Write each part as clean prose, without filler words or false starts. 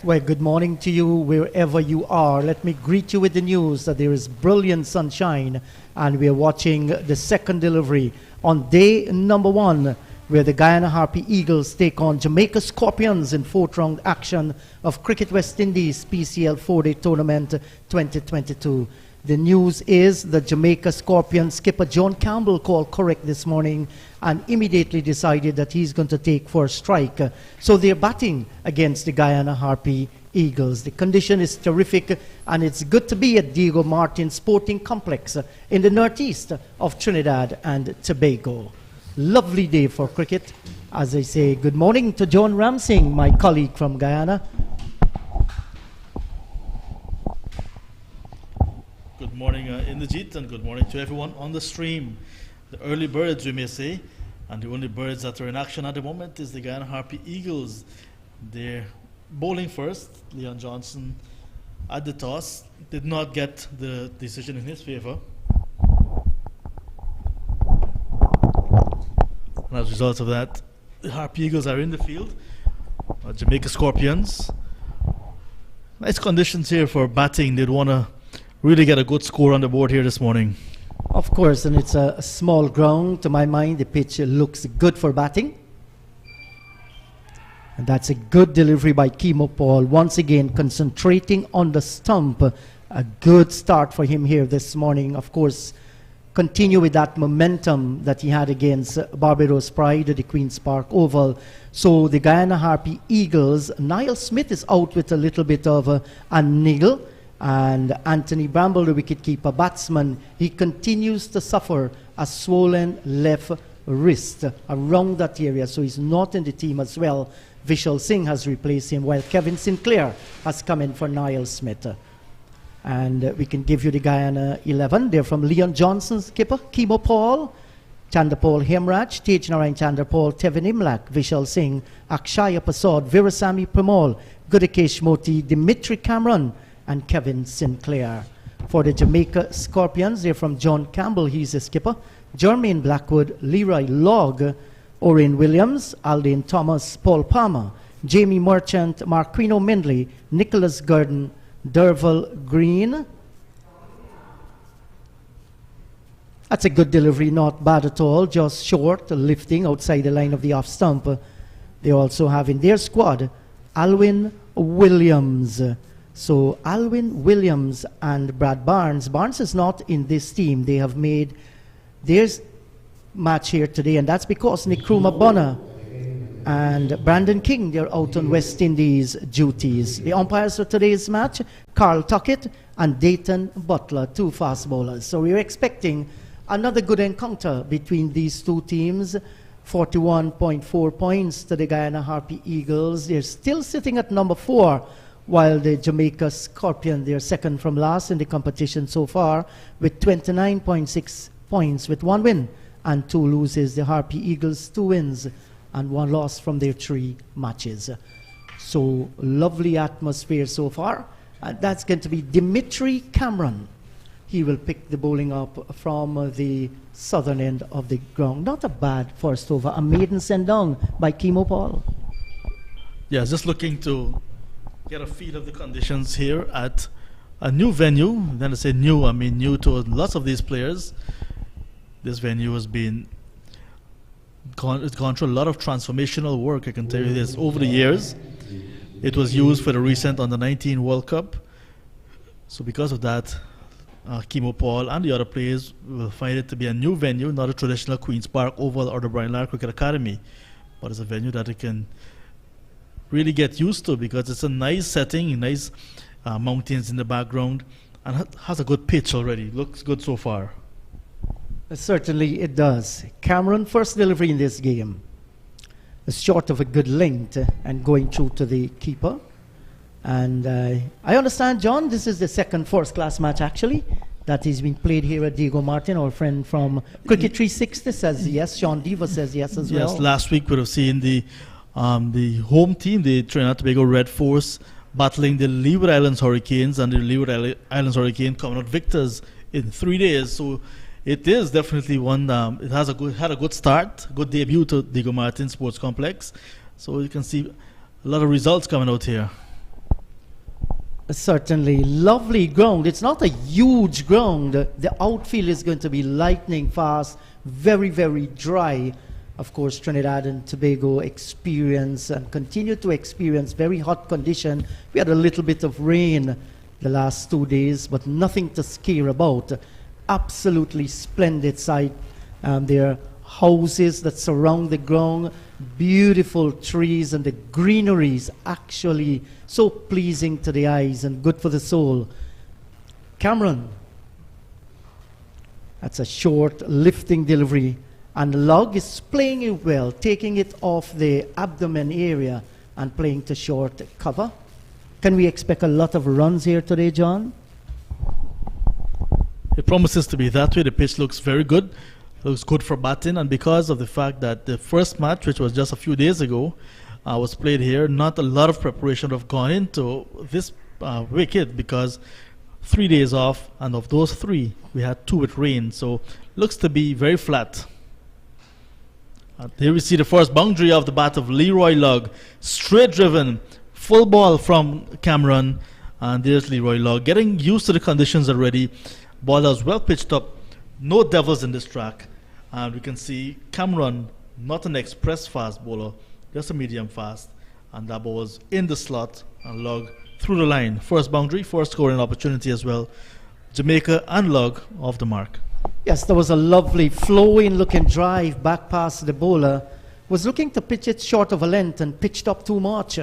Well, good morning to you wherever you are. Let me greet you with the news that there is brilliant sunshine and we are watching the second delivery on day number 1 where the Guyana Harpy Eagles take on Jamaica Scorpions in 4th round action of Cricket West Indies PCL 4-day tournament 2022. The news is that Jamaica Scorpions skipper John Campbell called correct this morning and immediately decided that he's going to take first strike. So they're batting against the Guyana Harpy Eagles. The condition is terrific and it's good to be at Diego Martin Sporting Complex in the northeast of Trinidad and Tobago. Lovely day for cricket. As I say, good morning to John Ramsing, my colleague from Guyana. Good morning, Inderjeet, and good morning to everyone on the stream. The early birds, we may say, and the only birds that are in action at the moment is the Guyana Harpy Eagles. They're bowling first. Leon Johnson at the toss did not get the decision in his favor. And as a result of that, the Harpy Eagles are in the field. Jamaica Scorpions. Nice conditions here for batting. They'd want to really get a good score on the board here this morning. Of course, and it's a small ground. To my mind, the pitch looks good for batting. And that's a good delivery by Kimo Paul. Once again, concentrating on the stump. A good start for him here this morning. Of course, continue with that momentum that he had against Barbados Pride at the Queen's Park Oval. So the Guyana Harpy Eagles, Niall Smith is out with a little bit of a niggle. And Anthony Bramble, the wicketkeeper batsman, he continues to suffer a swollen left wrist around that area, so he's not in the team as well. Vishal Singh has replaced him, while Kevin Sinclair has come in for Niall Smith. And we can give you the Guyana 11. They're from Leon Johnson's skipper, Kimo Paul, Chandapal Hemraj, Tej Narayan Chandapal, Tevin Imlak, Vishal Singh, Akshaya Prasad, Virasamy Pramal, Gudakesh Moti, Dimitri Cameron, and Kevin Sinclair. For the Jamaica Scorpions, they're from John Campbell, he's the skipper, Jermaine Blackwood, Leroy Logg, Orin Williams, Aldine Thomas, Paul Palmer, Jamie Merchant, Marquino Mindley, Nicholas Gurdon, Derval Green. That's a good delivery, not bad at all, just short, lifting outside the line of the off stump. They also have in their squad Alwyn Williams. So Alwyn Williams and Brad Barnes. Barnes is not in this team. They have made their match here today, and that's because Nkrumah Bonner and Brandon King, they're out on West Indies duties. The umpires for today's match, Carl Tuckett and Dayton Butler, 2 fast bowlers. So we're expecting another good encounter between these two teams. 41.4 points to the Guyana Harpy Eagles. They're still sitting at number 4, while the Jamaica Scorpion, they're second from last in the competition so far with 29.6 points with 1 win and 2 losses. The Harpy Eagles 2 wins and 1 loss from their 3 matches. So lovely atmosphere so far. And that's going to be Dimitri Cameron. He will pick the bowling up from the southern end of the ground. Not a bad first over. A maiden send down by Kimo Paul. Yeah, just looking to get a feel of the conditions here at a new venue. Then I say new, I mean new to lots of these players. This venue has been it's gone through a lot of transformational work, I can tell you this. Over the years, it was used for the recent Under-19 World Cup. So because of that, Kimo Paul and the other players will find it to be a new venue, not a traditional Queen's Park Oval or the Brian Lara Cricket Academy, but it's a venue that it can really get used to because it's a nice setting, nice mountains in the background, and has a good pitch already. Looks good so far. Certainly it does. Cameron, first delivery in this game. Short of a good length and going through to the keeper. And I understand, John, this is the second first-class match actually that is being played here at Diego Martin. Our friend from Cricket 360 says yes. Sean Deaver says yes as well. Yes, last week we would have seen the home team, the Trinidad Tobago Red Force, battling the Leeward Islands Hurricanes, and the Leeward Islands Hurricane coming out victors in 3 days. So it is definitely one. It has had a good start, good debut to Diego Martin Sports Complex. So you can see a lot of results coming out here. Certainly, lovely ground. It's not a huge ground. The outfield is going to be lightning fast, very, very dry. Of course, Trinidad and Tobago experience and continue to experience very hot condition. We had a little bit of rain the last 2 days, but nothing to scare about. Absolutely splendid sight. There are houses that surround the ground, beautiful trees, and the greenery is actually so pleasing to the eyes and good for the soul. Cameron, that's a short lifting delivery, and Lug is playing it well, taking it off the abdomen area and playing to short cover. Can we expect a lot of runs here today, John? It promises to be that way. The pitch looks very good. Looks good for batting, and because of the fact that the first match, which was just a few days ago, was played here, not a lot of preparation have gone into this wicket because 3 days off, and of those 3, we had 2 with rain, so looks to be very flat. Here we see the first boundary of the bat of Leroy Lugg, straight driven, full ball from Cameron, and there's Leroy Lugg getting used to the conditions already. Ball was well pitched up, no devils in this track. And we can see Cameron, not an express fast bowler, just a medium fast. And that ball was in the slot and Lug through the line. First boundary, first scoring opportunity as well. Jamaica and Lug off the mark. Yes, there was a lovely flowing looking drive back past the bowler. Was looking to pitch it short of a length and pitched up too much.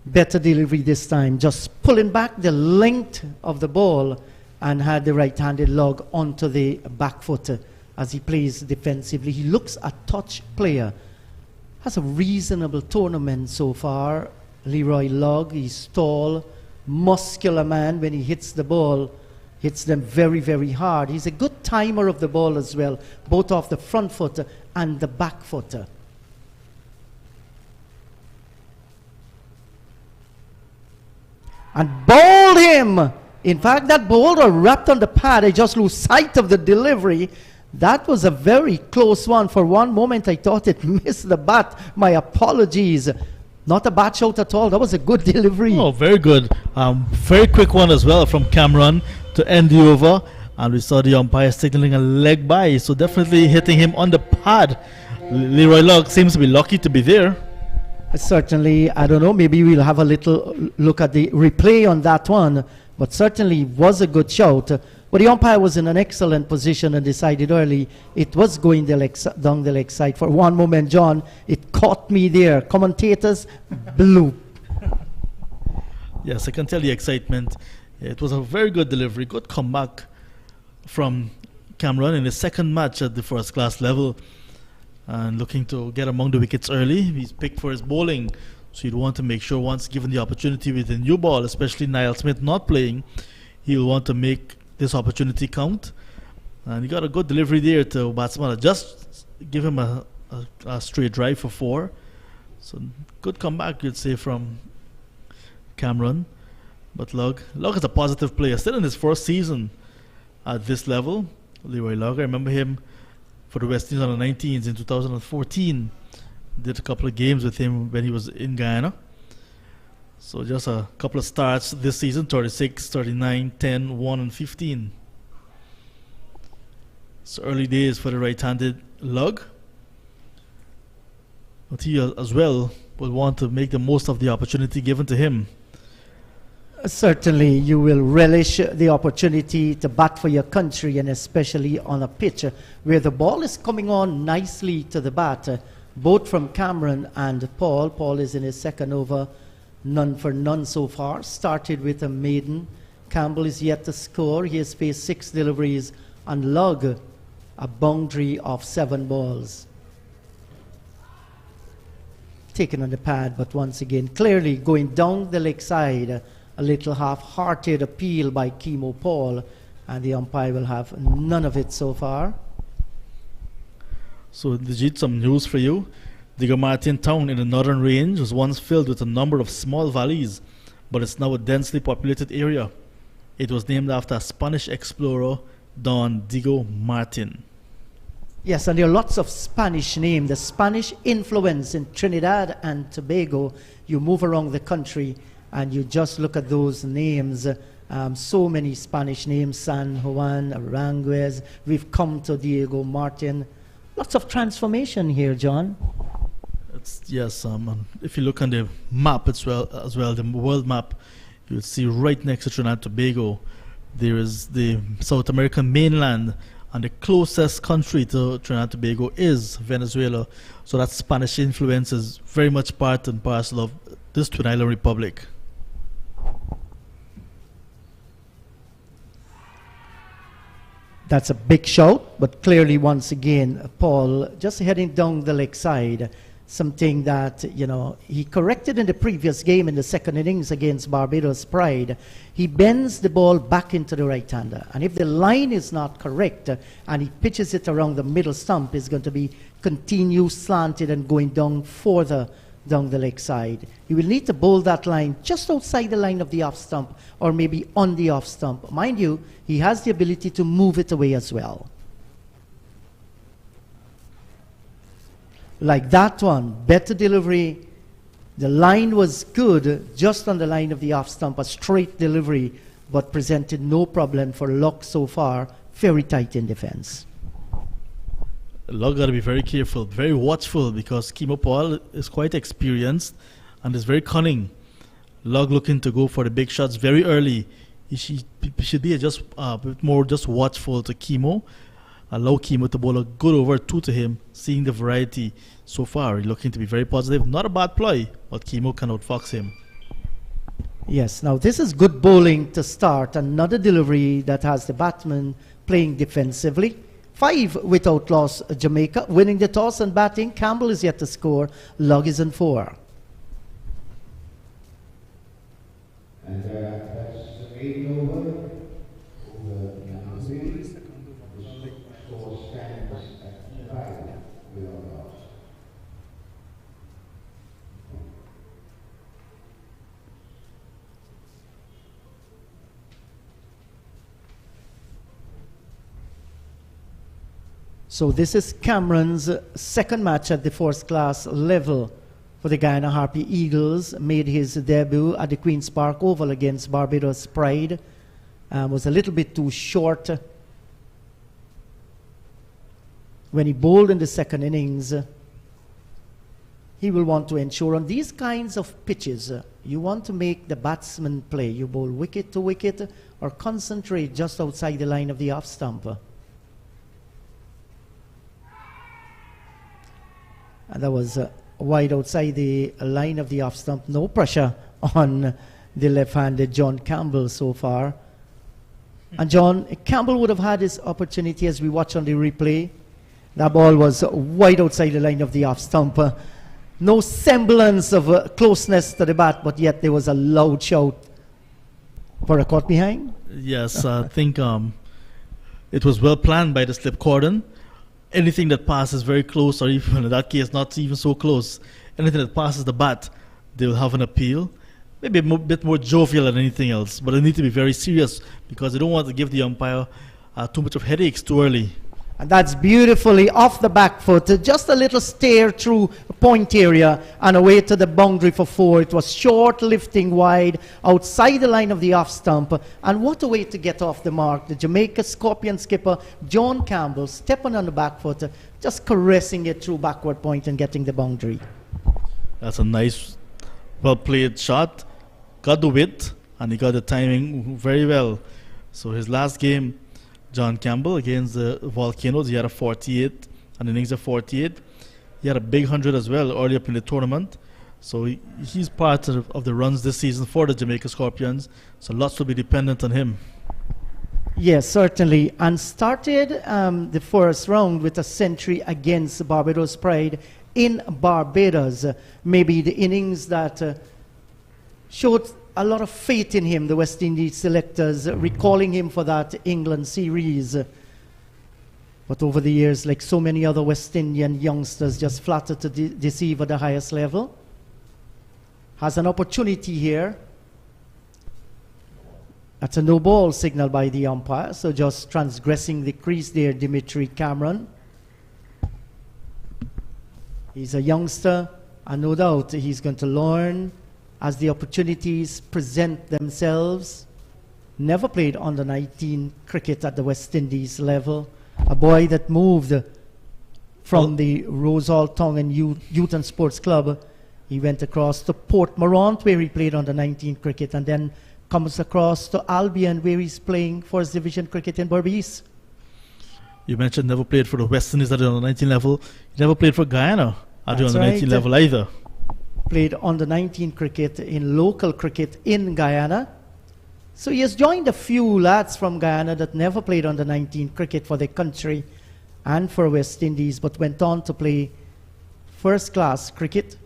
Better delivery this time, just pulling back the length of the ball and had the right-handed Lug onto the back foot as he plays defensively. He looks a touch player. Has a reasonable tournament so far. Leroy Lugg, he's tall, muscular man. When he hits the ball, hits them very, very hard. He's a good timer of the ball as well, both off the front foot and the back foot. And bowled him. In fact, that bowler wrapped on the pad. I just lose sight of the delivery. That was a very close one. For one moment, I thought it missed the bat. My apologies. Not a bat shot at all. That was a good delivery. Oh, very good. Very quick one as well from Cameron to end the over. And we saw the umpire signaling a leg by. So definitely hitting him on the pad. Leroy Lugg seems to be lucky to be there. Certainly, I don't know, maybe we'll have a little look at the replay on that one, but certainly was a good shout. But the umpire was in an excellent position and decided early it was going down the leg side. For one moment, John, it caught me there. Commentators blew. Yes, I can tell the excitement. It was a very good delivery, good comeback from Cameron in his second match at the first class level. And looking to get among the wickets early. He's picked for his bowling, so you'd want to make sure once given the opportunity with a new ball, especially Niall Smith not playing, he'll want to make this opportunity count. And he got a good delivery there to batsman. Just give him a straight drive for 4. So good comeback, you'd say, from Cameron. But Lugg is a positive player, still in his first season at this level. Leroy Lugg, I remember him for the West Indies under-19s in 2014. Did a couple of games with him when he was in Guyana. So just a couple of starts this season, 36, 39, 10, 1 and 15. So early days for the right-handed Lugg. But he as well will want to make the most of the opportunity given to him. Certainly, you will relish the opportunity to bat for your country, and especially on a pitch where the ball is coming on nicely to the bat, both from Cameron and Paul. Paul is in his second over, none for none so far. Started with a maiden. Campbell is yet to score. He has faced 6 deliveries, and Lugg a boundary of 7 balls. Taken on the pad, but once again, clearly going down the leg side. A little half-hearted appeal by Chemo Paul, and the umpire will have none of it so far. So, Dijit, some news for you. The Martin town in the northern range was once filled with a number of small valleys, but it's now a densely populated area. It was named after a Spanish explorer, Don Diego Martin. Yes, and there are lots of Spanish names. The Spanish influence in Trinidad and Tobago, you move around the country and you just look at those names. So many Spanish names, San Juan, Aranguez. We've come to Diego Martin. Lots of transformation here, John. Yes, if you look on the map as well, the world map, you'll see right next to Trinidad and Tobago, there is the South American mainland, and the closest country to Trinidad and Tobago is Venezuela. So that Spanish influence is very much part and parcel of this Twin Island Republic. That's a big shout, but clearly once again, Paul just heading down the leg side, something that, you know, he corrected in the previous game in the second innings against Barbados Pride. He bends the ball back into the right-hander, and if the line is not correct and he pitches it around the middle stump, it's going to be continue slanted and going down further down the leg side. He will need to bowl that line just outside the line of the off stump or maybe on the off stump. Mind you, he has the ability to move it away as well. Like that one, better delivery. The line was good, just on the line of the off stump, a straight delivery, but presented no problem for Luck so far. Very tight in defense. Luck got to be very careful, very watchful, because Kimo Paul is quite experienced and is very cunning. Luck looking to go for the big shots very early. He should be just a bit more just watchful to Kimo. Allow Kimo to bowl a good over two to him, seeing the variety so far. He's looking to be very positive. Not a bad ploy, but Kimo can outfox him. Yes, now this is good bowling to start. Another delivery that has the batsman playing defensively. 5 without loss, Jamaica. Winning the toss and batting. Campbell is yet to score. Log is in 4. And that's 8 over. Score stands at 5 without loss. So this is Cameron's second match at the first class level for the Guyana Harpy Eagles. Made his debut at the Queen's Park Oval against Barbados Pride. Was a little bit too short when he bowled in the second innings. He will want to ensure on these kinds of pitches, you want to make the batsman play. You bowl wicket to wicket or concentrate just outside the line of the off stump. And that was wide outside the line of the off stump. No pressure on the left-handed John Campbell so far. And John Campbell would have had his opportunity as we watch on the replay. That ball was wide outside the line of the off stump. No semblance of closeness to the bat, but yet there was a loud shout for a caught behind. Yes, I think it was well planned by the slip cordon. Anything that passes very close, or even in that case not even so close, anything that passes the bat, they will have an appeal. Maybe a bit more jovial than anything else, but they need to be very serious because they don't want to give the umpire too much of headaches too early. And that's beautifully off the back foot, just a little stare through point area and away to the boundary for 4. It was short, lifting wide, outside the line of the off stump. And what a way to get off the mark. The Jamaica Scorpion skipper, John Campbell, stepping on the back foot, just caressing it through backward point and getting the boundary. That's a nice, well-played shot. Got the width, and he got the timing very well. So his last game, John Campbell against the Volcanoes, he had a 48, an innings of 48. He had a big 100 as well early up in the tournament. So he's part of the runs this season for the Jamaica Scorpions. So lots will be dependent on him. Yes, certainly. And started the first round with a century against Barbados Pride in Barbados. Maybe the innings that showed a lot of faith in him, the West Indies selectors, recalling him for that England series. But over the years, like so many other West Indian youngsters, just flattered to deceive at the highest level. Has an opportunity here. That's a no ball signal by the umpire, so just transgressing the crease there, Dimitri Cameron. He's a youngster, and no doubt he's going to learn as the opportunities present themselves. Never played under 19 cricket at the West Indies level. A boy that moved from the Rosal Tongan Youth and Sports Club. He went across to Port Morant, where he played under 19 cricket, and then comes across to Albion, where he's playing first division cricket in Berbice. You mentioned never played for the West Indies at the under 19 level. You never played for Guyana at the That's under 19 right. level either. Played under 19 cricket in local cricket in Guyana. So he has joined a few lads from Guyana that never played under 19 cricket for their country and for West Indies, but went on to play first class cricket.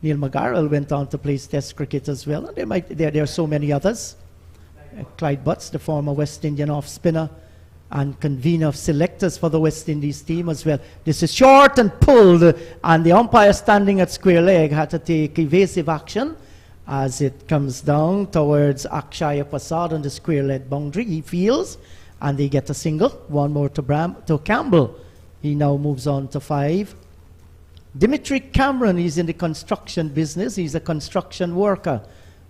Neil McGarrell went on to play test cricket as well. And there are so many others. Clyde Butts, the former West Indian off spinner and convener of selectors for the West Indies team as well. This is short and pulled, and the umpire standing at square leg had to take evasive action as it comes down towards Akshaya Prasad on the square leg boundary. He fields, and they get a single. One more to Campbell. He now moves on to 5. Dimitri Cameron is in the construction business. He's a construction worker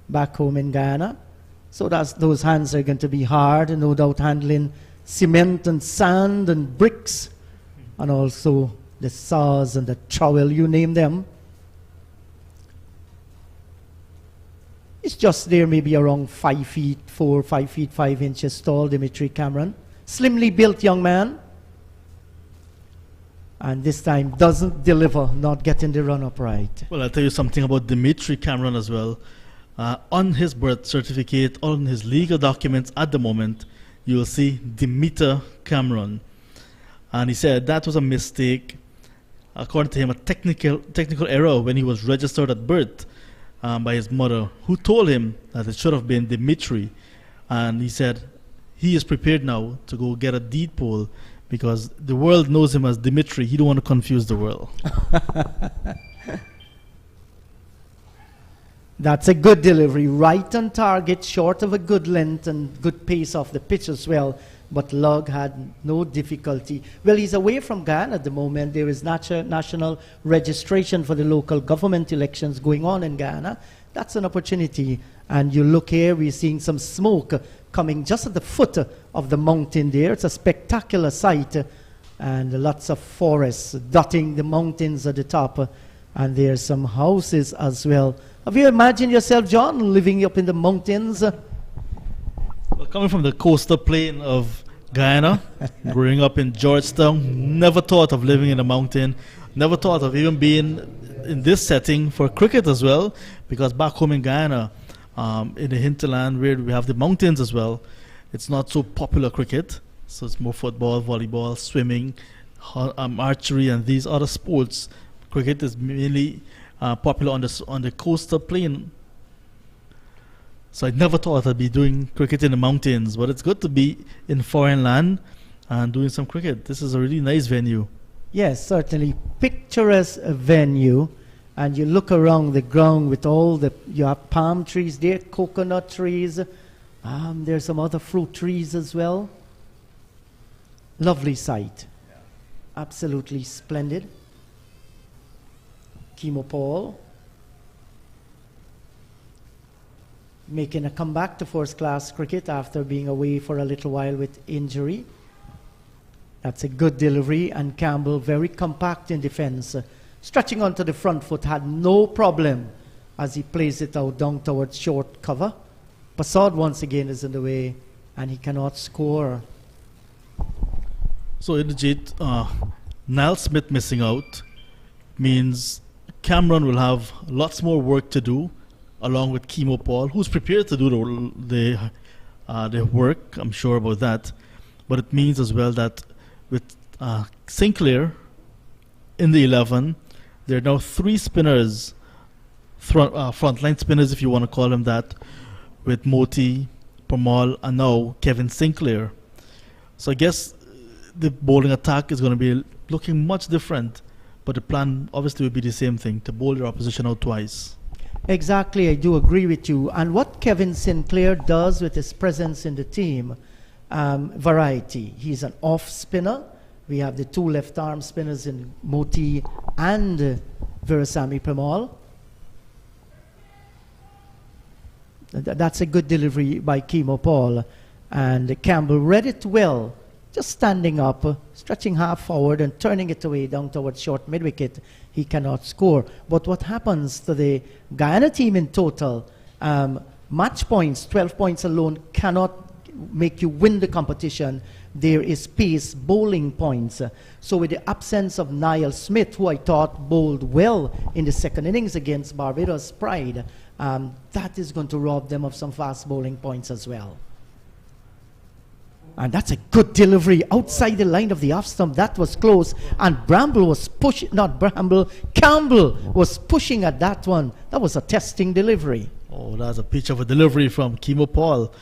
back home in Guyana. So those hands are going to be hard, and no doubt handling cement and sand and bricks, and also the saws and the trowel, you name them. It's just there, maybe around 5 feet 4, 5 feet 5 inches tall, Dimitri Cameron. Slimly built young man. And this time doesn't deliver, not getting the run up right. Well, I'll tell you something about Dimitri Cameron as well. On his birth certificate, on his legal documents at the moment, you will see Dimitri Cameron. And he said that was a mistake. According to him, a technical error when he was registered at birth by his mother, who told him that it should have been Dimitri. And he said he is prepared now to go get a deed poll because the world knows him as Dimitri. He don't want to confuse the world. That's a good delivery, right on target, short of a good length and good pace off the pitch as well. But Lug had no difficulty. Well, he's away from Guyana at the moment. There is national registration for the local government elections going on in Guyana. That's an opportunity. And you look here, we're seeing some smoke coming just at the foot of the mountain there. It's a spectacular sight. And lots of forests dotting the mountains at the top. And there's some houses as well. Have you imagined yourself, John, living up in the mountains? Well, coming from the coastal plain of Guyana, growing up in Georgetown, never thought of living in a mountain, never thought of even being in this setting for cricket as well, because back home in Guyana, in the hinterland where we have the mountains as well, it's not so popular cricket, so it's more football, volleyball, swimming, archery and these other sports. Cricket is mainly popular on the coastal plain. So I never thought I'd be doing cricket in the mountains, but it's good to be in foreign land and doing some cricket. This is a really nice venue. Yes, certainly. Picturesque venue. And you look around the ground with you have palm trees there, coconut trees. There's some other fruit trees as well. Lovely sight. Absolutely splendid. Chemo Paul making a comeback to first class cricket after being away for a little while with injury. That's a good delivery, and Campbell very compact in defense. Stretching onto the front foot, had no problem as he plays it out down towards short cover. Prasad once again is in the way, and he cannot score. So Indrajit, Niall Smith missing out means Cameron will have lots more work to do, along with Chemo Paul, who's prepared to do the work. I'm sure about that. But it means as well that with Sinclair in the 11, there are now 3 spinners, frontline spinners, if you want to call them that, with Moti, Parmal, and now Kevin Sinclair. So I guess the bowling attack is going to be looking much different. But the plan obviously will be the same thing, to bowl your opposition out twice. Exactly, I do agree with you. And what Kevin Sinclair does with his presence in the team, variety. He's an off spinner, We have the two left arm spinners in Moti and Virasamy Premal. That's a good delivery by Kimo Paul. And Campbell read it well, just standing up, stretching half forward and turning it away down towards short mid-wicket. He cannot score. But what happens to the Guyana team in total, match points, 12 points alone cannot make you win the competition. There is pace, bowling points. So with the absence of Niall Smith, who I thought bowled well in the second innings against Barbados Pride, that is going to rob them of some fast bowling points as well. And that's a good delivery outside the line of the off stump. That was close. And Campbell was pushing at that one. That was a testing delivery. Oh, that's a pitch of a delivery from Kimo Paul.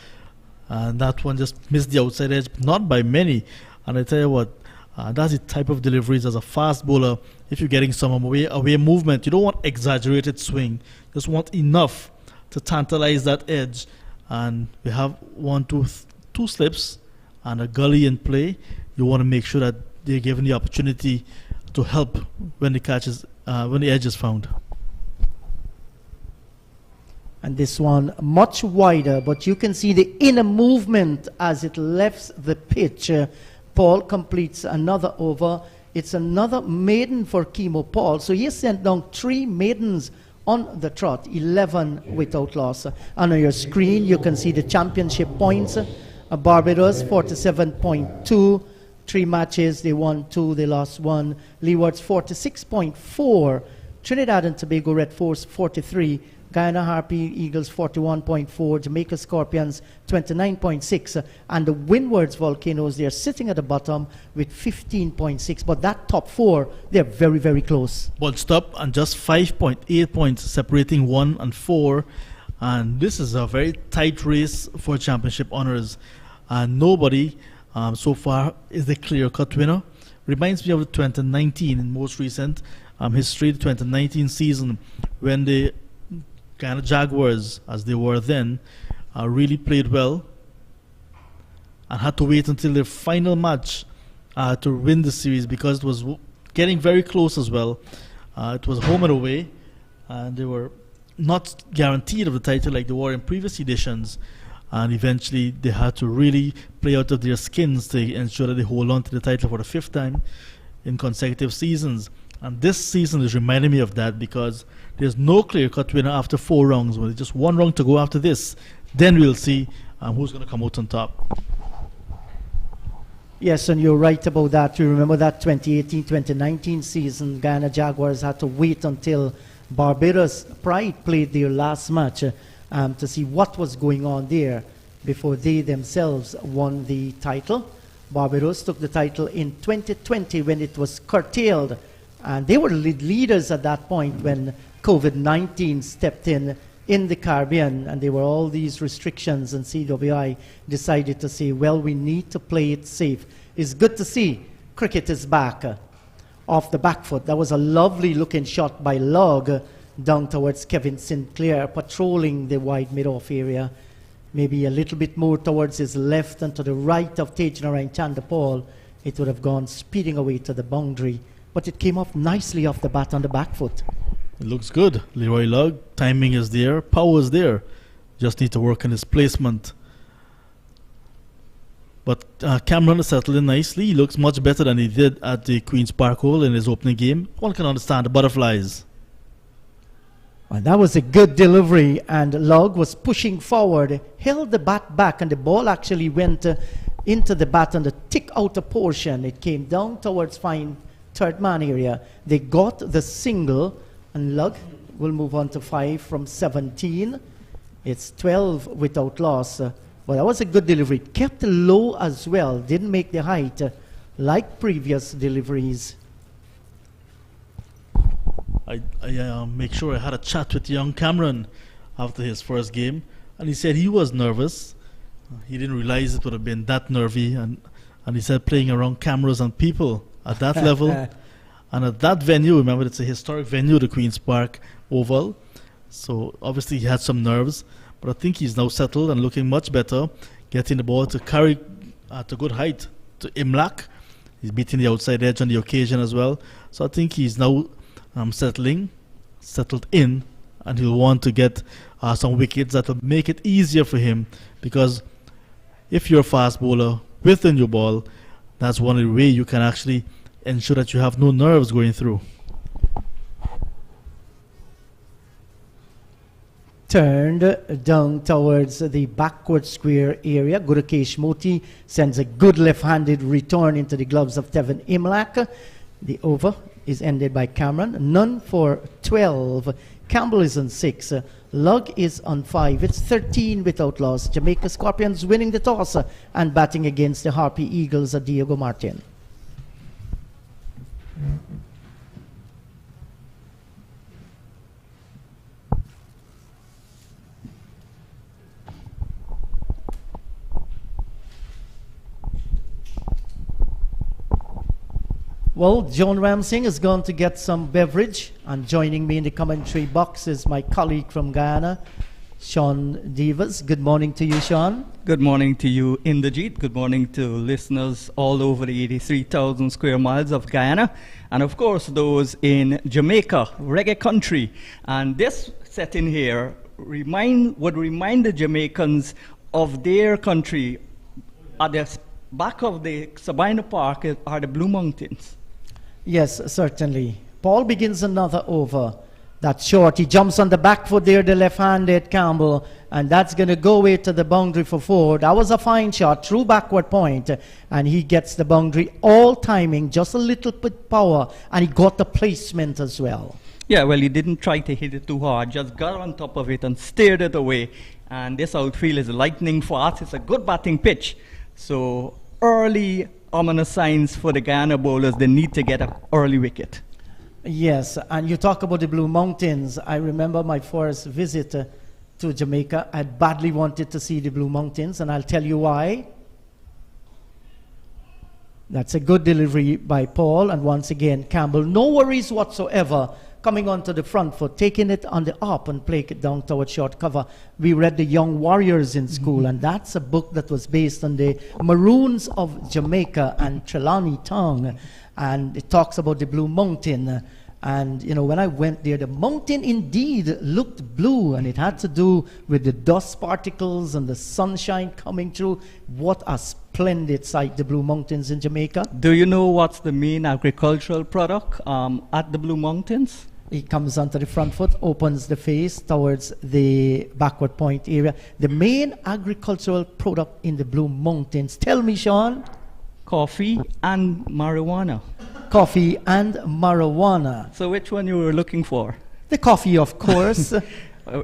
And that one just missed the outside edge, not by many. And I tell you what, that's the type of deliveries as a fast bowler. If you're getting some away movement, you don't want exaggerated swing. Just want enough to tantalize that edge. And we have two slips and a gully in play. You want to make sure that they're given the opportunity to help when the edge is found. And this one much wider, but you can see the inner movement as it left the pitch. Paul completes another over. It's another maiden for Kimo Paul. So he has sent down 3 maidens on the trot, 11 without loss. And on your screen, you can see the championship points. Barbados, 47.2. 3 matches, they won 2, they lost 1. Leewards, 46.4. Trinidad and Tobago Red Force, 43. Guyana Harpy Eagles 41.4, Jamaica Scorpions 29.6, and the Windwards Volcanoes, they're sitting at the bottom with 15.6. But that top 4, they're very, very close. Bunched up and just 5.8 points separating 1 and 4. And this is a very tight race for championship honours. And nobody so far is the clear-cut winner. Reminds me of the 2019 in most recent history, the 2019 season, when the Guyana Jaguars, as they were then, really played well and had to wait until their final match to win the series, because it was getting very close as well. It was home and away, and they were not guaranteed of the title like they were in previous editions, and eventually they had to really play out of their skins to ensure that they hold on to the title for the 5th time in consecutive seasons. And this season is reminding me of that, because there's no clear-cut winner after 4 rounds. Well, just 1 round to go after this. Then we'll see who's going to come out on top. Yes, and you're right about that. You remember that 2018-2019 season, Guyana Jaguars had to wait until Barbados Pride played their last match to see what was going on there before they themselves won the title. Barbados took the title in 2020 when it was curtailed. And they were leaders at that point when COVID-19 stepped in the Caribbean, and there were all these restrictions, and CWI decided to say, well, we need to play it safe. It's good to see cricket is back off the back foot. That was a lovely looking shot by Log down towards Kevin Sinclair, patrolling the wide mid-off area, maybe a little bit more towards his left and to the right of Tejnarain Chandapal. It would have gone speeding away to the boundary, but it came off nicely off the bat on the back foot. It looks good. Leroy Lugg, timing is there, power is there. Just need to work on his placement. But Cameron has settled in nicely. He looks much better than he did at the Queen's Park Hole in his opening game. One can understand the butterflies. And that was a good delivery, and Lugg was pushing forward, held the bat back, and the ball actually went into the bat on the thick outer portion. It came down towards fine third man area. They got the single, and Lugg will move on to 5 from 17. It's 12 without loss. But that was a good delivery. Kept low as well. Didn't make the height like previous deliveries. I make sure I had a chat with young Cameron after his first game, and he said he was nervous. He didn't realize it would have been that nervy, and he said playing around cameras and people at that level and at that venue, remember it's a historic venue, the Queen's Park Oval, so obviously he had some nerves, but I think he's now settled and looking much better, getting the ball to carry at a good height to Imlak. He's beating the outside edge on the occasion as well. So I think he's now settled in, and he'll want to get some wickets that will make it easier for him, because if you're a fast bowler with a new ball, that's one of the way you can actually ensure that you have no nerves going through. Turned down towards the backward square area. Gurukesh Moti sends a good left-handed return into the gloves of Tevin Imlak. The over is ended by Cameron. None for 12. Campbell is on 6. Lug is on 5. It's 13 without loss. Jamaica Scorpions winning the toss and batting against the Harpy Eagles of Diego Martin. Well, Joan Ramsing is going to get some beverage, and joining me in the commentary box is my colleague from Guyana, Sean Divas. Good morning to you, Sean. Good morning to you, Inderjeet. Good morning to listeners all over the 83,000 square miles of Guyana, and of course those in Jamaica, reggae country. And this setting here would remind the Jamaicans of their country. At the back of the Sabina Park are the Blue Mountains. Yes, certainly. Paul begins another over. That's short. He jumps on the back foot there, the left-handed Campbell, and that's going to go away to the boundary for 4. That was a fine shot, true backward point, and he gets the boundary, all timing, just a little bit power, and he got the placement as well. Yeah, well, he didn't try to hit it too hard, just got on top of it and steered it away. And this outfield is lightning fast. It's a good batting pitch. So early ominous signs for the Guyana bowlers. They need to get an early wicket. Yes, and you talk about the Blue Mountains. I remember my first visit to Jamaica. I badly wanted to see the Blue Mountains, and I'll tell you why. That's a good delivery by Paul, and once again, Campbell, no worries whatsoever, coming onto the front foot, taking it on the up and playing it down towards short cover. We read The Young Warriors in school, and that's a book that was based on the Maroons of Jamaica and Trelawney Tongue, and it talks about the Blue Mountain. And, you know, when I went there, the mountain indeed looked blue, and it had to do with the dust particles and the sunshine coming through. What a splendid sight, the Blue Mountains in Jamaica. Do you know what's the main agricultural product at the Blue Mountains? He comes onto the front foot, opens the face towards the backward point area. The main agricultural product in the Blue Mountains. Tell me, Sean. Coffee and marijuana. Coffee and marijuana. So which one you were looking for? The coffee, of course.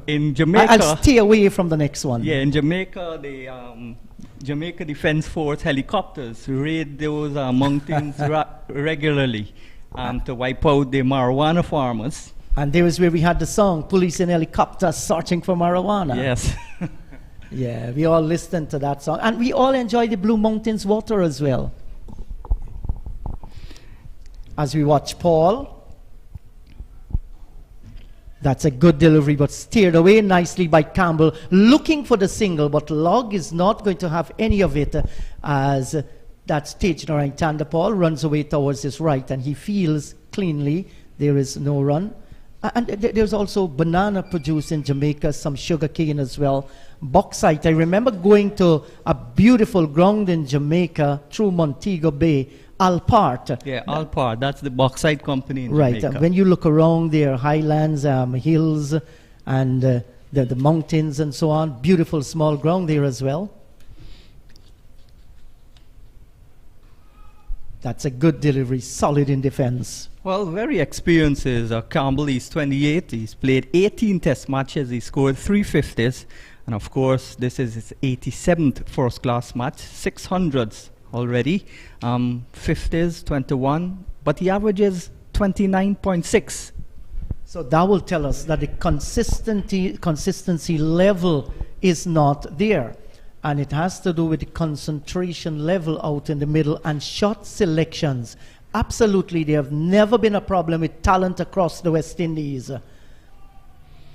In Jamaica... I'll stay away from the next one. Yeah, in Jamaica, the Jamaica Defense Force helicopters raid those mountains regularly to wipe out the marijuana farmers. And there is where we had the song, Police in Helicopters Searching for Marijuana. Yes. Yeah, we all listened to that song. And we all enjoy the Blue Mountains water as well. As we watch Paul. That's a good delivery, but steered away nicely by Campbell, looking for the single, but Log is not going to have any of it as that stage right hander Paul runs away towards his right, and he feels cleanly there is no run. And there's also banana produced in Jamaica, some sugar cane as well. Bauxite. I remember going to a beautiful ground in Jamaica through Montego Bay, Alpart. Yeah, Alpart. That's the bauxite company in Jamaica. Right. When you look around there, highlands, hills, and the mountains and so on. Beautiful small ground there as well. That's a good delivery, solid in defense. Well, very experienced is Campbell. He's 28. He's played 18 test matches. He scored 350s. And of course, this is his 87th first-class match. 600s already. 50s, 21. But he averages 29.6. So that will tell us that the consistency level is not there. And it has to do with the concentration level out in the middle and shot selections. Absolutely, there have never been a problem with talent across the West Indies.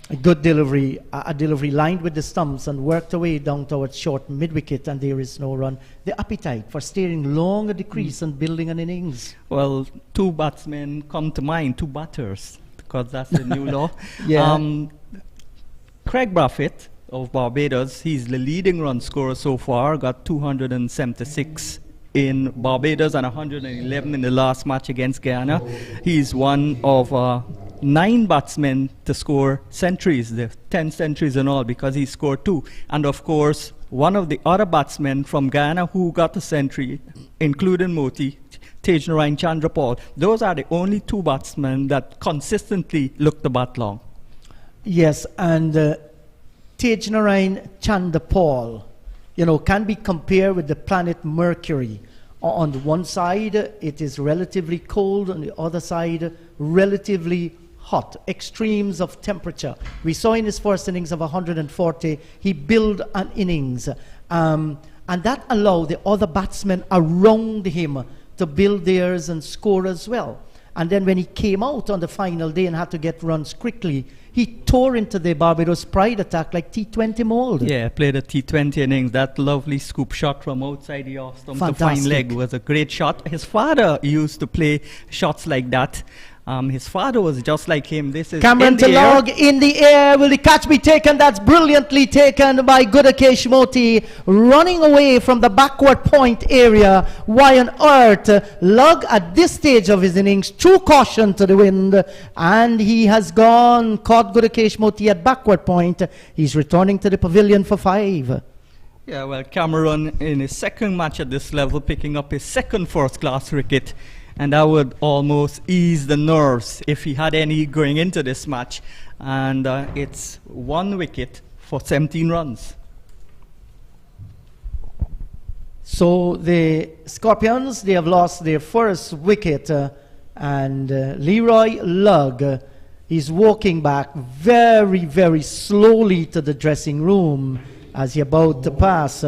A good delivery, a delivery lined with the stumps and worked away down towards short mid-wicket, and there is no run. The appetite for staring long at the crease and building an innings. Well, two batsmen come to mind, two batters, because that's the new law. Yeah. Craig Braffett of Barbados, he's the leading run scorer so far, got 276 in Barbados and 111 in the last match against Guyana. He's one of 9 batsmen to score centuries, the 10 centuries in all, because he scored 2. And of course, one of the other batsmen from Guyana who got a century, including Moti, Tejnarain Chandrapal. Those are the only 2 batsmen that consistently look the bat long. Yes, and Tejnarain Chandrapal, can be compared with the planet Mercury. On the one side, it is relatively cold. On the other side, relatively hot. Extremes of temperature. We saw in his first innings of 140, he built an innings. And that allowed the other batsmen around him to build theirs and score as well. And then when he came out on the final day and had to get runs quickly, he tore into the Barbados Pride attack like T20 mold. Yeah, played a T20 innings. That lovely scoop shot from outside the off stump to fine leg was a great shot. His father used to play shots like that. His father was just like him. This is Cameron to log in the air. Will the catch be taken? That's brilliantly taken by Gudakesh Moti, running away from the backward point area. Why on earth? Lug at this stage of his innings, true caution to the wind, and he has gone. Caught Gudakesh Moti at backward point. He's returning to the pavilion for 5. Yeah, well, Cameron in his second match at this level, picking up his second first-class wicket. And that would almost ease the nerves if he had any going into this match. And it's 1 wicket for 17 runs. So the Scorpions, they have lost their first wicket. And Leroy Lugg is walking back very, very slowly to the dressing room as he about to pass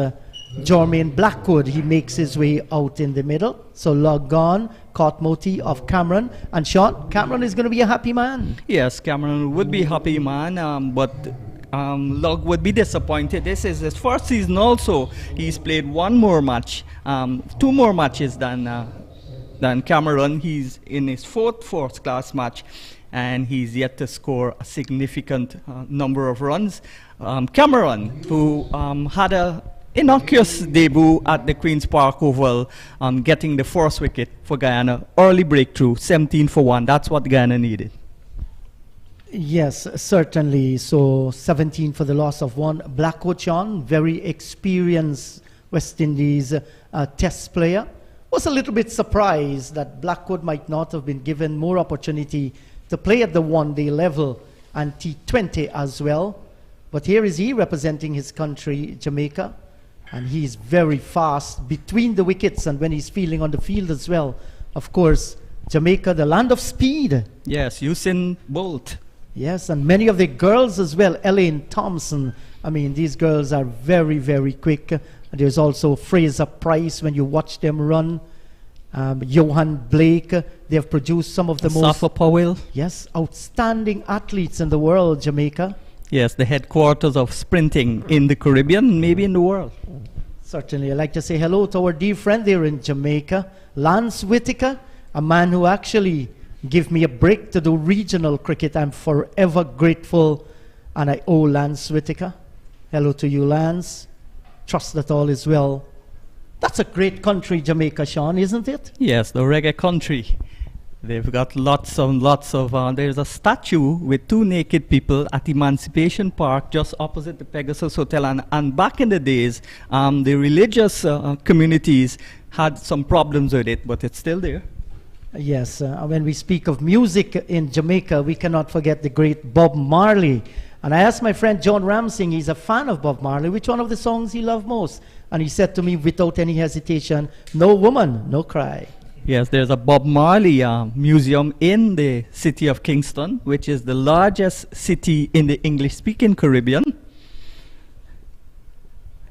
Jermaine Blackwood. He makes his way out in the middle. So Lugg gone. Caught Moti of Cameron. And Sean, Cameron is going to be a happy man. Yes, Cameron would be a happy man, but Lugg would be disappointed. This is his first season also. He's played 1 more match, 2 more matches than Cameron. He's in his 4th first-class match, and he's yet to score a significant number of runs. Cameron, who had a innocuous debut at the Queen's Park Oval, getting the first wicket for Guyana. Early breakthrough, 17 for 1. That's what Guyana needed. Yes, certainly. So 17 for the loss of 1. Blackwood, Sean, very experienced West Indies test player. Was a little bit surprised that Blackwood might not have been given more opportunity to play at the one-day level and T20 as well. But here is he representing his country, Jamaica. And he's very fast between the wickets and when he's feeling on the field as well. Of course, Jamaica, the land of speed. Yes, Usain Bolt. Yes, and many of the girls as well. Elaine Thompson. I mean, these girls are very, very quick. And there's also Fraser Price when you watch them run. Johan Blake. They have produced some of the most... Safa Powell. Yes, outstanding athletes in the world, Jamaica. Yes, the headquarters of sprinting in the Caribbean, maybe in the world. Certainly. I'd like to say hello to our dear friend there in Jamaica, Lance Whitaker, a man who actually gave me a break to do regional cricket. I'm forever grateful, and I owe Lance Whitaker. Hello to you, Lance. Trust that all is well. That's a great country, Jamaica, Sean, isn't it? Yes, the reggae country. They've got lots of, there's a statue with 2 naked people at Emancipation Park just opposite the Pegasus Hotel. And back in the days, the religious communities had some problems with it, but it's still there. Yes, when we speak of music in Jamaica, we cannot forget the great Bob Marley. And I asked my friend John Ramsing, he's a fan of Bob Marley, which one of the songs he loved most? And he said to me without any hesitation, "No Woman, No Cry." Yes, there's a Bob Marley museum in the city of Kingston, which is the largest city in the English-speaking Caribbean.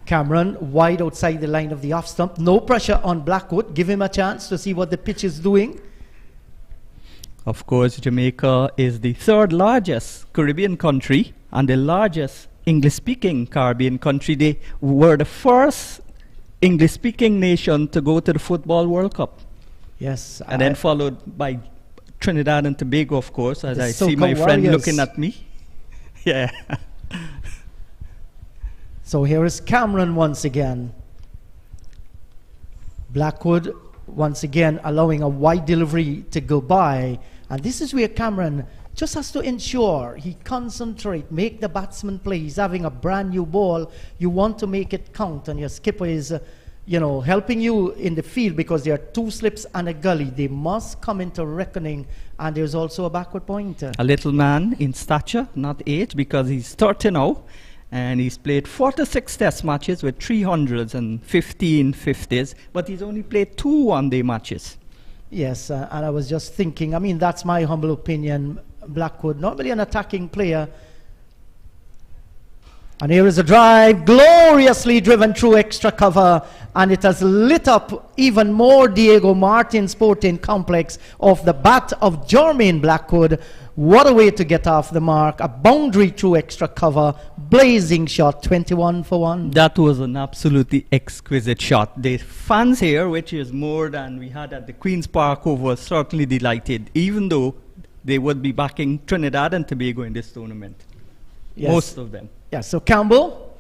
Cameron wide outside the line of the off stump. No pressure on Blackwood. Give him a chance to see what the pitch is doing. Of course, Jamaica is the third largest Caribbean country and the largest English-speaking Caribbean country. They were the first English-speaking nation to go to the Football World Cup. Yes. And then followed by Trinidad and Tobago, of course, as The I see my Soca friend Warriors. looking at me. Yeah. So here is Cameron once again. Blackwood once again allowing a wide delivery to go by. And this is where Cameron just has to ensure he concentrate, make the batsman play. He's having a brand new ball. You want to make it count, and your skipper is, helping you in the field because there are 2 slips and a gully. They must come into reckoning, and there's also a backward pointer. A little man in stature, not age, because he's 30 now. And he's played 46 test matches with 315 50s, but he's only played 2 one-day matches. Yes, and I was just thinking, that's my humble opinion. Blackwood, not really an attacking player. And here is a drive, gloriously driven through extra cover, and it has lit up even more Diego Martin Sporting Complex off the bat of Jermaine Blackwood. What a way to get off the mark. A boundary through extra cover, blazing shot, 21 for 1. That was an absolutely exquisite shot. The fans here, which is more than we had at the Queen's Park, were certainly delighted, even though they would be backing Trinidad and Tobago in this tournament. Yes. Most of them. Yeah, so Campbell,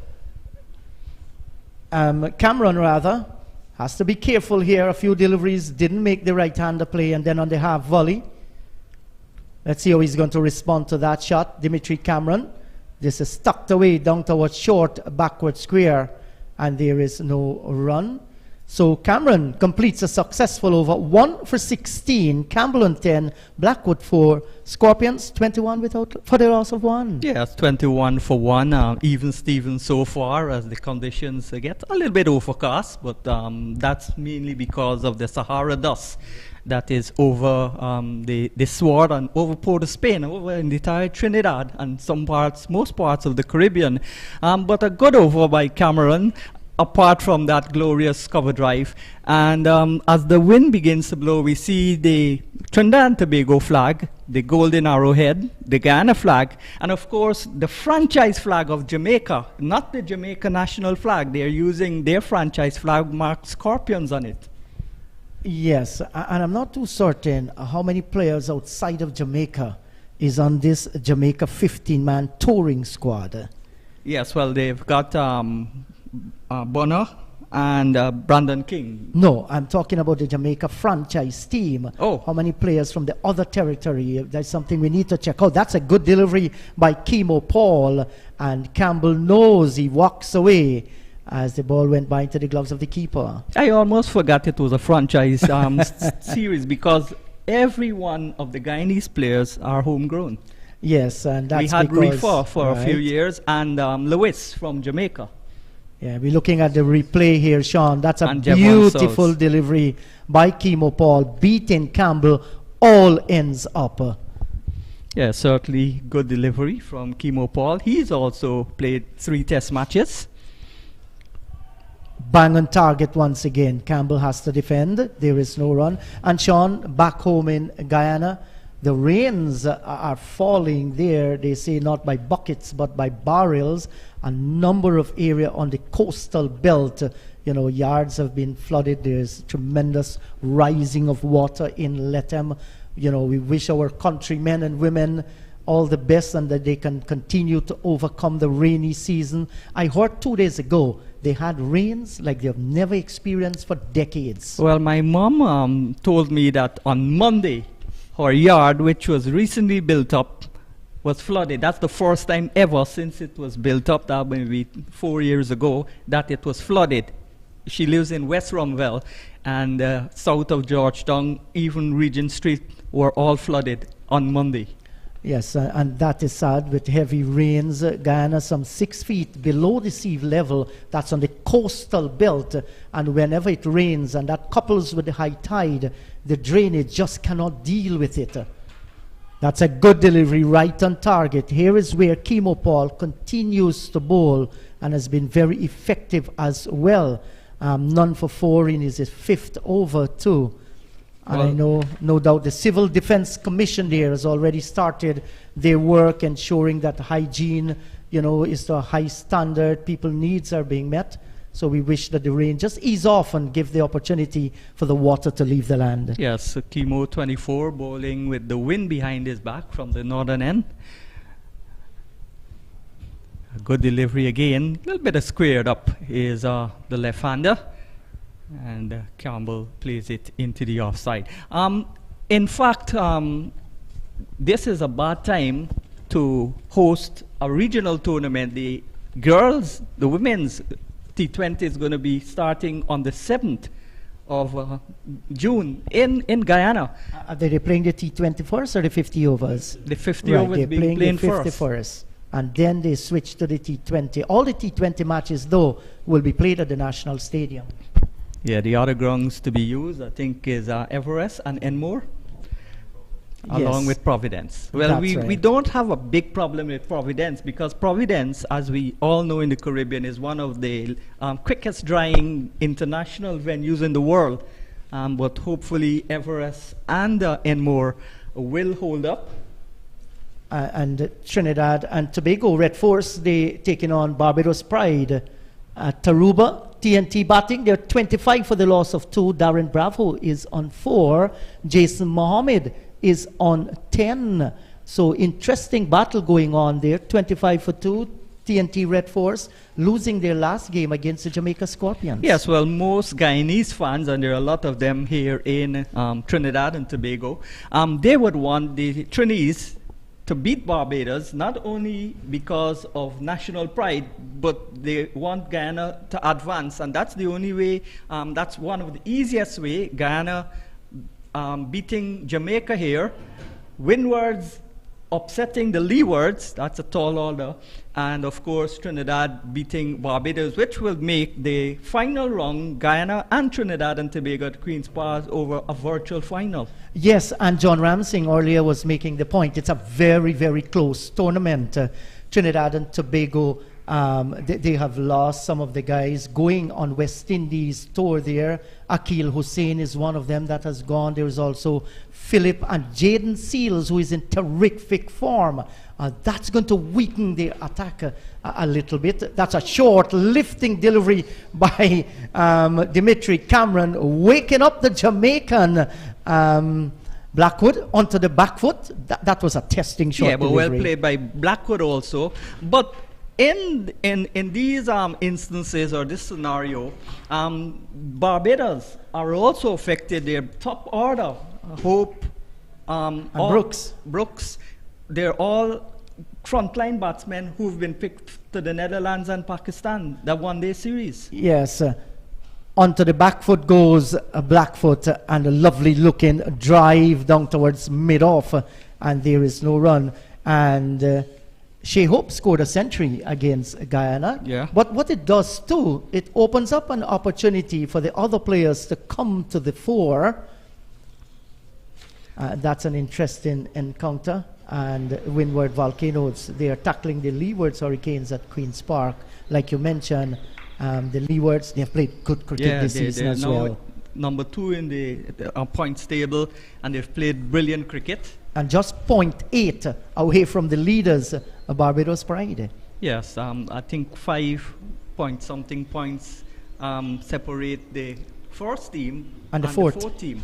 Cameron rather, has to be careful here. A few deliveries didn't make the right-hander play, and then on the half volley. Let's see how he's going to respond to that shot. Dimitri Cameron. This is tucked away down towards short backward square, and there is no run. So Cameron completes a successful over. 1 for 16. Campbell on 10. Blackwood 4. Scorpions 21 for the loss of 1. Yes, 21 for 1. Even Steven so far, as the conditions get a little bit overcast, but that's mainly because of the Sahara dust that is over the sword and over Port of Spain, over in the entire Trinidad and most parts of the Caribbean. But a good over by Cameron, apart from that glorious cover drive. And as the wind begins to blow, we see the Trinidad and Tobago flag, the golden arrowhead, the Guyana flag, and of course the franchise flag of Jamaica, not the Jamaica national flag. They're using their franchise flag marked scorpions on it. Yes, and I'm not too certain how many players outside of Jamaica is on this Jamaica 15-man touring squad. Yes, well, they've got Bonner and Brandon King. No, I'm talking about the Jamaica franchise team. Oh. How many players from the other territory? That's something we need to check out. That's a good delivery by Kimo Paul, and Campbell knows, he walks away as the ball went by into the gloves of the keeper. I almost forgot it was a franchise series because every one of the Guyanese players are homegrown. Yes, and that's we had because, Rifa for right, a few years and Lewis from Jamaica. Yeah, we're looking at the replay here, Sean. That's a And Jevon beautiful Souls. delivery by Kimo Paul, beating Campbell, all ends up. Yeah, certainly good delivery from Kimo Paul. He's also played 3 test matches. Bang on target once again. Campbell has to defend. There is no run. And Sean, back home in Guyana, the rains are falling there. They say not by buckets, but by barrels. A number of area on the coastal belt, yards have been flooded. There's tremendous rising of water in Lethem. We wish our countrymen and women all the best and that they can continue to overcome the rainy season. I heard 2 days ago they had rains like they've never experienced for decades. Well, my mom told me that on Monday, her yard, which was recently built up, was flooded. That's the first time ever since it was built up, that maybe 4 years ago, that it was flooded. She lives in West Rumwell, and south of Georgetown, even Regent Street were all flooded on Monday. Yes, and that is sad with heavy rains. Guyana some 6 feet below the sea level. That's on the coastal belt. And whenever it rains, and that couples with the high tide, the drainage just cannot deal with it. That's a good delivery, right on target. Here is where Kimo Paul continues to bowl and has been very effective as well. None for 4 in his 5th over too. And I know, no doubt, the Civil Defense Commission there has already started their work ensuring that hygiene, is to a high standard, people's needs are being met. So we wish that the rain just ease off and give the opportunity for the water to leave the land. Yes, Chemo 24 bowling with the wind behind his back from the northern end. A good delivery again, a little bit of squared up is the left-hander. And Campbell plays it into the offside. In fact, this is a bad time to host a regional tournament. The women's T20 is going to be starting on the 7th of June in Guyana. Are they playing the T20 first or the 50 overs? The 50 right, overs they're being playing played the 50 first. And then they switch to the T20. All the T20 matches, though, will be played at the National Stadium. Yeah, the other grounds to be used, I think, is Everest and Enmore, along with Providence. Well, we don't have a big problem with Providence because Providence, as we all know in the Caribbean, is one of the quickest drying international venues in the world. But hopefully Everest and Enmore will hold up. And Trinidad and Tobago, Red Force, they taking on Barbados Pride. Taruba, TNT batting, they're 25 for the loss of 2. Darren Bravo is on 4. Jason Mohammed is on 10. So interesting battle going on there. 25 for 2. TNT Red Force losing their last game against the Jamaica Scorpions. Yes, well, most Guyanese fans, and there are a lot of them here in Trinidad and Tobago, they would want the Trinis to beat Barbados, not only because of national pride, but they want Guyana to advance, and that's the only way, that's one of the easiest way, Guyana beating Jamaica here, windwards upsetting the leewards, that's a tall order, and of course Trinidad beating Barbados, which will make the final round Guyana and Trinidad and Tobago at Queen's Park over a virtual final. Yes, and John Ramsing earlier was making the point. It's a very, very close tournament. Trinidad and Tobago, they have lost some of the guys going on West Indies tour there. Akil Hussein is one of them that has gone. There is also Philip and Jaden Seals, who is in terrific form. That's going to weaken their attack a little bit. That's a short lifting delivery by Dimitri Cameron, waking up the Jamaican Blackwood onto the back foot. That was a testing shot. Yeah, but delivery. well played by Blackwood also. But in these instances or this scenario, Barbados are also affected. Their top order, Hope and Brooks, they're all frontline batsmen who've been picked to the Netherlands and Pakistan, the one-day series. Yes. Onto the back foot goes Blackfoot, and a lovely looking drive down towards mid-off, and there is no run. And Shea Hope scored a century against Guyana. Yeah. But what it does too, it opens up an opportunity for the other players to come to the fore. That's an interesting encounter. And Windward Volcanoes, they are tackling the Leewards Hurricanes at Queen's Park. Like you mentioned, the Leewards, they have played good cricket this season as well. Number 2 in the points table, and they've played brilliant cricket. And just 0.8 away from the leaders, Barbados Pride. Yes, I think 5 point something points separate the first team and the fourth team.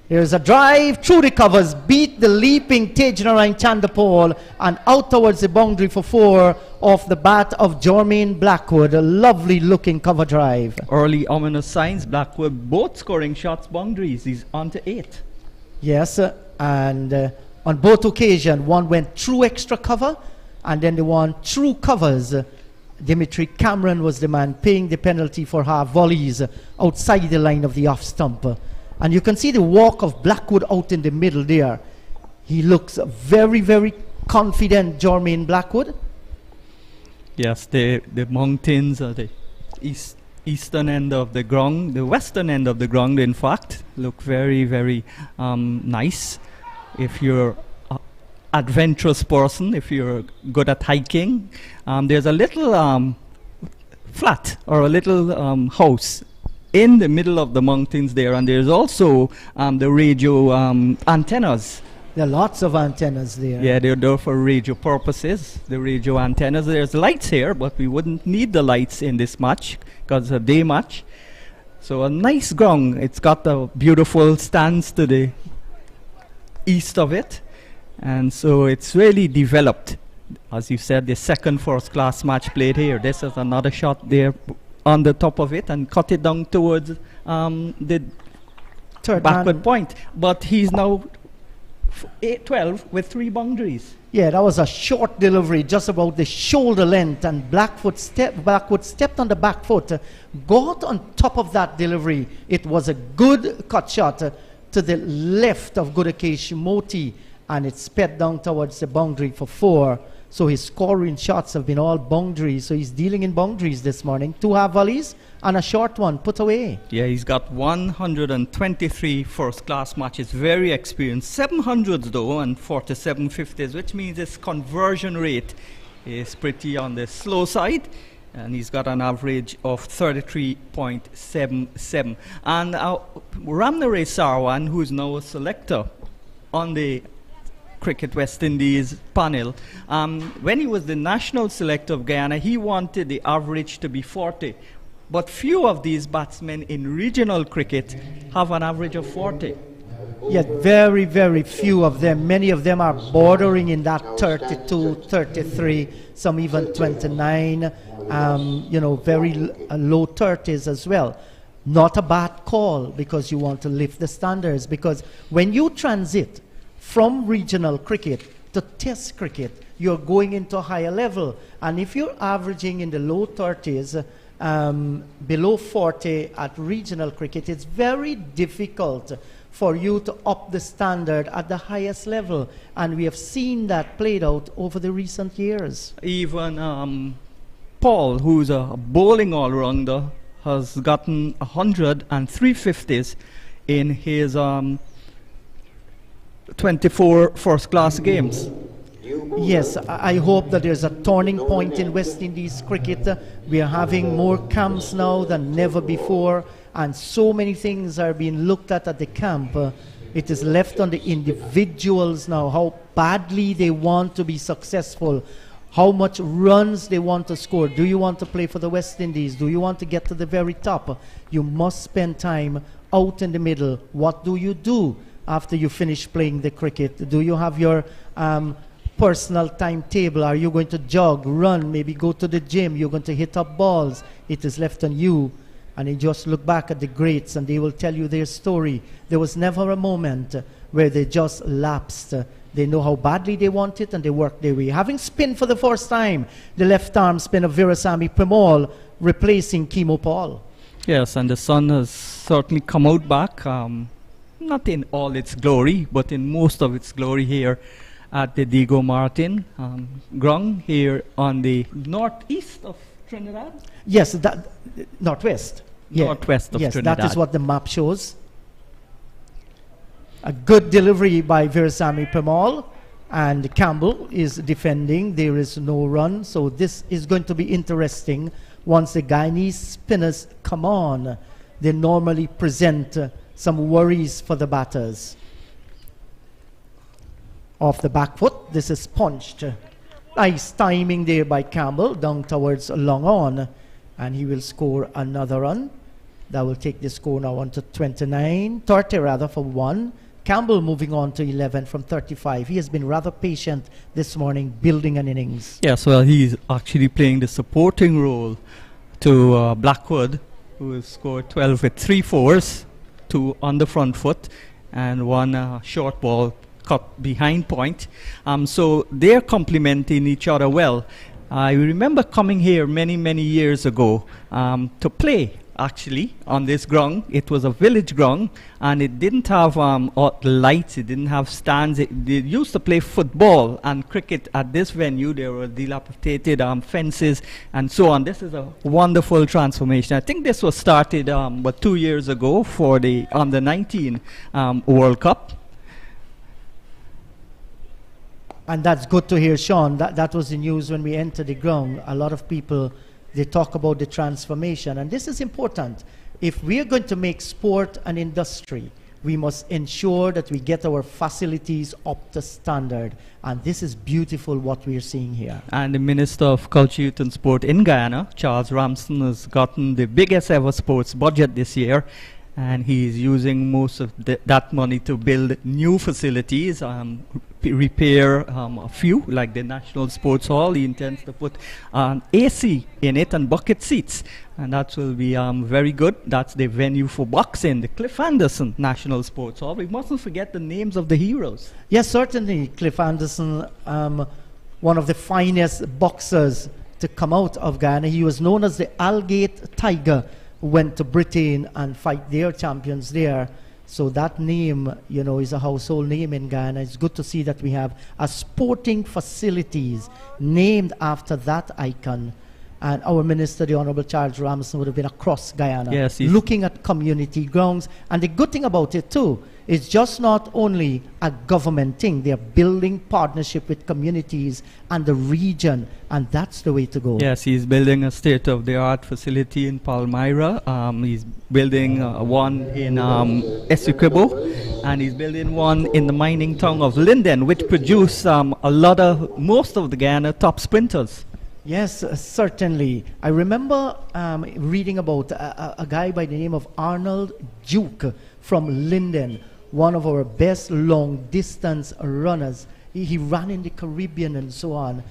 There's a drive through the covers, beat the leaping Tejnarine Chandapal, and out towards the boundary for 4 off the bat of Jermaine Blackwood. A lovely looking cover drive. Early ominous signs, Blackwood both scoring shots boundaries. He's on to 8. Yes, and on both occasions, one went through extra cover, and then the one through covers. Dimitri Cameron was the man paying the penalty for half volleys outside the line of the off stump. And you can see the walk of Blackwood out in the middle there. He looks very, very confident, Jermaine Blackwood. Yes, the mountains are the eastern end of the ground, the western end of the ground, in fact, look very, very nice. If you're an adventurous person, if you're good at hiking, there's a little flat or a little house in the middle of the mountains there, and there's also the radio antennas. There are lots of antennas there. Yeah, they're there for radio purposes, the radio antennas. There's lights here, but we wouldn't need the lights in this match because it's a day match. So a nice ground. It's got a beautiful stands to the east of it, and so it's really developed. As you said, the second first-class match played here. This is another shot there on the top of it and cut it down towards the Third backward man. point. But he's now 12 with 3 boundaries. Yeah, that was a short delivery, just about the shoulder length, and Blackwood stepped on the back foot, got on top of that delivery. It was a good cut shot to the left of Gudake Shimoti, and it sped down towards the boundary for 4. So his scoring shots have been all boundaries. So he's dealing in boundaries this morning. 2 half volleys and a short one put away. Yeah, he's got 123 first-class matches, very experienced. 700s though, and 47 50s, which means his conversion rate is pretty on the slow side. And he's got an average of 33.77. And Ramnare Sarwan, who is now a selector on the Cricket West Indies panel, when he was the national selector of Guyana, he wanted the average to be 40. But few of these batsmen in regional cricket have an average of 40. Yet very, very few of them. Many of them are bordering in that 32, 33, some even 29, very low 30s as well. Not a bad call, because you want to lift the standards. Because when you transit from regional cricket to test cricket, you're going into a higher level. And if you're averaging in the low 30s, below 40 at regional cricket, it's very difficult for you to up the standard at the highest level. And we have seen that played out over the recent years. Even Paul, who's a bowling all-rounder, has gotten 103 50s in his 24 first-class games. Yes, I hope that there's a turning point in West Indies cricket. We are having more camps now than never before, and so many things are being looked at the camp. It is left on the individuals now, how badly they want to be successful, how much runs they want to score. Do you want to play for the West Indies? Do you want to get to the very top? You must spend time out in the middle. What do you do after you finish playing the cricket? Do you have your personal timetable? Are you going to jog, run, maybe go to the gym? You're going to hit up balls? It is left on you. And you just look back at the greats and they will tell you their story. There was never a moment where they just lapsed. They know how badly they want it and they work their way. Having spin for the first time, the left arm spin of Virasamy Premal replacing Kimo Paul. Yes, and the sun has certainly come out back, not in all its glory, but in most of its glory here at the Diego Martin ground here on the northeast of Trinidad. Yes, that northwest. Northwest of yes, Trinidad. That is what the map shows. A good delivery by Virasamy Premal, and Campbell is defending. There is no run, so this is going to be interesting. Once the Guyanese spinners come on, they normally present some worries for the batters. Off the back foot, this is punched. Nice timing there by Campbell down towards long on, and he will score another run. That will take the score now on to 30 rather, for 1. Campbell moving on to 11 from 35. He has been rather patient this morning, building an innings. Yes, well, he's actually playing the supporting role to Blackwood, who has scored 12 with 3 fours, 2 on the front foot, and 1 short ball cut behind point. So they're complementing each other well. I remember coming here many, many years ago to play, actually, on this ground. It was a village ground, and it didn't have lights, it didn't have stands. They used to play football and cricket at this venue. There were dilapidated fences and so on. This is a wonderful transformation. I think this was started 2 years ago for the Under 19 World Cup. And that's good to hear, Sean. That was the news when we entered the ground. A lot of people, they talk about the transformation. And this is important. if we are going to make sport an industry, we must ensure that we get our facilities up to standard. And this is beautiful what we are seeing here. And the Minister of Culture, Youth and Sport in Guyana, Charles Ramsden, has gotten the biggest ever sports budget this year. And he's using most of that money to build new facilities, repair a few, like the National Sports Hall. He intends to put AC in it and bucket seats. And that will be very good. That's the venue for boxing, the Cliff Anderson National Sports Hall. We mustn't forget the names of the heroes. Yes, certainly. Cliff Anderson, one of the finest boxers to come out of Guyana. He was known as the Algate Tiger, who went to Britain and fight their champions there. So that name, you know, is a household name in Guyana. It's good to see that we have a sporting facilities named after that icon. And our minister, the Honorable Charles Ramsden, would have been across Guyana, yes, looking at community grounds. And the good thing about it too, it's just not only a government thing. They're building partnership with communities and the region, and that's the way to go. Yes, he's building a state-of-the-art facility in Palmyra. He's building one in Essequibo, and he's building one in the mining town of Linden, which produce most of the Guyana top sprinters. Yes, certainly. I remember reading about a guy by the name of Arnold Duke from Linden, one of our best long-distance runners. He ran in the Caribbean and so on.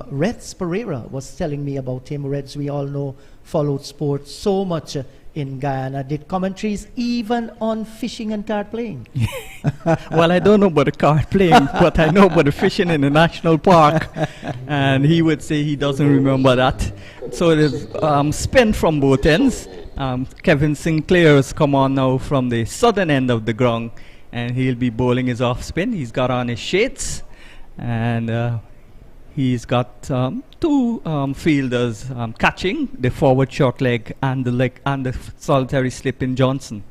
Reds Pereira was telling me about him. Reds, we all know, followed sports so much in Guyana, did commentaries even on fishing and card playing. Well, I don't know about the card playing, but I know about the fishing in the national park. And he would say he doesn't remember that. So it is spin from both ends. Kevin Sinclair has come on now from the southern end of the ground, and he'll be bowling his off spin. He's got on his shades, and he's got two fielders catching the forward short leg and the solitary slip in Johnson.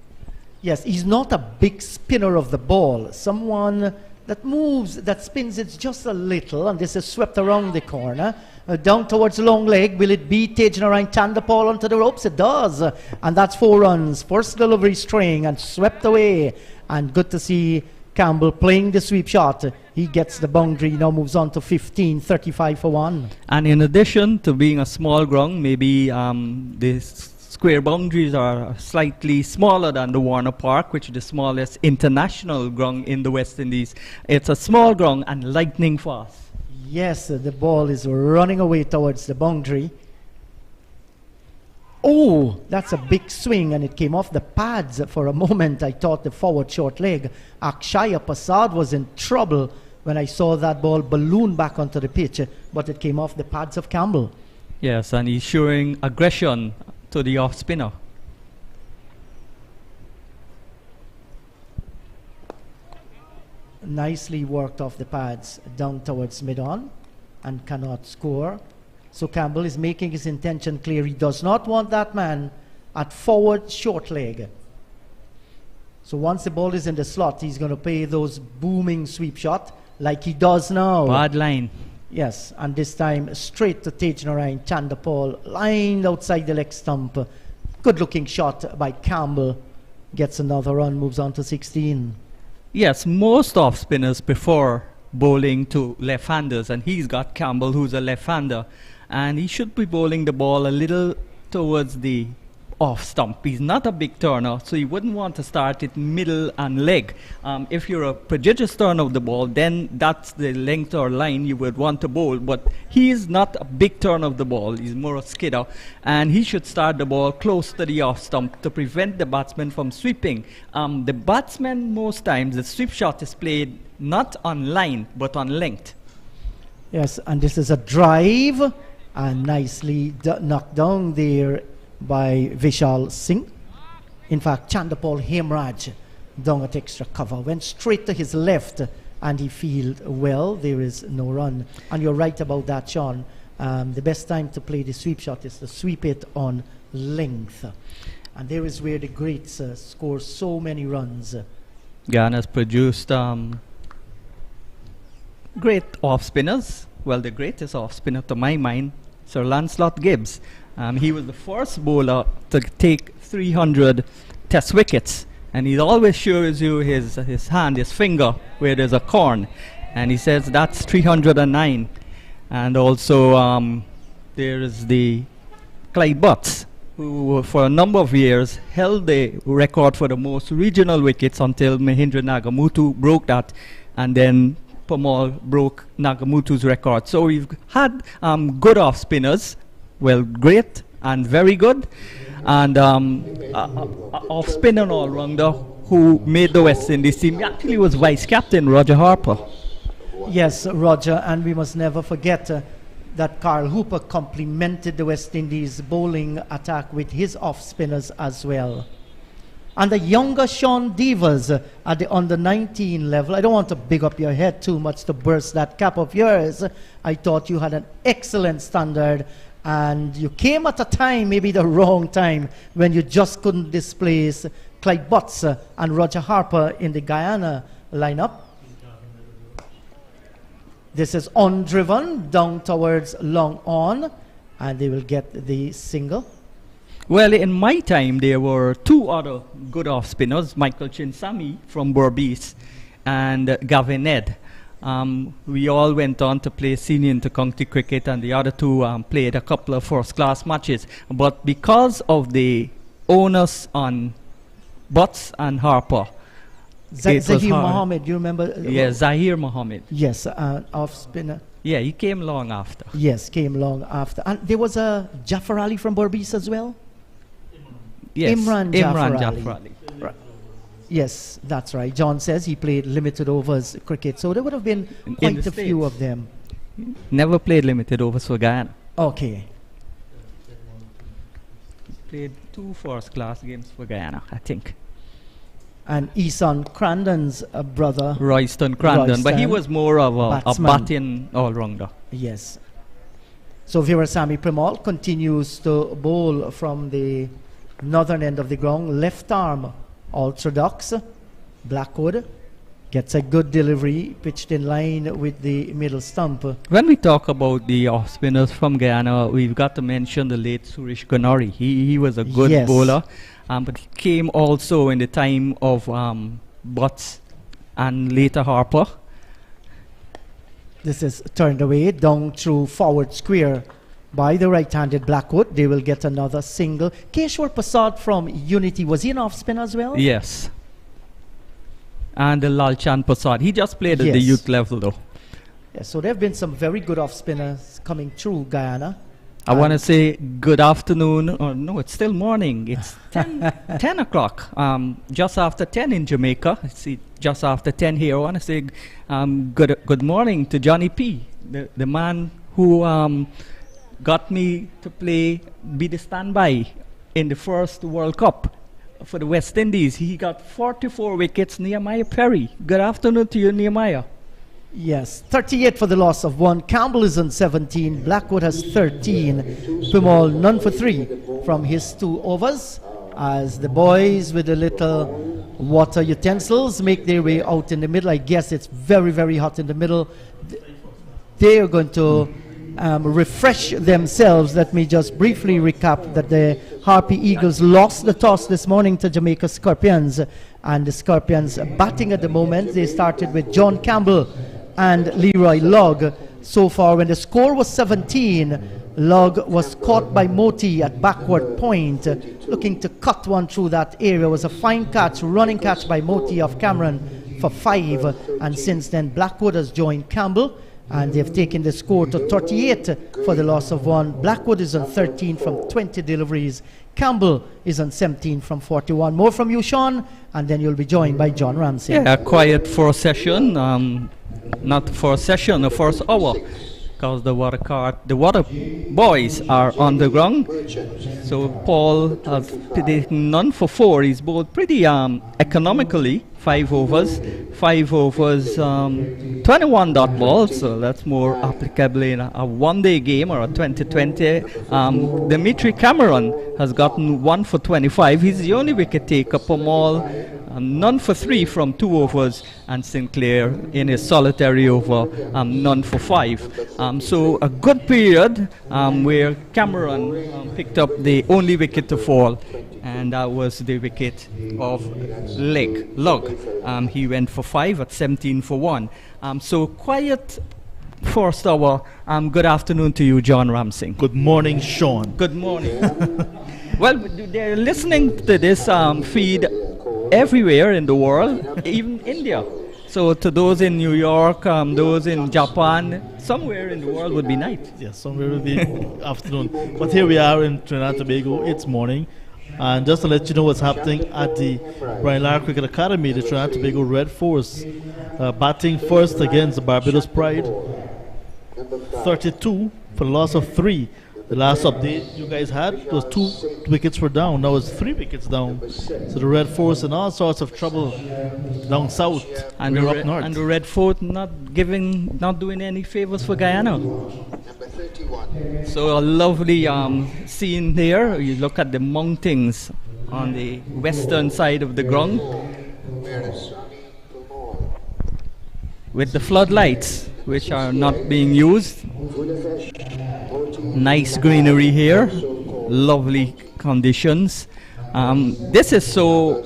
Yes, he's not a big spinner of the ball. Someone that moves, that spins it just a little, and this is swept around the corner. Down towards the long leg. Will it be Tajnarine Tandapal onto the ropes? It does. And that's 4 runs. First delivery string and swept away. And good to see Campbell playing the sweep shot. He gets the boundary, now moves on to 15, 35 for 1. And in addition to being a small ground, maybe the square boundaries are slightly smaller than the Warner Park, which is the smallest international ground in the West Indies. It's a small ground and lightning fast. Yes, the ball is running away towards the boundary. Oh, that's a big swing, and it came off the pads. For a moment, I thought the forward short leg. Akshaya Prasad was in trouble when I saw that ball balloon back onto the pitch, but it came off the pads of Campbell. Yes, and he's showing aggression to the off spinner. Nicely worked off the pads down towards mid-on and cannot score. So Campbell is making his intention clear. He does not want that man at forward short leg. So once the ball is in the slot, he's going to play those booming sweep shot like he does now. Bad line. Yes, and this time straight to Tajnarine Tandapal, lined outside the leg stump. Good looking shot by Campbell. Gets another run, moves on to 16. Yes, most off spinners prefer bowling to left-handers, and he's got Campbell, who's a left-hander, and he should be bowling the ball a little towards the off stump. He's not a big turner, so you wouldn't want to start it middle and leg. If you're a prodigious turner of the ball, then that's the length or line you would want to bowl, but he is not a big turn of the ball. He's more a skidder, and he should start the ball close to the off stump to prevent the batsman from sweeping. The batsman, most times, the sweep shot is played not on line, but on length. Yes, and this is a drive, and nicely knocked down there by Vishal Singh. In fact, Chandapal Hemraj down at extra cover, went straight to his left, and he fielded well. There is no run. And you're right about that, Sean. The best time to play the sweep shot is to sweep it on length. And there is where the greats score so many runs. Guyana's produced great off spinners. Well, the greatest off spinner to my mind Sir Lancelot Gibbs. He was the first bowler to take 300 test wickets. And he always shows you his hand, his finger, where there's a corn. And he says that's 309. And also there is the Clyde Butts, who for a number of years held the record for the most regional wickets until Mahindra Nagamutu broke that, and then Pamal broke Nagamutu's record. So we've had good off spinners, well, great and very good, and off spinner all rounder who made the West Indies team. He actually was vice captain, Roger Harper. Yes, Roger, and we must never forget that Carl Hooper complemented the West Indies bowling attack with his off spinners as well. And the younger Sean Devers at the under 19 level, I don't want to big up your head too much to burst that cap of yours. I thought you had an excellent standard, and you came at a time, maybe the wrong time, when you just couldn't displace Clyde Butts and Roger Harper in the Guyana lineup. This is undriven down towards long on, and they will get the single. Well, in my time, there were two other good off spinners, Michael Chinsami from Berbice and Gavin Ed. We all went on to play senior inter-county cricket, and the other two played a couple of first-class matches. But because of the onus on Butts and Harper, Zahir Mohammed, you remember? Yes, Zahir Mohammed. Yes, off spinner. Yeah, he came long after. Yes, came long after. And there was a Jafar Ali from Berbice as well? Yes, Imran Jafar Ali. Right. Yes, that's right. John says he played limited overs cricket, so there would have been quite a few of them. Never played limited overs for Guyana. Okay. Played two first-class games for Guyana, I think. And Eason Crandon's brother, Royston Crandon, but he was more of a batting all-rounder. Yes. So Virasamy Premal continues to bowl from the northern end of the ground, left arm orthodox. Blackwood gets a good delivery, pitched in line with the middle stump. When we talk about the off spinners from Guyana, we've got to mention the late Suresh Ganori. He was a good bowler. But he came also in the time of Butts and later Harper. This is turned away down through forward square by the right-handed Blackwood. They will get another single. Keshwar Prasad from Unity, was he an off spin as well? Yes. And Lalchan Prasad. He just played at the youth level though. Yes, so there have been some very good off spinners coming through Guyana. I want to say good afternoon, or no, it's still morning. It's 10 o'clock, just after 10 in Jamaica. It's just after 10 here. I want to say good morning to Johnny P., the man who got me to be the standby in the first World Cup for the West Indies. He got 44 wickets, Nehemiah Perry. Good afternoon to you, Nehemiah. Yes, 38 for the loss of 1. Campbell is on 17. Blackwood has 13. Pimal none for 3 from his 2 overs, as the boys with the little water utensils make their way out in the middle. I guess it's very, very hot in the middle. They are going to refresh themselves. Let me just briefly recap that the Harpy Eagles lost the toss this morning to Jamaica Scorpions, and the Scorpions batting at the moment. They started with John Campbell and Leroy Logg. So far, when the score was 17, Logg was caught by Moti at backward point, looking to cut one through that area. It was a fine catch, running catch by Moti of Cameron for 5, and since then Blackwood has joined Campbell, and they've taken the score to 38 for the loss of 1. Blackwood is on 13 from 20 deliveries. Campbell is on 17 from 41. More from you, Sean, and then you'll be joined by John Ramsey. Yeah, a quiet first session. Not first session, a first hour, because the water boys are on the ground. So Paul has none for 4. He's bowled pretty economically. 5 overs, 21 dot balls, so that's more applicable in a one-day game or a 2020. Dimitri Cameron has gotten 1 for 25. He's the only wicket taker. Pamal none for 3 from 2 overs, and Sinclair in his solitary over, none for 5. So a good period where Cameron picked up the only wicket to fall, and that was the wicket of Lug. He went for 5 at 17 for 1. So quiet first hour. Good afternoon to you, John Ramsing. Good morning, Sean. Good morning. Well, they're listening to this feed everywhere in the world, even India. So to those in New York, those in Japan, somewhere in the world would be night. Yes, somewhere will be afternoon. But here we are in Trinidad and Tobago. It's morning. And just to let you know what's happening at the Brian Lara Cricket Academy, the Trinidad and Tobago Red Force batting first against the Barbados Pride. 32 for the loss of 3. The last update you guys had was 2 wickets were down. Now it's 3 wickets down. So the Red Force in all sorts of trouble down south. And we're up north. And the Red Fort not doing any favors for Guyana. So a lovely scene there. You look at the mountains on the western side of the ground with the floodlights, which are not being used. Nice greenery here, lovely conditions. This is so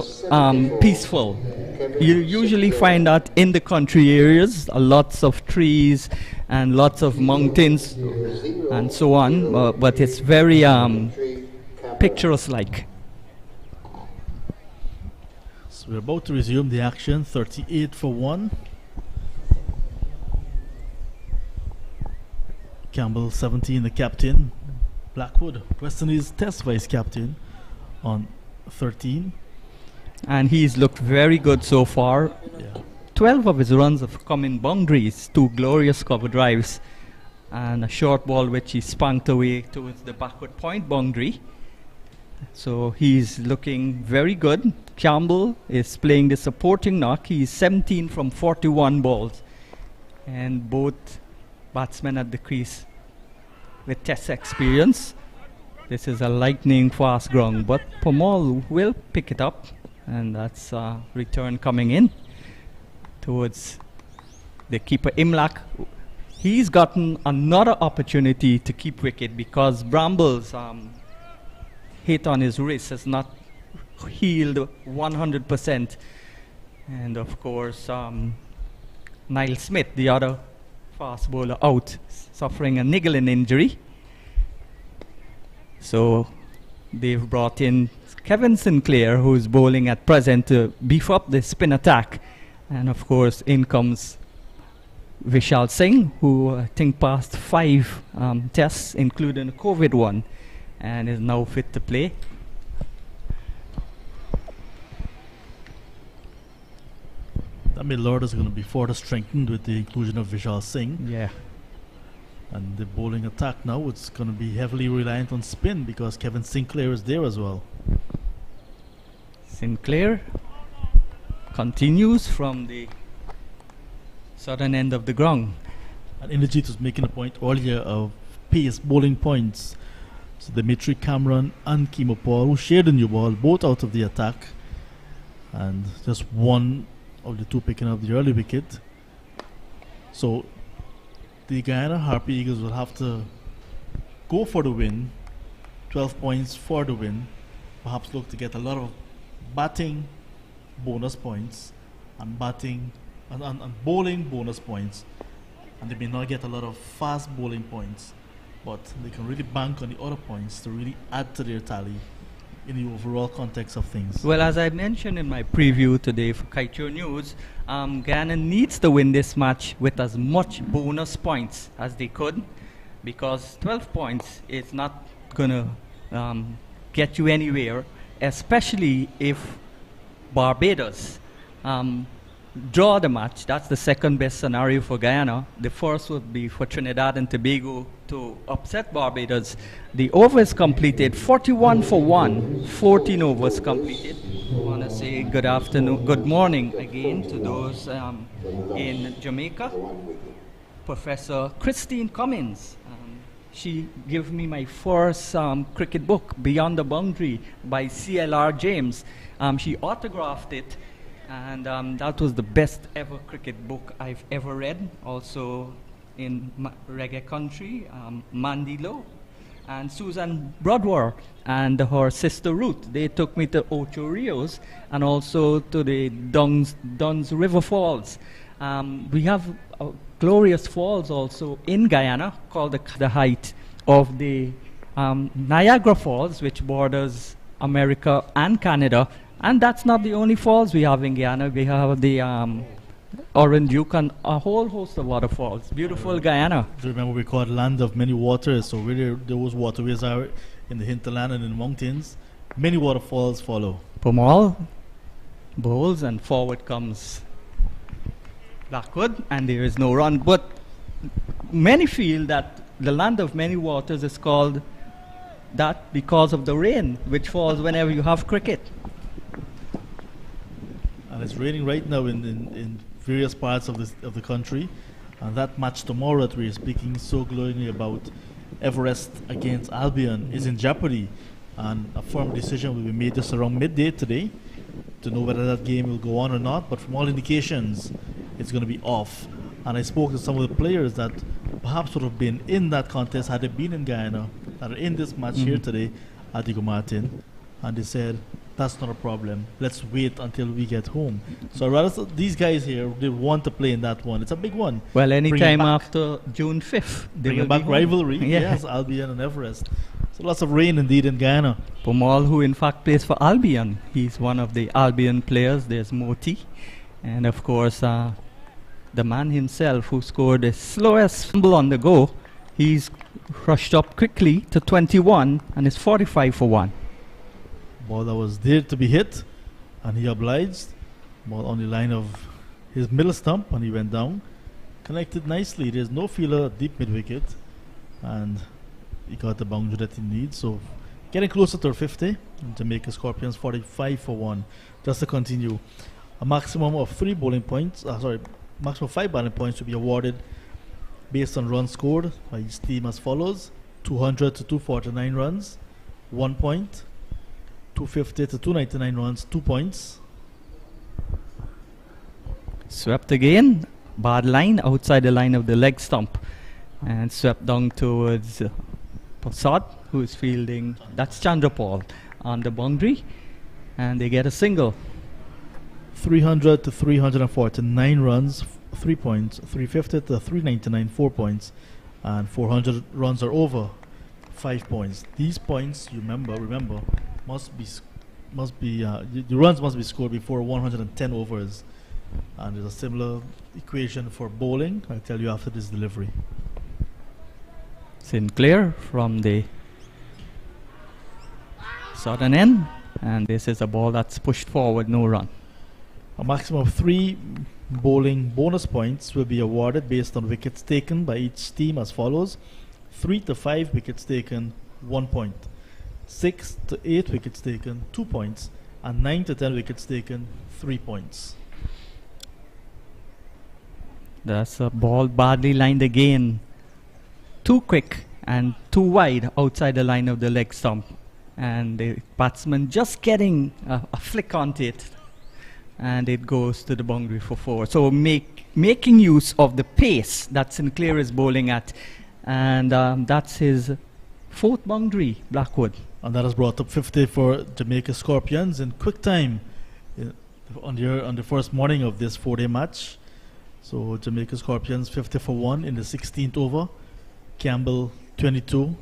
peaceful. You usually find that in the country areas, lots of trees and lots of mountains and so on, but it's very picturesque-like. So we're about to resume the action. 38 for 1. Campbell 17, the captain. Blackwood, West Indies Test vice captain, on 13. And he's looked very good so far. Yeah. 12 of his runs have come in boundaries, 2 glorious cover drives, and a short ball which he spunked away towards the backward point boundary. So he's looking very good. Campbell is playing the supporting knock. He's 17 from 41 balls. And both batsmen at the crease with Test experience. This is a lightning fast ground, but Pomal will pick it up, and that's a return coming in towards the keeper Imlak. He's gotten another opportunity to keep wicket because Bramble's hit on his wrist has not healed 100%. And of course, Niall Smith, the other fast bowler, out, suffering a niggling injury. So they've brought in Kevin Sinclair, who's bowling at present, to beef up the spin attack. And of course, in comes Vishal Singh, who I think passed 5 tests, including a COVID one, and is now fit to play. That middle order is going to be further strengthened with the inclusion of Vishal Singh. Yeah. And the bowling attack now, it's going to be heavily reliant on spin because Kevin Sinclair is there as well. Sinclair continues from the southern end of the ground. And Inderjeet was making a point earlier of pace bowling points. So Dimitri Cameron and Kimo Paul, who shared the new ball, both out of the attack. And just one of the 2 picking up the early wicket. So the Guyana Harpy Eagles will have to go for the win. 12 points for the win. Perhaps look to get a lot of batting bonus points and batting and bowling bonus points. And they may not get a lot of fast bowling points, but they can really bank on the other points to really add to their tally in the overall context of things. Well, as I mentioned in my preview today for Kaito News, Guyana needs to win this match with as much bonus points as they could, because 12 points is not going to get you anywhere, especially if Barbados draw the match. That's the second best scenario for Guyana. The first would be for Trinidad and Tobago to upset Barbados. The overs completed 41 for 1, 14 overs completed. I want to say good afternoon, good morning again to those in Jamaica. Professor Christine Cummins. She gave me my first cricket book, Beyond the Boundary, by C.L.R. James. She autographed it And that was the best ever cricket book I've ever read. Also in reggae country, Mandy Lowe and Susan Broadwar and her sister Ruth. They took me to Ocho Rios and also to the Duns River Falls. We have glorious falls also in Guyana called the height of the Niagara Falls, which borders America and Canada. And that's not the only falls we have in Guyana. We have the Orange Duke and a whole host of waterfalls. Beautiful Guyana. Remember, we call it land of many waters. So where those waterways are in the hinterland and in the mountains, many waterfalls follow. Pomal bowls and forward comes Blackwood, and there is no run. But many feel that the land of many waters is called that because of the rain, which falls whenever you have cricket. And it's raining right now in various parts of the country, and that match tomorrow that we're speaking so glowingly about, Everest against Albion, is in jeopardy, and a firm decision will be made just around midday today to know whether that game will go on or not. But from all indications, it's going to be off. And I spoke to some of the players that perhaps would have been in that contest had they been in Guyana, that are in this match here today at Diego Martin, and they said, that's not a problem. Let's wait until we get home. So rather, these guys here, they want to play in that one. It's a big one. Well, anytime after June 5th, they bring will back be home. rivalry. Yeah. Yes, Albion and Everest. So lots of rain indeed in Guyana. Pomal, who in fact plays for Albion. He's one of the Albion players. There's Moti. And of course, the man himself who scored the slowest fumble on the go, he's rushed up quickly to 21 and is 45 for 1. Ball that was there to be hit, and he obliged. Ball on the line of his middle stump, and he went down. Connected nicely. There's no feeler deep mid wicket, and he got the boundary that he needs. So getting closer to 50. Jamaica Scorpions 45 for 1. Just to continue, a maximum of 3 bowling points. Maximum 5 bowling points to be awarded based on runs scored by each team as follows: 200 to 249 runs, 1 point. 250 to 299 runs, 2 points. Swept again. Bad line outside the line of the leg stump. And swept down towards Passad, who is fielding. That's Chandrapal on the boundary. And they get a single. 300 to 349 runs, 3 points. 350 to 399, 4 points. And 400 runs are over, 5 points. These points, you remember, the runs must be scored before 110 overs, and there's a similar equation for bowling. I'll tell you after this delivery. Sinclair from the southern end, and this is a ball that's pushed forward, no run. A maximum of 3 bowling bonus points will be awarded based on wickets taken by each team as follows: 3 to 5 wickets taken, 1 point. 6 to 8 wickets taken, 2 points, and 9 to 10 wickets taken, 3 points. That's a ball badly lined again. Too quick and too wide outside the line of the leg stump. And the batsman just getting a flick onto it. And it goes to the boundary for 4. So making use of the pace that Sinclair is bowling at. And that's his 4th boundary, Blackwood. And that has brought up 50 for Jamaica Scorpions in quick time on the first morning of this 4-day match. So Jamaica Scorpions 50 for 1 in the 16th over. Campbell 22,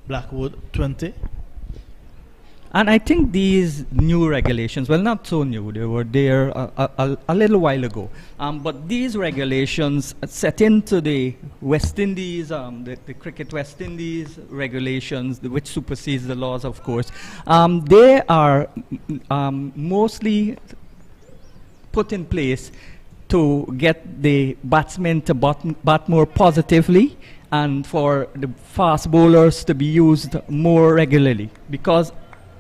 Blackwood 20. And I think these new regulations, well, not so new, they were there a little while ago. But these regulations set into the West Indies, the Cricket West Indies regulations, which supersedes the laws, of course. They are mostly put in place to get the batsmen to bat more positively and for the fast bowlers to be used more regularly. Because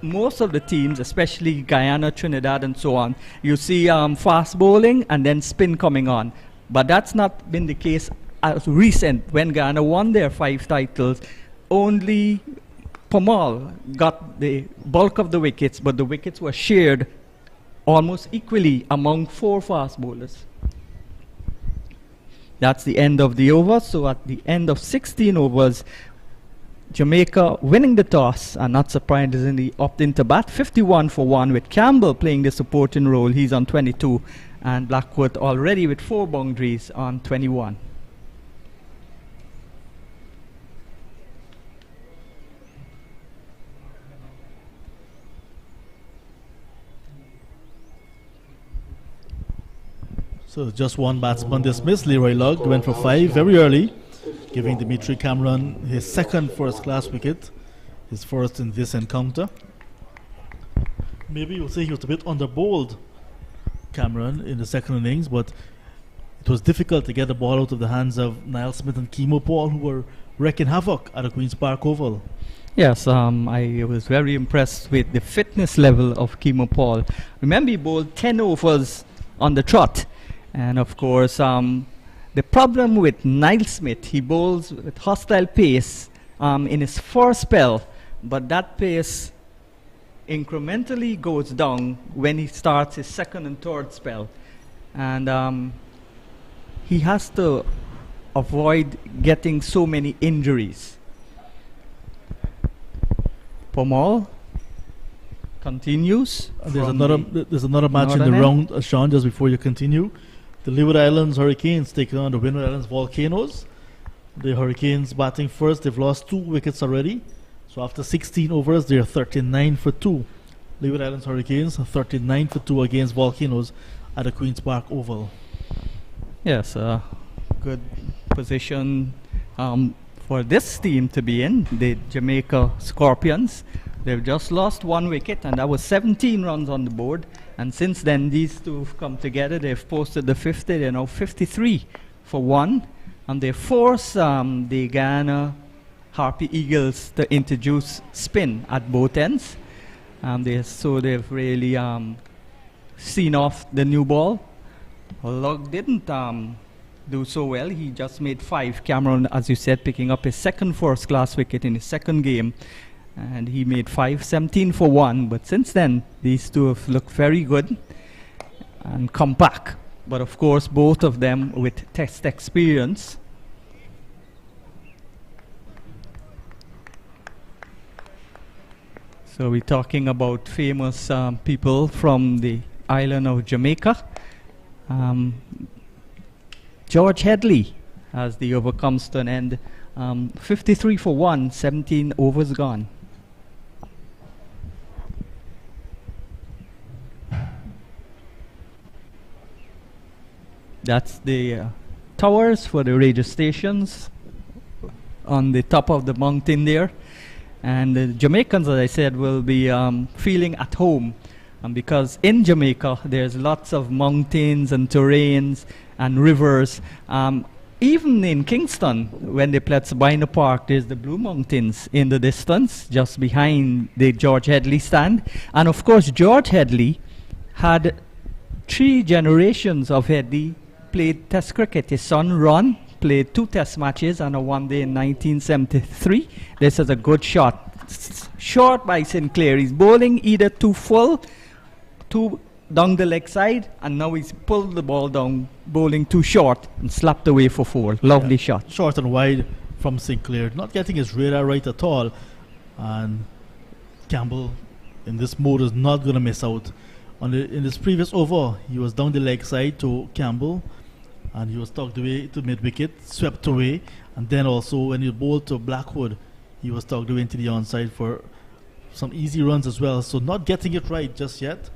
most of the teams, especially Guyana, Trinidad, and so on, you see fast bowling and then spin coming on. But that's not been the case as recent. When Guyana won their 5 titles, only Pomal got the bulk of the wickets, but the wickets were shared almost equally among 4 fast bowlers. That's the end of the over. So at the end of 16 overs, Jamaica winning the toss and not surprisingly opting to bat 51 for 1 with Campbell playing the supporting role. He's on 22 and Blackwood already with 4 boundaries on 21. So just one batsman dismissed. Leroy Lugg went for 5 very early, giving Dimitri Cameron his second first-class wicket, his first in this encounter. Maybe you'll say he was a bit underbowled, Cameron, in the second innings, but it was difficult to get the ball out of the hands of Niall Smith and Kemo Paul, who were wreaking havoc at the Queen's Park Oval. Yes, I was very impressed with the fitness level of Kemo Paul. Remember, he bowled 10 overs on the trot. And of course, the problem with Niall Smith, he bowls with hostile pace in his first spell, but that pace incrementally goes down when he starts his second and third spell. And he has to avoid getting so many injuries. Pomal continues. There's another match in the round, Sean, just before you continue. The Leeward Islands Hurricanes taking on the Windward Islands Volcanoes. The Hurricanes batting first. They've lost 2 wickets already. So after 16 overs, they're 39 for 2. Leeward Islands Hurricanes 39 for 2 against Volcanoes at the Queen's Park Oval. Yes, good position for this team to be in, the Jamaica Scorpions. They've just lost 1 wicket, and that was 17 runs on the board. And since then, these two have come together. They've posted the 50. They're now 53 for 1. And they force the Guyana Harpy Eagles to introduce spin at both ends. So they've really seen off the new ball. Lugg didn't do so well. He just made 5. Cameron, as you said, picking up his second first-class wicket in his second game. And he made 5, 17 for 1. But since then, these two have looked very good and compact. But of course, both of them with test experience. So we're talking about famous people from the island of Jamaica. George Headley, as the over comes to an end, 53 for 1, 17 overs gone. That's the towers for the radio stations on the top of the mountain there. And the Jamaicans, as I said, will be feeling at home. Because in Jamaica, there's lots of mountains and terrains and rivers. Even in Kingston, when they play at Sabina Park, there's the Blue Mountains in the distance, just behind the George Headley stand. And of course, George Headley had 3 generations of Headley played Test cricket. His son Ron played 2 Test matches and a one-day in 1973. This is a good shot. Short by Sinclair. He's bowling either too full, too down the leg side, and now he's pulled the ball down, bowling too short and slapped away for 4. Lovely shot. Short and wide from Sinclair. Not getting his radar right at all. And Campbell in this mode is not going to miss out. In this previous over, he was down the leg side to Campbell, and he was tugged away to mid-wicket, swept away, and then also when he bowled to Blackwood, he was tugged away into the onside for some easy runs as well. So not getting it right just yet,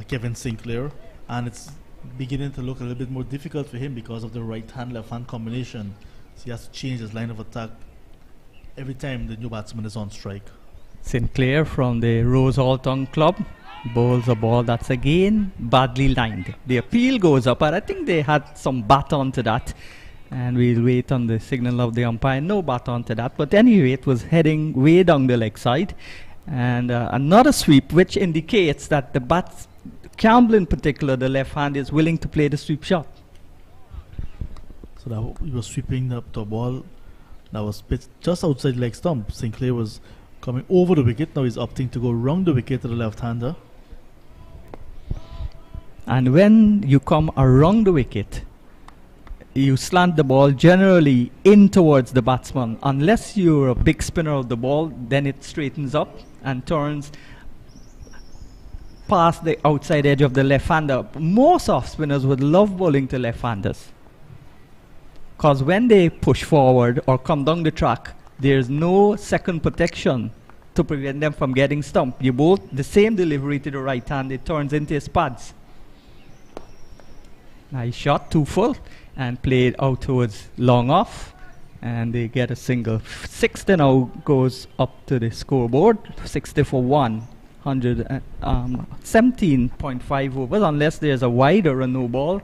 Kevin Sinclair, and it's beginning to look a little bit more difficult for him because of the right-hand, left-hand combination. So he has to change his line of attack every time the new batsman is on strike. Sinclair from the Rose Hall Town Club bowls a ball that's again badly lined. The appeal goes up, and I think they had some bat onto that, and we'll wait on the signal of the umpire. No bat onto that, but anyway, it was heading way down the leg side, and another sweep, which indicates that the Campbell in particular, the left hand, is willing to play the sweep shot. So that he was sweeping up the ball that was pitched just outside leg stump. Sinclair was coming over the wicket. Now he's opting to go round the wicket to the left-hander. And when you come around the wicket, you slant the ball generally in towards the batsman. Unless you're a big spinner of the ball, then it straightens up and turns past the outside edge of the left-hander. Most off spinners would love bowling to left-handers, because when they push forward or come down the track, there's no second protection to prevent them from getting stumped. You bowl the same delivery to the right hand, it turns into his pads. Nice shot, 2 full, and played out towards long off, and they get a single. 60 now goes up to the scoreboard, 60 for 1. 17.5 overs, unless there's a wide or a no ball.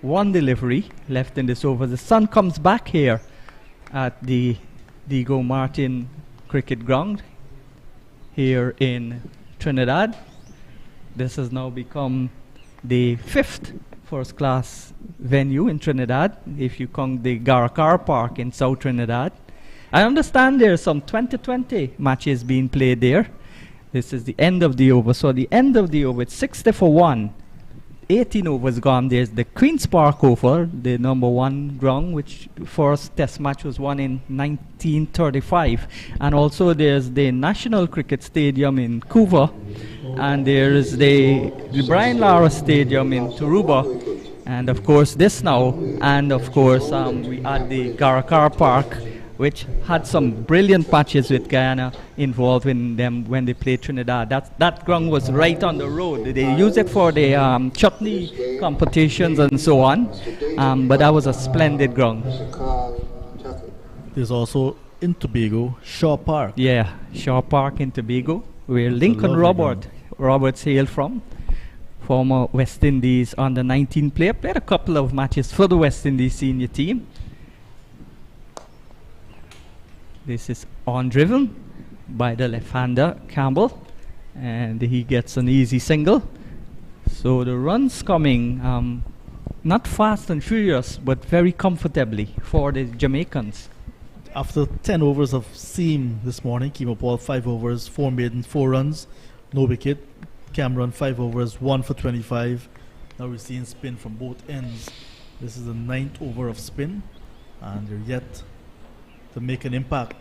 1 delivery left in this over. The sun comes back here at the Diego Martin Cricket Ground here in Trinidad. This has now become the 5th first class venue in Trinidad, if you count the Garakar Park in South Trinidad. I understand there's some 2020 matches being played there. This is the end of the over. So the end of the over, it's 60 for 1. 18 overs gone. There's the Queen's Park Oval, the #1 ground, which first test match was won in 1935. And also there's the National Cricket Stadium in Couva. And there's the Brian Lara Stadium in Turuba. And of course this now. And of course we had the Garakar Park, which had some brilliant matches with Guyana involved in them when they played Trinidad. That ground was right on the road. They used it for the chutney competitions and so on, but that was a splendid ground. There's also in Tobago, Shaw Park. Yeah, Shaw Park in Tobago, where Lincoln Roberts hailed from, former West Indies under-19 player, played a couple of matches for the West Indies senior team. This is on-driven by the left-hander, Campbell, and he gets an easy single. So the runs coming, not fast and furious, but very comfortably for the Jamaicans. After 10 overs of seam this morning, Kimo Paul 5 overs, 4 maiden, 4 runs, no wicket. Cameron 5 overs, 1 for 25. Now we're seeing spin from both ends. This is the 9th over of spin, and they're yet to make an impact.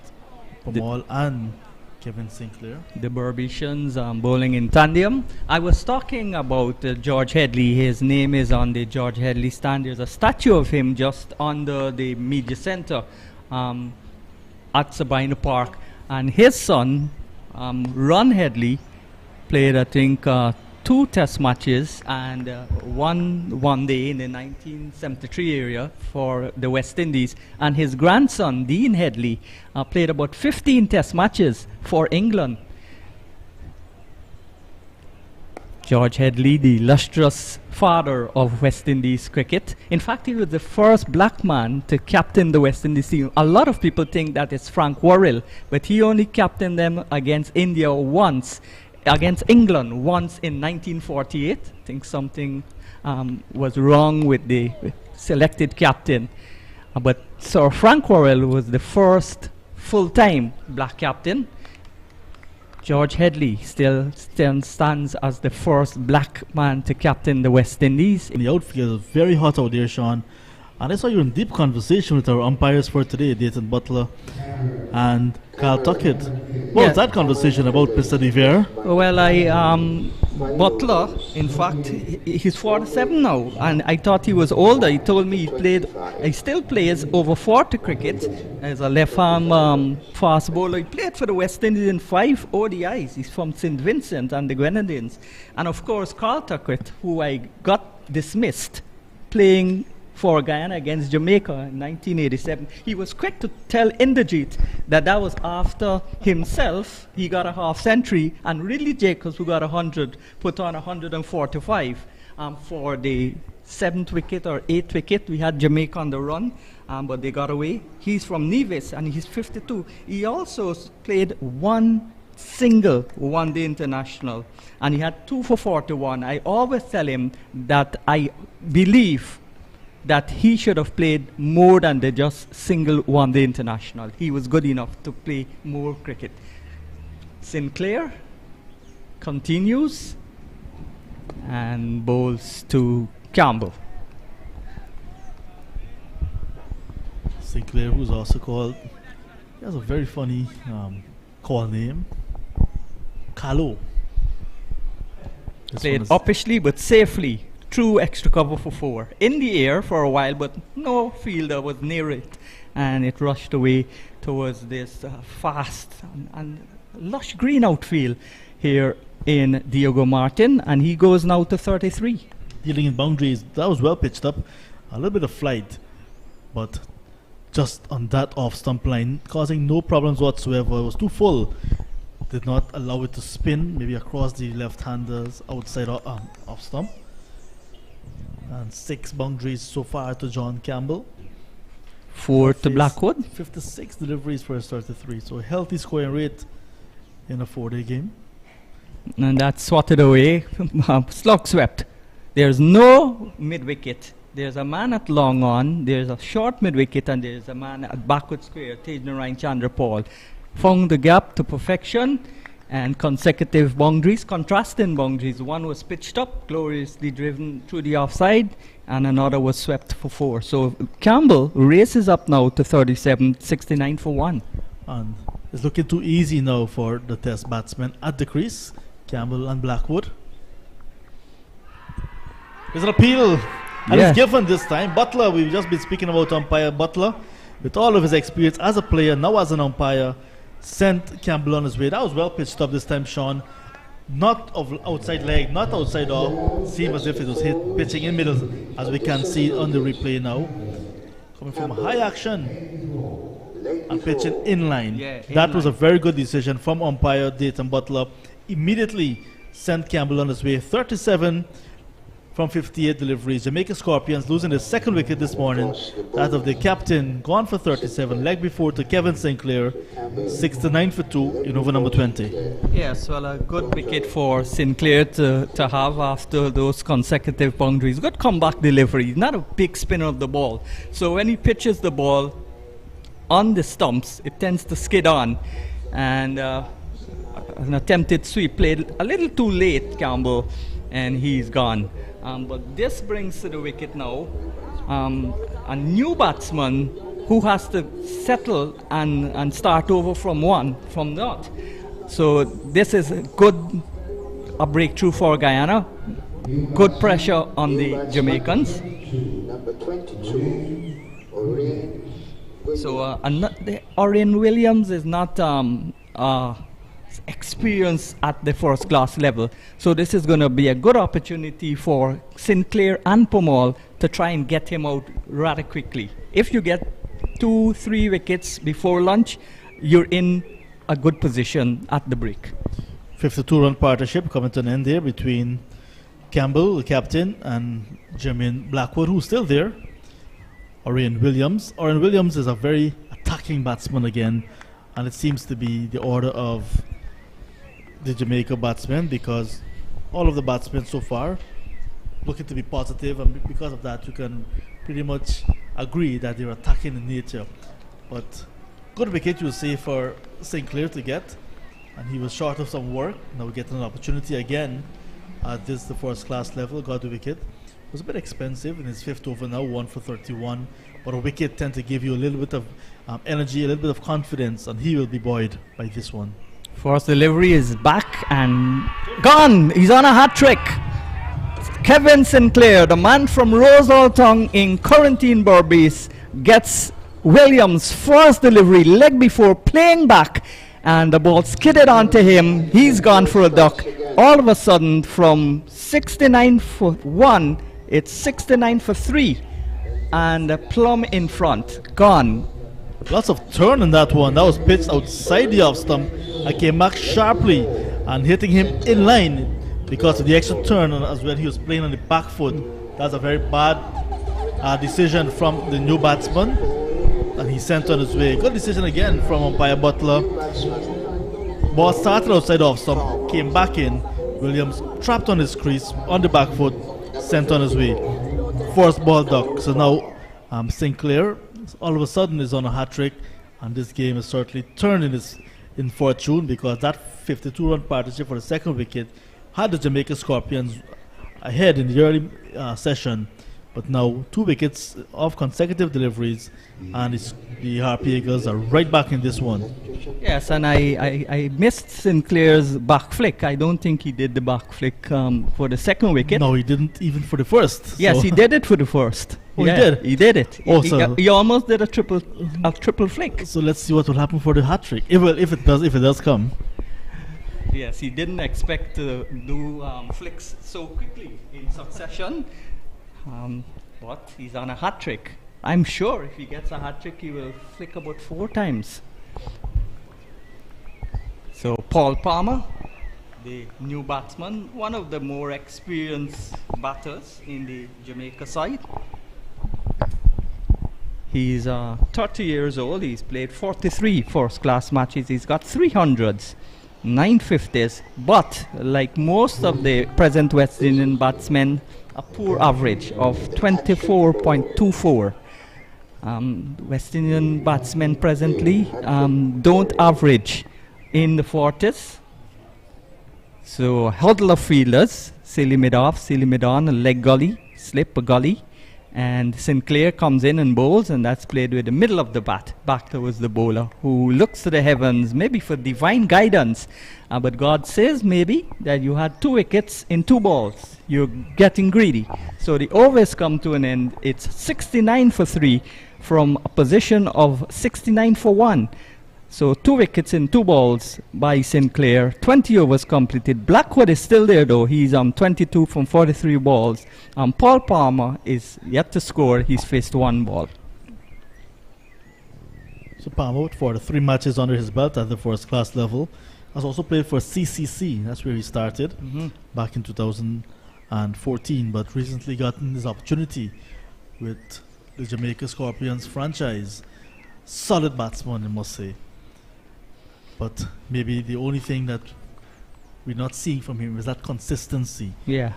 Pamal and Kevin Sinclair. The Burbicians bowling in tandem. I was talking about George Headley. His name is on the George Headley stand. There's a statue of him just under the media center at Sabina Park. And his son, Ron Headley, played, I think, 2 test matches and one day in the 1973 area for the West Indies. And his grandson, Dean Headley, played about 15 test matches for England. George Headley, the illustrious father of West Indies cricket. In fact, he was the first black man to captain the West Indies team. A lot of people think that it's Frank Worrell, but he only captained them against India once. Against England once in 1948. I think something was wrong with the selected captain. But Sir Frank Worrell was the first full-time black captain. George Headley still stands as the first black man to captain the West Indies. In the outfield, very hot out there, Sean. And I saw you in deep conversation with our umpires for today, Dayton Butler and Carl Tuckett. What was that conversation about, Mr. De Vere? Well, Butler, in fact, he's 47 now, and I thought he was older. He told me he still plays over 40 cricket as a left-arm fast bowler. He played for the West Indies in 5 ODIs. He's from St. Vincent and the Grenadines. And of course, Carl Tuckett, who I got dismissed playing for Guyana against Jamaica in 1987. He was quick to tell Inderjeet that was after himself. He got a half century, and Ridley Jacobs, who got 100, put on 145 for the 7th wicket or 8th wicket. We had Jamaica on the run, but they got away. He's from Nevis, and he's 52. He also played 1 single one-day international, and he had 2 for 41. I always tell him that I believe that he should have played more than the just single one-day international. He was good enough to play more cricket. Sinclair continues and bowls to Campbell. Sinclair, who's also called, he has a very funny call name, Calo. This one Played is- uppishly but safely through extra cover for 4. In the air for a while, but no fielder was near it. And it rushed away towards this fast and lush green outfield here in Diego Martin. And he goes now to 33. Dealing in boundaries, that was well pitched up. A little bit of flight, but just on that off stump line, causing no problems whatsoever. It was too full. Did not allow it to spin, maybe across the left-hander's outside off stump. And 6 boundaries so far to John Campbell. 4 to Face Blackwood. 56 deliveries for his 33. So a healthy scoring rate in a 4-day game. And that's swatted away. Slug swept. There's no mid-wicket. There's a man at long on, there's a short mid-wicket, and there's a man at backward square, Tejnarain Chandrapal. Found the gap to perfection, and consecutive boundaries, contrasting boundaries. One was pitched up, gloriously driven through the offside, and another was swept for 4. So Campbell races up now to 37, 69 for 1. And it's looking too easy now for the test batsmen at the crease, Campbell and Blackwood. There's an appeal, and Yeah. it's given this time. Butler, we've just been speaking about umpire Butler. With all of his experience as a player, now as an umpire, sent Campbell on his way. That was well pitched up this time, Sean. Not of outside leg, not outside off. Seemed as if it was hit pitching in middle, as we can see on the replay now. Coming from high action and pitching in line. Yeah, That in was a line. very good decision from umpire Dayton Butler. Immediately sent Campbell on his way. 37 from 58 deliveries. Jamaica Scorpions losing their second wicket this morning. That of the captain, gone for 37. Leg before to Kevin Sinclair. 69 for 2 in over number 20. Yes, well, a good wicket for Sinclair to have after those consecutive boundaries. Good comeback delivery, not a big spinner of the ball. So when he pitches the ball on the stumps, it tends to skid on. And an attempted sweep played a little too late, Campbell, and he's gone. But this brings to the wicket now a new batsman who has to settle and start over from naught. So this is a breakthrough for Guyana. Good pressure on the Jamaicans. Number 22, Orion. So Orion Williams is not experienced at the first class level. So this is going to be a good opportunity for Sinclair and Pomal to try and get him out rather quickly. If you get 2-3 wickets before lunch, you're in a good position at the break. 52-run partnership coming to an end there between Campbell, the captain, and Jermaine Blackwood, who's still there. Orion Williams. Orion Williams is a very attacking batsman again, and it seems to be the order of the Jamaica batsmen, because all of the batsmen so far looking to be positive, and because of that you can pretty much agree that they're attacking in nature. But good wicket, you'll say, for Sinclair to get, and he was short of some work. Now getting an opportunity again at the first class level. Got the wicket. It was a bit expensive in his 5th over now, 1 for 31, but a wicket tend to give you a little bit of energy, a little bit of confidence, and he will be buoyed by this one. First delivery is back and gone. He's on a hat trick. Kevin Sinclair, the man from Rosaltong in Quarantine Berbice, gets Williams' first delivery, leg before, playing back, and the ball skidded onto him. He's gone for a duck. All of a sudden, from 69 for 1, it's 69 for 3, and a plumb in front, gone. Lots of turn in that one. That was pitched outside the off stump. I came back sharply and hitting him in line because of the extra turn, and as well he was playing on the back foot. That's a very bad decision from the new batsman, and he sent on his way. Good decision again from umpire Butler. Ball started outside off stump, came back in. Williams trapped on his crease on the back foot, sent on his way. First ball duck. So now Sinclair all of a sudden is on a hat trick, and this game is certainly turned in fortune, because that 52-run partnership for the second wicket had the Jamaica Scorpions ahead in the early session, but now 2 wickets of consecutive deliveries, and the Harpy Eagles are right back in this one. Yes, and I missed Sinclair's back flick. I don't think he did the back flick for the second wicket. No, he didn't even for the first. Yes, so he did it for the first. Oh, yeah, he did? He did it. Oh, he, so he almost did a triple flick. So let's see what will happen for the hat trick, if it does come. Yes, he didn't expect to do flicks so quickly in succession. But he's on a hat trick. I'm sure if he gets a hat trick, he will flick about 4 times. So Paul Palmer, the new batsman, one of the more experienced batters in the Jamaica side. He's 30 years old. He's played 43 first-class matches. He's got 300s, 950s, but like most of the present West Indian batsmen, a poor average of 24.24. West Indian batsmen presently don't average in the 40s. So huddle of fielders, silly mid off, silly mid on, a leg gully, slip a gully, and Sinclair comes in and bowls, and that's played with the middle of the bat, back towards the bowler, who looks to the heavens, maybe for divine guidance. But God says maybe that you had 2 wickets in 2 balls. You're getting greedy. So the overs come to an end. It's 69 for 3 from a position of 69 for 1. So 2 wickets in 2 balls by Sinclair. 20 overs completed. Blackwood is still there though. He's 22 from 43 balls. Paul Palmer is yet to score. He's faced 1 ball. So Palmer, for the 3 matches under his belt at the first-class level, has also played for CCC. That's where he started back in 2014, but recently gotten his opportunity with the Jamaica Scorpions franchise. Solid batsman, I must say. But maybe the only thing that we're not seeing from him is that consistency. Yeah,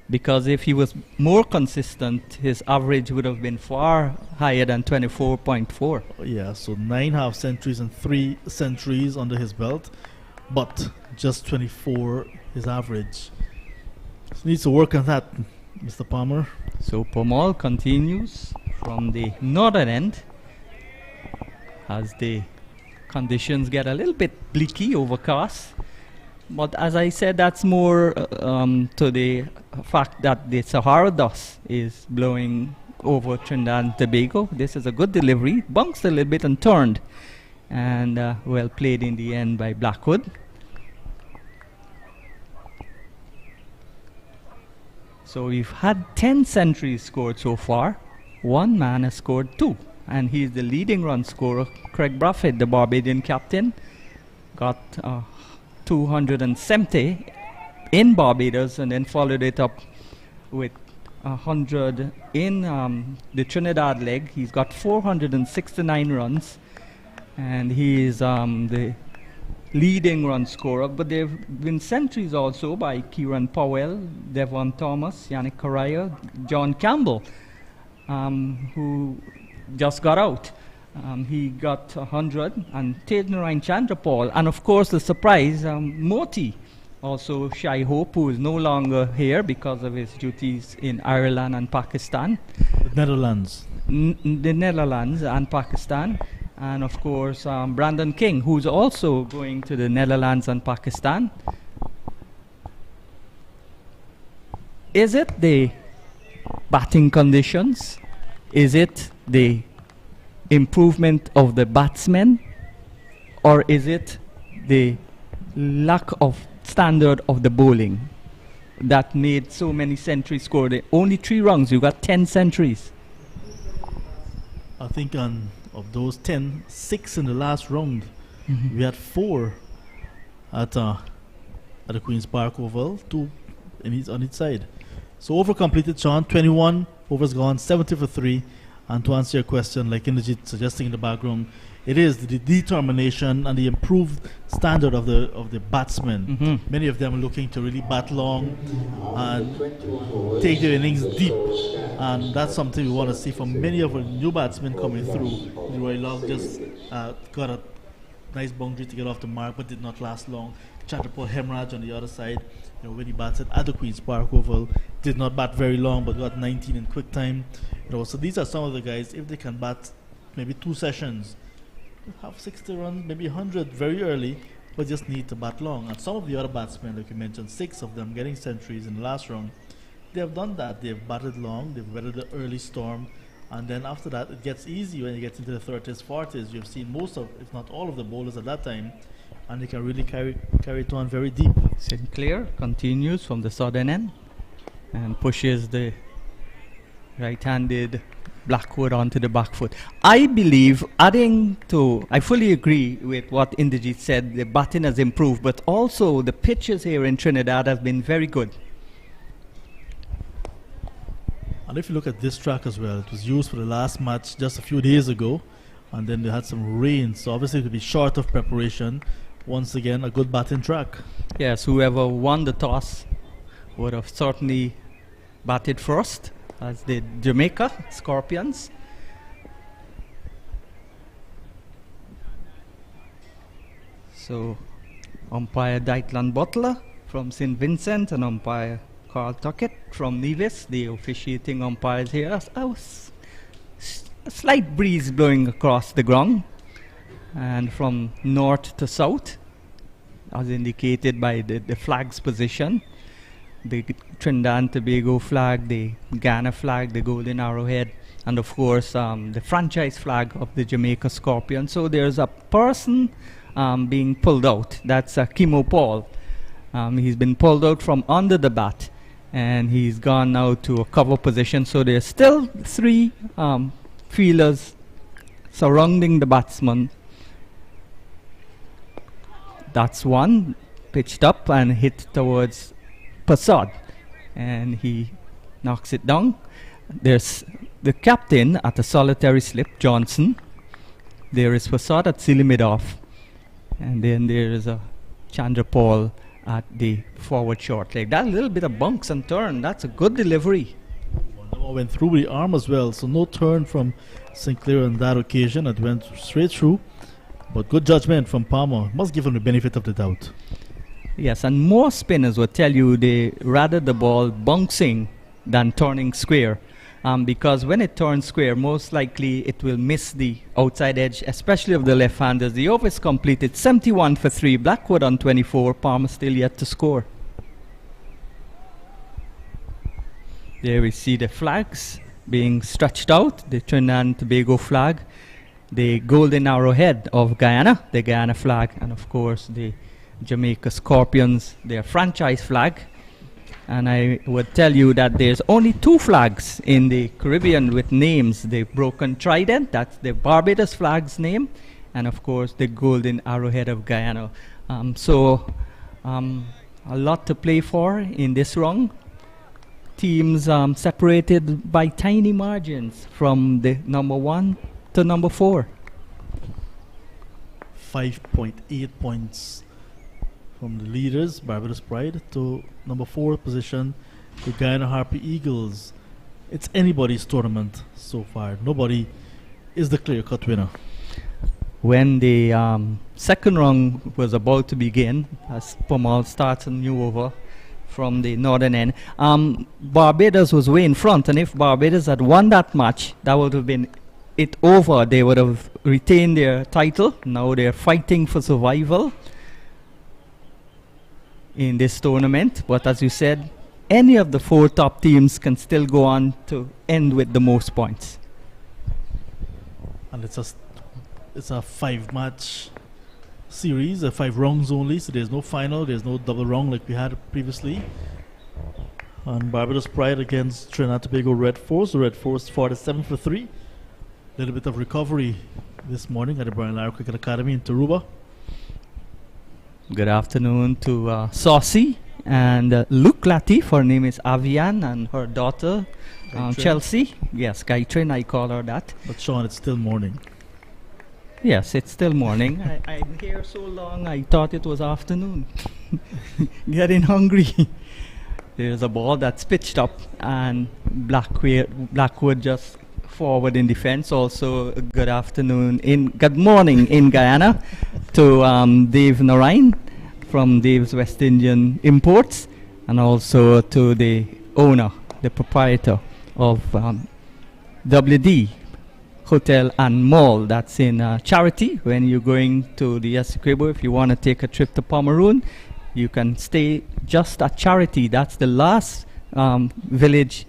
because if he was more consistent, his average would have been far higher than 24.4. Yeah, so 9 half centuries and 3 centuries under his belt, but just 24 his average. So needs to work on that, Mr. Palmer. So Pomal continues from the northern end as the conditions get a little bit bleaky, overcast. But as I said, that's more to the fact that the Sahara dust is blowing over Trinidad and Tobago. This is a good delivery, bounced a little bit and turned, and well played in the end by Blackwood. So we've had 10 centuries scored so far. 1 man has scored 2. And he's the leading run scorer. Craig Braffett, the Barbadian captain, got 270 in Barbados, and then followed it up with 100 in the Trinidad leg. He's got 469 runs, and he is the leading run scorer. But there have been centuries also by Kieran Powell, Devon Thomas, Yannick Correa, John Campbell, who just got out. He got 100, and Tejnarain Chandrapal, and of course the surprise, Moti, also Shai Hope, who is no longer here because of his duties in Ireland and Pakistan. The Netherlands. The Netherlands and Pakistan. And of course Brandon King, who's also going to the Netherlands and Pakistan. Is it the batting conditions? Is it the improvement of the batsmen, or is it the lack of standard of the bowling that made so many centuries scored? Only 3 runs, you got 10 centuries. I think of those 10, 6 in the last round. We had 4 at the Queen's Park Oval, 2 on each side. So over completed, Sean, 21 overs gone, 70 for 3. And to answer your question, like Indrajit suggesting in the background, it is the determination and the improved standard of the batsmen. Many of them are looking to really bat long and take their innings deep, and that's something we want to see from many of our new batsmen coming through. Roy Love just got a nice boundary to get off the mark, but did not last long. Chatterpole Hemorrhage on the other side, when he batted at the Queen's Park Oval, did not bat very long, but got 19 in quick time. So these are some of the guys, if they can bat maybe 2 sessions, have 60 runs, maybe 100 very early, but just need to bat long. And some of the other batsmen, like you mentioned, 6 of them getting centuries in the last round, they have done that. They've batted long, they've weathered the early storm, and then after that, it gets easy when you get into the 30s, 40s. You've seen most of, if not all of the bowlers at that time, and they can really carry it on very deep. Sinclair continues from the southern end and pushes the right-handed Blackwood onto the back foot. I believe, I fully agree with what Indrajit said, the batting has improved, but also the pitches here in Trinidad have been very good. And if you look at this track as well, it was used for the last match just a few days ago, and then they had some rain, so obviously it would be short of preparation. Once again, a good batting track. Yes, whoever won the toss would have certainly batted first, as did Jamaica Scorpions. So, umpire Dytland Butler from St. Vincent and umpire Carl Tuckett from Nevis, the officiating umpires here. A slight breeze blowing across the ground, and from north to south, as indicated by the flag's position. The Trinidad and Tobago flag, the Guyana flag, the golden arrowhead, and of course the franchise flag of the Jamaica Scorpion. So there's a person being pulled out. That's Kimo Paul. He's been pulled out from under the bat, and he's gone now to a cover position. So there's still 3 fielders surrounding the batsman. That's one pitched up and hit towards Passad, and he knocks it down. There's the captain at a solitary slip, Johnson. There is Passad at silly mid-off, and then there is a Chandra Paul at the forward short leg. That little bit of bunks and turn, that's a good delivery. One went through the arm as well, so no turn from Sinclair on that occasion. It went straight through, but good judgment from Palmer. Must give him the benefit of the doubt. Yes, and more spinners will tell you they rather the ball bouncing than turning square, because when it turns square, most likely it will miss the outside edge, especially of the left-handers. The over is completed, 71 for 3, Blackwood on 24, Palmer still yet to score. There we see the flags being stretched out, the Trinidad and Tobago flag, the golden arrowhead of Guyana, the Guyana flag, and of course the Jamaica Scorpions, their franchise flag. And I would tell you that there's only 2 flags in the Caribbean with names: the broken trident, that's the Barbados flag's name, and of course the golden arrowhead of Guyana. A lot to play for in this round. Teams separated by tiny margins from the number 1 to number 4. 5.8 points from the leaders, Barbados Pride, to number 4 position, the Guyana Harpy Eagles. It's anybody's tournament so far. Nobody is the clear-cut winner. When the second round was about to begin, as Pomal starts a new over from the northern end, Barbados was way in front, and if Barbados had won that match, that would have been it over. They would have retained their title. Now they're fighting for survival in this tournament, but as you said, any of the 4 top teams can still go on to end with the most points. And it's a 5-match series, 5 rounds only, so there's no final, there's no double round like we had previously. And Barbados Pride against Trinidad Tobago Red Force. The Red Force 47 for 3. A little bit of recovery this morning at the Brian Lara Cricket Academy in Taruba. Good afternoon to Saucy and Luke Latif. Her name is Avian, and her daughter Chelsea. Yes, Gaitrin, I call her that. But Sean, it's still morning. Yes, it's still morning. I'm here so long, I thought it was afternoon. Getting hungry. There's a ball that's pitched up, and Blackwood just forward in defense. Also, good morning in Guyana to Dave Narain from Dave's West Indian Imports, and also to the owner, the proprietor of WD Hotel and Mall. That's in Charity. When you're going to the Essequibo, if you want to take a trip to Pomeroon, you can stay just at Charity. That's the last village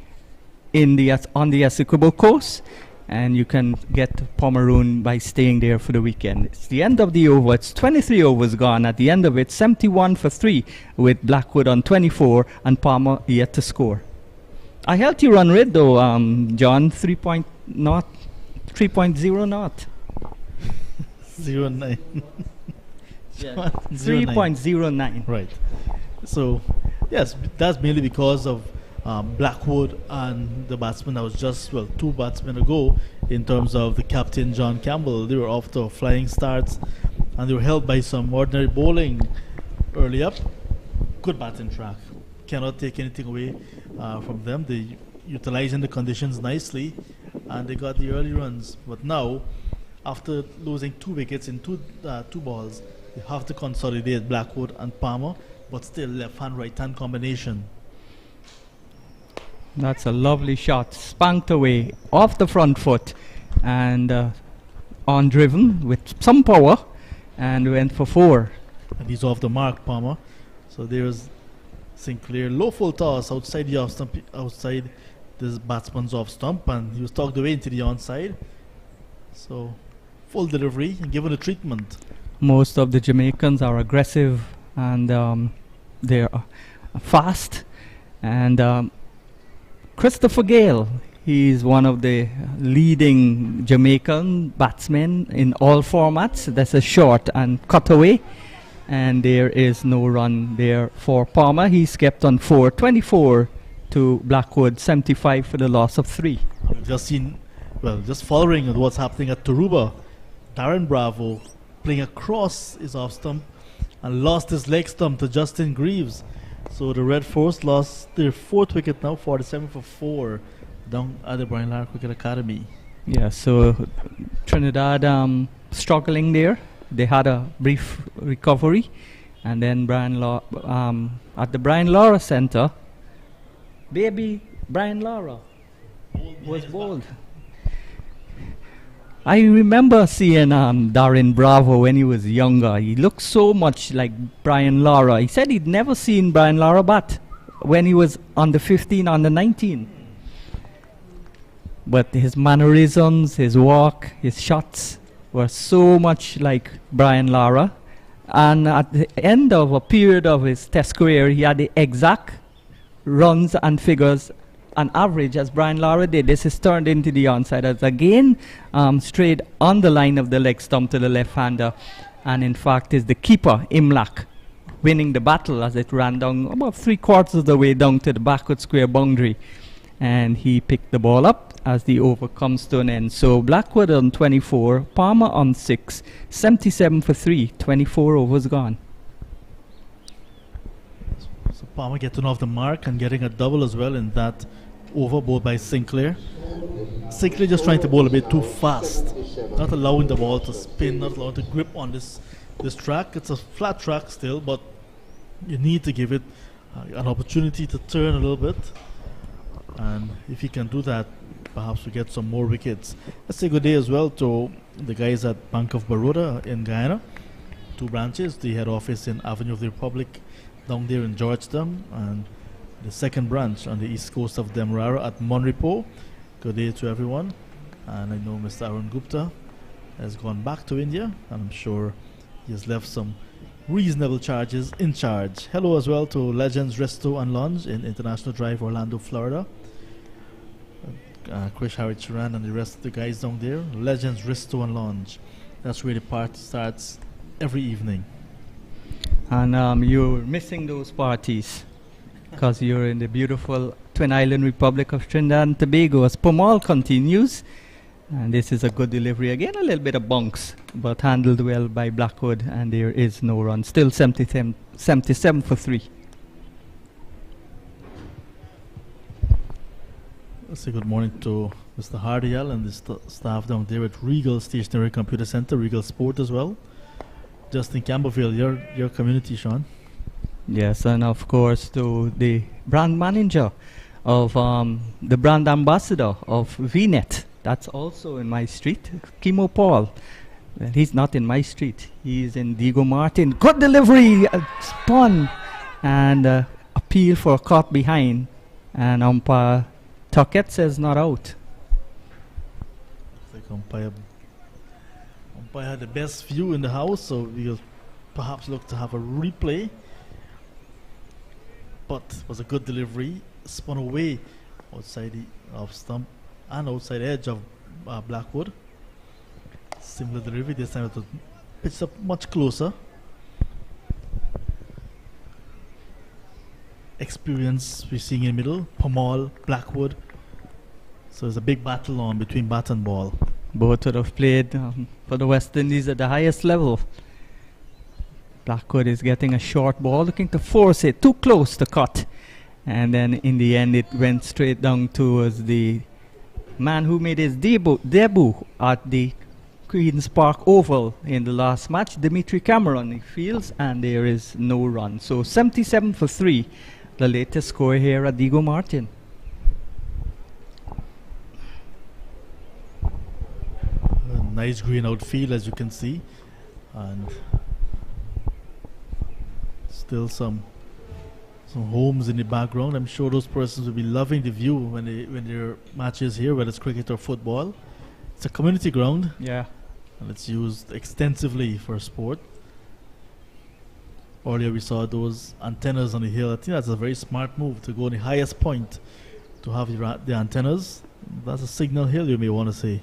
on the Essequibo coast, and you can get to Pomeroon by staying there for the weekend. It's the end of the over. It's 23 overs gone. At the end of it, 71 for 3 with Blackwood on 24 and Palmer yet to score. A healthy run rate though, John, 3.0 not. 09. Yeah. 3.09. Right. So, yes, that's mainly because of Blackwood and the batsman that was just, 2 batsmen ago, in terms of the captain, John Campbell. They were off to flying starts, and they were helped by some ordinary bowling early up. Good batting track. Cannot take anything away from them. They utilizing the conditions nicely, and they got the early runs. But now, after losing 2 wickets in two balls, they have to consolidate Blackwood and Palmer, but still left-hand, right-hand combination. That's a lovely shot, spanked away off the front foot, and on driven with some power, and went for 4. And he's off the mark, Palmer. So there's Sinclair, low full toss outside the off stump, outside this batsman's off stump, and he was tugged away into the onside. So full delivery and given a treatment. Most of the Jamaicans are aggressive, and they're fast. And Christopher Gale, he's one of the leading Jamaican batsmen in all formats. That's a short and cutaway, and there is no run there for Palmer. He's kept on 4, 24 to Blackwood, 75 for the loss of 3. Just following what's happening at Taruba, Darren Bravo playing across his off stump and lost his leg stump to Justin Greaves. So the Red Force lost their 4th wicket now, 47 for 4, down at the Brian Lara Cricket Academy. Yeah, so Trinidad struggling there. They had a brief recovery, and then at the Brian Lara Center, baby Brian Lara was bowled. I remember seeing Darren Bravo when he was younger. He looked so much like Brian Lara. He said he'd never seen Brian Lara bat when he was under 15, under 19. But his mannerisms, his walk, his shots were so much like Brian Lara. And at the end of a period of his test career, he had the exact runs and figures an average as Brian Lara did. This is turned into the onside as again straight on the line of the leg stump to the left-hander, and in fact is the keeper Imlak winning the battle as it ran down about 3/4 of the way down to the backward square boundary, and he picked the ball up as the over comes to an end. So Blackwood on 24, Palmer on 6, 77 for 3, 24 overs gone. So Palmer getting off the mark and getting a double as well in that over bowled by Sinclair. Sinclair just trying to bowl a bit too fast, not allowing the ball to spin, not allowing to grip on this track. It's a flat track still, but you need to give it an opportunity to turn a little bit, and if he can do that, perhaps we get some more wickets. Let's say good day as well to the guys at Bank of Baroda in Guyana, 2 branches, the head office in Avenue of the Republic down there in Georgetown, and the second branch on the east coast of Demerara at Monrepo. Good day to everyone. And I know Mr. Arun Gupta has gone back to India, and I'm sure he has left some reasonable charges in charge. Hello as well to Legends Resto and Lounge in International Drive, Orlando, Florida. Krish Haricharan and the rest of the guys down there. Legends Resto and Lounge. That's where the party starts every evening. And you're missing those parties because you're in the beautiful Twin Island Republic of Trinidad and Tobago as Pomal continues. And this is a good delivery. Again, a little bit of bunks, but handled well by Blackwood, and there is no run. Still 77 for 3. Let's say good morning to Mr. Hardial and the staff down there at Regal Stationary Computer Center, Regal Sport as well. Just in Campbellville, your community, Sean. Yes, and of course to the brand manager of the brand ambassador of VNet. That's also in my street, Kimo Paul. Well, he's not in my street. He's in Diego Martin. Good delivery, spun, and appeal for caught behind. And umpire Tuckett says not out. I think umpire had the best view in the house, so we'll perhaps look to have a replay. But it was a good delivery, spun away outside the off stump and outside edge of Blackwood. Similar delivery, this time it was pitched up much closer. Experience we're seeing in the middle, Pamal, Blackwood. So there's a big battle on between bat and ball. Both would have played for the West Indies at the highest level. Blackwood is getting a short ball, looking to force it, too close to cut. And then in the end it went straight down towards the man who made his debut at the Queen's Park Oval in the last match, Dimitri Cameron. He fields and there is no run. So 77 for 3, the latest score here at Diego Martin. A nice green outfield, as you can see. And still some homes in the background. I'm sure those persons will be loving the view when their matches here, whether it's cricket or football. It's a community ground. Yeah. And it's used extensively for sport. Earlier we saw those antennas on the hill. I think that's a very smart move to go on the highest point to have the antennas. That's a signal hill, you may want to say.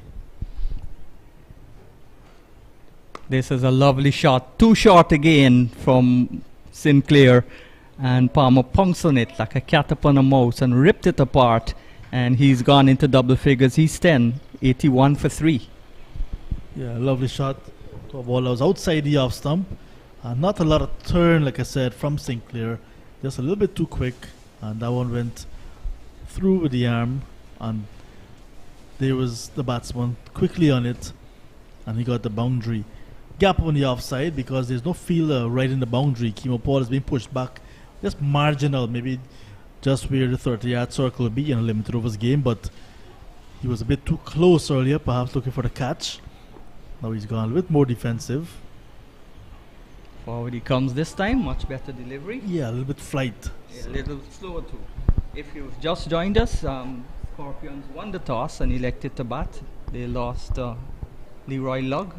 This is a lovely shot. Too short again from Sinclair. And Palmer punks on it like a cat upon a mouse and ripped it apart. And he's gone into double figures. He's 10, 81 for 3. Yeah, lovely shot to a ball that was outside the off stump. Not a lot of turn, like I said, from Sinclair. Just a little bit too quick. And that one went through with the arm. And there was the batsman quickly on it. And he got the boundary. Gap on the offside because there's no fielder right in the boundary. Kimo Paul is being pushed back. Just marginal, maybe just where the 30-yard circle will be in a limited overs game. But he was a bit too close earlier, perhaps looking for the catch. Now he's gone a bit more defensive. Forward he comes this time, much better delivery. Yeah, a little bit flight. Yeah, a little slower too. If you've just joined us, Scorpions won the toss and elected to bat. They lost Leroy Lugg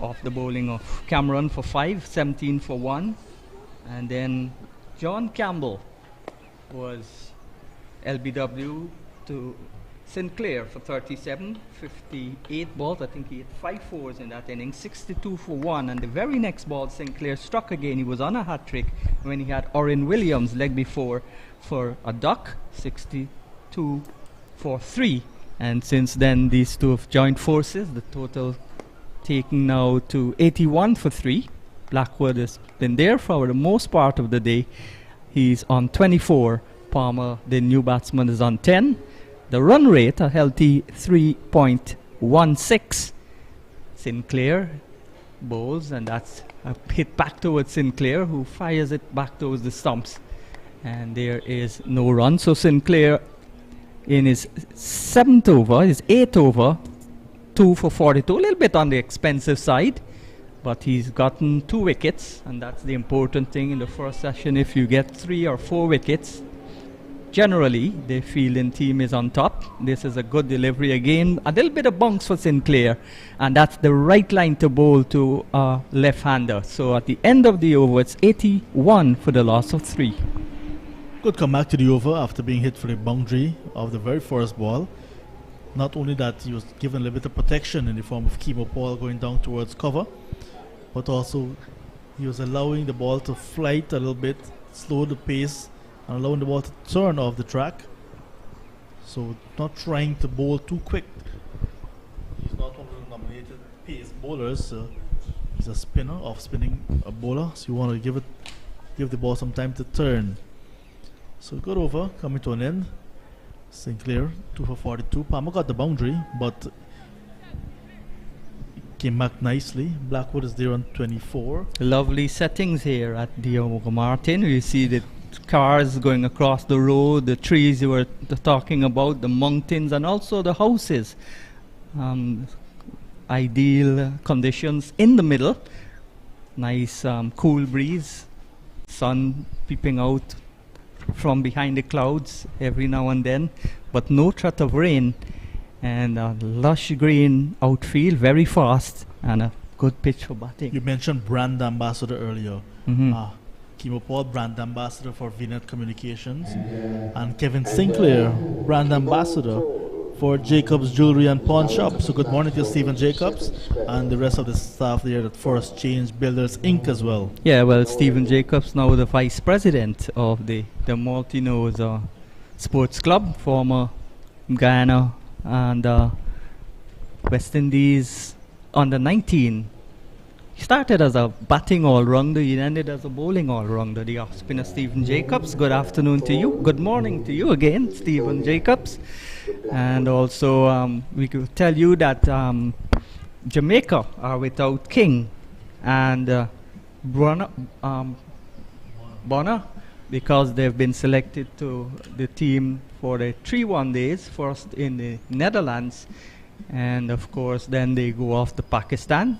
off the bowling of Cameron for 5, 17 for 1. And then John Campbell was LBW to Sinclair for 37, 58 balls. I think he had 5 fours in that inning, 62 for 1. And the very next ball, Sinclair struck again. He was on a hat trick when he had Orin Williams leg before for a duck, 62 for 3. And since then, these two have joined forces. The total taken now to 81 for 3. Blackwood has been there for the most part of the day. He's on 24. Palmer, the new batsman, is on 10. The run rate, a healthy 3.16. Sinclair bowls, and that's a hit back towards Sinclair, who fires it back towards the stumps. And there is no run. So Sinclair in his 7th over, his 8th over, 2 for 42. A little bit on the expensive side. But he's gotten 2 wickets, and that's the important thing in the first session. If you get 3 or 4 wickets, generally the fielding team is on top. This is a good delivery again. A little bit of bunks for Sinclair, and that's the right line to bowl to a left-hander. So at the end of the over, it's 81 for the loss of 3. Good comeback to the over after being hit for the boundary of the very first ball. Not only that, he was given a little bit of protection in the form of Kimo Paul going down towards cover, but also he was allowing the ball to flight a little bit, slow the pace, and allowing the ball to turn off the track. So not trying to bowl too quick. He's not one of the nominated pace bowlers. He's a spinner, off-spinning bowler. So you want to give the ball some time to turn. So good over, coming to an end. Sinclair, 2 for 42. Palmer got the boundary, but came back nicely. Blackwood is there on 24. Lovely settings here at Diogo Martin. You see the cars going across the road, the trees you were talking about, the mountains, and also the houses. Ideal conditions in the middle. Nice cool breeze. Sun peeping out from behind the clouds every now and then, but no threat of rain. And a lush green outfield, very fast, and a good pitch for batting. You mentioned brand ambassador earlier. Kimo Paul, brand ambassador for VNet Communications, and Kevin Sinclair, brand ambassador for Jacobs Jewelry and Pawn Shop. So good morning to Stephen Jacobs and the rest of the staff there at Forest Change Builders Inc. as well. Yeah, well, Stephen Jacobs now the vice president of the Maltino's Sports Club, former Guyana and West Indies under 19. He started as a batting all-rounder, he ended as a bowling all-rounder. The off-spinner Stephen Jacobs, good afternoon to you. Good morning to you again, Stephen Jacobs. And also we could tell you that Jamaica are without King and Bonner, because they've been selected to the team for the 3 one-days, first in the Netherlands, and of course then they go off to Pakistan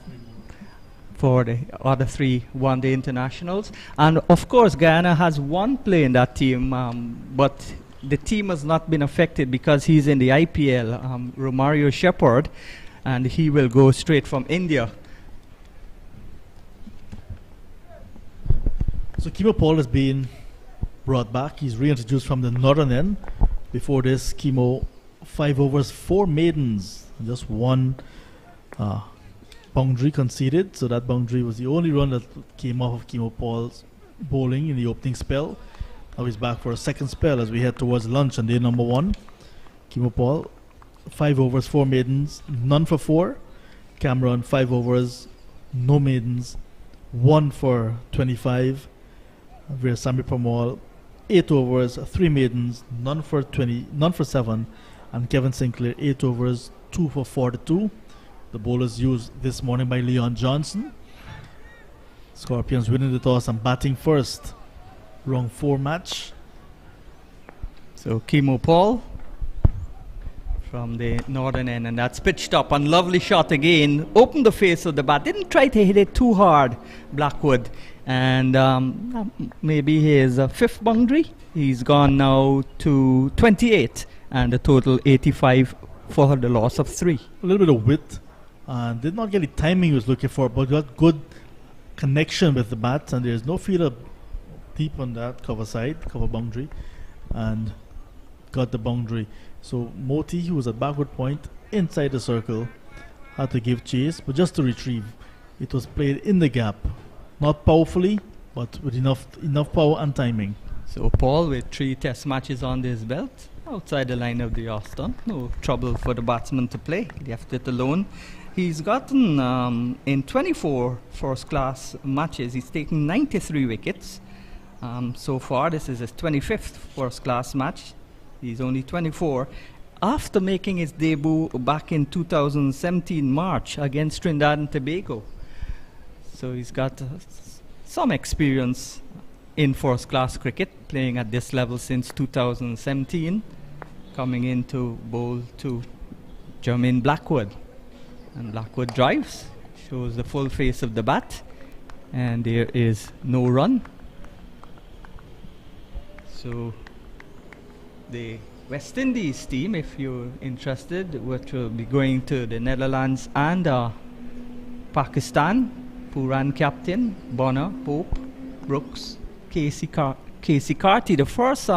for the other 3 one-day internationals. And of course Guyana has one player in that team, but the team has not been affected because he's in the IPL, Romario Shepherd, and he will go straight from India. So Kimo Paul has been brought back. He's reintroduced from the northern end. Before this, Kimo 5 overs, 4 maidens, and just 1 boundary conceded. So that boundary was the only run that came off of Kimo Paul's bowling in the opening spell. Now he's back for a second spell as we head towards lunch on day number 1. Kimo Paul 5 overs, 4 maidens, none for 4. Cameron 5 overs, no maidens, 1 for 25. Where Sami Pramal 8 overs, 3 maidens, none for 7, and Kevin Sinclair 8 overs, 2 for 42. The bowlers used this morning by Leon Johnson. Scorpions winning the toss and batting first. Wrong 4 match. So Kimo Paul from the northern end, and that's pitched up and lovely shot again. Opened the face of the bat. Didn't try to hit it too hard, Blackwood. And maybe his 5th boundary. He's gone now to 28 and a total 85 for the loss of 3. A little bit of width. Did not get the timing he was looking for, but got good connection with the bat, and there's no fielder deep on that cover boundary, and got the boundary. So Moti, who was at backward point inside the circle, had to give chase, but just to retrieve. It was played in the gap. Not powerfully, but with enough power and timing. So Paul with 3 test matches on his belt, outside the line of the off stump. No trouble for the batsman to play. Left it alone. He's gotten in 24 first-class matches. He's taken 93 wickets. So far, this is his 25th first-class match. He's only 24. After making his debut back in 2017 March against Trinidad and Tobago. So he's got some experience in first-class cricket, playing at this level since 2017, coming in to bowl to Jermaine Blackwood. And Blackwood drives, shows the full face of the bat, and there is no run. So the West Indies team, if you're interested, which will be going to the Netherlands and Pakistan. Puran captain, Bonner, Pope, Brooks, Casey Carty, the first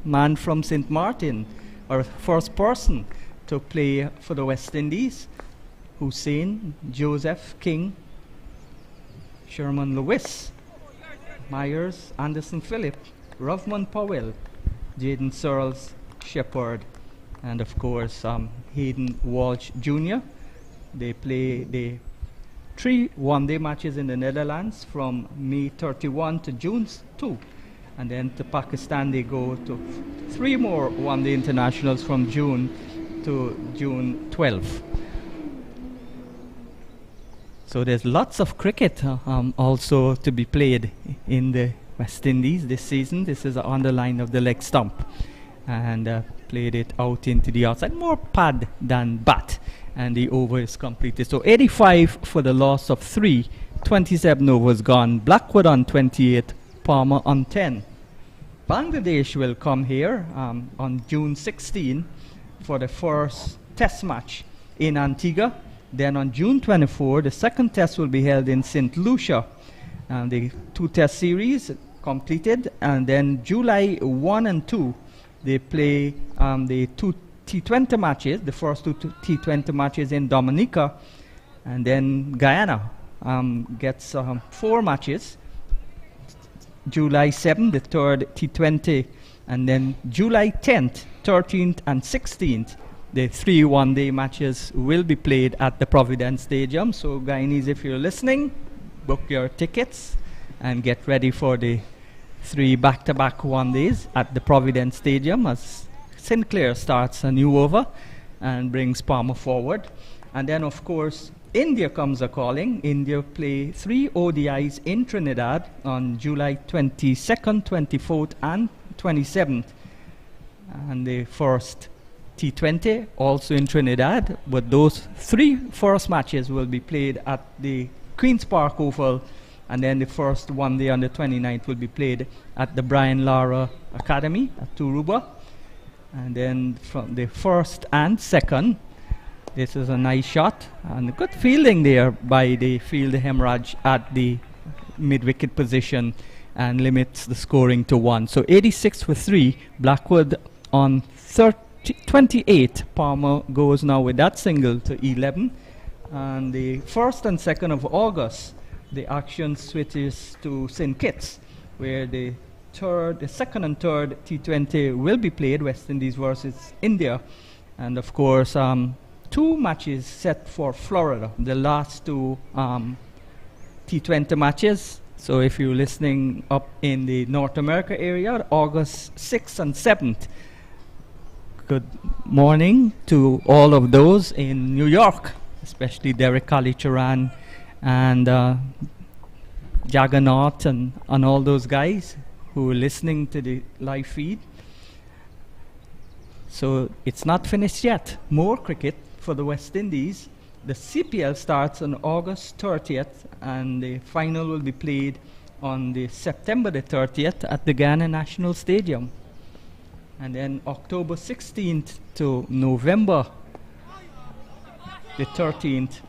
man from St. Martin, or first person to play for the West Indies. Hussein, Joseph, King, Sherman Lewis, Myers, Anderson Phillip, Rovman Powell, Jaden Searles, Shepherd, and of course Hayden Walsh Jr. They play the 3 one-day matches in the Netherlands from May 31 to June 2. And then to Pakistan, they go to 3 more one-day internationals from June to June 12. So there's lots of cricket also to be played in the West Indies this season. This is on the line of the leg stump, and played it out into the outside, more pad than bat, and the over is completed. So 85 for the loss of 3, 27 overs gone. Blackwood on 28, Palmer on 10. Bangladesh will come here on June 16 for the first test match in Antigua. Then on June 24, the second test will be held in St. Lucia. The 2-test series completed, and then July 1 and 2, they play the 2 T20 matches, the first 2 T20 matches in Dominica, and then Guyana gets 4 matches. July 7th, the third T20, and then July 10th, 13th, and 16th, the 3 one-day matches will be played at the Providence Stadium. So Guyanese, if you're listening, book your tickets and get ready for the 3 back-to-back one-days at the Providence Stadium as Sinclair starts a new over and brings Palmer forward. And then, of course, India comes a-calling. India play 3 ODIs in Trinidad on July 22nd, 24th, and 27th. And the first T20 also in Trinidad, but those 3 first matches will be played at the Queen's Park Oval, and then the first one day on the 29th will be played at the Brian Lara Academy at Turuba. And then from the first and second, this is a nice shot and good fielding there by the field hemorrhage at the mid-wicket position and limits the scoring to 1. So 86 for 3, Blackwood on 28. Palmer goes now with that single to 11. And the 1st and 2nd of August, the action switches to St. Kitts, where the 2nd and 3rd T20 will be played, West Indies versus India. And of course, 2 matches set for Florida, the last 2 T20 matches. So if you're listening up in the North America area, August 6th and 7th. Good morning to all of those in New York, especially Derek Kalicharan and Jaggernaut and all those guys who are listening to the live feed. So it's not finished yet. More cricket for the West Indies. The CPL starts on August 30th, and the final will be played on the September the 30th at the Guyana National Stadium. And then October 16th to November the 13th,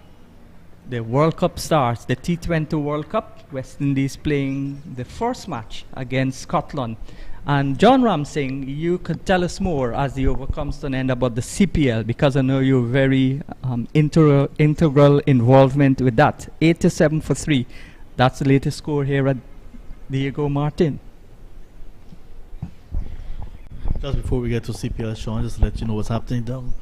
the World Cup starts, the T20 World Cup. West Indies playing the first match against Scotland. And John Ramsing, you could tell us more as the over comes to an end about the CPL, because I know you're very integral involvement with that. 87 for 3. That's the latest score here at Diego Martin. Just before we get to CPL, Sean, just to let you know what's happening down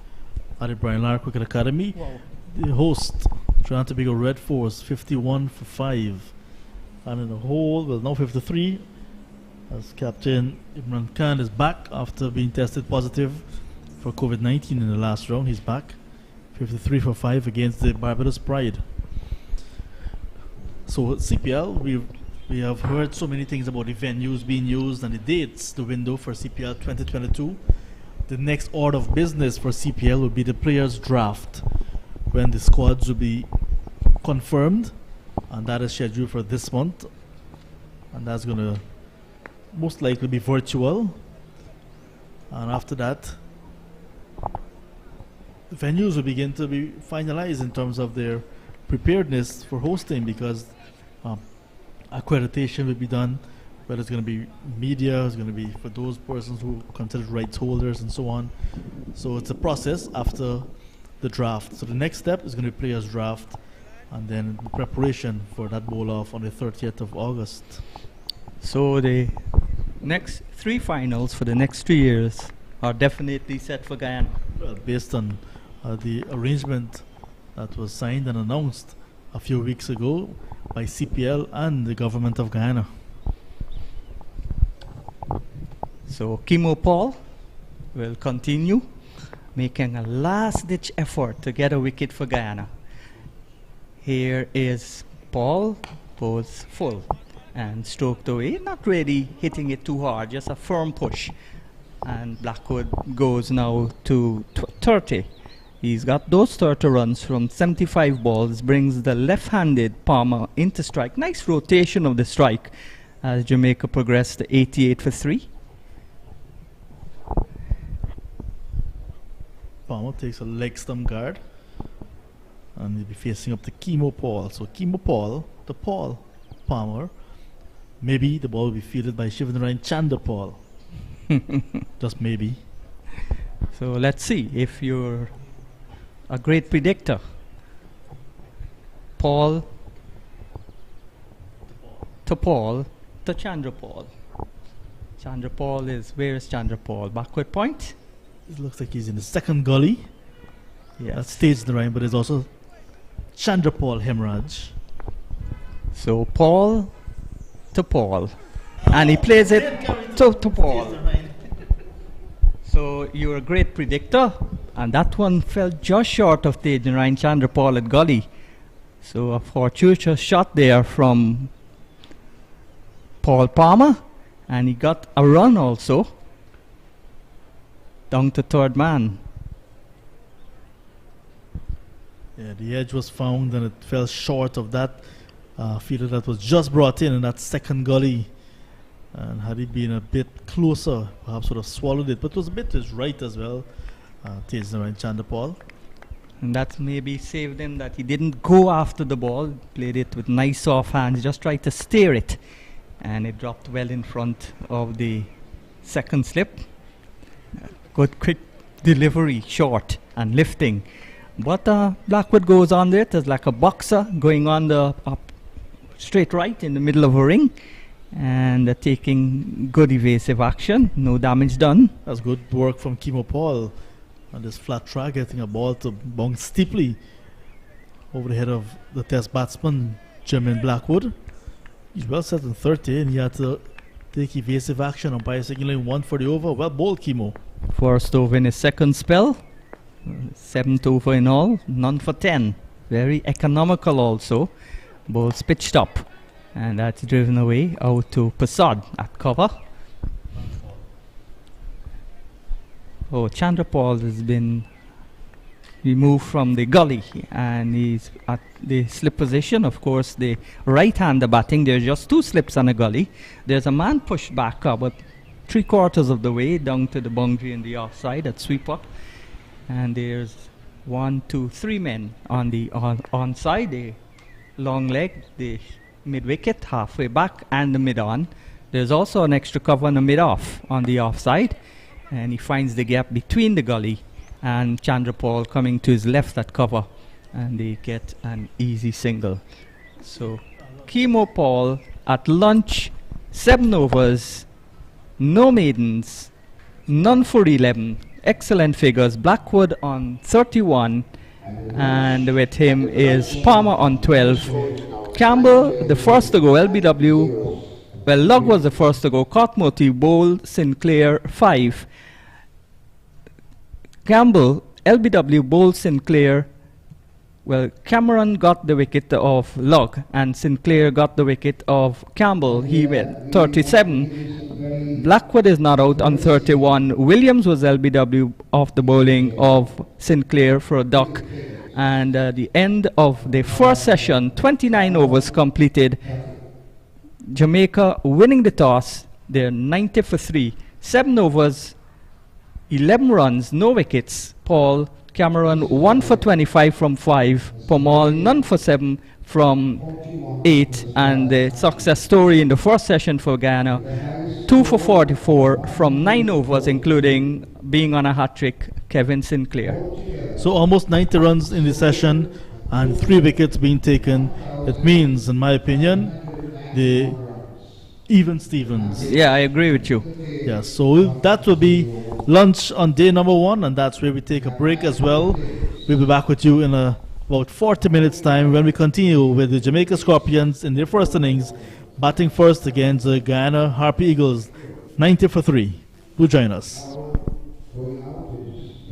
at the Brian Lara Cricket Academy. Wow. The host, Trinidad Tobago Red Force, 51 for 5. And in the hole, well, now 53. As Captain Imran Khan is back after being tested positive for COVID-19 in the last round. He's back. 53 for 5 against the Barbados Pride. So CPL, we have heard so many things about the venues being used and the dates, the window for CPL 2022. The next order of business for CPL will be the players' draft, when the squads will be confirmed, and that is scheduled for this month. And that's going to most likely be virtual. And after that, the venues will begin to be finalized in terms of their preparedness for hosting, because accreditation will be done, whether it's going to be media, it's going to be for those persons who are considered rights holders and so on. So it's a process after the draft. So the next step is going to be players draft, and then the preparation for that bowl off on the 30th of August. So the next 3 finals for the next 3 years are definitely set for Guyana. Well, based on the arrangement that was signed and announced a few weeks ago by CPL and the government of Guyana. So Kimo Paul will continue, making a last-ditch effort to get a wicket for Guyana. Here is Paul, goes full and stroked away, not really hitting it too hard, just a firm push. And Blackwood goes now to 30. He's got those 30 runs from 75 balls, brings the left-handed Palmer into strike. Nice rotation of the strike as Jamaica progressed to 88 for 3. Palmer takes a leg stump guard, and he'll be facing up to Kimo Paul. So Kimo Paul to Paul Palmer. Maybe the ball will be fielded by Shivanarayan Chanderpaul. Just maybe. So let's see if you're a great predictor. Paul to Paul to Chandrapaul. Chandrapaul is, where is Chandrapaul? Backward point? It looks like he's in the second gully. Yes. That stays the rhyme, but there's also Chandrapaul Hemraj. So Paul to Paul. And he plays it to Paul. So you're a great predictor. And that one fell just short of the Ryan Chandrapaul at gully. So a fortuitous shot there from Paul Palmer. And he got a run also. Down to third man. Yeah, the edge was found and it fell short of that fielder that was just brought in that second gully. And had he been a bit closer, perhaps would have swallowed it. But it was a bit to his right as well, Ryan Chandrapaul. And that maybe saved him that he didn't go after the ball, played it with nice off hands, just tried to steer it. And it dropped well in front of the second slip. Good quick delivery, short and lifting. But Blackwood goes on there. It's like a boxer going on the straight right in the middle of a ring. And taking good evasive action. No damage done. That's good work from Kimo Paul on this flat track, getting a ball to bounce steeply over the head of the test batsman, Jermaine Blackwood. He's well set in 30 and he had to take evasive action. Umpire signaling 1 for the over. Well bowled, Kimo. First over in his second spell. 7th over in all. None for 10. Very economical also. Balls pitched up. And that's driven away out to Prasad at cover. Oh, Chandrapaul has been removed from the gully and he's at the slip position. Of course, the right-hander batting, there's just 2 slips on a gully. There's a man pushed back about 3/4 of the way down to the boundary in the offside at sweeper. And there's 1, 2, 3 men on the onside, the long leg, the mid-wicket, halfway back, and the mid-on. There's also an extra cover on the mid-off on the offside. And he finds the gap between the gully and Chandrapaul coming to his left at cover. And they get an easy single. So, Kimo Paul at lunch, 7 overs, no maidens, none for 11. Excellent figures. Blackwood on 31. And with him is Palmer on 12. Campbell, the first to go, LBW. Well, Lug was the first to go. Cotmoti bowled Sinclair 5. Campbell, LBW bowled Sinclair. Well, Cameron got the wicket of Lug and Sinclair got the wicket of Campbell. He went 37. Blackwood is not out on 31. Williams was LBW off the bowling of Sinclair for a duck. And the end of the first session, 29 overs completed. Jamaica winning the toss. They're 90 for 3. 7 overs, 11 runs, no wickets. Paul Cameron 1 for 25 from 5. Pamal none for 7 from 8. And the success story in the first session for Guyana, 2 for 44 from 9 overs, including being on a hat-trick, Kevin Sinclair. So almost 90 runs in the session and 3 wickets being taken. It means, in my opinion, the even Stevens. Yeah, I agree with you. Yeah, so that will be lunch on day number 1, and that's where we take a break as well. We'll be back with you in about 40 minutes time when we continue with the Jamaica Scorpions in their first innings, batting first against the Guyana Harpy Eagles, 90 for 3. Do join us. Going out is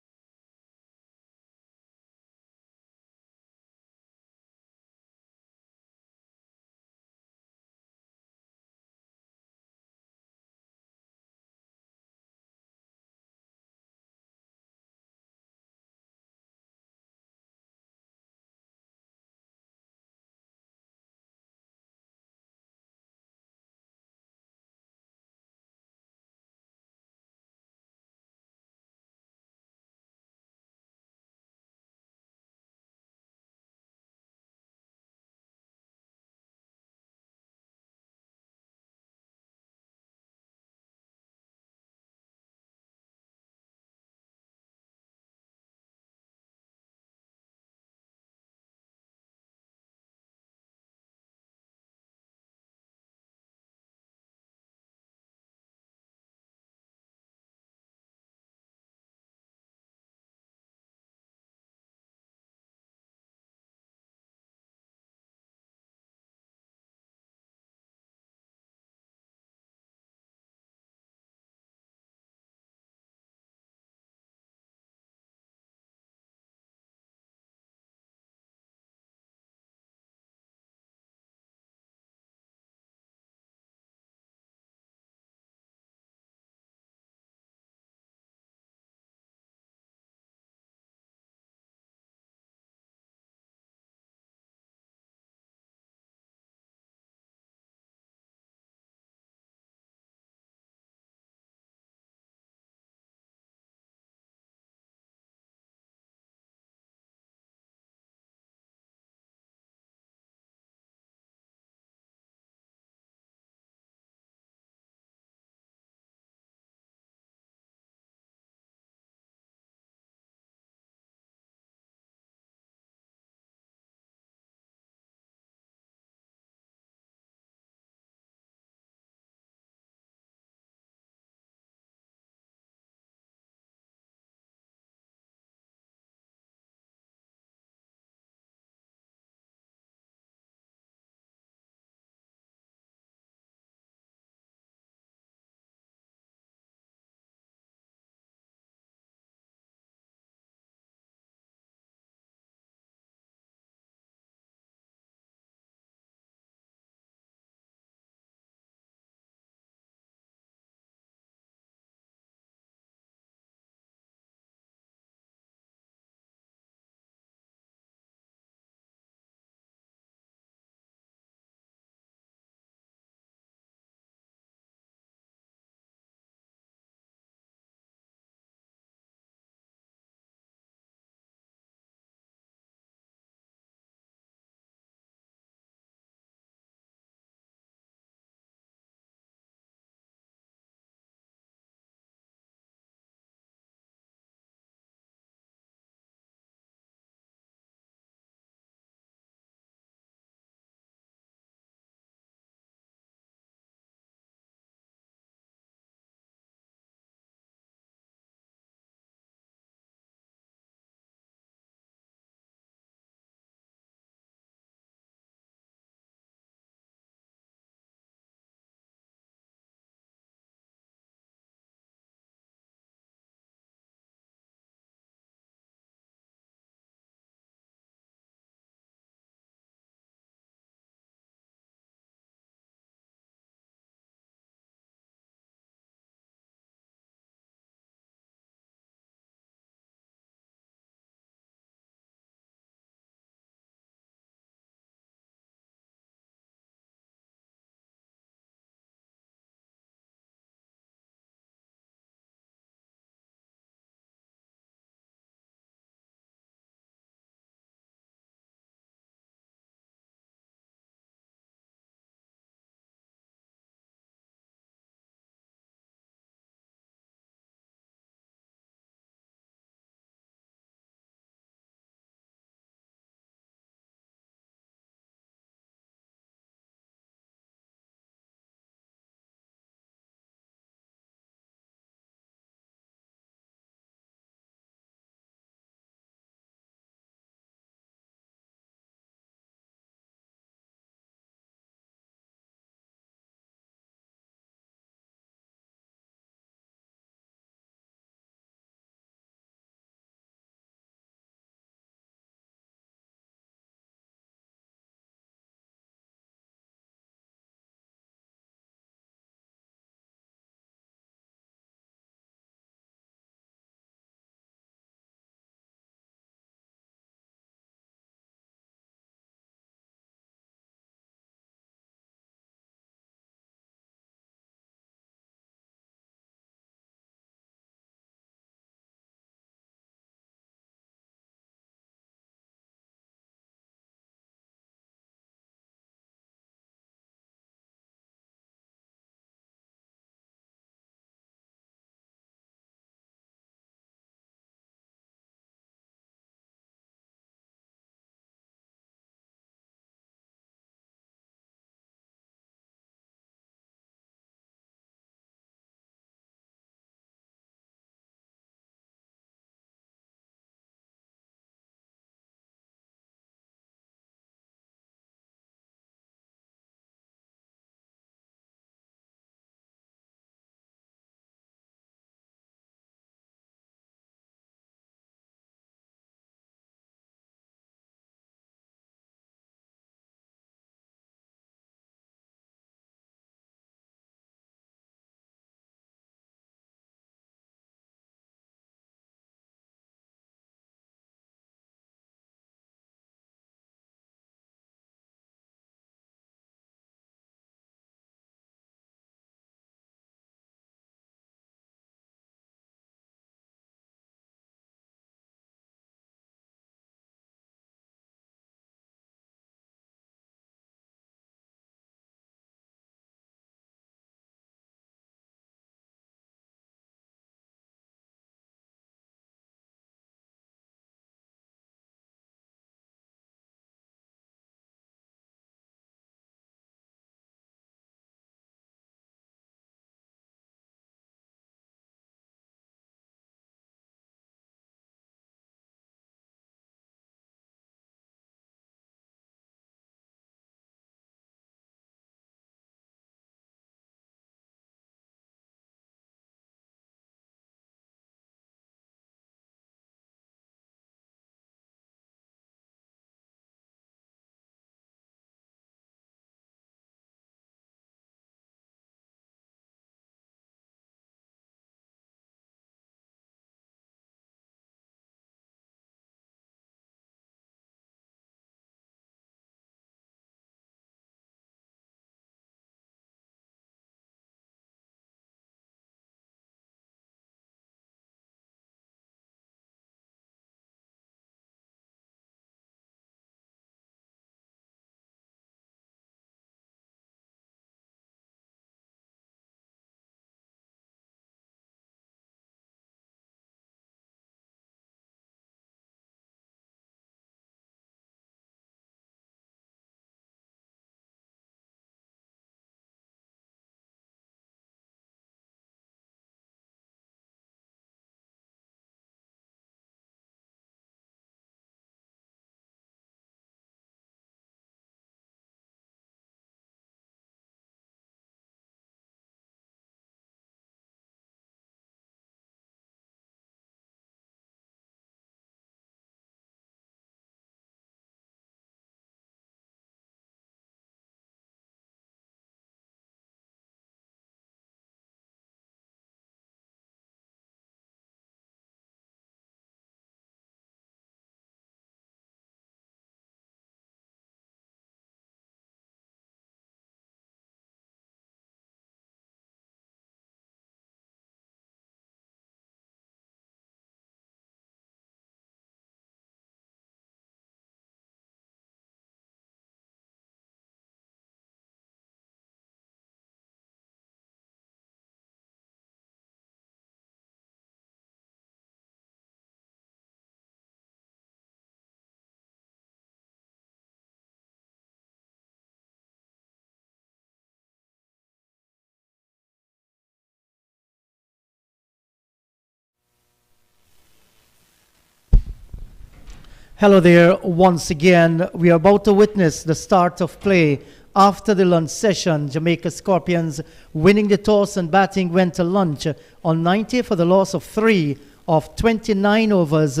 Hello there once again. We are about to witness the start of play after the lunch session. Jamaica Scorpions winning the toss and batting went to lunch on 90 for the loss of 3 of 29 overs.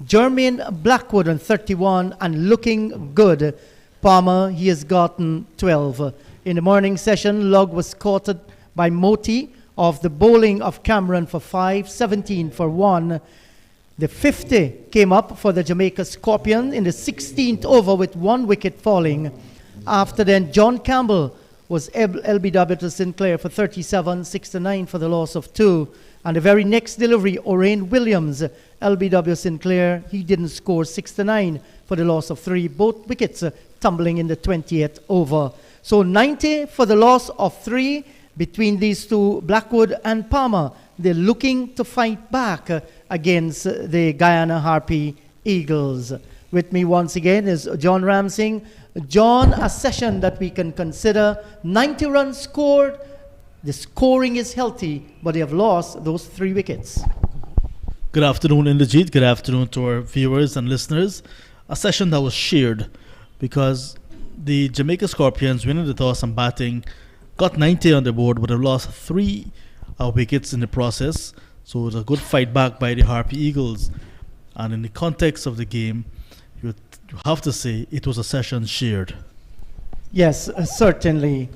Jermaine Blackwood on 31 and looking good. Palmer, he has gotten 12. In the morning session, Log was caught by Moti of the bowling of Cameron for 5, 17 for 1. The 50 came up for the Jamaica Scorpion in the 16th over with 1 wicket falling. After then, John Campbell was LBW to Sinclair for 37, 69 for the loss of 2. And the very next delivery, Orain Williams, LBW Sinclair, he didn't score 69 for the loss of 3. Both wickets tumbling in the 20th over. So 90 for the loss of 3 between these two, Blackwood and Palmer. They're looking to fight back against the Guyana Harpy Eagles. With me once again is John Ramsing. John, a session that we can consider 90 runs scored. The scoring is healthy, but they have lost those 3 wickets. Good afternoon, Inderjeet. Good afternoon to our viewers and listeners. A session that was shared because the Jamaica Scorpions winning the toss and batting got 90 on the board, but have lost 3 wickets in the process. So it was a good fight back by the Harpy Eagles. And in the context of the game, you have to say it was a session shared. Yes, certainly.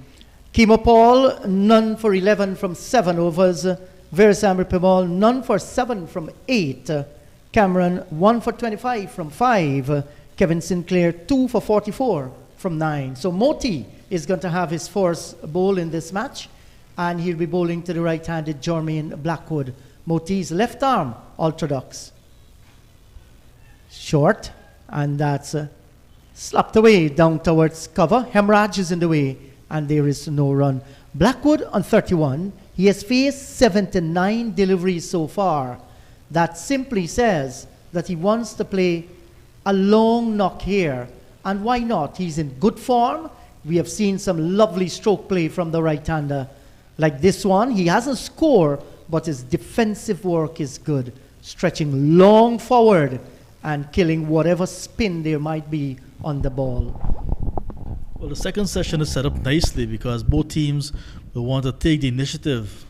Kimo Paul, none for 11 from 7 overs. Veerasamri Pemal, none for 7 from 8. Cameron, 1 for 25 from 5. Kevin Sinclair, 2 for 44 from 9. So Moti is going to have his first bowl in this match, and he'll be bowling to the right-handed Jermaine Blackwood. Moti's left arm, orthodox. Short, and that's slapped away down towards cover. Hemorrhage is in the way, and there is no run. Blackwood on 31. He has faced 79 deliveries so far. That simply says that he wants to play a long knock here. And why not? He's in good form. We have seen some lovely stroke play from the right-hander. Like this one, he hasn't scored, but his defensive work is good. Stretching long forward and killing whatever spin there might be on the ball. Well, the second session is set up nicely because both teams will want to take the initiative.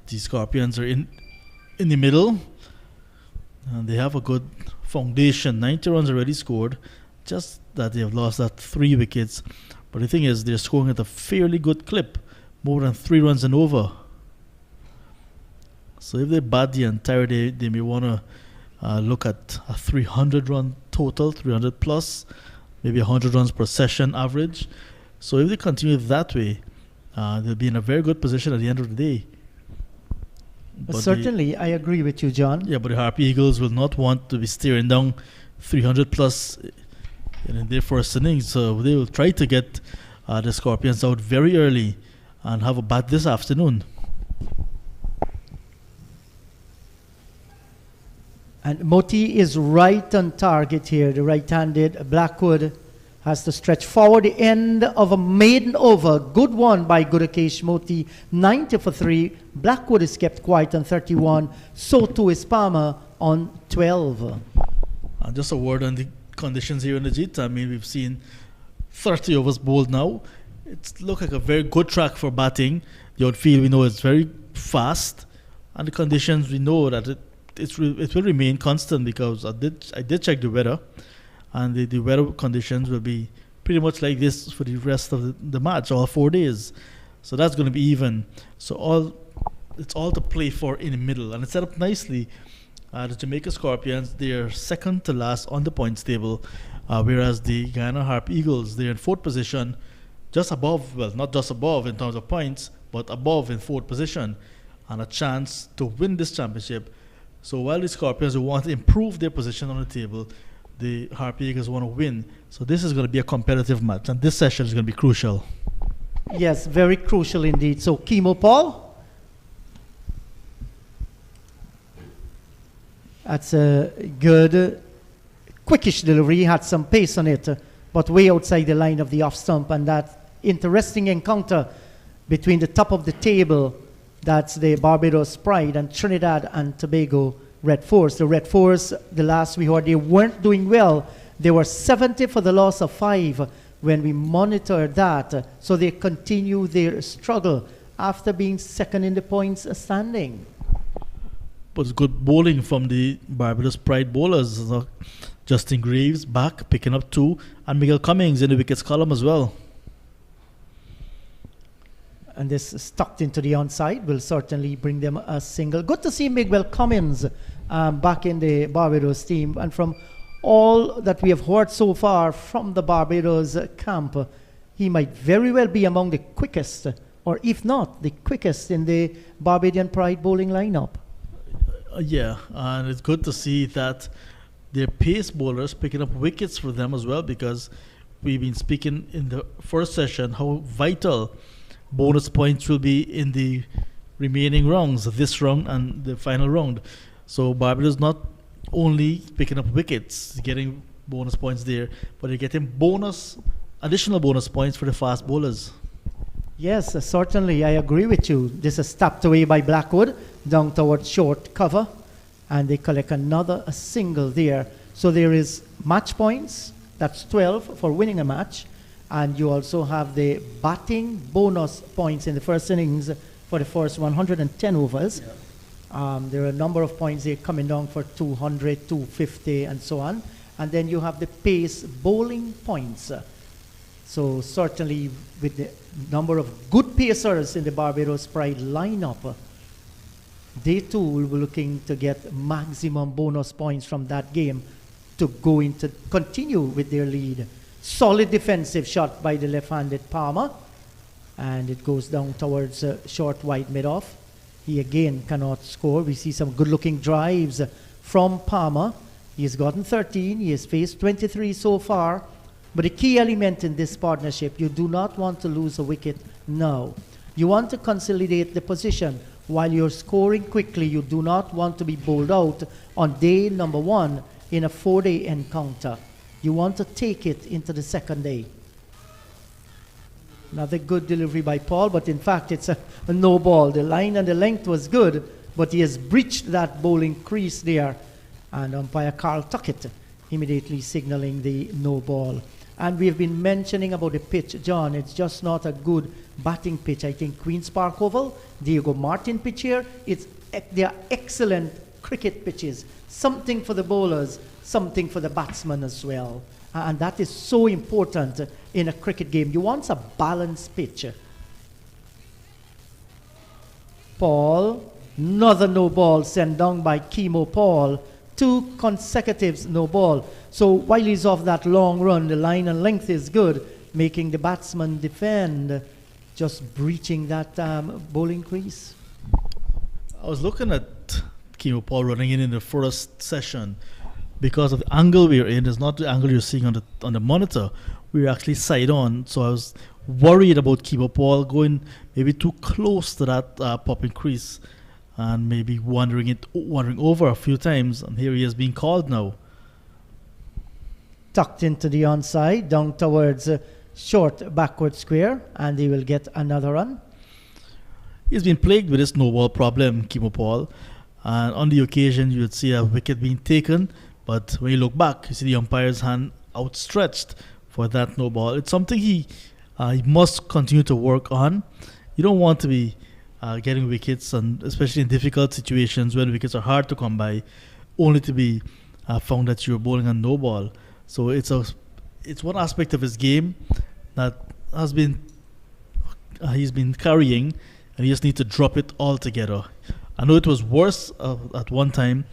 The Scorpions are in the middle, and they have a good foundation. 90 runs already scored, just that they have lost that 3 wickets. But the thing is, they're scoring at a fairly good clip, more than 3 runs and over. So if they bat the entire day, they may want to look at a 300-run total, 300 plus, maybe 100 runs per session average. So if they continue that way, they'll be in a very good position at the end of the day. But certainly, I agree with you, John. Yeah, but the Harpy Eagles will not want to be staring down 300 plus in their first innings. So they will try to get the Scorpions out very early and have a bat this afternoon. And Moti is right on target here. The right-handed Blackwood has to stretch forward the end of a maiden over. Good one by Gudakesh Moti. 90 for 3. Blackwood is kept quiet on 31. So too is Palmer on 12. Just a word on the conditions here in the Jeet. I mean, we've seen 30 overs bowled now. It's looked like a very good track for batting. The outfield, we know, it's very fast. And the conditions, we know that it will remain constant because I did check the weather, and the weather conditions will be pretty much like this for the rest of the match, all 4 days. So that's going to be even. So it's all to play for in the middle, and it's set up nicely. The Jamaica Scorpions, they're second to last on the points table, whereas the Guyana Harp Eagles, they're in 4th position, just above, well, not just above in terms of points, but above in 4th position, and a chance to win this championship. So while the Scorpions will want to improve their position on the table, the Harpy Eagles want to win. So this is going to be a competitive match, and this session is going to be crucial. Yes, very crucial indeed. So Kimo Paul. That's a good, quickish delivery. He had some pace on it, but way outside the line of the off stump. And that interesting encounter between the top of the table, that's the Barbados Pride, and Trinidad and Tobago Red Force. The Red Force, the last we heard, they weren't doing well. They were 70 for the loss of 5 when we monitored that. So they continue their struggle after being second in the points standing. Was good bowling from the Barbados Pride bowlers. Justin Graves back, picking up 2, and Miguel Cummings in the wickets column as well. And this is tucked into the onside will certainly bring them a single. Good to see Miguel Cummings back in the Barbados team. And from all that we have heard so far from the Barbados camp, he might very well be among the quickest, or if not, the quickest in the Barbadian Pride bowling lineup. Yeah, and it's good to see that their pace bowlers picking up wickets for them as well, because we've been speaking in the first session how vital bonus points will be in the remaining rounds, this round and the final round. So Barbados not only picking up wickets, getting bonus points there, but they're getting additional bonus points for the fast bowlers. Yes, certainly, I agree with you. This is tapped away by Blackwood down towards short cover, and they collect a single there. So there is match points, that's 12 for winning a match, and you also have the batting bonus points in the first innings for the first 110 overs. Yeah. There are a number of points there coming down for 200, 250, and so on. And then you have the pace bowling points. So certainly with the number of good pacers in the Barbados Pride lineup, they too will be looking to get maximum bonus points from that game to continue with their lead. Solid defensive shot by the left-handed Palmer, and it goes down towards short wide mid-off. He again cannot score. We see some good-looking drives from Palmer. He has gotten 13. He has faced 23 so far. But the key element in this partnership, you do not want to lose a wicket now. You want to consolidate the position while you're scoring quickly. You do not want to be bowled out on day number 1 in a 4-day encounter. You want to take it into the second day. Another good delivery by Paul, but in fact it's a no ball. The line and the length was good, but he has breached that bowling crease there. And umpire Carl Tuckett immediately signaling the no ball. And we've been mentioning about the pitch, John. It's just not a good batting pitch. I think Queen's Park Oval, Diego Martin pitch here, they are excellent cricket pitches. Something for the bowlers, something for the batsmen as well. And that is so important in a cricket game. You want a balanced pitch. Paul, another no ball sent down by Chemo Paul. 2 consecutives no ball. So while he's off that long run, the line and length is good, making the batsman defend, just breaching that bowling crease. I was looking at Chemo Paul running in the first session. Because of the angle we're in, it's not the angle you're seeing on the monitor. We're actually side on, so I was worried about Chemo Paul going maybe too close to that popping crease and maybe wandering over a few times, and here he is being called now. Tucked into the onside, down towards short backward square, and he will get another run. He's been plagued with this no ball problem, Chemo Paul, and on the occasion you would see a wicket being taken, but when you look back, you see the umpire's hand outstretched for that no ball. It's something he must continue to work on. You don't want to be getting wickets, and especially in difficult situations when wickets are hard to come by, only to be found that you're bowling a no ball. So it's one aspect of his game that he's been carrying, and he just needs to drop it altogether. I know it was worse at one time,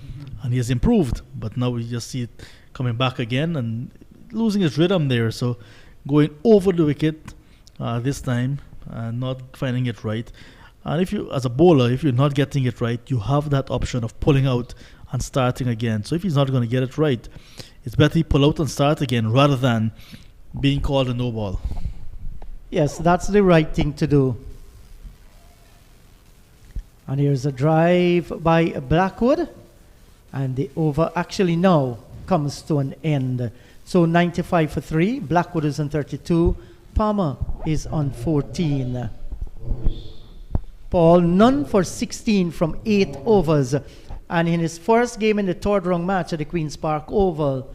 and he has improved, but now we just see it coming back again and losing his rhythm there. So going over the wicket this time and not finding it right. And if you, as a bowler, if you're not getting it right, you have that option of pulling out and starting again. So if he's not going to get it right, it's better he pull out and start again rather than being called a no ball. Yes, that's the right thing to do. And here's a drive by Blackwood, and the over actually now comes to an end. So 95 for 3, Blackwood is on 32, Palmer is on 14. Paul, none for 16 from 8 overs. And in his first game in the third round match at the Queen's Park Oval,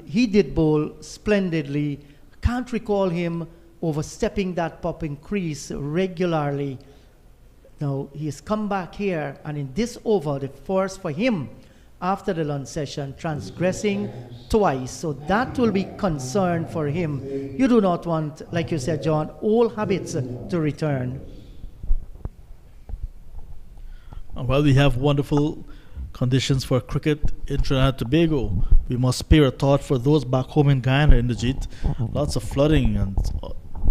he did bowl splendidly. Can't recall him overstepping that popping crease regularly. Now, he has come back here, and in this over, the first for him after the lunch session, transgressing twice. So that will be concern for him. You do not want, like you said, John, old habits to return. While we have wonderful conditions for cricket in Trinidad and Tobago, we must spare a thought for those back home in Guyana in the Jeet. Lots of flooding, and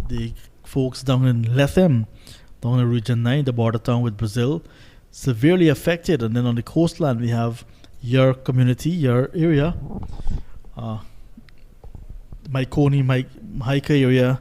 the folks down in Lethem, down in Region 9, the border town with Brazil, severely affected. And then on the coastline, we have your community, your area, Maikoni, Maika area,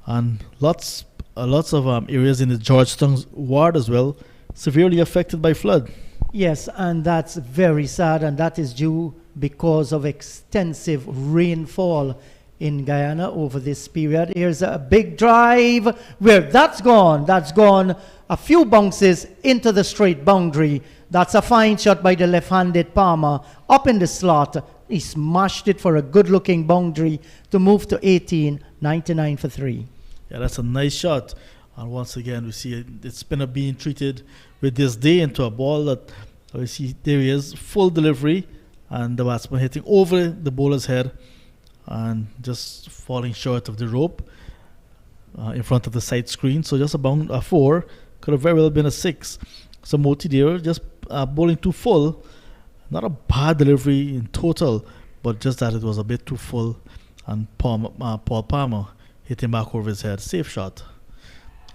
and lots of areas in the Georgetown ward as well, severely affected by flood. Yes, and that's very sad, and that is due because of extensive rainfall in Guyana over this period. Here's a big drive where that's gone a few bounces into the straight boundary. That's a fine shot by the left-handed Palmer up in the slot. He smashed it for a good-looking boundary to move to 18, 99 for 3. Yeah, that's a nice shot. And once again, we see the spinner being treated with disdain into a ball that we see there he is, full delivery, and the batsman hitting over the bowler's head and just falling short of the rope in front of the side screen. So just about a 4, could have very well been a 6. So Moti there just bowling too full. Not a bad delivery in total, but just that it was a bit too full, and Paul Palmer hitting back over his head. Safe shot.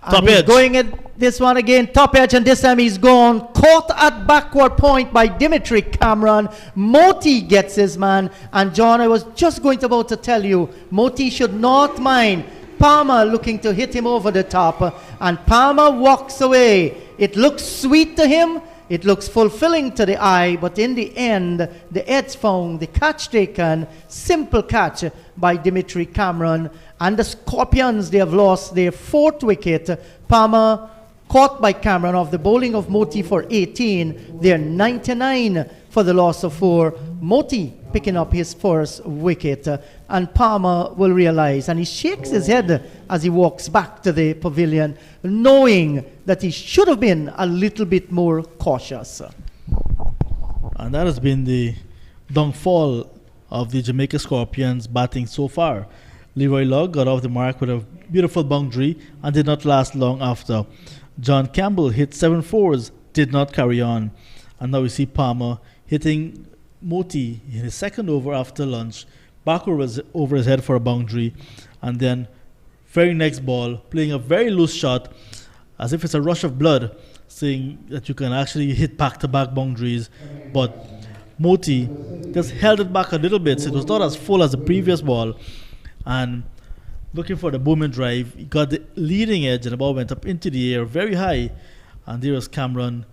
Top He's edge. going at this one again, top edge, and this time he's gone. Caught at backward point by Dimitri Cameron. Moti gets his man. And John, I was just about to tell you, Moti should not mind Palmer looking to hit him over the top. And Palmer walks away. It looks sweet to him. It looks fulfilling to the eye, but in the end, the edge found, the catch taken, simple catch by Dimitri Cameron. And the Scorpions, they have lost their 4th wicket. Palmer caught by Cameron off the bowling of Moti for 18. They're 99 for the loss of 4. Moti picking up his first wicket. And Palmer will realize, and he shakes his head as he walks back to the pavilion, knowing that he should have been a little bit more cautious. And that has been the downfall of the Jamaica Scorpions batting so far. Leroy Logg got off the mark with a beautiful boundary and did not last long after. John Campbell hit 7 fours, did not carry on. And now we see Palmer hitting Moti in his second over after lunch, back over his head for a boundary, and then very next ball, playing a very loose shot, as if it's a rush of blood, saying that you can actually hit back-to-back boundaries. But Moti just held it back a little bit, so it was not as full as the previous ball. And looking for the booming drive, he got the leading edge, and the ball went up into the air very high. And there was Cameron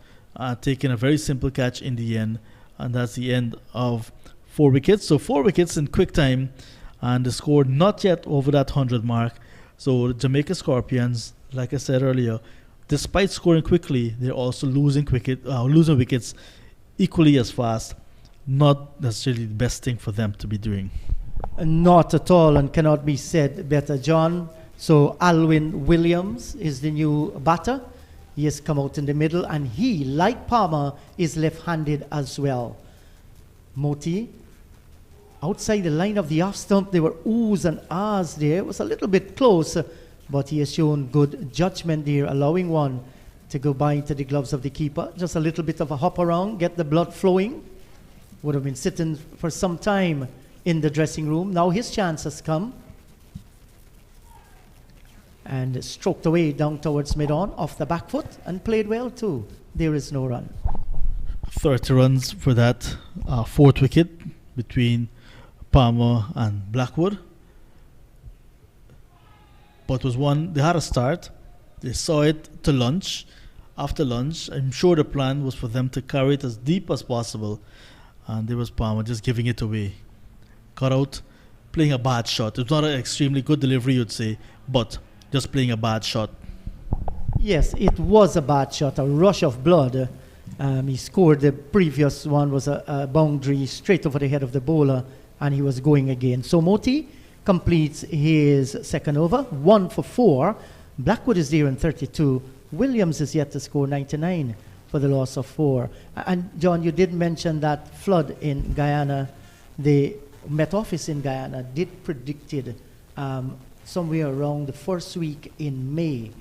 taking a very simple catch in the end. And that's the end of 4 wickets. So 4 wickets in quick time, and the score not yet over that 100 mark. So the Jamaica Scorpions, like I said earlier, despite scoring quickly, they're also losing wickets equally as fast. Not necessarily the best thing for them to be doing. Not at all, and cannot be said better, John. So Alwyn Williams is the new batter. He has come out in the middle, and he, like Palmer, is left-handed as well. Moti, outside the line of the off stump, there were oohs and ahs there. It was a little bit close, but he has shown good judgment there, allowing one to go by into the gloves of the keeper. Just a little bit of a hop around, get the blood flowing. Would have been sitting for some time in the dressing room. Now his chance has come. And stroked away down towards mid-on, off the back foot, and played well too. There is no run. 30 runs for that 4th wicket between Palmer and Blackwood. But was one, they had a start. They saw it to lunch. After lunch, I'm sure the plan was for them to carry it as deep as possible. And there was Palmer just giving it away. Got out, playing a bad shot. It was not an extremely good delivery, you'd say, but just playing a bad shot. Yes, it was a bad shot, a rush of blood. He scored the previous one, was a boundary straight over the head of the bowler, and he was going again. So Moti completes his second over, 1 for 4. Blackwood is there in 32. Williams is yet to score 99 for the loss of 4. And John, you did mention that flood in Guyana. The Met Office in Guyana did predicted somewhere around the first week in May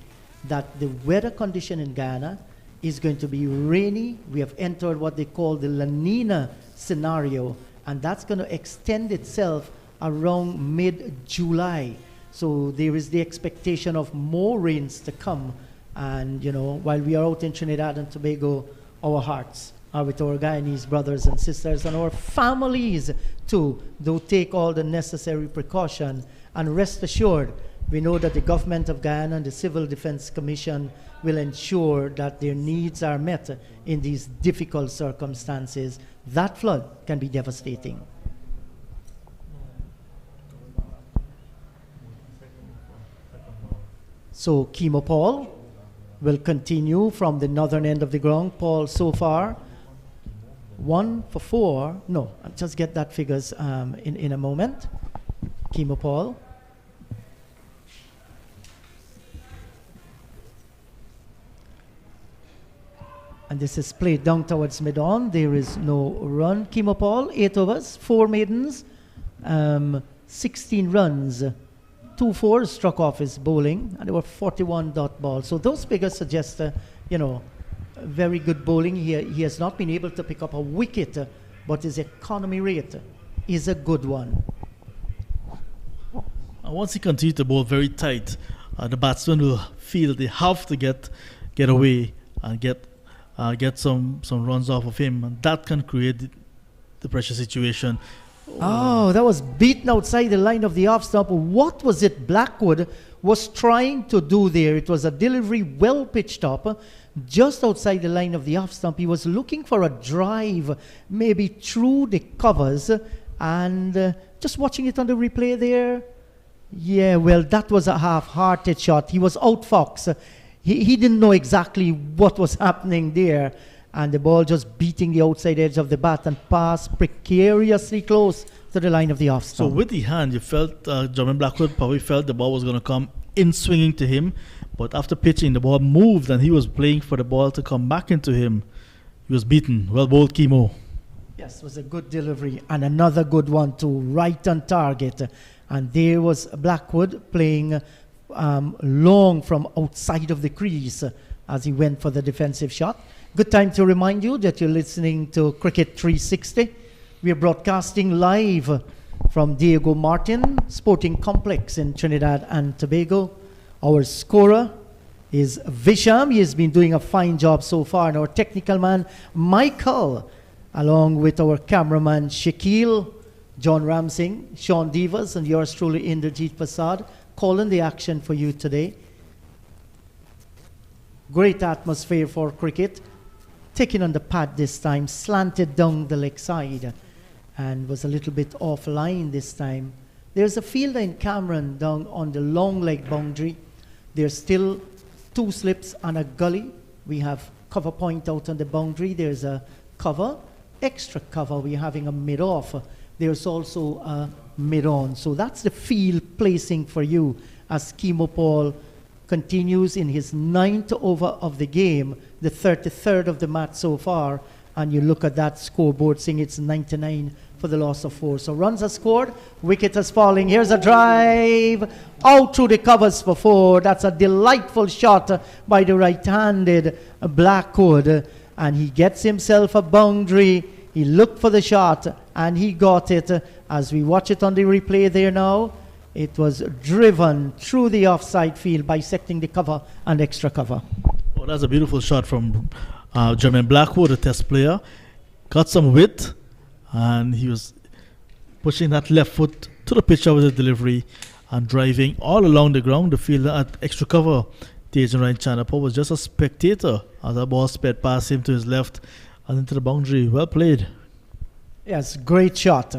that the weather condition in Guyana is going to be rainy. We have entered what they call the La Nina scenario, and that's going to extend itself around mid-July. So there is the expectation of more rains to come. And, you know, while we are out in Trinidad and Tobago, our hearts are with our Guyanese brothers and sisters and our families too. They'll take all the necessary precaution, and rest assured, we know that the government of Guyana and the Civil Defense Commission will ensure that their needs are met in these difficult circumstances. That flood can be devastating. So Kimo Paul will continue from the northern end of the ground. Paul so far 1 for 4. No, I'll just get that figures in a moment. Kimo Paul. And this is played down towards mid-on. There is no run. Kimo Paul, 8 overs, 4 maidens, 16 runs. 2 fours struck off his bowling, and there were 41 dot balls. So those figures suggest, you know, very good bowling. He has not been able to pick up a wicket, but his economy rate is a good one. And once he continues to bowl very tight, the batsman will feel they have to get away and get some runs off of him, and that can create the pressure situation. Oh, that was beaten outside the line of the off stump. What was it Blackwood was trying to do there? It was a delivery well pitched up, just outside the line of the off stump. He was looking for a drive, maybe through the covers, and just watching it on the replay there. Yeah, well, that was a half-hearted shot. He was outfoxed. He didn't know exactly what was happening there. And the ball just beating the outside edge of the bat and passed precariously close to the line of the off stump. So with the hand, you felt Jermaine Blackwood probably felt the ball was going to come in swinging to him. But after pitching, the ball moved and he was playing for the ball to come back into him. He was beaten. Well bowled, Kimo. Yes, it was a good delivery and another good one too, right on target. And there was Blackwood playing long from outside of the crease as he went for the defensive shot. Good time to remind you that you're listening to Cricket 360. We are broadcasting live from Diego Martin Sporting Complex in Trinidad and Tobago. Our scorer is Visham. He has been doing a fine job so far. And our technical man, Michael, along with our cameraman, Shaquille, John Ramsing, Sean Devers, and yours truly, Inderjeet Prasad, calling the action for you today. Great atmosphere for cricket. Taking on the pad this time, slanted down the leg side, and was a little bit offline this time. There's a fielder in Cameron down on the long leg boundary. There's still 2 slips and a gully. We have cover point out on the boundary. There's a cover, extra cover. We're having a mid-off. There's also a mid-on. So that's the field placing for you as Kimo Paul continues in his 9th over of the game, the 33rd of the match so far, and you look at that scoreboard saying it's 99 for the loss of 4. So runs are scored, wicket is falling. Here's a drive out through the covers for 4. That's a delightful shot by the right-handed Blackwood, and he gets himself a boundary. He looked for the shot and he got it. As we watch it on the replay there now, it was driven through the offside field, bisecting the cover and extra cover. Oh, that's a beautiful shot from Jermaine Blackwood, a test player. Got some width, and he was pushing that left foot to the pitcher with the delivery and driving all along the ground. The fielder at extra cover, Tejan Ryan Chanapur, was just a spectator as that ball sped past him to his left and into the boundary. Well played. Yes, great shot.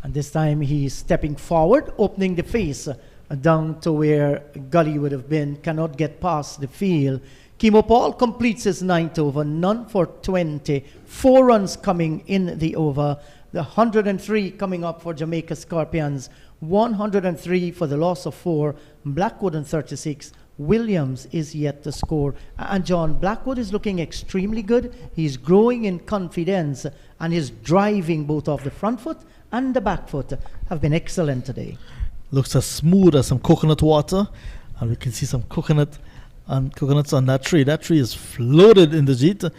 And this time he's stepping forward, opening the face down to where Gully would have been. Cannot get past the field. Kimo Paul completes his 9th over, none for 20. 4 runs coming in the over. The 103 coming up for Jamaica Scorpions. 103 for the loss of 4. Blackwood on 36. Williams is yet to score. And John, Blackwood is looking extremely good. He's growing in confidence and his driving both off the front foot and the back foot have been excellent today. Looks as smooth as some coconut water, and we can see some coconuts on that tree. That tree is floated in the jeet.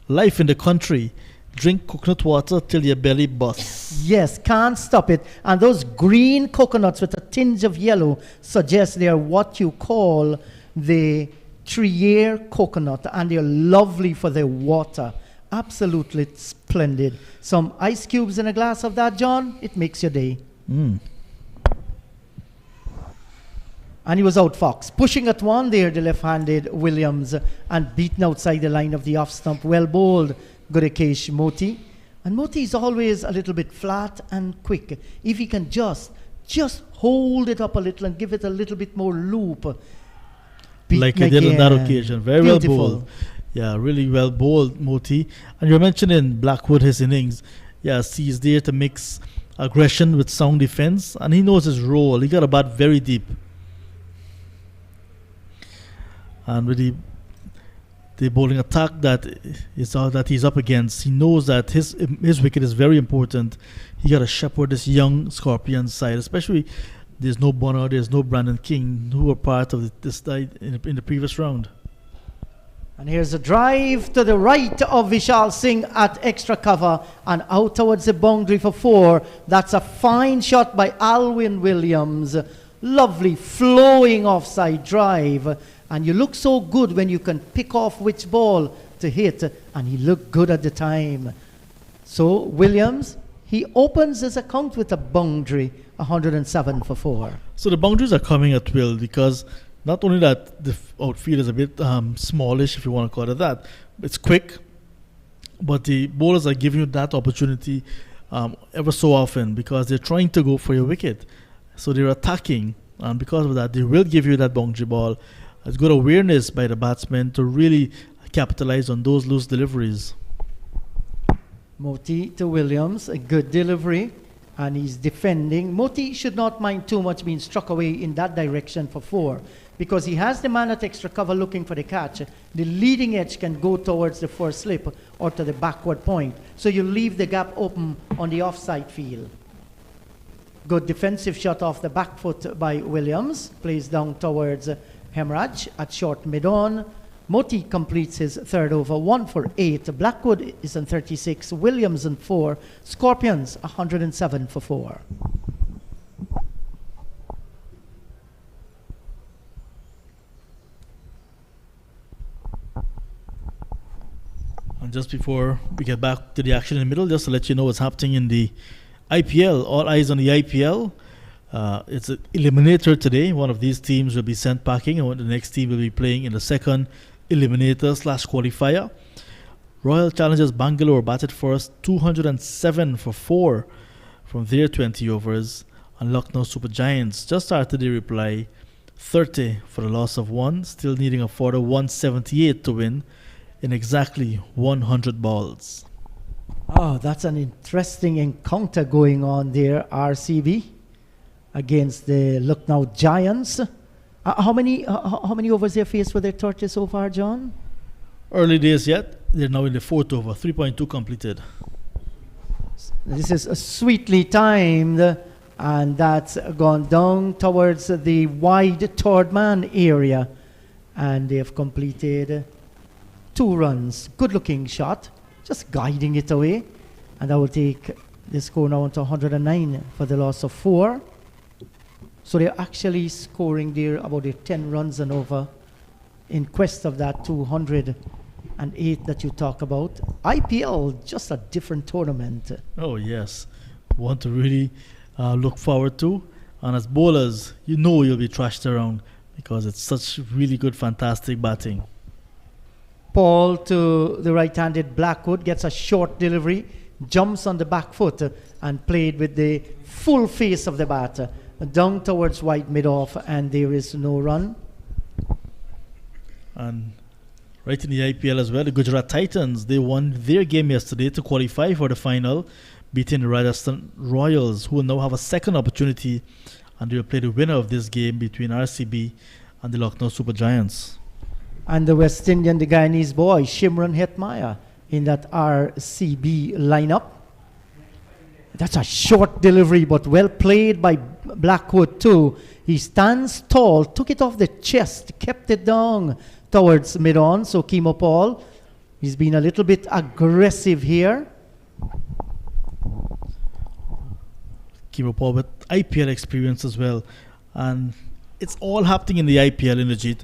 Life in the country. Drink coconut water till your belly busts. Yes, can't stop it. And those green coconuts with a tinge of yellow suggest they are what you call the Trier coconut, and they're lovely for their water. Absolutely splendid. Some ice cubes in a glass of that, John, it makes your day. Mm. And he was out fox. Pushing at one there, the left-handed Williams, and beaten outside the line of the off stump. Well bowled, Gudakesh Moti. And Moti is always a little bit flat and quick. If he can just hold it up a little and give it a little bit more loop. Like he did on that occasion. Very Beautiful. well bowled. Yeah, really well bowled, Moti. And you're mentioning Blackwood, his innings. Yes, he's there to mix aggression with sound defense, and he knows his role. He got a bat very deep. And with the bowling attack that he's up against, he knows that his wicket is very important. He got to shepherd this young Scorpion side, especially there's no Bonner, there's no Brandon King, who were part of this side in the previous round. And here's a drive to the right of Vishal Singh at extra cover and out towards the boundary for 4. That's a fine shot by Alwyn Williams. Lovely flowing offside drive. And you look so good when you can pick off which ball to hit. And he looked good at the time. So Williams, he opens his account with a boundary, 107 for 4. So the boundaries are coming at will, because not only that the outfield is a bit smallish, if you want to call it that, it's quick, but the bowlers are giving you that opportunity ever so often, because they're trying to go for your wicket. So they're attacking, and because of that, they will give you that boundary ball. It's good awareness by the batsmen to really capitalize on those loose deliveries. Moti to Williams, a good delivery, and he's defending. Moti should not mind too much being struck away in that direction for 4, because he has the man at extra cover looking for the catch. The leading edge can go towards the first slip or to the backward point, so you leave the gap open on the offside field. Good defensive shot off the back foot by Williams, plays down towards Hemraj at short mid-on. Moti completes his 3rd over, 1 for 8. Blackwood is on 36, Williams on 4. Scorpions 107 for 4. And just before we get back to the action in the middle, just to let you know what's happening in the IPL. All eyes on the IPL. It's an eliminator today. One of these teams will be sent packing, and the next team will be playing in the second eliminator/qualifier. Royal Challengers Bangalore batted first, 207 for 4 from their 20 overs. And Lucknow Super Giants just started the reply, 30 for the loss of 1, still needing a further 178 to win in exactly 100 balls. Oh, that's an interesting encounter going on there, RCB, against the Lucknow Giants. How many overs they faced with their torches so far, John? Early days yet. They're now in the 4th over, 3.2 completed. This is sweetly timed, and that's gone down towards the wide third man area, and they have completed 2 runs. Good looking shot, just guiding it away, and that will take the score now to 109 for the loss of 4. So they're actually scoring there about 10 runs and over in quest of that 208 that you talk about. IPL, just a different tournament. Oh yes, one to really look forward to. And as bowlers, you know you'll be trashed around because it's such really good, fantastic batting. Paul to the right-handed Blackwood gets a short delivery, jumps on the back foot and played with the full face of the bat. Down towards wide mid-off, and there is no run. And Right in the IPL as well, the Gujarat Titans, they won their game yesterday to qualify for the final, beating the Rajasthan Royals, who will now have a second opportunity, and they will play the winner of this game between RCB and the Lucknow Super Giants. And the West Indian, the Guyanese boy, Shimron Hetmaya, in that RCB lineup. That's a short delivery, but well played by Blackwood too. He stands tall, took it off the chest, kept it down towards mid-on. So Kimo Paul, he's been a little bit aggressive here. Kimo Paul with IPL experience as well. And it's all happening in the IPL in the Jeet.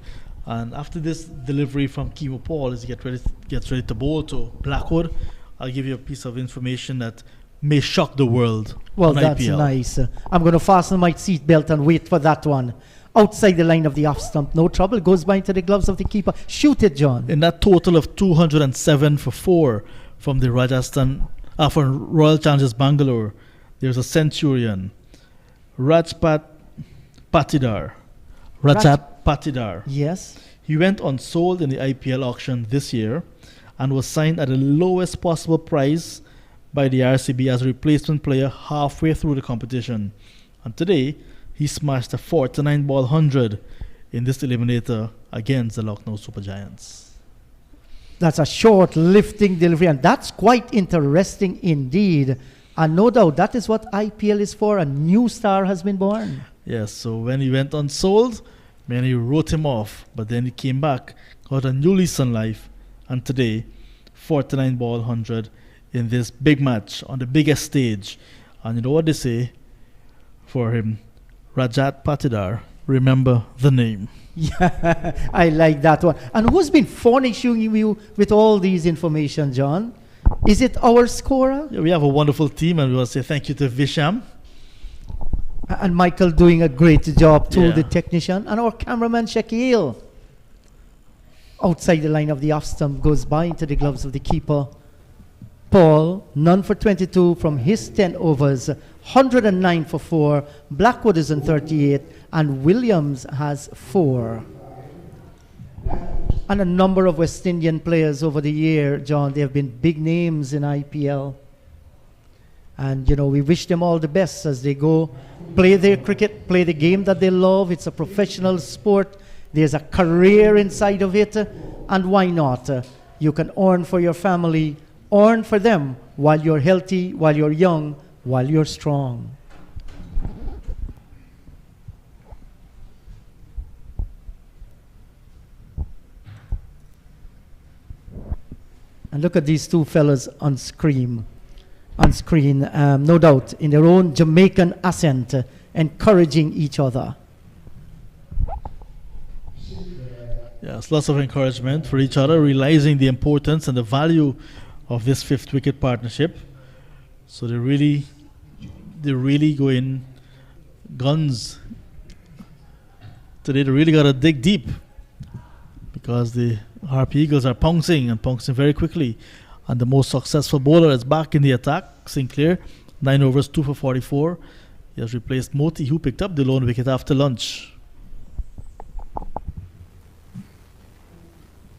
And after this delivery from Kimo Paul, as he gets ready to bowl to Blackwood, I'll give you a piece of information that may shock the world. Well, on that's IPL. nice. I'm going to fasten my seat belt and wait for that one. Outside the line of the off stump, no trouble. Goes by into the gloves of the keeper. Shoot it, John. In that total of 207 for 4 from the from Royal Challengers Bangalore, there's a Centurion, Rajat Patidar. Yes. He went unsold in the IPL auction this year and was signed at the lowest possible price by the RCB as a replacement player halfway through the competition. And today, he smashed a 49-ball 100 in this eliminator against the Lucknow Super Giants. That's a short lifting delivery, and that's quite interesting indeed. And no doubt that is what IPL is for. A new star has been born. Yes, so when he went unsold, many wrote him off, but then he came back, got a new lease on life, and today, 49-ball 100 in this big match on the biggest stage. And you know what they say for him? Rajat Patidar, remember the name. Yeah, I like that one. And who's been furnishing you with all these information, John? Is it our scorer? Yeah, we have a wonderful team, and we want to say thank you to Visham. And Michael doing a great job too, Yeah. the technician. And our cameraman, Shaquille. Outside the line of the off stump, goes by into the gloves of the keeper. Paul, none for 22 from his 10 overs, 109 for 4. Blackwood is on 38, and Williams has 4. And a number of West Indian players over the year, John, they have been big names in IPL. And, you know, we wish them all the best as they go play their cricket, play the game that they love. It's a professional sport. There's a career inside of it. And why not? You can earn for your family, earn for them while you're healthy, while you're young, while you're strong. And look at these two fellas on screen. No doubt, in their own Jamaican accent, encouraging each other. Yes, lots of encouragement for each other, realizing the importance and the value of this fifth wicket partnership. So they really go in guns. Today they really got to dig deep because the Harpy Eagles are pouncing very quickly. And the most successful bowler is back in the attack, Sinclair. 9 overs, 2 for 44. He has replaced Moti, who picked up the lone wicket after lunch.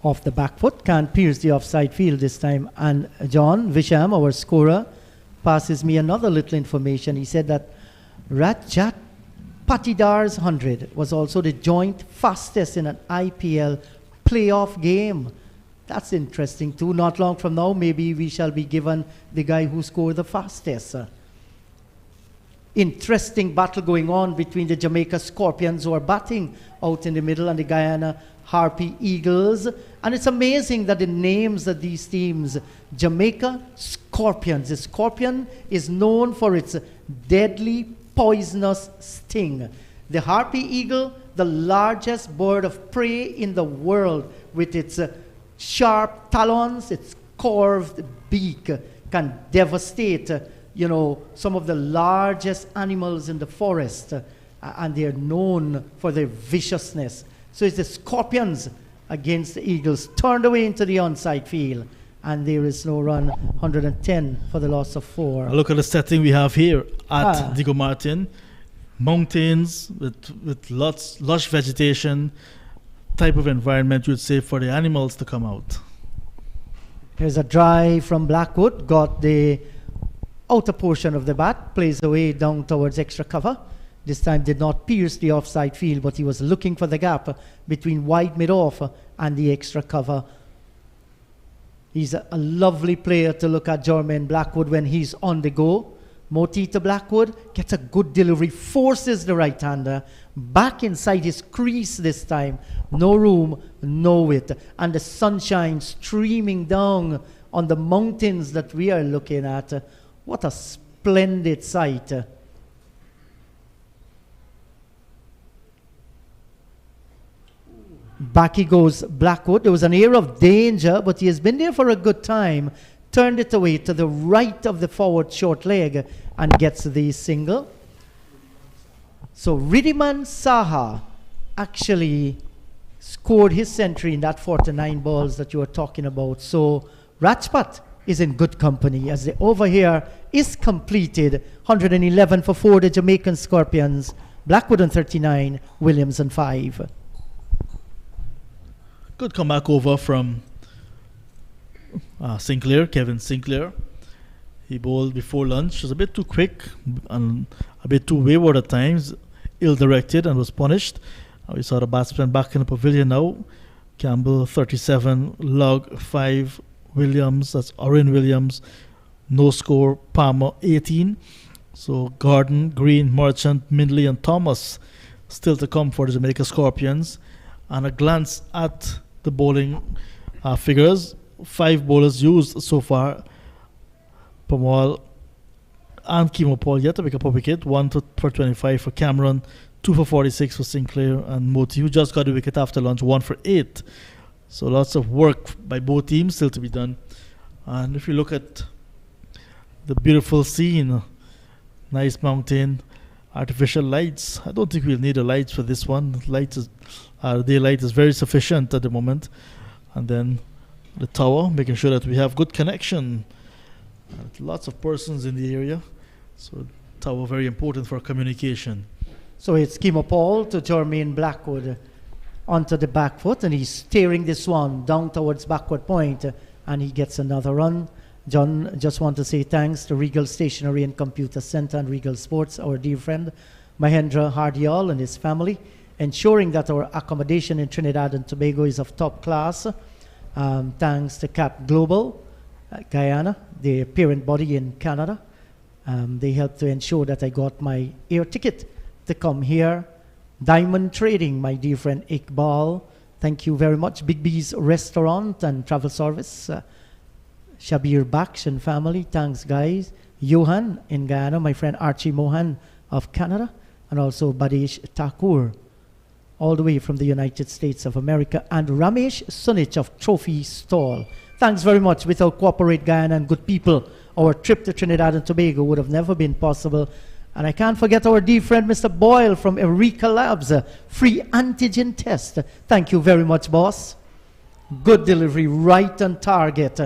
Off the back foot, can't pierce the offside field this time. And John Visham, our scorer, passes me another little information. He said that Rajat Patidar's 100 was also the joint fastest in an IPL playoff game. That's interesting too. Not long from now, maybe we shall be given the guy who scored the fastest. Interesting battle going on between the Jamaica Scorpions, who are batting out in the middle, and the Guyana Harpy Eagles. And it's amazing that the names of these teams, Jamaica Scorpions. The scorpion is known for its deadly, poisonous sting. The Harpy Eagle, the largest bird of prey in the world, with its sharp talons, its curved beak, can devastate, some of the largest animals in the forest, and they're known for their viciousness. So it's the Scorpions against the Eagles, turned away into the onside field, and there is no run, 110 for the loss of 4. Look at the setting we have here at Diego Martin. Mountains with lush vegetation, type of environment you'd say for the animals to come out. Here's a drive from Blackwood, got the outer portion of the bat, plays away down towards extra cover. This time did not pierce the offside field, but he was looking for the gap between wide mid-off and the extra cover. He's a lovely player to look at, Jermaine Blackwood, when he's on the go. Moti to Blackwood, gets a good delivery, forces the right-hander back inside his crease this time. No room, no width. And the sunshine streaming down on the mountains that we are looking at. What a splendid sight. Back he goes, Blackwood. There was an air of danger, but he has been there for a good time. Turned it away to the right of the forward short leg and gets the single. So Ridiman Saha actually scored his century in that 49 balls that you were talking about. So Rajpat is in good company as the over here is completed. 111 for 4, the Jamaican Scorpions. Blackwood on 39, Williams on 5. Good comeback over from Sinclair, Kevin Sinclair. He bowled before lunch. Was a bit too quick and a bit too wayward at times. Ill-directed and was punished. We saw the batsman back in the pavilion now. Campbell 37, Log 5, Williams, that's Orin Williams. No score, Palmer 18. So Gordon, Green, Merchant, Mindley and Thomas still to come for the Jamaica Scorpions. And a glance at the bowling figures. 5 bowlers used so far. Pamal and Kimo Paul yet to pick up a wicket. 1 for 25 for Cameron, 2 for 46 for Sinclair, and Moti, who just got a wicket after lunch, 1 for 8. So lots of work by both teams still to be done. And if you look at the beautiful scene, nice mountain, artificial lights. I don't think we'll need the lights for this one. Daylight is very sufficient at the moment. And then the tower, making sure that we have good connection. Lots of persons in the area. So tower very important for communication. So it's Kimo Paul to Jermaine Blackwood onto the back foot, and he's steering this one down towards backward point, and he gets another run. John, just want to say thanks to Regal Stationery and Computer Center and Regal Sports, our dear friend Mahendra Hardial and his family, ensuring that our accommodation in Trinidad and Tobago is of top class. Thanks to Cap Global, Guyana, the parent body in Canada. They helped to ensure that I got my air ticket to come here. Diamond Trading, my dear friend Iqbal, thank you very much. Big B's Restaurant and Travel Service. Shabir Baksh and family, thanks guys. Johan in Guyana, my friend Archie Mohan of Canada, and also Badesh Thakur, all the way from the United States of America, and Ramesh Sunich of Trophy Stall. Thanks very much. Without Cooperate Guyana and good people, our trip to Trinidad and Tobago would have never been possible. And I can't forget our dear friend Mr. Boyle from Eureka Labs, free antigen test. Thank you very much, boss. Good delivery, right on target.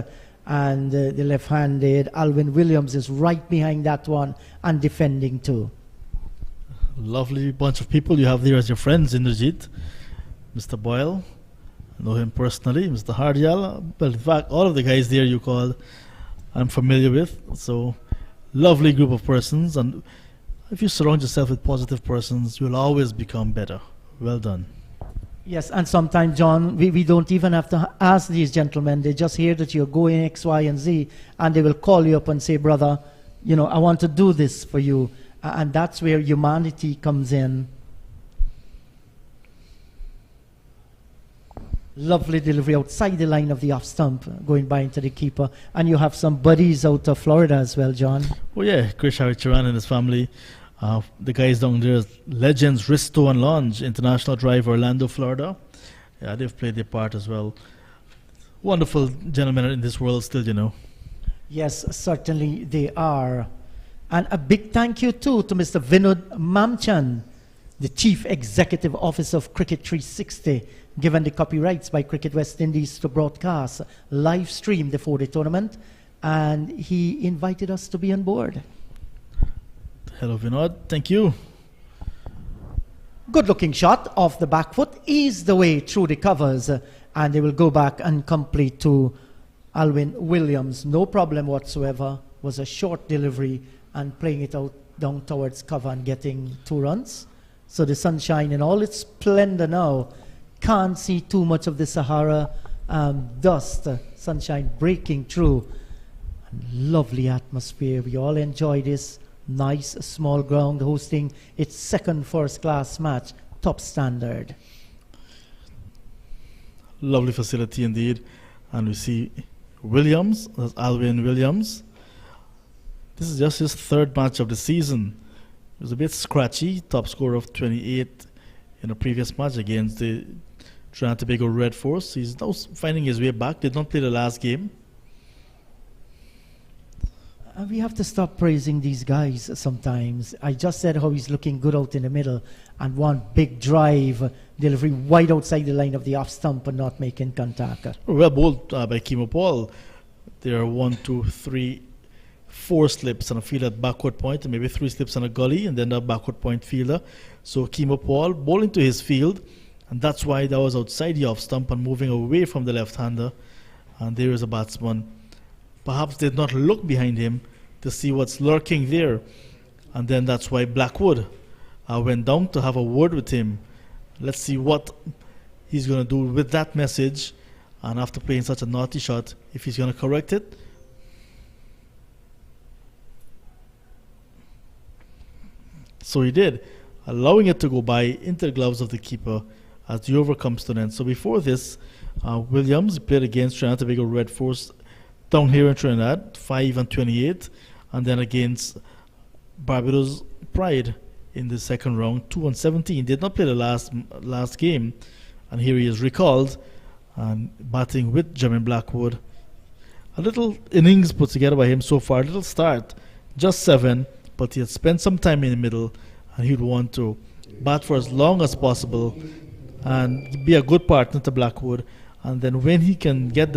And the left-handed Alwyn Williams is right behind that one and defending too. Lovely bunch of people you have there as your friends, Indrajit. Mr. Boyle, I know him personally. Mr. Hardial, well, in fact, all of the guys there you called I'm familiar with. So, lovely group of persons. And if you surround yourself with positive persons, you'll always become better. Well done. Yes, and sometimes, John, we don't even have to ask these gentlemen. They just hear that you're going X, Y, and Z, and they will call you up and say, brother, you know, I want to do this for you. And that's where humanity comes in. Lovely delivery outside the line of the off stump, going by into the keeper. And you have some buddies out of Florida as well, John. Oh, yeah, Krish Haricharan and his family. The guys down there, legends, Risto and Launch, International Drive, Orlando, Florida. Yeah, they've played their part as well. Wonderful gentlemen in this world still, you know. Yes, certainly they are. And a big thank you, too, to Mr. Vinod Mamchan, the Chief Executive Officer of Cricket 360, given the copyrights by Cricket West Indies to broadcast, live stream the 4-day tournament. And he invited us to be on board. Hello, Vinod. Thank you. Good looking shot off the back foot, eased the way through the covers, and they will go back and complete to Alwyn Williams. No problem whatsoever. Was a short delivery and playing it out down towards cover and getting 2 runs. So the Sunshine in all its splendor now. Can't see too much of the Sahara dust. Sunshine breaking through. Lovely atmosphere. We all enjoy this nice small ground hosting its second first-class match. Top standard. Lovely facility indeed. And we see Williams, that's Alwyn Williams. This is just his 3rd match of the season. He was a bit scratchy, top score of 28 in a previous match against the Trinidad and Tobago Red Force. He's now finding his way back. Did not play the last game. We have to stop praising these guys sometimes. I just said how he's looking good out in the middle, and one big drive delivery wide outside the line of the off stump and not making contact. Well bowled by Kimo Paul. There are 1, 2, 3, 4 slips on a field at backward point, and maybe 3 slips on a gully, and then a backward point fielder. So Kimo Paul bowling to his field, and that's why that was outside the off stump and moving away from the left-hander. And there is a batsman. Perhaps did not look behind him to see what's lurking there. And then that's why Blackwood went down to have a word with him. Let's see what he's going to do with that message. And after playing such a naughty shot, if he's going to correct it. So he did, allowing it to go by into the gloves of the keeper as the over comes to an end. So before this, Williams played against Trinidad and Tobago Red Force down here in Trinidad, 5 and 28, and then against Barbados Pride in the second round, 2 and 17. Did not play the last game, and here he is recalled and batting with Jermaine Blackwood. A little innings put together by him so far, a little start, just 7, but he had spent some time in the middle, and he'd want to bat for as long as possible and be a good partner to Blackwood. And then when he can get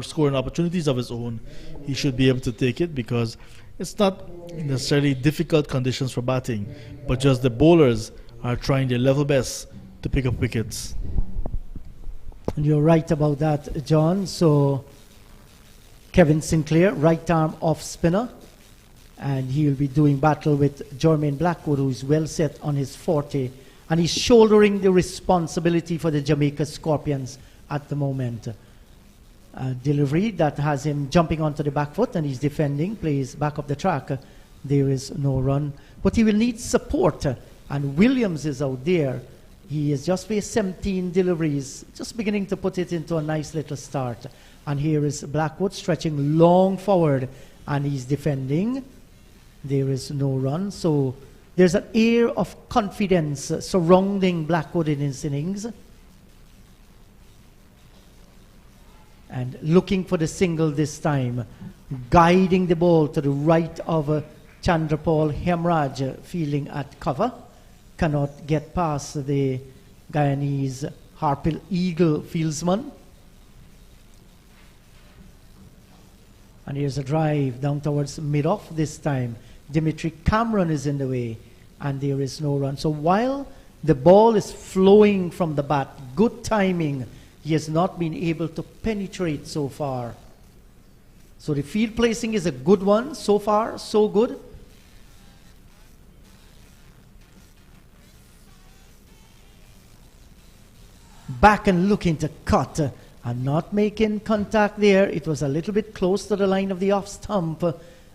scoring opportunities of his own, he should be able to take it, because it's not necessarily difficult conditions for batting, but just the bowlers are trying their level best to pick up wickets. And you're right about that, John. So Kevin Sinclair, right arm off spinner, and he'll be doing battle with Jermaine Blackwood, who is well set on his 40. And he's shouldering the responsibility for the Jamaica Scorpions at the moment. Delivery that has him jumping onto the back foot, and he's defending, plays back up the track. There is no run. But he will need support. And Williams is out there. He has just faced 17 deliveries, just beginning to put it into a nice little start. And here is Blackwood stretching long forward, and he's defending. There is no run. So there's an air of confidence surrounding Blackwood in his innings. And looking for the single this time. Guiding the ball to the right of Chandrapal Hemraj, fielding at cover. Cannot get past the Guyanese Harpil Eagle fieldsman. And here's a drive down towards mid-off this time. Dimitri Cameron is in the way, and there is no run. So while the ball is flowing from the bat, good timing, he has not been able to penetrate so far. So the field placing is a good one. So far, so good. Back and looking to cut and not making contact there. It was a little bit close to the line of the off stump.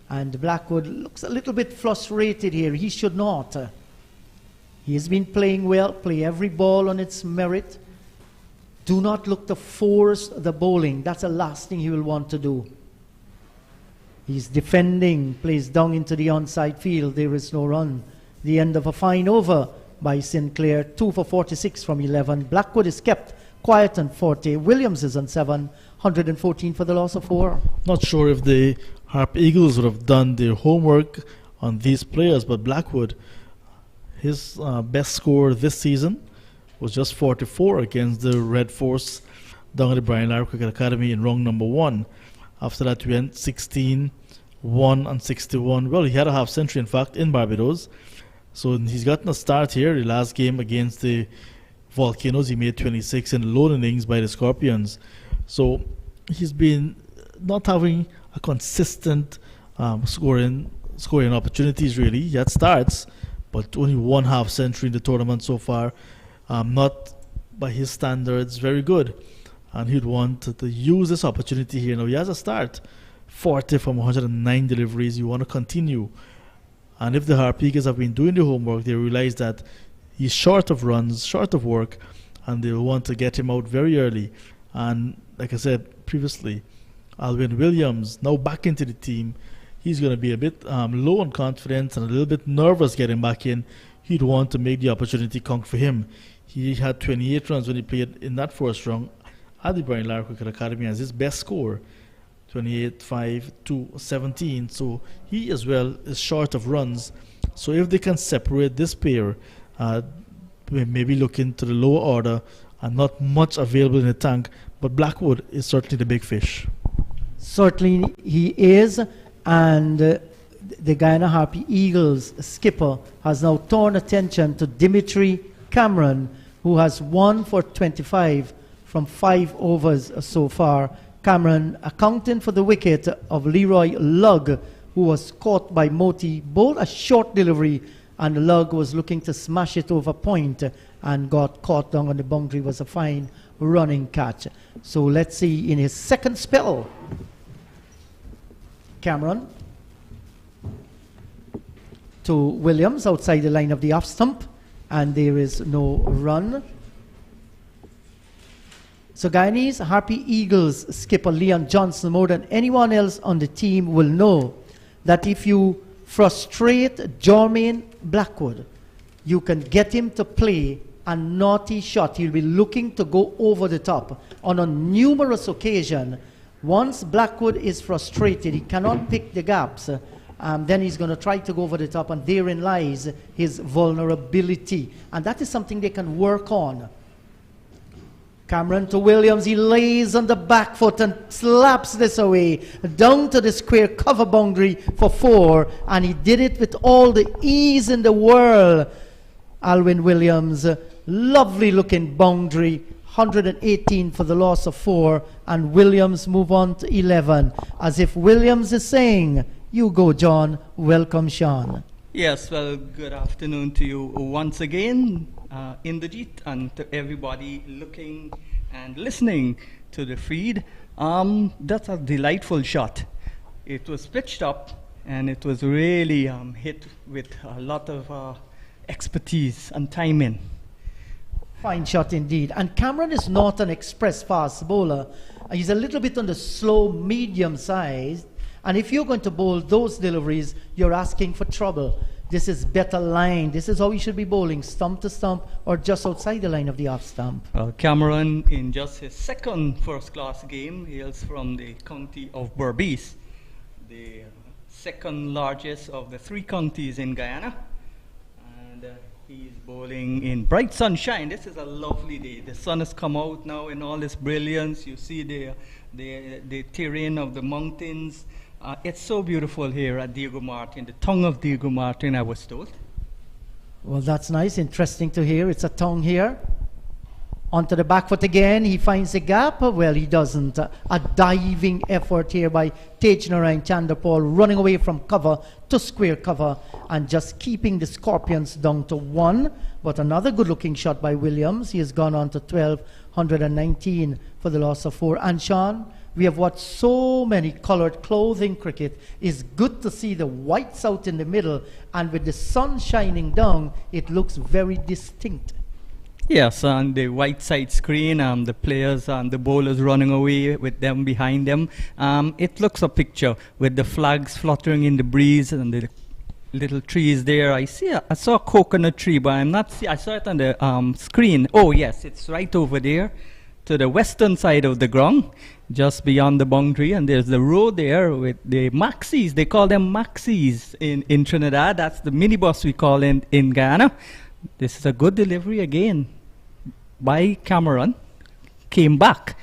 And Blackwood looks a little bit frustrated here. He should not. He has been playing well. Play every ball on its merit. Do not look to force the bowling. That's the last thing he will want to do. He's defending. Plays down into the onside field. There is no run. The end of a fine over by Sinclair. 2 for 46 from 11. Blackwood is kept quiet on 40. Williams is on 7. 114 for the loss of 4. Not sure if the Harp Eagles would have done their homework on these players, but Blackwood, his best score this season was just 44 against the Red Force down at the Brian Lara Cricket Academy in round number 1. After that, we went 16, 1 and 61. Well, he had a half century, in fact, in Barbados. So he's gotten a start here. The last game against the Volcanoes, he made 26 in lone innings by the Scorpions. So he's been not having a consistent scoring opportunities really. He had starts, but only one half century in the tournament so far. Not by his standards very good. And he'd want to use this opportunity here. Now he has a start, 40 from 109 deliveries. You want to continue. And if the Harpikers have been doing the homework, they realize that he's short of runs, short of work, and they'll want to get him out very early. And like I said previously, Alwyn Williams, now back into the team, he's going to be a bit low on confidence and a little bit nervous getting back in. He'd want to make the opportunity count for him. He had 28 runs when he played in that first round at the Brian Lara Cricket Academy as his best score. 28, 5, 2, 17. So he as well is short of runs. So if they can separate this pair, maybe look into the lower order and not much available in the tank. But Blackwood is certainly the big fish. Certainly he is. And the Guyana Harpy Eagles skipper has now turned attention to Dimitri Cameron, who has 1 for 25 from 5 overs so far. Cameron accounting for the wicket of Leroy Lugg, who was caught by Moti. Bowled a short delivery, and Lugg was looking to smash it over point and got caught down on the boundary. Was a fine running catch. So let's see in his second spell. Cameron to Williams outside the line of the off stump, and there is no run. So Guyanese Harpy Eagles skipper Leon Johnson, more than anyone else on the team, will know that if you frustrate Jermaine Blackwood, you can get him to play a naughty shot. He'll be looking to go over the top. On a numerous occasion, once Blackwood is frustrated, he cannot pick the gaps. Then he's going to try to go over the top, and therein lies his vulnerability. And that is something they can work on. Cameron to Williams, he lays on the back foot and slaps this away down to the square cover boundary for 4, and he did it with all the ease in the world. Alwyn Williams, lovely looking boundary, 118 for the loss of 4, and Williams move on to 11, as if Williams is saying, "You go, John, welcome, Sean." Yes, well, good afternoon to you once again, Inderjeet, and to everybody looking and listening to the feed. That's a delightful shot. It was pitched up, and it was really hit with a lot of expertise and timing. Fine shot indeed. And Cameron is not an express fast bowler. He's a little bit on the slow, medium side. And if you're going to bowl those deliveries, you're asking for trouble. This is better line. This is how he should be bowling, stump to stump or just outside the line of the off stump. Cameron, in just his second first-class game, hails from the county of Berbice, the second largest of the 3 counties in Guyana. And he's bowling in bright sunshine. This is a lovely day. The sun has come out now in all its brilliance. You see the terrain of the mountains. It's so beautiful here at Diego Martin, the tongue of Diego Martin, I was told. Well, that's nice. Interesting to hear. It's a tongue here. Onto the back foot again. He finds a gap. Well, he doesn't. A diving effort here by Tejnarayan Chanderpaul, running away from cover to square cover and just keeping the Scorpions down to 1. But another good-looking shot by Williams. He has gone on to 12, 119 for the loss of 4. And Sean, we have watched so many colored clothing cricket. It's good to see the whites out in the middle, and with the sun shining down, it looks very distinct. Yes, on the white side screen, the players and the bowlers running away with them behind them. It looks a picture with the flags fluttering in the breeze and the little trees there. I saw a coconut tree, but I saw it on the screen. Oh yes, it's right over there to the western side of the ground, just beyond the boundary, and there's the road there with the maxis. They call them maxis in Trinidad. That's the minibus we call in Guyana. This is a good delivery again by Cameron. Came back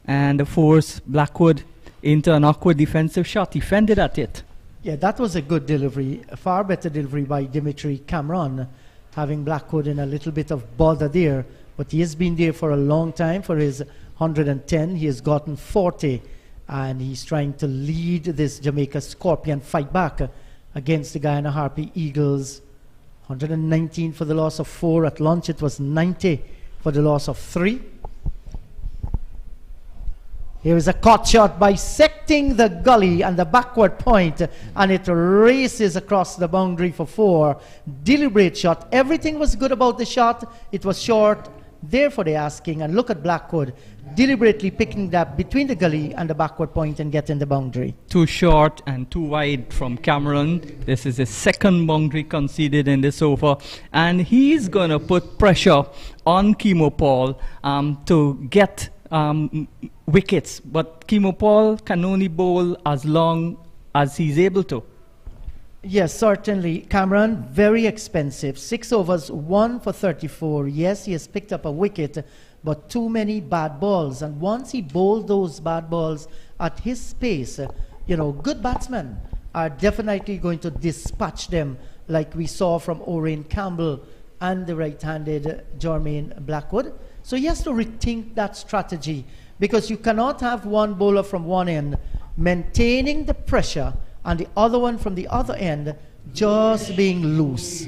and forced Blackwood into an awkward defensive shot. He fended at it. Yeah, that was a good delivery, a far better delivery by Dimitri Cameron, having Blackwood in a little bit of bother there. But he has been there for a long time. For his 110, he has gotten 40, and he's trying to lead this Jamaica Scorpion fight back against the Guyana Harpy Eagles. 119 for the loss of 4. At lunch it was 90 for the loss of 3. Here is a caught shot bisecting the gully and the backward point, and it races across the boundary for 4. Deliberate shot. Everything was good about the shot. It was short, therefore the asking. And look at Blackwood deliberately picking that between the gully and the backward point and getting the boundary. Too short and too wide from Cameron. This is his second boundary conceded in this over, and he's going to put pressure on Chemo Paul to get wickets, but Chemo Paul can only bowl as long as he's able to. Yes, certainly. Cameron, very expensive. 6 overs, 1 for 34. Yes, he has picked up a wicket, but too many bad balls. And once he bowled those bad balls at his pace, good batsmen are definitely going to dispatch them, like we saw from Orane Campbell and the right-handed Jermaine Blackwood. So he has to rethink that strategy, because you cannot have one bowler from one end maintaining the pressure and the other one from the other end just being loose.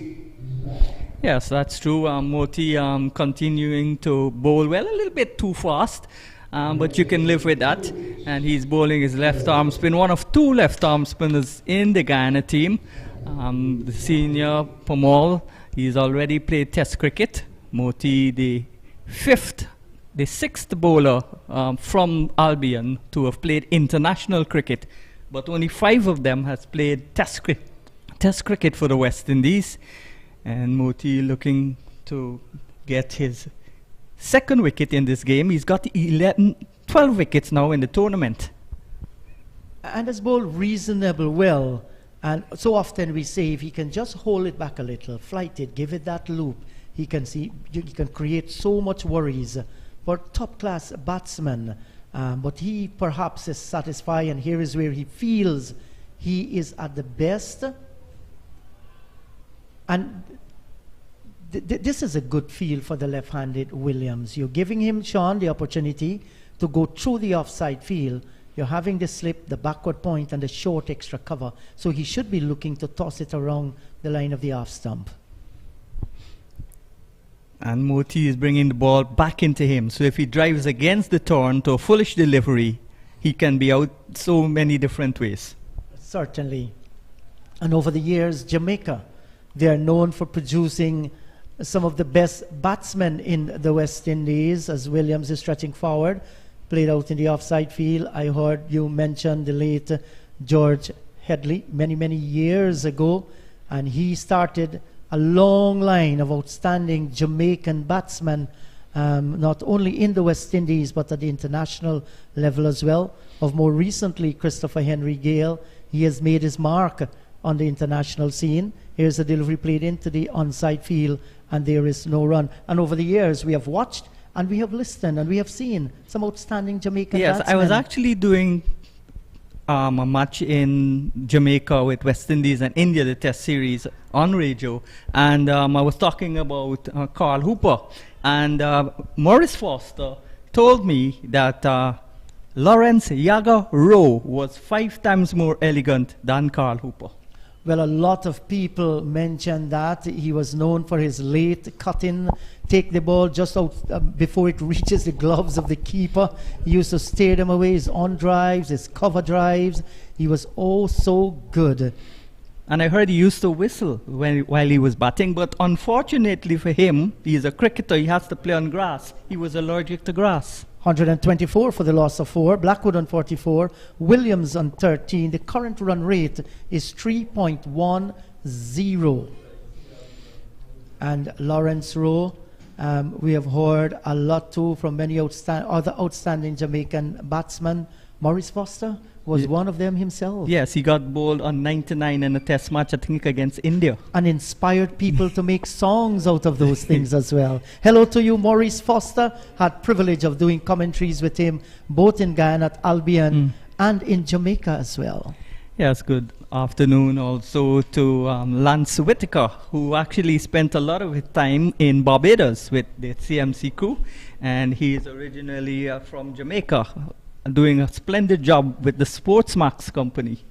Yes, that's true. Moti continuing to bowl well, a little bit too fast, but you can live with that. And he's bowling his left arm spin, one of 2 left arm spinners in the Guyana team. The senior Pamal, he's already played Test cricket. Moti, the 6th bowler from Albion to have played international cricket, but only 5 of them has played test cricket for the West Indies. And Moti looking to get his second wicket in this game. He's got 12 wickets now in the tournament. And has bowled reasonable well. And so often we say if he can just hold it back a little, flight it, give it that loop, he can create so much worries for top-class batsmen. But he perhaps is satisfied, and here is where he feels he is at the best. And this is a good feel for the left-handed Williams. You're giving him, Sean, the opportunity to go through the offside field. You're having the slip, the backward point, and the short extra cover. So he should be looking to toss it around the line of the off stump. And Moti is bringing the ball back into him. So if he drives against the turn to a foolish delivery, he can be out so many different ways. Certainly. And over the years, Jamaica, they are known for producing some of the best batsmen in the West Indies, as Williams is stretching forward, played out in the offside field. I heard you mention the late George Headley many, many years ago, and he started a long line of outstanding Jamaican batsmen, not only in the West Indies but at the international level as well. Of more recently, Christopher Henry Gale, he has made his mark on the international scene. Here's a delivery played into the onside field, and there is no run. And over the years, we have watched and we have listened and we have seen some outstanding Jamaican batsmen. Yes, I was actually doing a match in Jamaica with West Indies and India, the Test series, on radio, and I was talking about Carl Hooper, and Maurice Foster told me that Lawrence Yaga Rowe was 5 times more elegant than Carl Hooper. Well, a lot of people mentioned that. He was known for his late cutting, take the ball just out before it reaches the gloves of the keeper. He used to steer them away, his on drives, his cover drives. He was oh so good. And I heard he used to whistle while he was batting, but unfortunately for him, he's a cricketer, he has to play on grass. He was allergic to grass. 124 for the loss of 4. Blackwood on 44. Williams on 13. The current run rate is 3.10. And Lawrence Rowe, we have heard a lot too from many other outstanding Jamaican batsmen. Maurice Foster was one of them himself. Yes, he got bowled on 99 in a test match, I think, against India. And inspired people to make songs out of those things as well. Hello to you, Maurice Foster. Had privilege of doing commentaries with him, both in Guyana at Albion and in Jamaica as well. Yes, good afternoon also to Lance Whitaker, who actually spent a lot of his time in Barbados with the CMC crew, and he is originally from Jamaica, doing a splendid job with the Sportsmax company.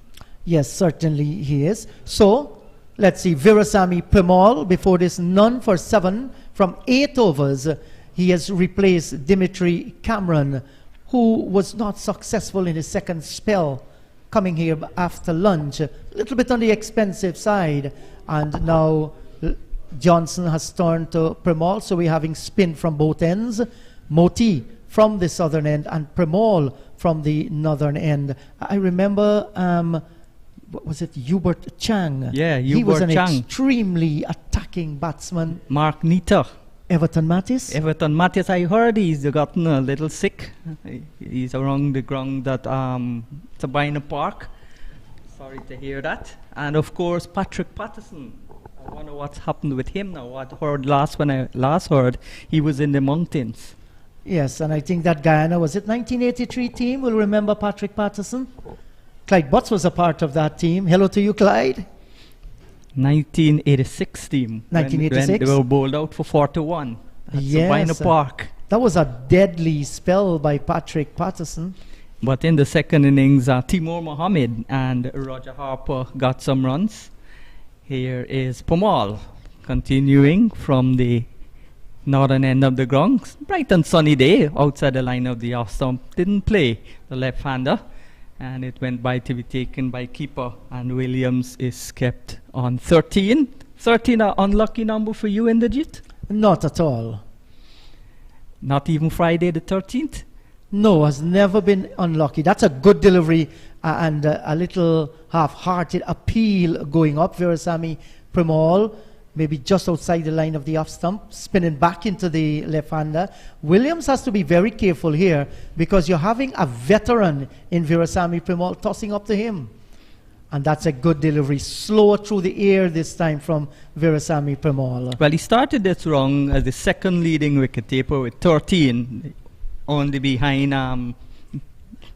Yes, certainly he is. So, let's see, Virasamy Premal, before this, none for 7 from 8 overs. He has replaced Dimitri Cameron, who was not successful in his second spell, coming here after lunch, a little bit on the expensive side. And now Johnson has turned to Premal, so we're having spin from both ends. Moti from the southern end and Premal from the northern end. I remember, what was it, Hubert Chang? Yeah, He was Hubert an Chang. extremely attacking batsman. Mark Nita. Everton Mattis? Everton Mattis, I heard he's gotten a little sick. He's around the ground at Sabina Park. Sorry to hear that. And of course, Patrick Patterson. I wonder what's happened with him now. What I heard when I last heard, he was in the mountains. Yes, and I think that Guyana, was it 1983 team, will remember Patrick Patterson? Clyde Butts was a part of that team. Hello to you, Clyde. 1986 team. 1986? When they were bowled out for 41 at Sabina Park. That was a deadly spell by Patrick Patterson. But in the second innings, Timur Mohammed and Roger Harper got some runs. Here is Pamal continuing from the northern end of the ground. Bright and sunny day outside the line of the off stump. Didn't play the left-hander. And it went by to be taken by keeper. And Williams is kept on 13. 13 an unlucky number for you in the JIT? Not at all. Not even Friday the 13th? No, has never been unlucky. That's a good delivery and a little half-hearted appeal going up. Virasamy Premal, maybe just outside the line of the off stump, spinning back into the left-hander. Williams has to be very careful here because you're having a veteran in Virasamy Premal tossing up to him. And that's a good delivery. Slower through the air this time from Virasamy Premal. Well, he started this wrong as the second leading wicket-taker with 13, only behind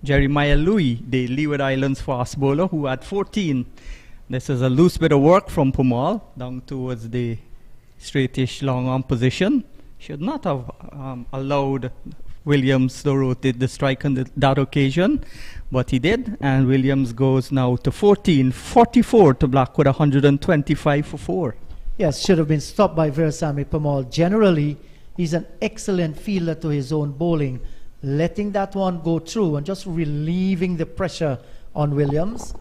Jeremiah Louis, the Leeward Islands fast bowler, who had 14. This is a loose bit of work from Pumal down towards the straightish long on position. Should not have allowed Williams to rotate the strike on that occasion, but he did, and Williams goes now to 14, 44 to Blackwood, 125 for 4. Yes, should have been stopped by Virasamy Premal. Generally, he's an excellent fielder to his own bowling. Letting that one go through and just relieving the pressure on Williams.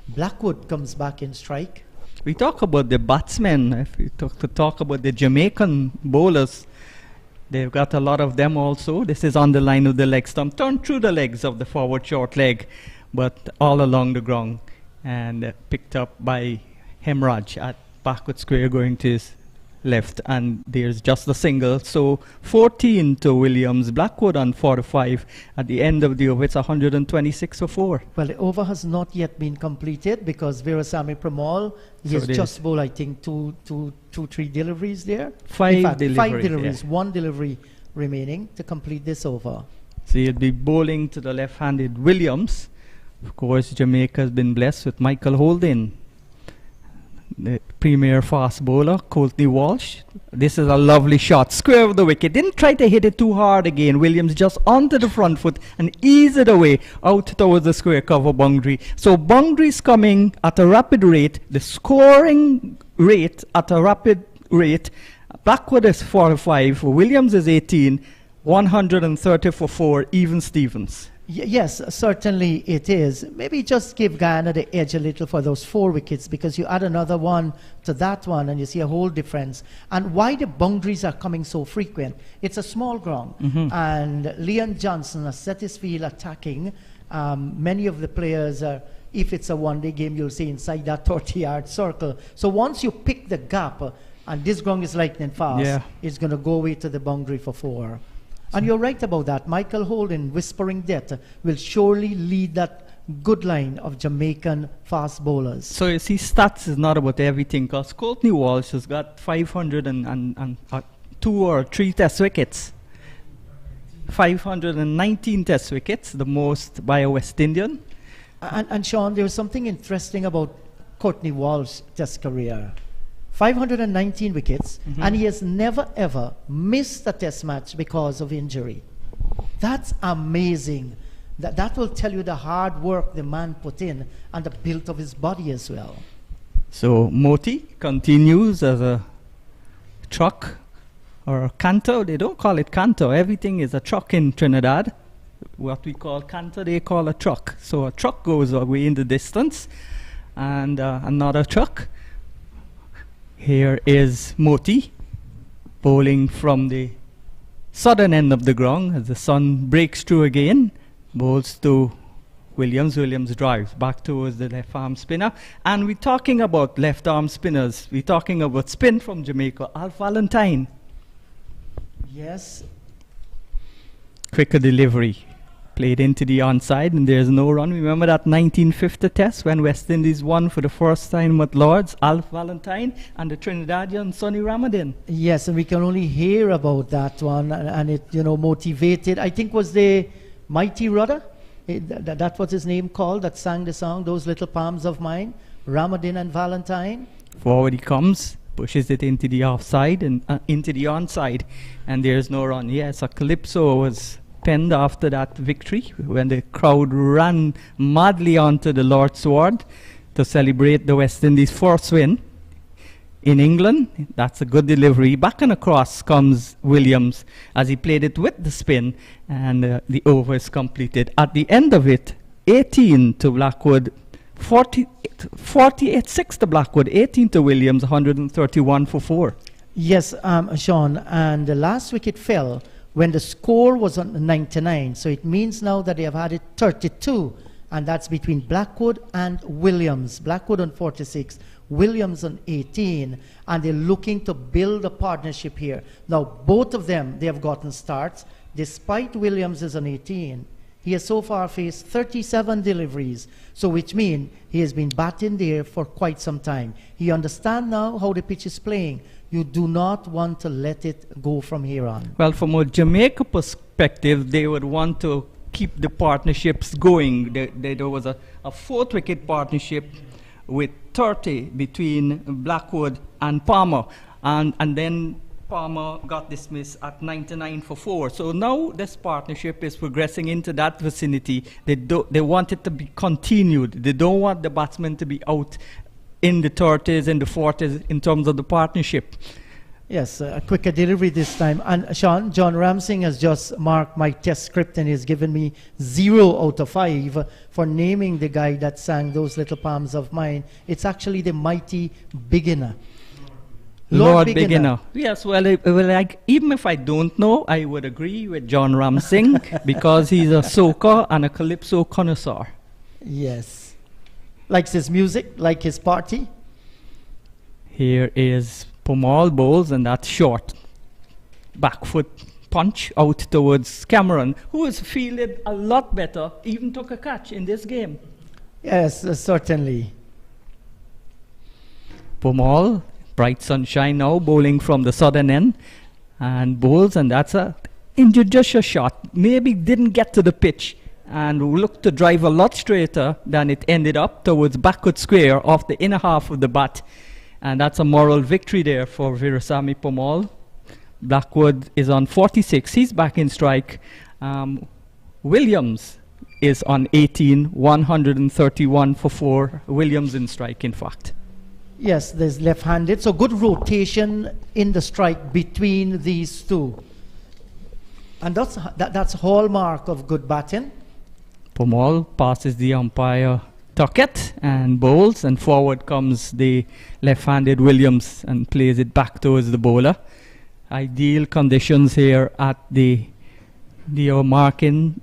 Blackwood comes back in strike. We talk about the batsmen. If we talk about the Jamaican bowlers, they've got a lot of them also. This is on the line of the leg stump, turned through the legs of the forward short leg, but all along the ground, and picked up by Hemraj at backward square going to his left, and there's just a single. So 14 to Williams, Blackwood on 45. At the end of the over, it's 126 for 4. Well, the over has not yet been completed because Virasamy Premal, he has just bowled, I think, two, 3 deliveries there. Five In fact, deliveries, 5 deliveries, yeah. 1 delivery remaining to complete this over. So he'll be bowling to the left-handed Williams. Of course, Jamaica has been blessed with Michael Holding, the premier fast bowler, Courtney Walsh. This is a lovely shot, square of the wicket. Didn't try to hit it too hard again. Williams just onto the front foot and ease it away out towards the square cover boundary. So boundaries coming at a rapid rate, the scoring rate at a rapid rate. Blackwood is 45, Williams is 18, 130 for 4, even Stevens. Yes, certainly it is. Maybe just give Guyana the edge a little for those 4 wickets because you add another one to that one and you see a whole difference. And why the boundaries are coming so frequent. It's a small ground. And Leon Johnson has set his field attacking. Many of the players are, if it's a one-day game, you'll see inside that 30-yard circle. So once you pick the gap, and this ground is lightning fast, it's going to go away to the boundary for 4. And you're right about that. Michael Holden, whispering death, will surely lead that good line of Jamaican fast bowlers. So you see, stats is not about everything, because Courtney Walsh has got 502 or 3 test wickets. 519 test wickets, the most by a West Indian. And Sean, there was something interesting about Courtney Walsh's test career. 519 wickets, and he has never ever missed a test match because of injury. That's amazing. That will tell you the hard work the man put in and the build of his body as well. So Moti continues as a truck or a canter. They don't call it canter. Everything is a truck in Trinidad. What we call canter, they call a truck. So a truck goes away in the distance, and another truck. Here is Moti bowling from the southern end of the ground as the sun breaks through again. Bowls to Williams. Williams drives back towards the left arm spinner. And we're talking about left arm spinners. We're talking about spin from Jamaica. Alf Valentine. Yes. Quicker delivery. Played into the onside, and there's no run. Remember that 1950 test when West Indies won for the first time at Lords? Alf Valentine and the Trinidadian Sonny Ramadan. Yes, and we can only hear about that one, and it, motivated. I think was the Mighty Rudder. That was his name called, that sang the song, Those Little Palms of Mine. Ramadan and Valentine. Forward he comes, pushes it into the offside and into the onside, and there's no run. Yes, a calypso was penned after that victory when the crowd ran madly onto the Lord's Sword to celebrate the West Indies' first win in England. That's a good delivery. Back and across comes Williams as he played it with the spin, and the over is completed. At the end of it, 18 to Blackwood, 48-6 to Blackwood, 18 to Williams, 131 for 4. Yes, Sean, and the last wicket fell when the score was on 99. So it means now that they have had it 32, and that's between Blackwood and Williams. Blackwood on 46, Williams on 18, and they're looking to build a partnership here. Now, both of them, they have gotten starts. Despite Williams is on 18, he has so far faced 37 deliveries, so which means he has been batting there for quite some time. He understands now how the pitch is playing. You do not want to let it go from here on. Well, from a Jamaica perspective, they would want to keep the partnerships going. There was a 4th wicket partnership with 30 between Blackwood and Palmer, and then Palmer got dismissed at 99 for 4. So now this partnership is progressing into that vicinity. They want it to be continued. They don't want the batsmen to be out in the 30s and the 40s in terms of the partnership. Yes, a quicker delivery this time. And Sean, John Ramsing has just marked my test script and he's given me 0 out of 5 for naming the guy that sang Those Little Palms of Mine. It's actually the Mighty Beginner. Lord Beginner. Yes, well, even if I don't know, I would agree with John Ramsing because he's a soca and a calypso connoisseur. Yes. Likes his music, like his party. Here is Pomal bowls, and that's short. Back foot punch out towards Cameron, who has fielded a lot better, even took a catch in this game. Yes, certainly. Pomal, bright sunshine now, bowling from the southern end, and bowls, and that's a injudicious shot. Maybe didn't get to the pitch, and looked to drive a lot straighter than it ended up towards backward square off the inner half of the bat. And that's a moral victory there for Virasamy Pomal. Blackwood is on 46. He's back in strike. Williams is on 18, 131 for 4. Williams in strike, in fact. Yes, there's left-handed. So good rotation in the strike between these two. And that's hallmark of good batting. Pomal passes the umpire Tuckett and bowls, and forward comes the left-handed Williams and plays it back towards the bowler. Ideal conditions here at the Diego Martin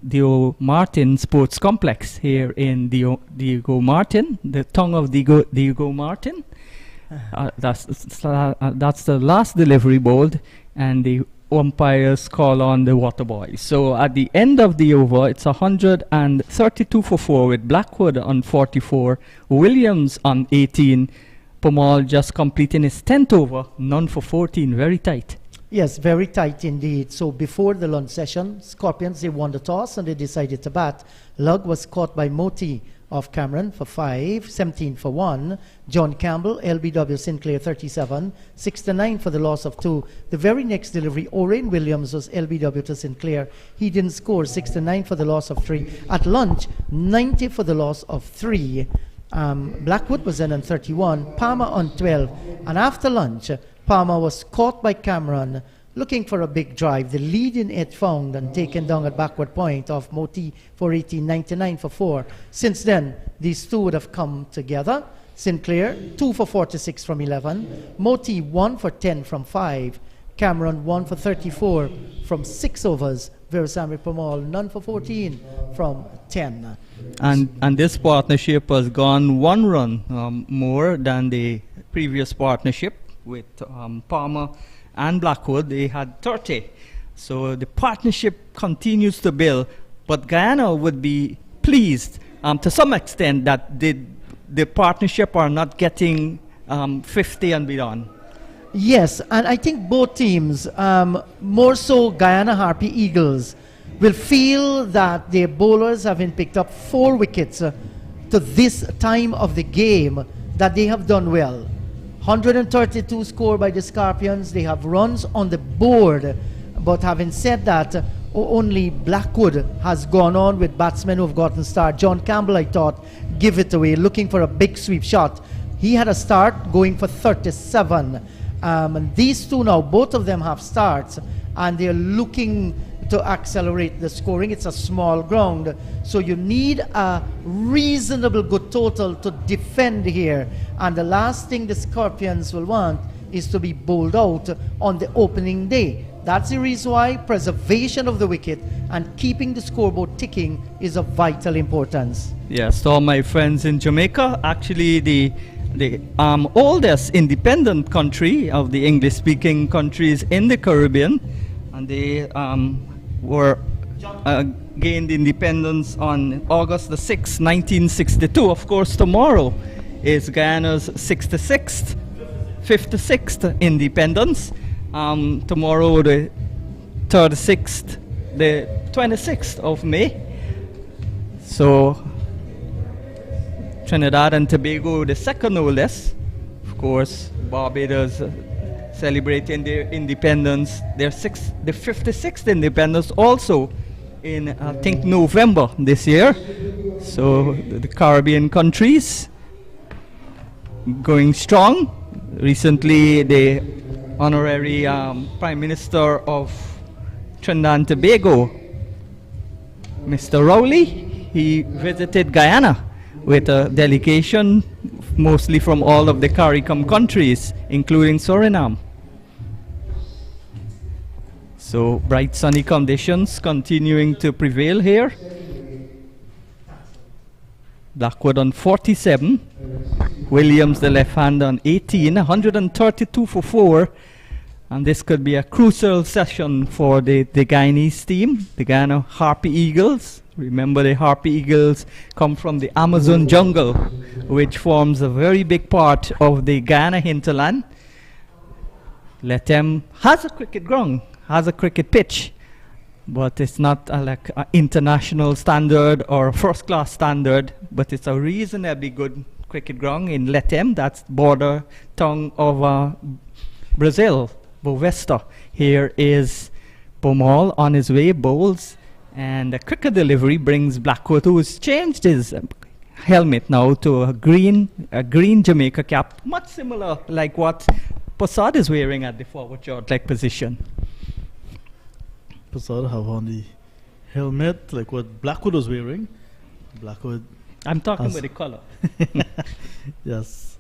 Sports Complex here in Diego Martin, the tongue of Diego Martin. That's the last delivery bowled, and the umpires call on the water boys. So at the end of the over, it's 132 for 4 with Blackwood on 44, Williams on 18, Pomal just completing his 10th over, none for 14, very tight. Yes, very tight indeed. So before the lunch session, Scorpions, they won the toss and they decided to bat. Lug was caught by Moti of Cameron for 5, 17 for 1. John Campbell, LBW Sinclair 37, 6-9 for the loss of 2. The very next delivery, Orain Williams was LBW to Sinclair. He didn't score, 6-9 for the loss of 3. At lunch, 90 for the loss of 3. Blackwood was in on 31, Palmer on 12. And after lunch, Palmer was caught by Cameron looking for a big drive. The lead in it found and taken down at backward point of Moti for 18, 99 for 4. Since then, these two would have come together. Sinclair, 2 for 46 from 11. Moti, 1 for 10 from 5. Cameron, 1 for 34 from 6 overs. Versami Pamal, none for 14 from 10. And this partnership has gone 1 run more than the previous partnership with Palmer and Blackwood. They had 30. So the partnership continues to build. But Guyana would be pleased to some extent that the partnership are not getting 50 and beyond. Yes, and I think both teams, more so Guyana Harpy Eagles, will feel that their bowlers having picked up 4 wickets to this time of the game, that they have done well. 132 scored by the Scorpions. They have runs on the board. But having said that, only Blackwood has gone on with batsmen who have gotten start. John Campbell, I thought, give it away, looking for a big sweep shot. He had a start going for 37. And these two now, both of them have starts, and they're looking to accelerate the scoring. It's a small ground, so you need a reasonable good total to defend here. And the last thing the Scorpions will want is to be bowled out on the opening day. That's the reason why preservation of the wicket and keeping the scoreboard ticking is of vital importance. Yes, to all my friends in Jamaica, actually the oldest independent country of the English-speaking countries in the Caribbean, and they were gained independence on August the 6th, 1962. Of course, tomorrow is Guyana's 56th independence. Tomorrow, the 36th, the 26th of May. So Trinidad and Tobago, the second oldest. Of course, Barbados celebrating their independence, the 56th independence also in, I think, November this year. So the Caribbean countries going strong. Recently, the honorary Prime Minister of Trinidad and Tobago, Mr. Rowley, he visited Guyana with a delegation mostly from all of the CARICOM countries, including Suriname. So bright sunny conditions continuing to prevail here. Blackwood on 47, Williams the left hand on 18, 132 for 4, and this could be a crucial session for the Guyanese team, the Guyana Harpy Eagles. Remember, the Harpy Eagles come from the Amazon jungle, which forms a very big part of the Guyana hinterland. Letem has a cricket ground, has a cricket pitch, but it's not like an international standard or a first-class standard, but it's a reasonably good cricket ground in Letem. That's border town of Brazil, Bovesta. Here is Pomal on his way, bowls, and the cricket delivery brings Blackwood, who's changed his helmet now to a green Jamaica cap, much similar like what Posad is wearing at the forward short leg position. Posad have on the helmet like what Blackwood was wearing. Blackwood. I'm talking about the color. Yes.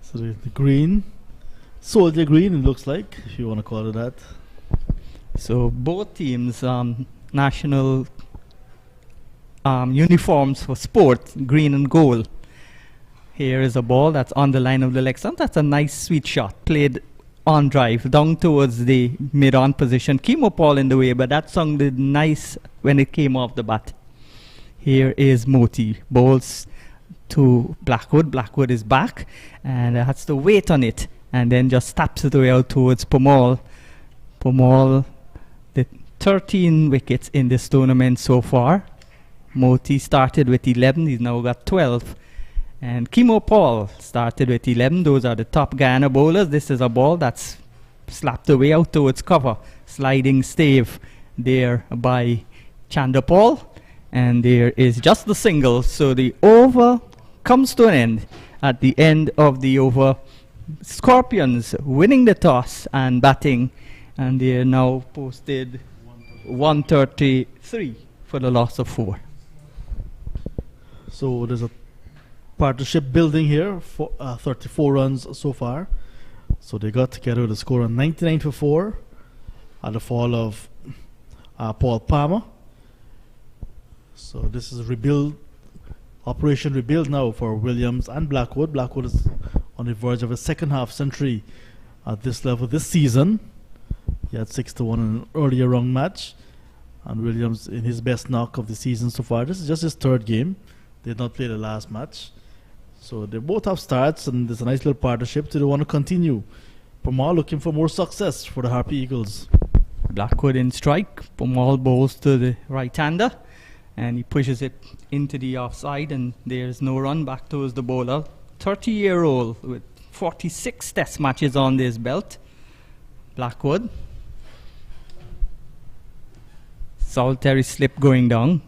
So the green, soldier green, it looks like, if you want to call it that. So both teams, national uniforms for sport, green and gold. Here is a ball that's on the line of the leg stump. That's a nice sweet shot, played on drive, down towards the mid-on position. Kimo Paul in the way, but that sounded nice when it came off the bat. Here is Moti, bowls to Blackwood. Blackwood is back and has to wait on it, and then just taps it away out towards Pomal. Pomal, the 13 wickets in this tournament so far. Moti started with 11. He's now got 12. And Kimo Paul started with 11. Those are the top Guyana bowlers. This is a ball that's slapped away out towards cover. Sliding stave there by Chanda Paul. And there is just the single. So the over comes to an end. At the end of the over, Scorpions winning the toss and batting. And they are now posted 133 for the loss of 4. So there's a partnership building here for 34 runs so far. So they got together with a score of 99 for 4 at the fall of Paul Palmer. So this is Operation Rebuild now for Williams and Blackwood. Blackwood is on the verge of a second half century at this level this season. He had 6-1 in an earlier round match. And Williams in his best knock of the season so far. This is just his third game. They did not play the last match. So they both have starts and there's a nice little partnership. So they want to continue. Pamal looking for more success for the Harpy Eagles. Blackwood in strike. Pamal bowls to the right-hander. And he pushes it into the offside. And there's no run back towards the bowler. 30-year-old with 46 test matches on his belt. Blackwood. Solitary slip going down.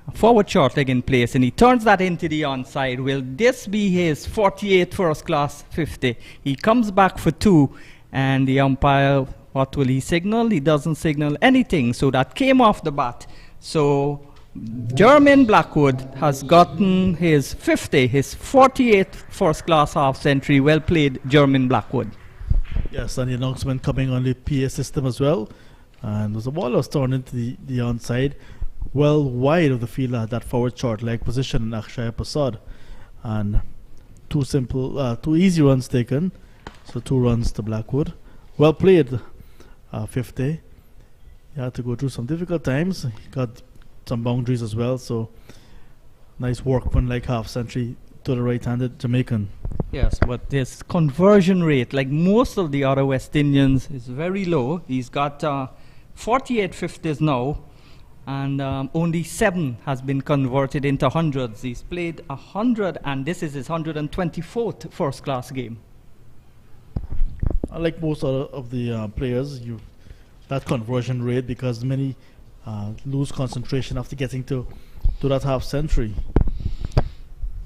A forward short leg in place, and he turns that into the onside. Will this be his 48th first class 50? He comes back for 2, and the umpire, what will he signal? He doesn't signal anything, so that came off the bat. So Jermaine Blackwood has gotten his 50, his 48th first class half century. Well played, Jermaine Blackwood. Yes, and the announcement coming on the PA system as well. And there's a ball that was turned into the onside, well wide of the field at that forward short leg position in Akshaya Prasad. And two easy runs taken. So 2 runs to Blackwood. Well played, 50. He had to go through some difficult times. He got some boundaries as well. So nice workman-like half century to the right-handed Jamaican. Yes, but his conversion rate, like most of the other West Indians, is very low. He's got 48 50s now, and only 7 has been converted into hundreds. He's played 100, and this is his 124th first-class game. Like most of the players, that conversion rate, because many lose concentration after getting to that half century.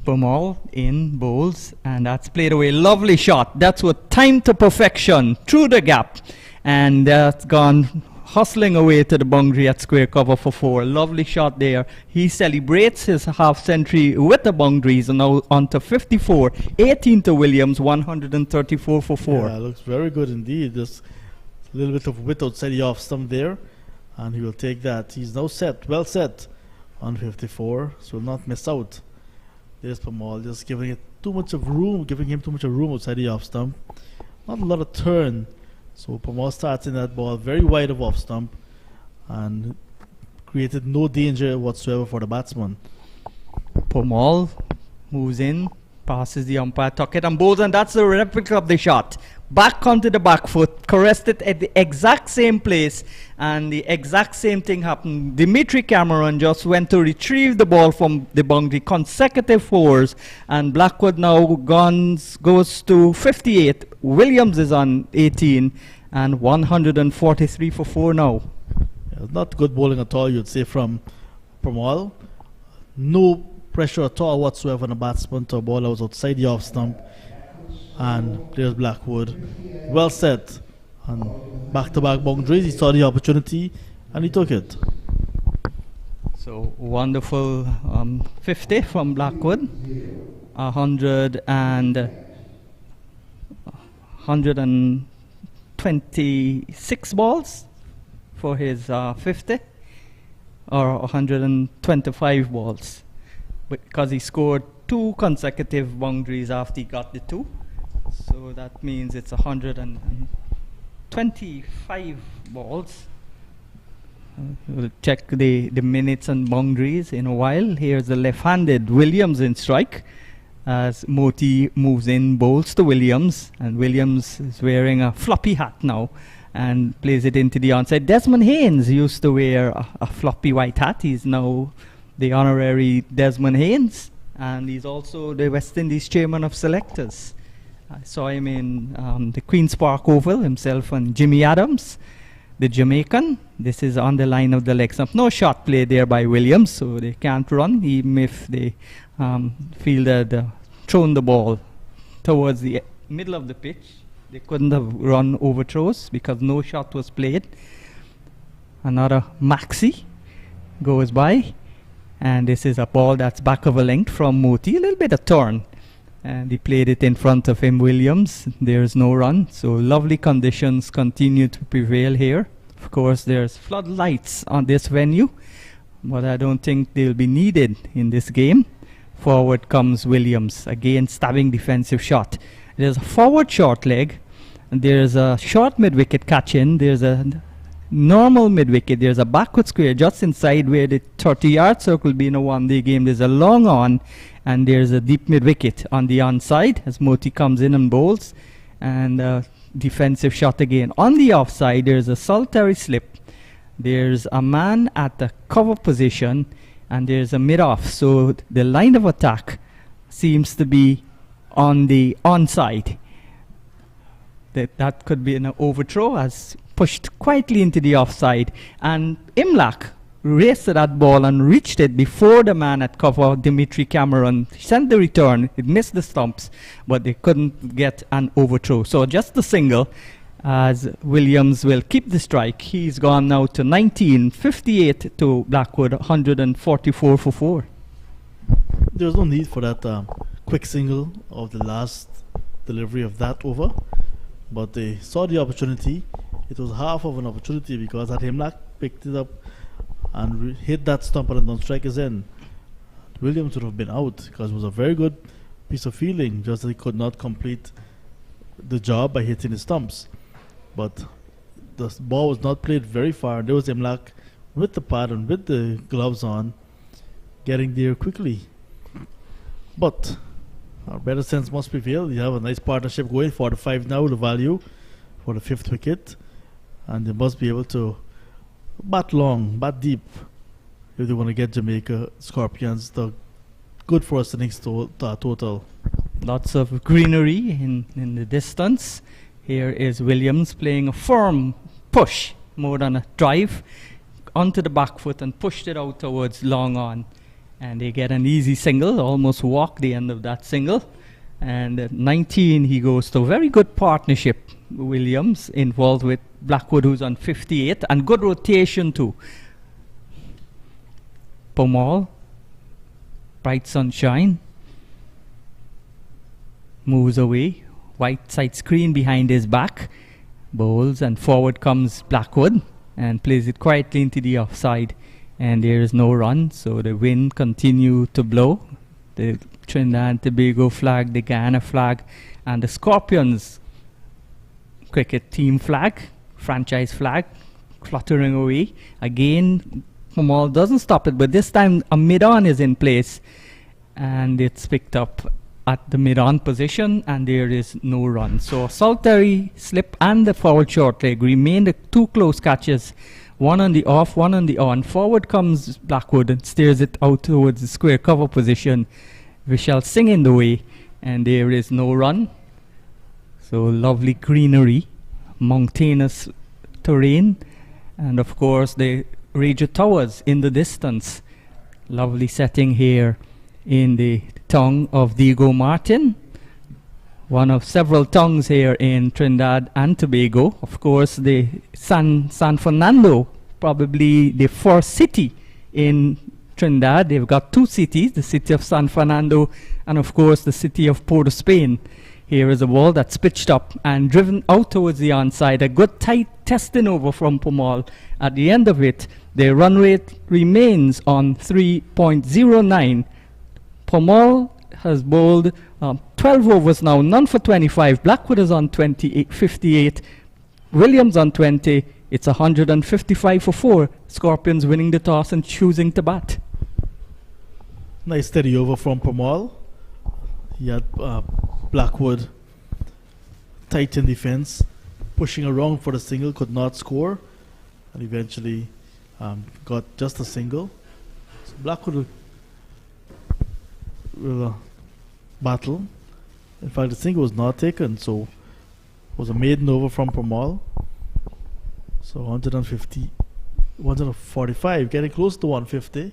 Pamal in bowls, and that's played away. Lovely shot. That's what timed to perfection through the gap, and that's gone hustling away to the boundary at square cover for 4. Lovely shot there. He celebrates his half century with the boundaries, and now on to 54. 18 to Williams, 134 for 4. Yeah, looks very good indeed. There's a little bit of width outside the off stump there, and he will take that. He's now set, well set on 54, so will not miss out. There's Pamal just giving him too much of room outside the off stump. Not a lot of turn. So Pamal starts in that ball very wide of off stump and created no danger whatsoever for the batsman. Pamal moves in, passes the umpire, tuck it and bowls, and that's the replica of the shot. Back onto the back foot, caressed it at the exact same place, and the exact same thing happened. Dimitri Cameron just went to retrieve the ball from the boundary, consecutive 4s, and Blackwood now goes to 58. Williams is on 18, and 143 for 4 now. Yeah, not good bowling at all, you'd say, from Pamal. No pressure at all whatsoever on the batsman to a ball that was outside the off stump. And there's Blackwood, well set, and back-to-back boundaries. He saw the opportunity and he took it. So wonderful 50 from Blackwood, 126 balls for his 50, or 125 balls, because he scored 2 consecutive boundaries after he got the 2. So that means it's 125 balls. We'll check the minutes and boundaries in a while. Here's the left-handed Williams in strike as Moti moves in, bowls to Williams, and Williams is wearing a floppy hat now and plays it into the onside. Desmond Haynes used to wear a floppy white hat. He's now the honorary Desmond Haynes, and he's also the West Indies chairman of selectors. I saw him in the Queen's Park Oval, himself and Jimmy Adams, the Jamaican. This is on the line of the leg stump. No shot play there by Williams, so they can't run, even if they feel that thrown the ball towards the middle of the pitch. They couldn't have run overthrows because no shot was played. Another Maxi goes by, and this is a ball that's back of a length from Moti, a little bit of turn, and he played it in front of him, Williams. There's no run, so lovely conditions continue to prevail here. Of course, there's floodlights on this venue, but I don't think they'll be needed in this game. Forward comes Williams, again stabbing defensive shot. There's a forward short leg, and there's a short mid-wicket catch in, there's a normal mid-wicket, there's a backward square just inside where the 30-yard circle will be in a one-day game. There's a long on, and there's a deep mid-wicket on the onside as Moti comes in and bowls, and defensive shot again. On the offside, there's a solitary slip, there's a man at the cover position, and there's a mid-off, so the line of attack seems to be on the onside. That could be an overthrow, as pushed quietly into the offside, and Imlach raced to that ball and reached it before the man at cover, Dimitri Cameron, sent the return. It missed the stumps, but they couldn't get an overthrow. So just a single, as Williams will keep the strike. He's gone now to 19, 58 to Blackwood, 144 for 4. There was no need for that quick single of the last delivery of that over, but they saw the opportunity. It was half of an opportunity because had Himlak picked it up and hit that stump and non-strikers in, Williams would have been out, because it was a very good piece of fielding, just that he could not complete the job by hitting the stumps. But the ball was not played very far. There was Imlak with the pad and with the gloves on, getting there quickly. But our better sense must prevail. You have a nice partnership going, 45 now, the value for the 5th wicket. And they must be able to bat long, bat deep, if they want to get Jamaica Scorpions the good first innings total. Lots of greenery in the distance. Here is Williams playing a firm push, more than a drive, onto the back foot and pushed it out towards long on. And they get an easy single, almost walk the end of that single. And at 19, he goes to a very good partnership. Williams involved with Blackwood, who's on 58, and good rotation too. Pomal, bright sunshine, moves away. White side screen behind his back, bowls, and forward comes Blackwood and plays it quietly into the offside, and there is no run, so the wind continue to blow. The Trinidad and Tobago flag, the Guyana flag, and the Scorpions cricket team flag, franchise flag, fluttering away. Again, Pomal doesn't stop it, but this time a mid-on is in place, and it's picked up at the mid-on position, and there is no run. So solitary slip and the forward short leg remain the two close catches, one on the off, one on the on. Forward comes Blackwood and steers it out towards the square cover position. Vishal Singh in the way, and there is no run. So lovely greenery, mountainous terrain, and of course the Raja Towers in the distance. Lovely setting here in the tongue of Diego Martin, one of several tongues here in Trinidad and Tobago. Of course, the San Fernando, probably the first city in Trinidad. They've got two cities, the city of San Fernando and of course the city of Port of Spain. Here is a ball that's pitched up and driven out towards the onside. A good tight testing over from Pomal. At the end of it, their run rate remains on 3.09. Pomal has bowled 12 overs now, none for 25. Blackwood is on 58. Williams on 20. It's 155 for 4. Scorpions winning the toss and choosing to bat. Nice steady over from Pomal. He had Blackwood tight in defense, pushing around for the single, could not score, and eventually got just a single. Blackwood will battle. In fact, the single was not taken, so it was a maiden over from Pamal. So 150, 145, getting close to 150.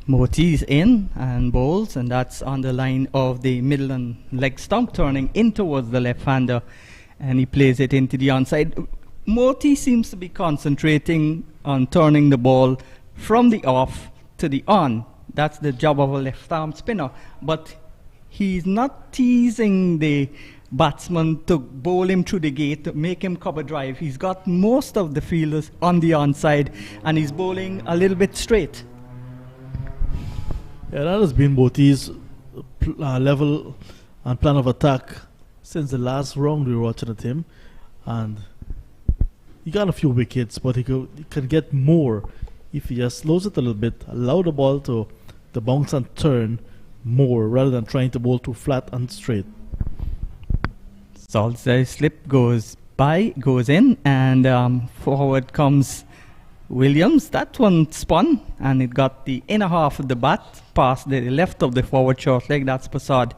Moti's in and bowls, and that's on the line of the middle and leg stump, turning in towards the left-hander, and he plays it into the onside. Moti seems to be concentrating on turning the ball from the off to the on. That's the job of a left-arm spinner, but he's not teasing the batsman to bowl him through the gate, to make him cover drive. He's got most of the fielders on the onside, and he's bowling a little bit straight. Yeah, that has been Moti's level and plan of attack since the last round we were watching at him. And he got a few wickets, but he can get more if he just slows it a little bit, allow the ball to bounce and turn more rather than trying to bowl too flat and straight. Salisbury slip goes in, and forward comes Williams. That one spun, and it got the inner half of the bat past the left of the forward short leg. That's Prasad,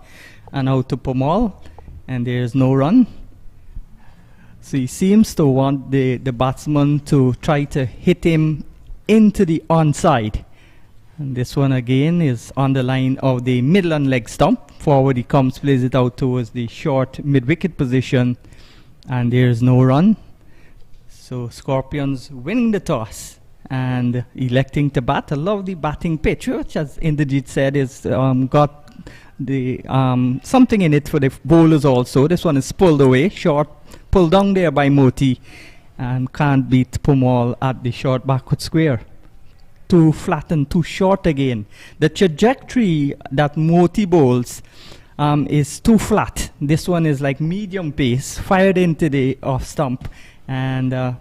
and out to Pamal, and there's no run. So he seems to want the batsman to try to hit him into the onside. And this one again is on the line of the middle and leg stump. Forward he comes, plays it out towards the short mid-wicket position, and there's no run. So Scorpions winning the toss and electing to bat. A lovely batting pitch, which, as Indrajit said, is got the something in it for the bowlers also. This one is pulled away, short, pulled down there by Moti, and can't beat Pamal at the short backward square. Too flat and too short again. The trajectory that Moti bowls is too flat. This one is like medium pace, fired into the off stump, and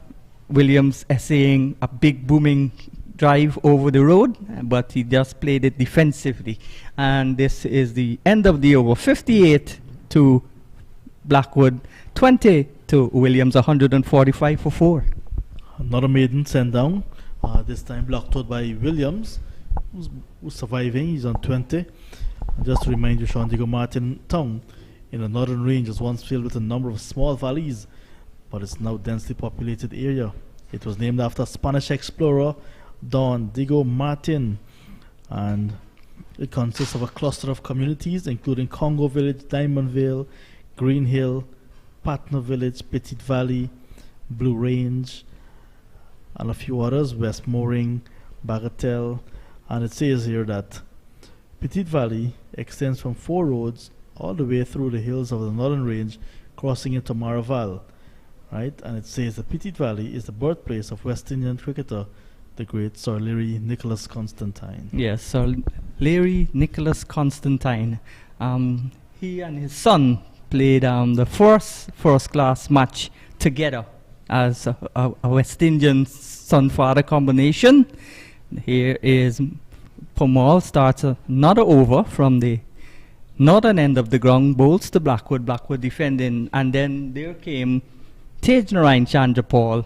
Williams essaying a big booming drive over the road, but he just played it defensively. And this is the end of the over. 58 to Blackwood, 20 to Williams, 145 for 4. Another maiden sent down, this time blocked out by Williams, who's surviving. He's on 20. And just to remind you, Sean Diego Martin Town in the northern range is once filled with a number of small valleys, but it's now densely populated area. It was named after Spanish explorer Don Diego Martin, and it consists of a cluster of communities including Congo Village, Diamond Vale, Green Hill, Patna Village, Petit Valley, Blue Range, and a few others, West Mooring, Bagatelle. And it says here that Petit Valley extends from 4 roads all the way through the hills of the northern range, crossing into Maraval. Right? And it says the Petit Valley is the birthplace of West Indian cricketer, the great Sir Larry Nicholas Constantine. Yes, Sir Larry Nicholas Constantine. He and his son played the first-class match together as a West Indian son-father combination. Here is Pamal, starts another over from the northern end of the ground, bowls to Blackwood, Blackwood defending, and then there came Tej Narayan Chandrapal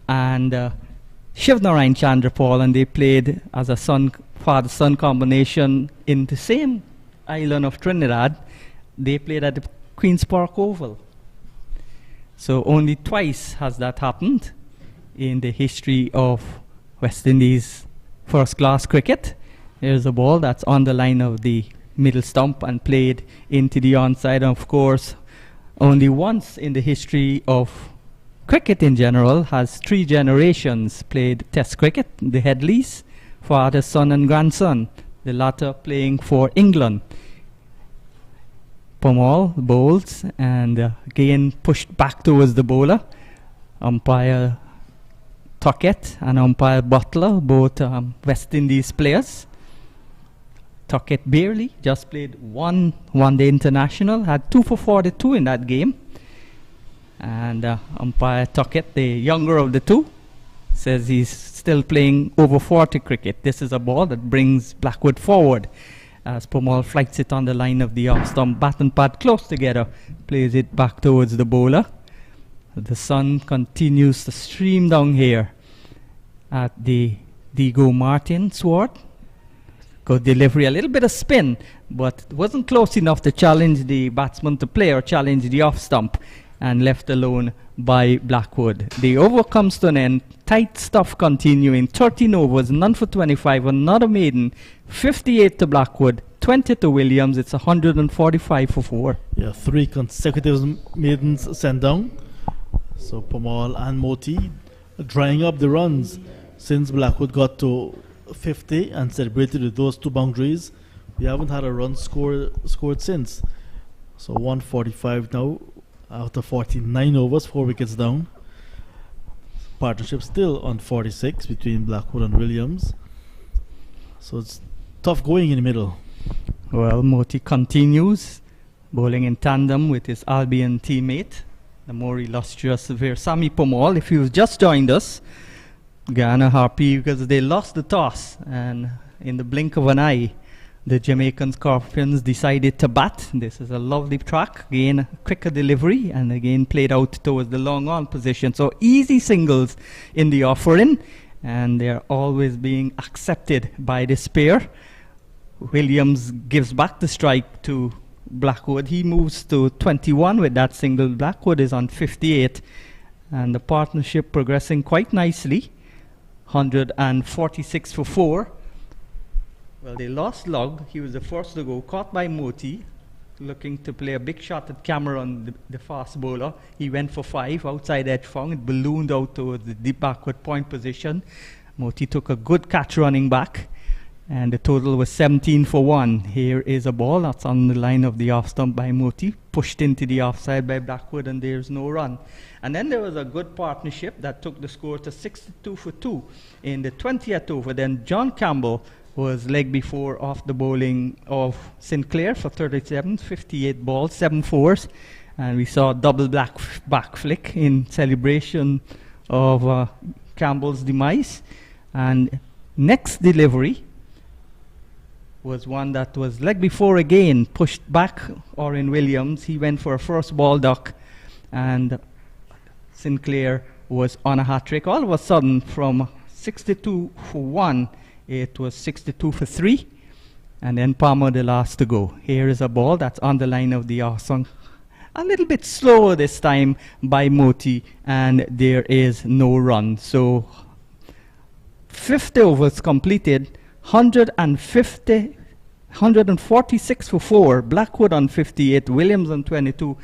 and Shiv Narayan Chandrapal, and they played as a father-son combination in the same island of Trinidad. They played at the Queen's Park Oval. So only twice has that happened in the history of West Indies first-class cricket. Here's a ball that's on the line of the middle stump and played into the onside. And of course, only once in the history of cricket in general has 3 generations played Test cricket. The Headleys, father, son and grandson, the latter playing for England. Pamal bowls and again pushed back towards the bowler. Umpire Tuckett and umpire Butler, both West Indies players. Tuckett barely just played one day international, had 2 for 42 in that game. And umpire Tuckett, the younger of the two, says he's still playing over 40 cricket. This is a ball that brings Blackwood forward as Pamal flights it on the line of the off stump. Bat and pad close together, plays it back towards the bowler. The sun continues to stream down here at the Diego Martin sward, Good delivery, a little bit of spin, but it wasn't close enough to challenge the batsman to play or challenge the off stump, and left alone by Blackwood. The over comes to an end. Tight stuff continuing. 13 overs, none for 25, another maiden. 58 to Blackwood, 20 to Williams. It's 145 for 4. Yeah, 3 consecutive maidens sent down. So Pamal and Moti drying up the runs since Blackwood got to 50 and celebrated with those 2 boundaries. We haven't had a run scored since. So 145 now out of 49 overs, 4 wickets down. Partnership still on 46 between Blackwood and Williams. So it's tough going in the middle. Well, Moti continues bowling in tandem with his Albion teammate, the more illustrious Sami Pamal. If you've just joined us, Guyana happy because they lost the toss, and in the blink of an eye, the Jamaican Scorpions decided to bat. This is a lovely track. Again, quicker delivery, and again played out towards the long on position. So easy singles in the offering, and they're always being accepted by this pair. Williams gives back the strike to Blackwood. He moves to 21 with that single. Blackwood is on 58, and the partnership progressing quite nicely. 146 for 4. Well, they lost Log. He was the first to go, caught by Moti, looking to play a big shot at Cameron, the fast bowler. He went for 5 outside edge fung. It ballooned out towards the deep backward point position. Moti took a good catch running back, and the total was 17 for 1. Here is a ball that's on the line of the off stump by Moti, pushed into the offside by Blackwood, and there's no run. And then there was a good partnership that took the score to 62 for 2 in the 20th over. Then John Campbell was leg before off the bowling of Sinclair for 37, 58 balls, 7 fours. And we saw a double back flick in celebration of Campbell's demise. And next delivery was one that was leg before again, pushed back Orin Williams. He went for a first ball duck, and Sinclair was on a hat trick. All of a sudden, from 62 for 1, it was 62 for 3, and then Palmer the last to go. Here is a ball that's on the line of the Arsong. A little bit slower this time by Moti, and there is no run. So 50 overs completed, 146 for 4, Blackwood on 58, Williams on 22,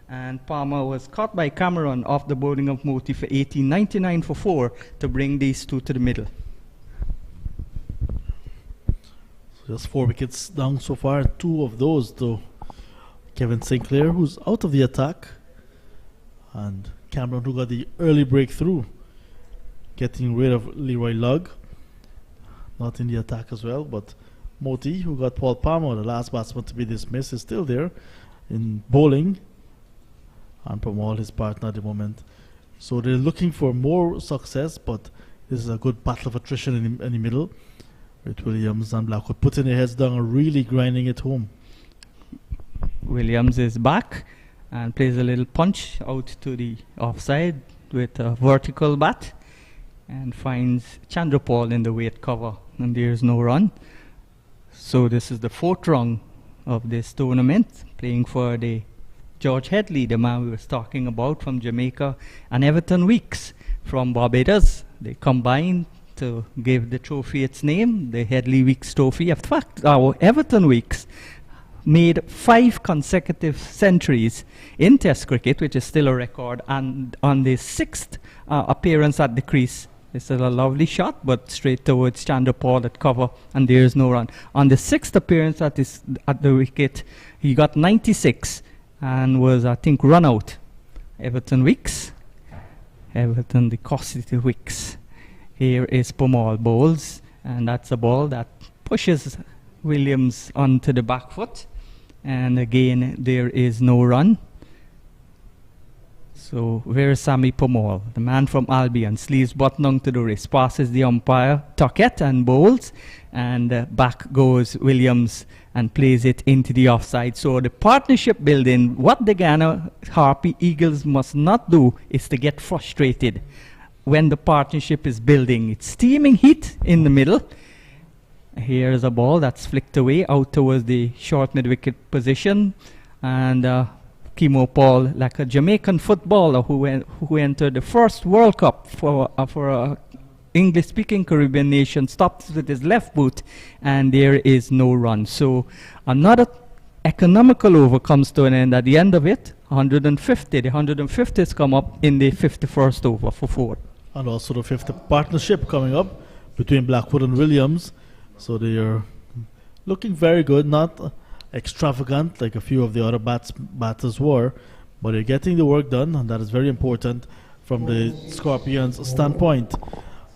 and Palmer was caught by Cameron off the bowling of Moti for 18, 99 for 4 to bring these two to the middle. Just 4 wickets down so far, 2 of those to Kevin Sinclair, who's out of the attack, and Cameron, who got the early breakthrough, getting rid of Leroy Lugg, not in the attack as well. But Moti, who got Paul Palmer, the last batsman to be dismissed, is still there in bowling, and Pamal, his partner at the moment. So they're looking for more success, but this is a good battle of attrition in the middle, with Williams and Blackwood putting their heads down and really grinding it home. Williams is back and plays a little punch out to the offside with a vertical bat, and finds Chandrapal in the weight cover, and there's no run. So this is the 4th round of this tournament, playing for the George Headley, the man we was talking about from Jamaica, and Everton Weeks from Barbados. They combined to give the trophy its name, the Headley Weeks Trophy. In fact, our Everton Weeks made 5 consecutive centuries in Test cricket, which is still a record, and on the 6th appearance at the crease, this is a lovely shot, but straight towards Chandrapal at cover, and there is no run. On the 6th appearance at the wicket, he got 96 and was, I think, run out. Everton Weeks, Everton the costly Weeks. Here is Pamal bowls, and that's a ball that pushes Williams onto the back foot, and again there is no run. So where's Sami Pamal, the man from Albion, sleeves buttoned to the wrist, passes the umpire, Tuckett, and bowls, and back goes Williams and plays it into the offside. So the partnership building, what the Guyana Harpy Eagles must not do is to get frustrated when the partnership is building. It's steaming heat in the middle, Here's a ball that's flicked away out towards the short mid-wicket position, and Kimo Paul, like a Jamaican footballer who entered the first World Cup for a English-speaking Caribbean nation, stops with his left boot, and there is no run. So another economical over comes to an end at the end of it. 150. The 150s come up in the 51st over for 4. And also the fifth partnership coming up between Blackwood and Williams. So they are looking very good, not extravagant like a few of the other batters were, but they're getting the work done, and that is very important from the Scorpions' standpoint.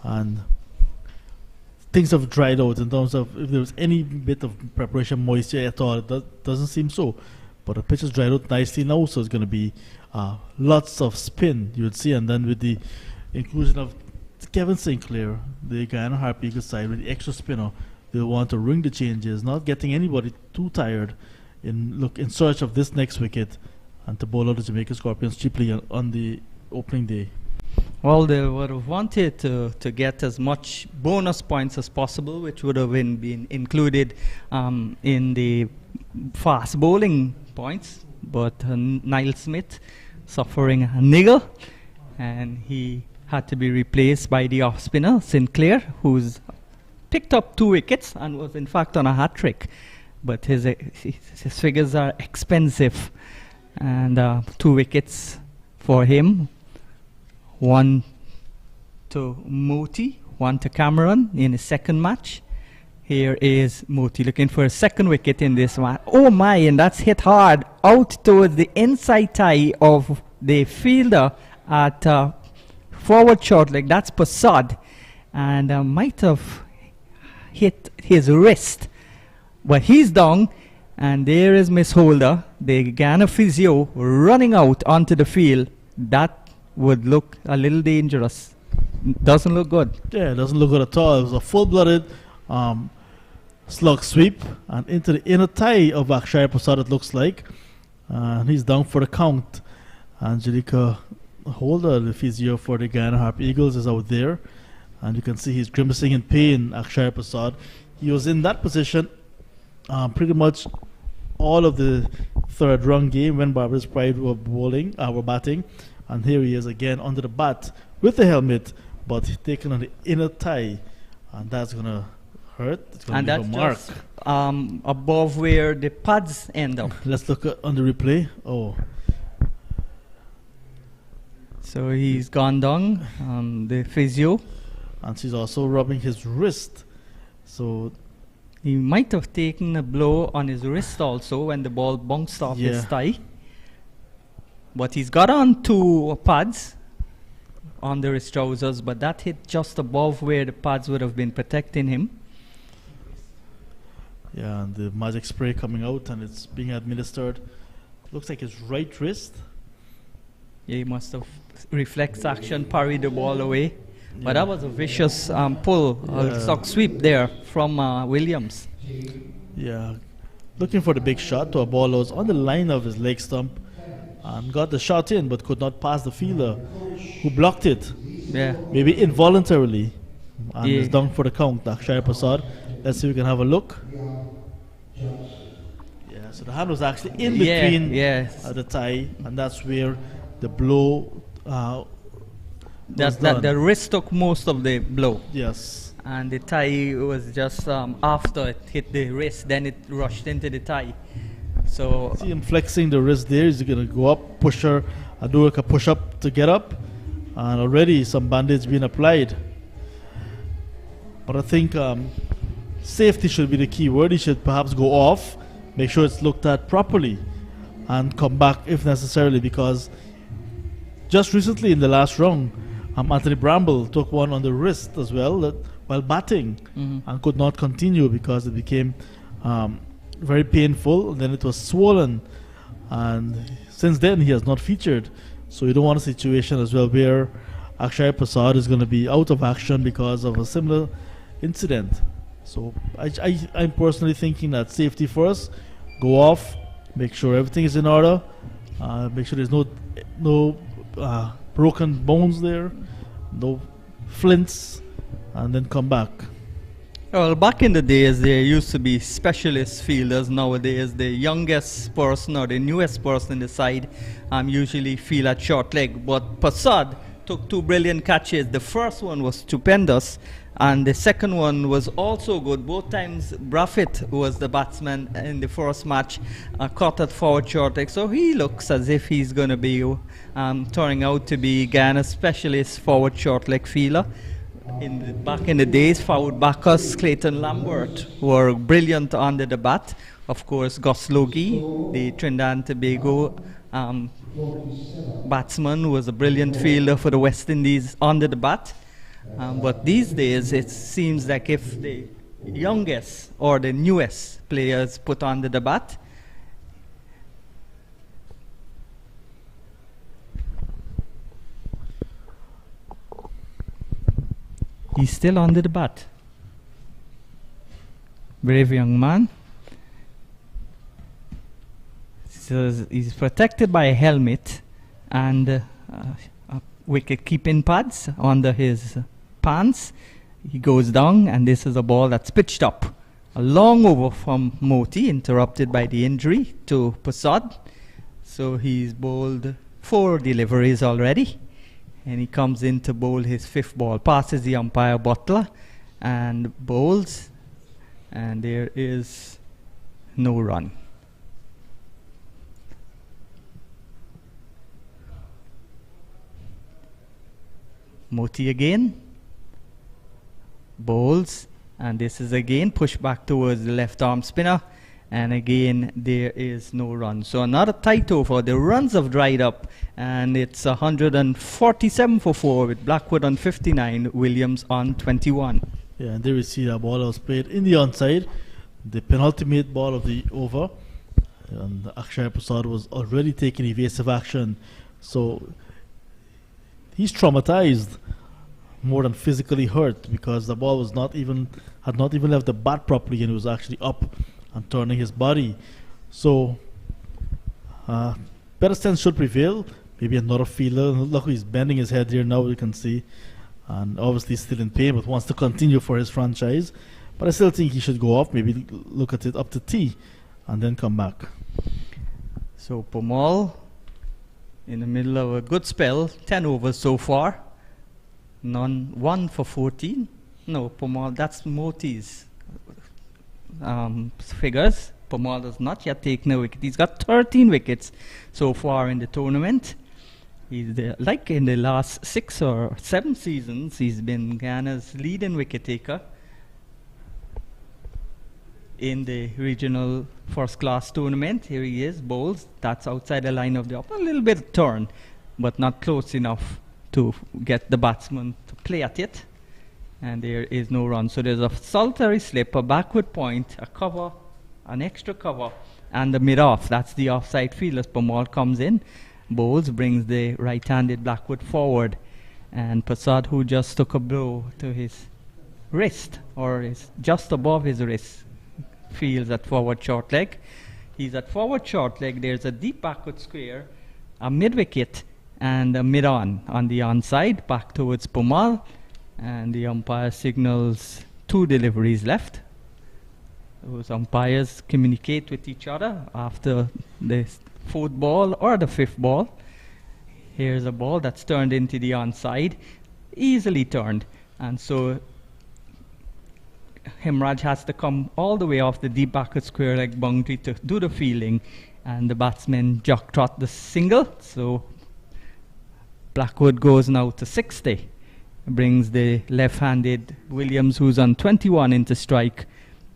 And things have dried out in terms of if there was any bit of preparation moisture at all. It doesn't seem so. But the pitch has dried out nicely now, so it's going to be lots of spin, you would see. And then with the inclusion of Kevin Sinclair, the Guyana Harp Eagles side, with the extra spinner, they'll want to ring the changes, not getting anybody too tired in search of this next wicket, and to bowl out the Jamaica Scorpions cheaply on the opening day. Well, they would have wanted to get as much bonus points as possible, which would have been included in the fast bowling points. But Niall Smith suffering a niggle, and he had to be replaced by the off spinner Sinclair, who's picked up 2 wickets and was in fact on a hat trick. But his figures are expensive, and 2 wickets for him. 1 to Moti, 1 to Cameron in his second match. Here is Moti looking for a second wicket in this one. Oh my, and that's hit hard out towards the inside thigh of the fielder at forward short leg. That's Passad, and might have hit his wrist. But he's down, and there is Miss Holder, the Guyana physio, running out onto the field. That would look a little dangerous. Doesn't look good. Yeah, it doesn't look good at all. It was a full-blooded slug sweep and into the inner thigh of Akshaya Prasad, it looks like. And he's down for the count. Angelica Holder, the physio for the Guyana Harp Eagles, is out there. And you can see he's grimacing in pain, Akshaya Prasad. He was in that position pretty much all of the third run game when Barbados Pride were batting. And here he is again under the bat with the helmet, but taken on the inner thigh, and that's gonna hurt. It's gonna leave a mark. Just above where the pads end up. Let's look on the replay. Oh, so he's gone down. The physio, and she's also rubbing his wrist. So he might have taken a blow on his wrist also when the ball bounced off his thigh. But he's got on 2 pads under his trousers, but that hit just above where the pads would have been protecting him. Yeah, and the magic spray coming out, and it's being administered. Looks like his right wrist. Yeah, he must have reflex action, parried the ball away. But that was a vicious pull, sock sweep there from Williams. Yeah, looking for the big shot to a ball that was on the line of his leg stump. And got the shot in, but could not pass the fielder, who blocked it. Yeah. Maybe involuntarily. And is down for the count, Akshaya Prasad. Let's see if we can have a look. Yeah, so the hand was actually in between the thigh, and that's where the blow the wrist took most of the blow. Yes. And the thigh was just after it hit the wrist, then it rushed into the thigh. So see him flexing the wrist there. He's going to go up, push her, do like a push-up to get up. And already some bandage being applied. But I think safety should be the key word. He should perhaps go off, make sure it's looked at properly, and come back if necessarily. Because just recently in the last round, Anthony Bramble took one on the wrist as well while batting, and could not continue because it became very painful, and then it was swollen, and since then he has not featured. So you don't want a situation as well where Akshaya Prasad is going to be out of action because of a similar incident. So I'm personally thinking that safety first, go off, make sure everything is in order, make sure there's no broken bones there, no flints, and then come back. Well, back in the days, there used to be specialist fielders. Nowadays, the youngest person or the newest person in the side usually field at short leg. But Passad took two brilliant catches. The first one was stupendous, and the second one was also good. Both times, Braffett, who was the batsman in the first match, caught at forward short leg. So he looks as if he's going to be turning out to be Guyana's specialist forward short leg fielder. Back in the days, forward backers, Clayton Lambert, were brilliant under the bat. Of course, Gus Logie, the Trinidad and Tobago batsman, was a brilliant fielder for the West Indies under the bat. But these days, it seems like if the youngest or the newest players put under the bat, he's still under the bat. Brave young man. So he's protected by a helmet and wicket keeping pads under his pants. He goes down, and this is a ball that's pitched up. A long over from Moti, interrupted by the injury to Passad. So he's bowled 4 deliveries already. And he comes in to bowl his 5th ball, passes the umpire Butler and bowls, and there is no run. Moti again, bowls, and this is again pushed back towards the left arm spinner, and again there is no run. So another tight over. The runs have dried up, and it's 147 for 4 with Blackwood on 59, Williams on 21. Yeah, and there we see that ball was played in the onside, the penultimate ball of the over, and Akshay Prasad was already taking evasive action, so he's traumatized more than physically hurt, because the ball was had not even left the bat properly, and it was actually up and turning his body. So better sense should prevail. Maybe another fielder. Look, he's bending his head here now, you can see, and obviously still in pain, but wants to continue for his franchise. But I still think he should go off, maybe look at it up to tee and then come back. So Pomal in the middle of a good spell, 10 overs so far, 1 for 14. No, Pomal, that's Moti's figures. Pomal has not yet taken a wicket. He's got 13 wickets so far in the tournament. He's like in the last 6 or 7 seasons, he's been Guyana's leading wicket taker in the regional first class tournament. Here he is, bowls. That's outside the line of the up. A little bit of turn, but not close enough to get the batsman to play at it. And there is no run. So there's a solitary slip, a backward point, a cover, an extra cover, and the mid-off. That's the offside field as Pomal comes in. Bowles brings the right-handed Blackwood forward. And Prasad, who just took a blow to his wrist, or is just above his wrist, fields at forward short leg. He's at forward short leg. There's a deep backward square, a mid-wicket, and a mid-on the onside, back towards Pomal. And the umpire signals 2 deliveries left. Those umpires communicate with each other after the 4th ball or the 5th ball. Here's a ball that's turned into the onside, easily turned. And so Himraj has to come all the way off the deep backward square leg boundary to do the fielding. And the batsman jock trot the single. So Blackwood goes now to 60. Brings the left-handed Williams, who's on 21, into strike,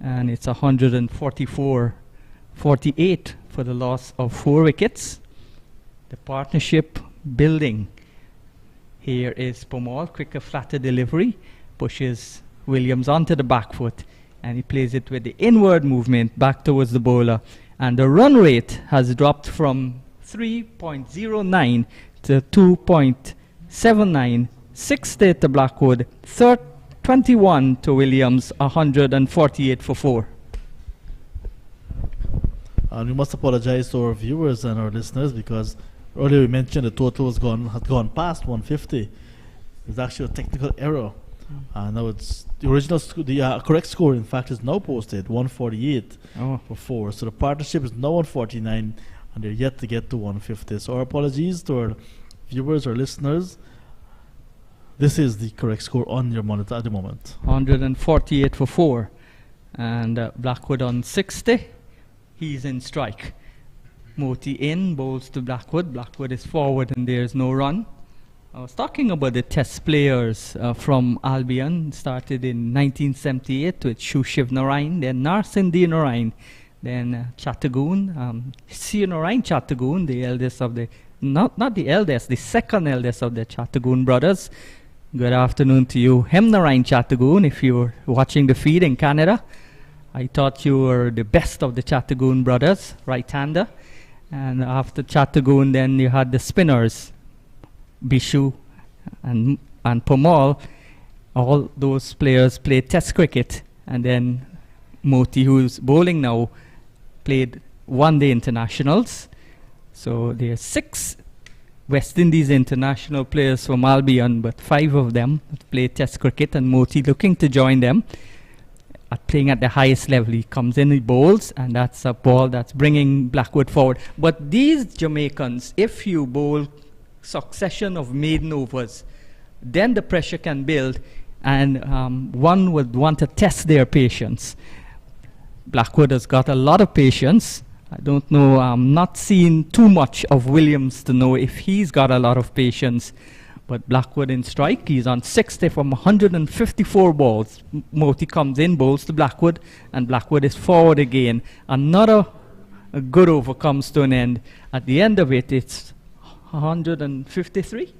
and it's 144-48 for the loss of 4 wickets. The partnership building. Here is Pomal, quicker, flatter delivery, pushes Williams onto the back foot, and he plays it with the inward movement back towards the bowler, and the run rate has dropped from 3.09 to 2.79. 60 to Blackwood, 21 to Williams, 148 for 4. And we must apologize to our viewers and our listeners, because earlier we mentioned the total had gone past 150. It's actually a technical error. Now it's the original, the correct score, in fact, is now posted 148 for 4. So the partnership is now 149, and they're yet to get to 150. So our apologies to our viewers or listeners. This is the correct score on your monitor at the moment. 148 for 4. And Blackwood on 60. He's in strike. Moti in, bowls to Blackwood. Blackwood is forward and there's no run. I was talking about the test players from Albion. Started in 1978 with Shushiv Narain, then Narsindi Narain, then Chattagoon, Sir Narain Chattagoon, the eldest of the, not the eldest, the second eldest of the Chattagoon brothers. Good afternoon to you, Hem Narain Chattagoon, if you're watching the feed in Canada. I thought you were the best of the Chattagoon brothers, right-hander. And after Chattagoon, then you had the spinners, Bishu and Pomal. All those players played test cricket. And then Moti, who's bowling now, played one-day internationals. So there are 6 West Indies international players from Albion, but 5 of them played test cricket, and Moti looking to join them. Playing at the highest level, he comes in, he bowls, and that's a ball that's bringing Blackwood forward. But these Jamaicans, if you bowl succession of maiden overs, then the pressure can build, and one would want to test their patience. Blackwood has got a lot of patience. I don't know, I'm not seeing too much of Williams to know if he's got a lot of patience. But Blackwood in strike, he's on 60 from 154 balls. Moti comes in, bowls to Blackwood, and Blackwood is forward again. Another good over comes to an end. At the end of it, it's 153?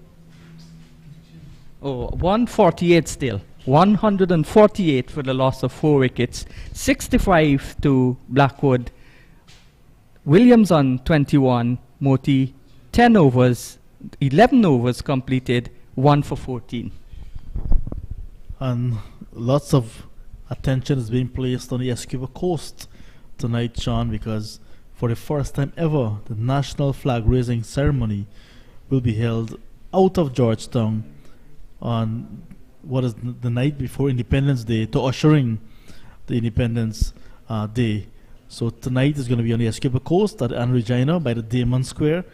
Oh, 148 still. 148 for the loss of 4 wickets. 65 to Blackwood. Williams on 21. Moti 10 overs. 11 overs completed, 1 for 14. And lots of attention is being placed on the Esquiva coast tonight, Sean, because for the first time ever, the national flag raising ceremony will be held out of Georgetown on what is the night before Independence Day, to ushering the Independence Day. So tonight is going to be on the Esquiva coast at Anne Regina by the Damon Square.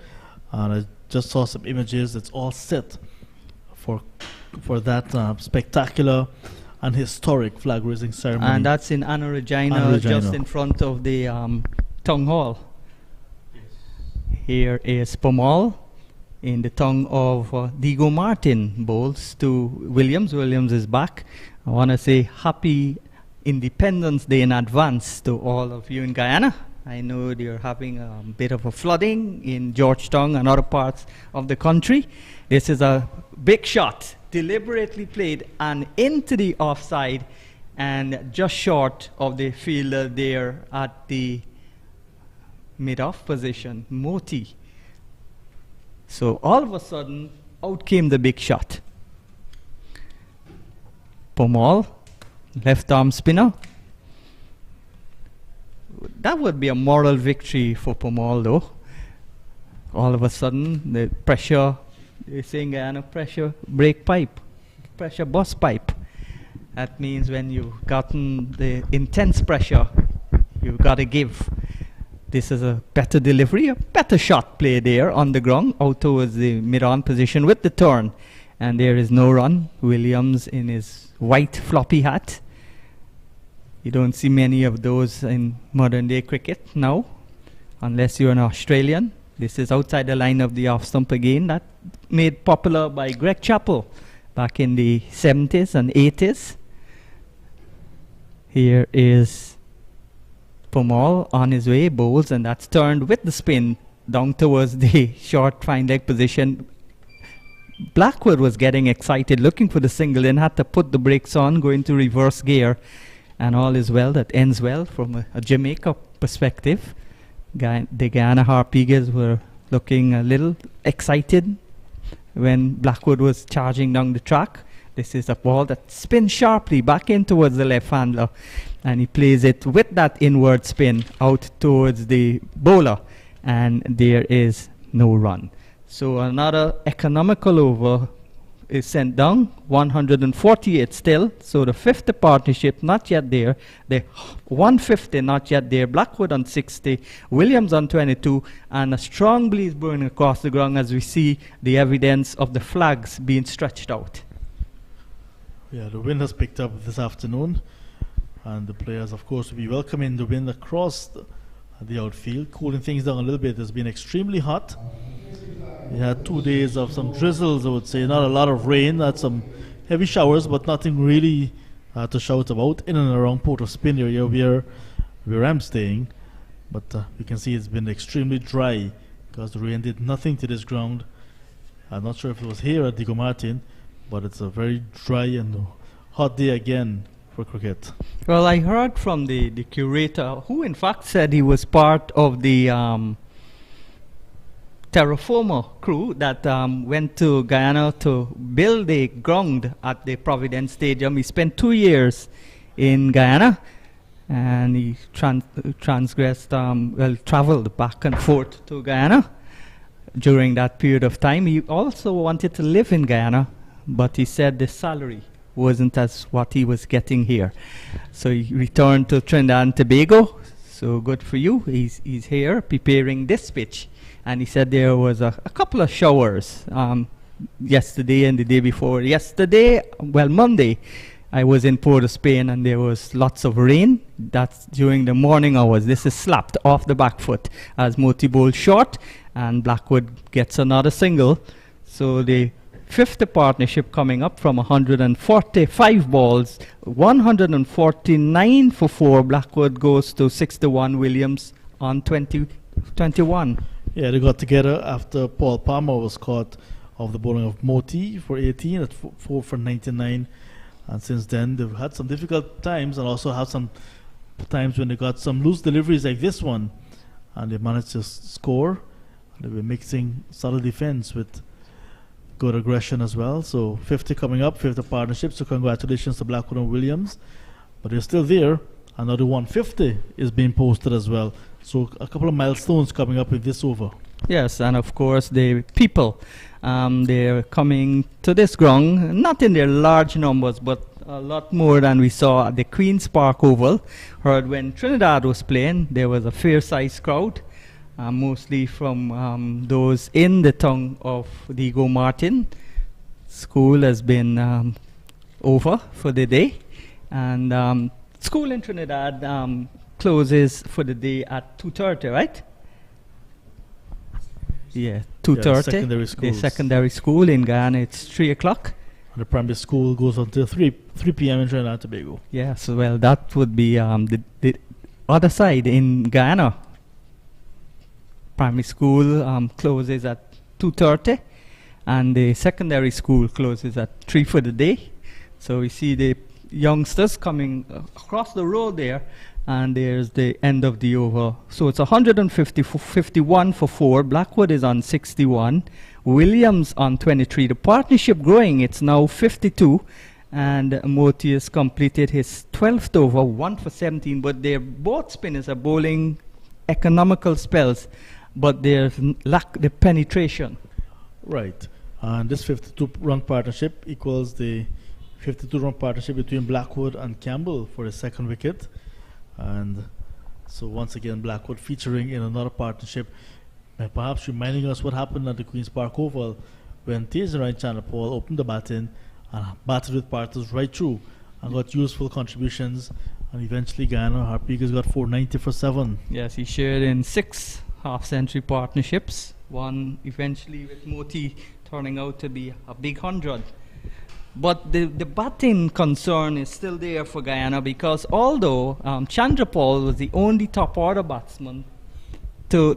And I just saw some images. It's all set for that spectacular and historic flag raising ceremony. And that's in Anna Regina, just in front of the Town Hall. Yes. Here is Pomal in the tongue of Diego Martin, bowls to Williams. Williams is back. I want to say happy Independence Day in advance to all of you in Guyana. I know you're having a bit of a flooding in Georgetown and other parts of the country. This is a big shot, deliberately played and into the offside and just short of the fielder there at the mid-off position, Moti. So all of a sudden, out came the big shot. Pomal, left arm spinner. That would be a moral victory for Pomal, though. All of a sudden, the pressure, they're saying Guyana pressure brake pipe, pressure bust pipe. That means when you've gotten the intense pressure, you've got to give. This is a better delivery, a better shot play there on the ground, out towards the mid-on position with the turn. And there is no run. Williams in his white floppy hat. You don't see many of those in modern day cricket now, unless you're an Australian. This is outside the line of the off stump again. That made popular by Greg Chappell back in the 70s and 80s. Here is Pomal on his way, bowls, and that's turned with the spin down towards the short fine leg position. Blackwood was getting excited, looking for the single, and had to put the brakes on, go into reverse gear. And all is well that ends well from a Jamaica perspective. The Guyana Harpigas were looking a little excited when Blackwood was charging down the track. This is a ball that spins sharply back in towards the left handler, and he plays it with that inward spin out towards the bowler, and there is no run. So another economical over is sent down, 148 still. So the 50 partnership not yet there. The 150 not yet there. Blackwood on 60, Williams on 22, and a strong breeze blowing across the ground as we see the evidence of the flags being stretched out. Yeah, the wind has picked up this afternoon, and the players, of course, will be welcoming the wind across the outfield, cooling things down a little bit. It's been extremely hot. We had 2 days of some drizzles, I would say, not a lot of rain, had some heavy showers, but nothing really to shout about in and around Port of Spain area where I'm staying. But you can see it's been extremely dry because the rain did nothing to this ground. I'm not sure if it was here at Diego Martin, but it's a very dry and hot day again for cricket. Well, I heard from the curator, who in fact said he was part of the Terraformer crew that went to Guyana to build a ground at the Providence Stadium. He spent 2 years in Guyana, and he traveled back and forth to Guyana during that period of time. He also wanted to live in Guyana, but he said the salary wasn't as what he was getting here. So he returned to Trinidad and Tobago. So good for you. He's here preparing this pitch. And he said there was a couple of showers yesterday and the day before. Monday, I was in Port of Spain and there was lots of rain. That's during the morning hours. This is slapped off the back foot as Moti bowls short and Blackwood gets another single. So the 50 partnership coming up from 145 balls, 149 for 4. Blackwood goes to 61. Williams on 21. Yeah, they got together after Paul Palmer was caught of the bowling of Moti for 18 at 4 for 99. And since then, they've had some difficult times and also had some times when they got some loose deliveries like this one. And they managed to score. They were mixing solid defense with good aggression as well. So 50 coming up, 50 partnership. So congratulations to Blackwood and Williams. But they're still there. Another 150 is being posted as well. So a couple of milestones coming up with this over. Yes, and of course the people, they're coming to this ground, not in their large numbers, but a lot more than we saw at the Queen's Park Oval. Heard when Trinidad was playing, there was a fair-sized crowd, mostly from those in the town of Diego Martin. School has been over for the day, and school in Trinidad closes for the day at 2:30, right? Yeah, 2:30. Secondary The schools. secondary school in Guyana, it's 3 o'clock. And the primary school goes until 3 p.m. in Trinidad and Tobago. Yes, well, that would be the other side in Guyana. Primary school closes at 2:30, and the secondary school closes at 3 for the day. So we see the youngsters coming across the road there, and there's the end of the over. So it's 51 for 4. Blackwood is on 61. Williams on 23. The partnership growing. It's now 52. And Moti has completed his 12th over, 1 for 17. But both spinners are bowling economical spells, but there's lack the penetration. Right. And this 52-run partnership equals the 52-run partnership between Blackwood and Campbell for the second wicket. And so once again, Blackwood featuring in another partnership, perhaps reminding us what happened at the Queen's Park Oval when Taser and Chandler Paul opened the batting and batted with partners right through and got useful contributions. And eventually Guyana, Harpigas got 490 for 7. Yes, he shared in 6 half-century partnerships. One eventually with Moti turning out to be a big 100. But the batting concern is still there for Guyana, because although Chandrapal was the only top order batsman to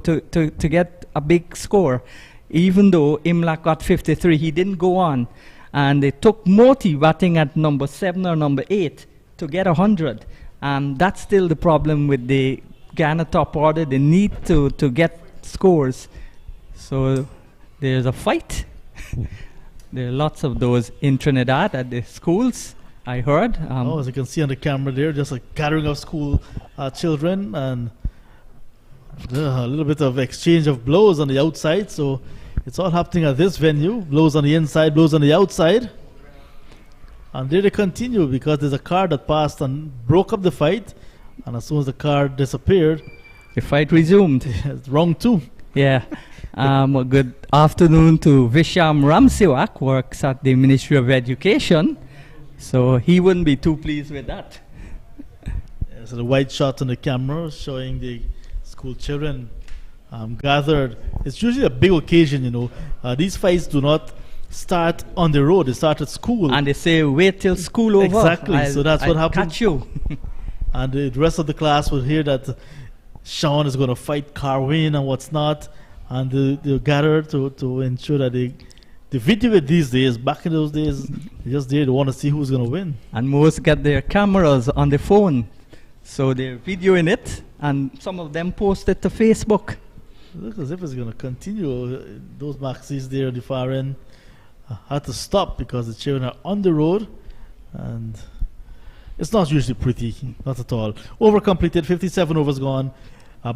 get a big score, even though Imlak got 53, he didn't go on. And they took Moti batting at number 7 or number 8 to get 100. That's still the problem with the Guyana top order. They need to get scores. So there's a fight. There are lots of those in Trinidad at the schools, I heard. As you can see on the camera there, just a gathering of school children and a little bit of exchange of blows on the outside. So It's all happening at this venue. Blows on the inside, blows on the outside. And there they continue because there's a car that passed and broke up the fight. And as soon as the car disappeared, The fight resumed. it's round two. Yeah. A good afternoon to Visham Ramsewak, works at the Ministry of Education. So he wouldn't be too pleased with that. Yeah, so the white shot on the camera showing the school children gathered. It's usually a big occasion, you know. These fights do not start on the road. They start at school. And they say, wait till school over. Exactly. So that's what I'll happened. catch you. And the rest of the class will hear that Sean is going to fight Carwin and what's not. And they'll gather to ensure that the video it these days, back in those days, they just there to want to see who's going to win. And most get their cameras on the phone. So they're videoing it, and some of them post it to Facebook. Looks as if it's going to continue. Those maxis there at the far end had to stop because the children are on the road. And it's not usually pretty, not at all. Over completed, 57 overs gone.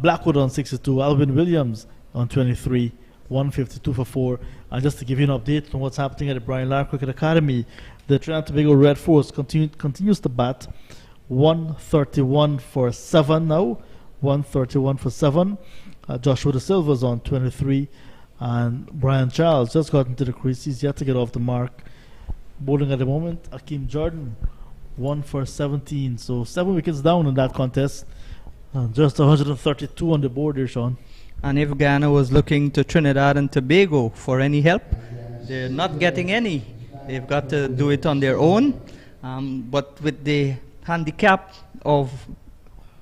Blackwood on 62, Alvin Williams on 23, 152 for 4. And just to give you an update on what's happening at the Brian Lara Cricket Academy, the Trinidad and Tobago Red Force continues to bat 131 for 7 now. 131 for 7. Joshua De Silva's on 23. And Brian Charles just got into the crease. He's yet to get off the mark. Bowling at the moment, Akeem Jordan 1 for 17. So 7 wickets down in that contest. Just 132 on the board there, Sean. And if Guyana was looking to Trinidad and Tobago for any help, they're not getting any. They've got to do it on their own. But with the handicap of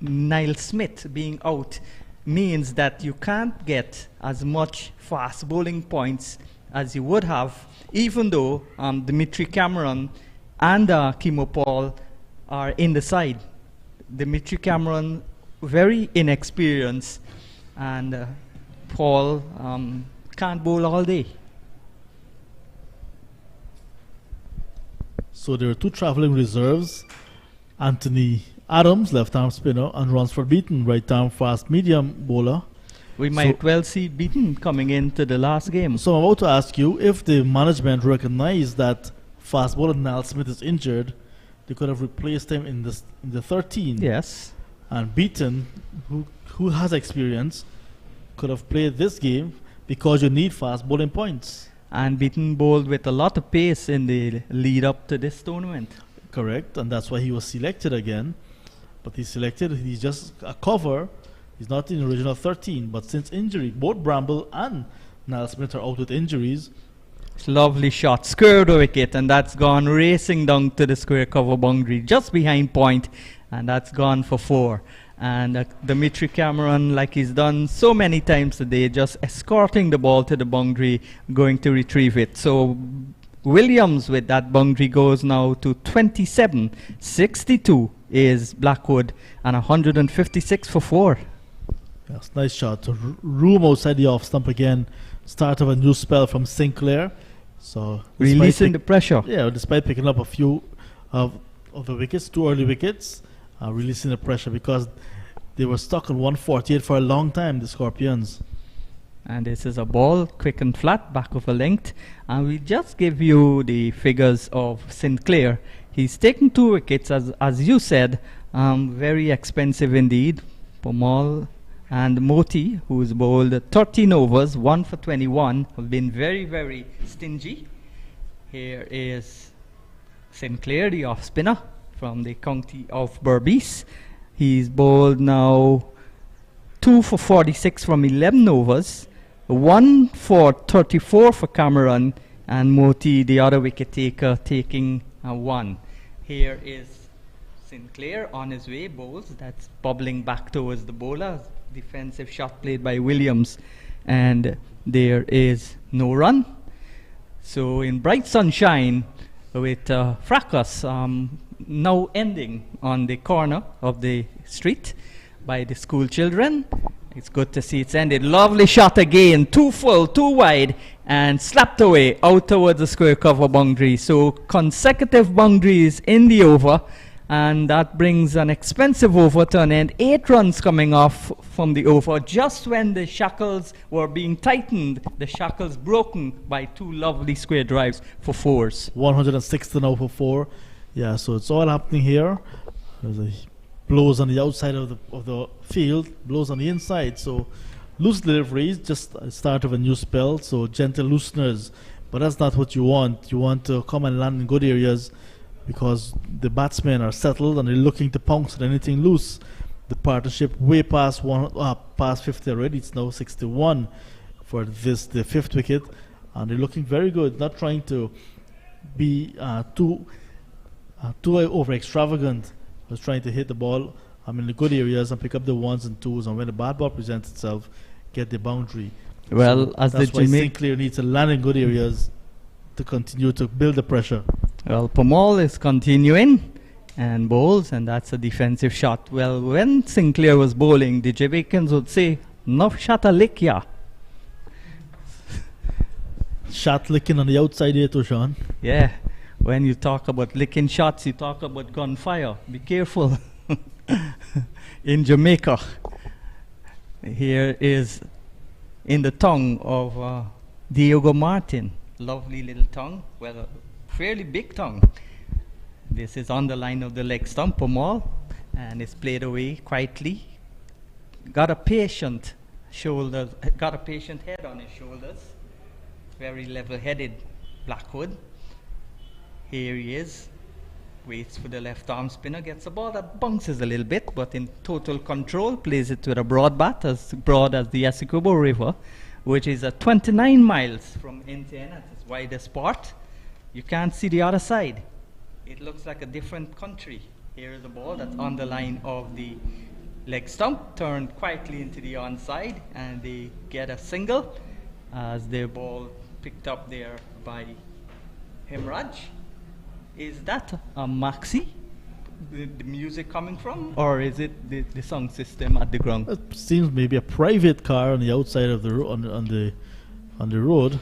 Niall Smith being out, means that you can't get as much fast bowling points as you would have, even though Dimitri Cameron and Kimo Paul are in the side. Dimitri Cameron, very inexperienced, and Paul can't bowl all day. So there are two travelling reserves. Anthony Adams, left-arm spinner, and Ransford Beaton, right-arm fast-medium bowler. We might well see Beaton coming into the last game. So I'm about to ask you, if the management recognized that fast bowler Niall Smith is injured, they could have replaced him in the 13. Yes. And Beaton, who has experience, could have played this game because you need fast bowling points. And Beaton bowled with a lot of pace in the lead up to this tournament. Correct, and that's why he was selected again. But he's just a cover. He's not in the original 13. But since injury, both Bramble and Niall Smith are out with injuries. Lovely shot, squared the wicket, and that's gone racing down to the square cover boundary just behind point, and that's gone for 4. And Dimitri Cameron, like he's done so many times today, just escorting the ball to the boundary, going to retrieve it. So Williams with that boundary goes now to 27. 62 is Blackwood, and 156 for 4. Yes, nice shot. Room outside the off stump again. Start of a new spell from Sinclair. So releasing the pressure. Yeah, despite picking up a few of the wickets, 2 early wickets, releasing the pressure because they were stuck on 148 for a long time, the Scorpions. And this is a ball, quick and flat, back of a length. And we just give you the figures of Sinclair. He's taken 2 wickets, as you said, very expensive indeed. Pomal and Moti, who's bowled 13 overs, 1 for 21, have been very, very stingy. Here is Sinclair, the off spinner from the county of Berbice. He's bowled now 2 for 46 from 11 overs, 1 for 34 for Cameron, and Moti, the other wicket taker, taking 1. Here is Sinclair on his way, bowls. That's bubbling back towards the bowler. Defensive shot played by Williams, and there is no run. So in bright sunshine, with fracas now ending on the corner of the street by the school children. It's good to see it's ended. Lovely shot again, 2 full, 2 wide, and slapped away out towards the square cover boundary. So consecutive boundaries in the over, And that brings an expensive over to an end. 8 runs coming off from the over. Just when the shackles were being tightened, the shackles broken by 2 lovely square drives for 4s. 160 now for 4. Yeah, so it's all happening here. There's a blows on the outside of the field, blows on the inside. So loose deliveries, just a start of a new spell. So gentle looseners, but that's not what you want. You want to come and land in good areas, because the batsmen are settled and they're looking to pounce at anything loose. The partnership way past past 50 already. It's now 61 for this, the 5th wicket, and they're looking very good. Not trying to be too over extravagant. Just trying to hit the ball in the good areas and pick up the 1s and 2s, and when the bad ball presents itself, get the boundary. Well, so as that's the why Sinclair needs to land in good areas to continue to build the pressure. Well, Pamal is continuing and bowls, and that's a defensive shot. Well, when Sinclair was bowling, the Jamaicans would say, "No shot a lick ya." Shot licking on the outside here too, Sean. Yeah, when you talk about licking shots, you talk about gunfire. Be careful. In Jamaica, here is in the tongue of Diego Martin. Lovely little tongue, well, fairly big tongue. This is on the line of the leg stump, Pamal, and it's played away quietly. Got a patient head on his shoulders. Very level-headed Blackwood. Here he is. Waits for the left arm spinner, gets a ball that bounces a little bit, but in total control, plays it with a broad bat, as broad as the Essequibo River, which is 29 miles from end to end at its widest part. You can't see the other side. It looks like a different country. Here is the ball that's on the line of the leg stump, turned quietly into the onside, and they get a single as their ball picked up there by Hemraj. Is that a maxi, the music coming from, or is it the sound system at the ground? It seems maybe a private car on the outside of the on the road,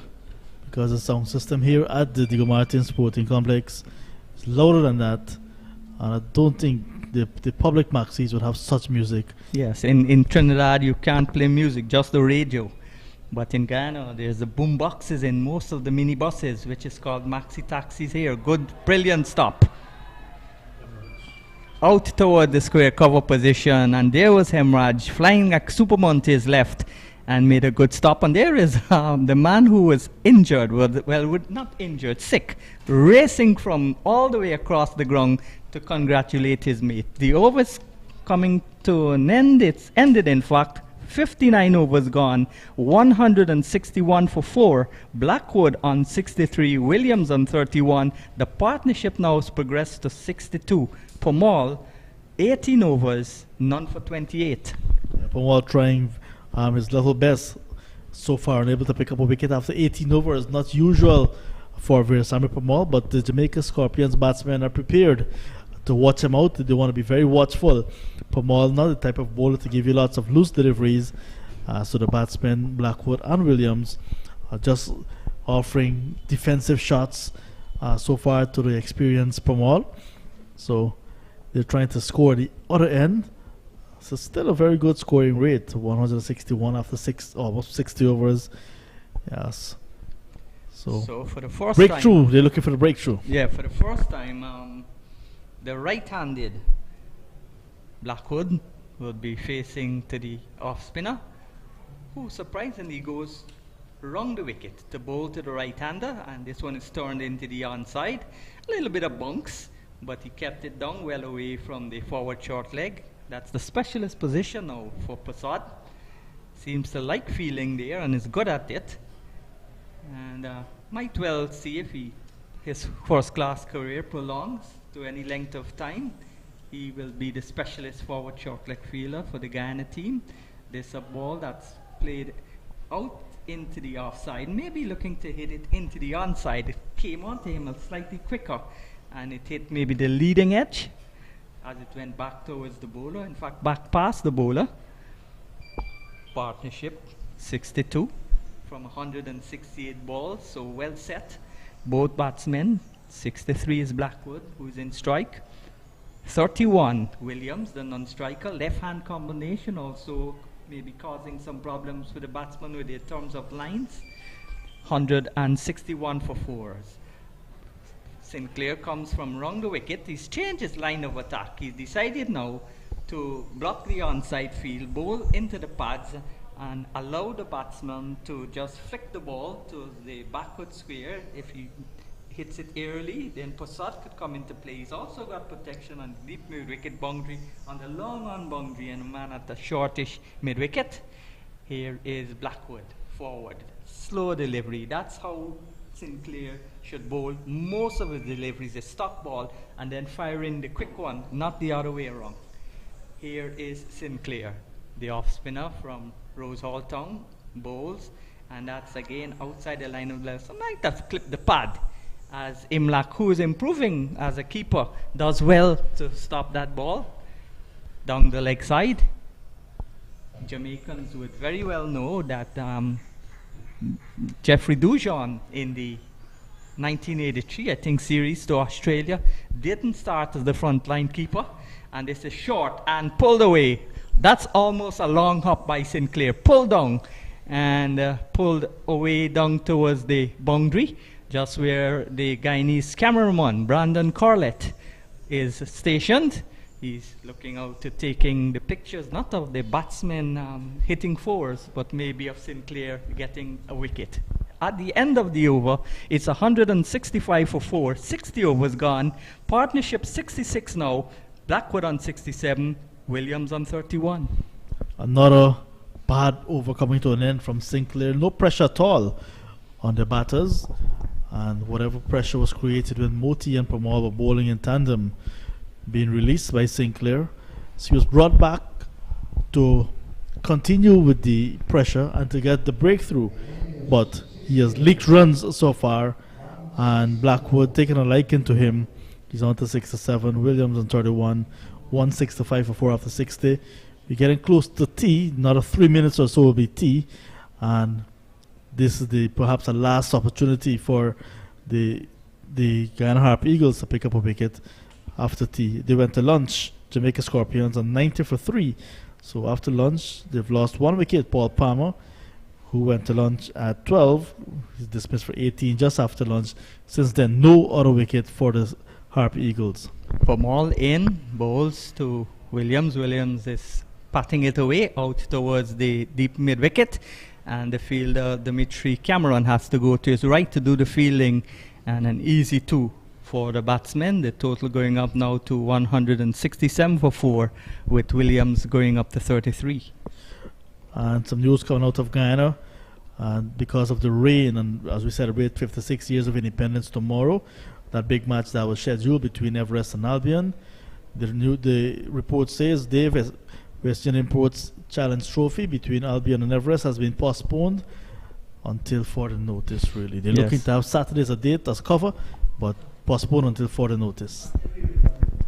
because the sound system here at the Diego Martin Sporting Complex is louder than that, and I don't think the public maxis would have such music. Yes, in Trinidad you can't play music, just the radio. But in Guyana, there's the boom boxes in most of the minibuses, which is called maxi taxis here. Good, brilliant stop. Out toward the square cover position, and there was Hemraj flying like Superman to his left and made a good stop. And there is the man who was injured, not injured, sick, racing from all the way across the ground to congratulate his mate. The over's coming to an end. It's ended, in fact. 59 overs gone, 161 for 4, Blackwood on 63, Williams on 31. The partnership now has progressed to 62. Pamal, 18 overs, none for 28. Pamal trying his level best so far and able to pick up a wicket after 18 overs. Not usual for Veerasammy Pamal, but the Jamaica Scorpions batsmen are prepared to watch him out. They want to be very watchful. Pamal, not the type of bowler to give you lots of loose deliveries. So the batsmen, Blackwood and Williams, are just offering defensive shots so far to the experienced Pamal. So they're trying to score the other end. So still a very good scoring rate, 161 after almost 60 overs. Yes. So for the first breakthrough. time, They're looking for the breakthrough. Yeah, for the first time, the right-handed Blackwood will be facing to the off-spinner, who surprisingly goes around the wicket to bowl to the right-hander, and this one is turned into the onside. A little bit of bunks, but he kept it down well away from the forward short leg. That's the specialist position now for Prasad. Seems to like feeling there and is good at it, and might well see if his first-class career prolongs to any length of time. He will be the specialist forward short leg fielder for the Guyana team. There's a ball that's played out into the offside, maybe looking to hit it into the onside. It came onto him a slightly quicker, and it hit maybe the leading edge as it went back towards the bowler, in fact back past the bowler. Partnership 62 from 168 balls, so well set. Both batsmen. 63 is Blackwood, who's in strike. 31. Williams, the non-striker, left-hand combination, also maybe causing some problems for the batsman with the terms of lines. 161 for 4s. Sinclair comes from round the wicket. He's changed his line of attack. He's decided now to block the onside field, bowl into the pads, and allow the batsman to just flick the ball to the backward square. If he hits it early, then Prasad could come into play. He's also got protection on deep mid-wicket boundary, on the long on boundary, and a man at the shortish mid-wicket. Here is Blackwood, forward. Slow delivery. That's how Sinclair should bowl. Most of his deliveries is stock ball and then fire in the quick one, not the other way around. Here is Sinclair, the off-spinner from Rose Hall Town, bowls, and that's again outside the line of left. So might have clipped the pad, as Imlak, who is improving as a keeper, does well to stop that ball down the leg side. Jamaicans would very well know that Jeffrey Dujon in the 1983, I think, series to Australia didn't start as the front line keeper, and this is short and pulled away. That's almost a long hop by Sinclair. Pulled down and pulled away down towards the boundary, just where the Guyanese cameraman, Brandon Corlett, is stationed. He's looking out to taking the pictures, not of the batsmen hitting fours, but maybe of Sinclair getting a wicket. At the end of the over, it's 165 for 4, 60 overs gone. Partnership 66 now, Blackwood on 67, Williams on 31. Another bad over coming to an end from Sinclair. No pressure at all on the batters, and whatever pressure was created when Moti and Pramod were bowling in tandem being released by Sinclair. So he was brought back to continue with the pressure and to get the breakthrough, but he has leaked runs so far, and Blackwood taking a liking to him. He's on to 67, Williams on 31, 165 for 4 after 60. We're getting close to tea. Another 3 minutes or so will be tea, and this is perhaps a last opportunity for the Guyana Harp Eagles to pick up a wicket after tea. They went to lunch, Jamaica Scorpions, on 90 for 3. So after lunch, they've lost 1 wicket. Paul Palmer, who went to lunch at 12, he's dismissed for 18 just after lunch. Since then, no other wicket for the Harp Eagles. Pamal in, bowls to Williams. Williams is patting it away out towards the deep mid-wicket, and the fielder, Dimitri Cameron, has to go to his right to do the fielding, and an easy 2 for the batsmen. The total going up now to 167 for 4, with Williams going up to 33. And some news coming out of Guyana, and because of the rain, and as we celebrate 56 years of independence tomorrow, that big match that was scheduled between Everest and Albion, the report says Dave, Western Imports Challenge Trophy between Albion and Everest has been postponed until further notice. Really, they're looking to have Saturday as a date as cover, but postponed until further notice.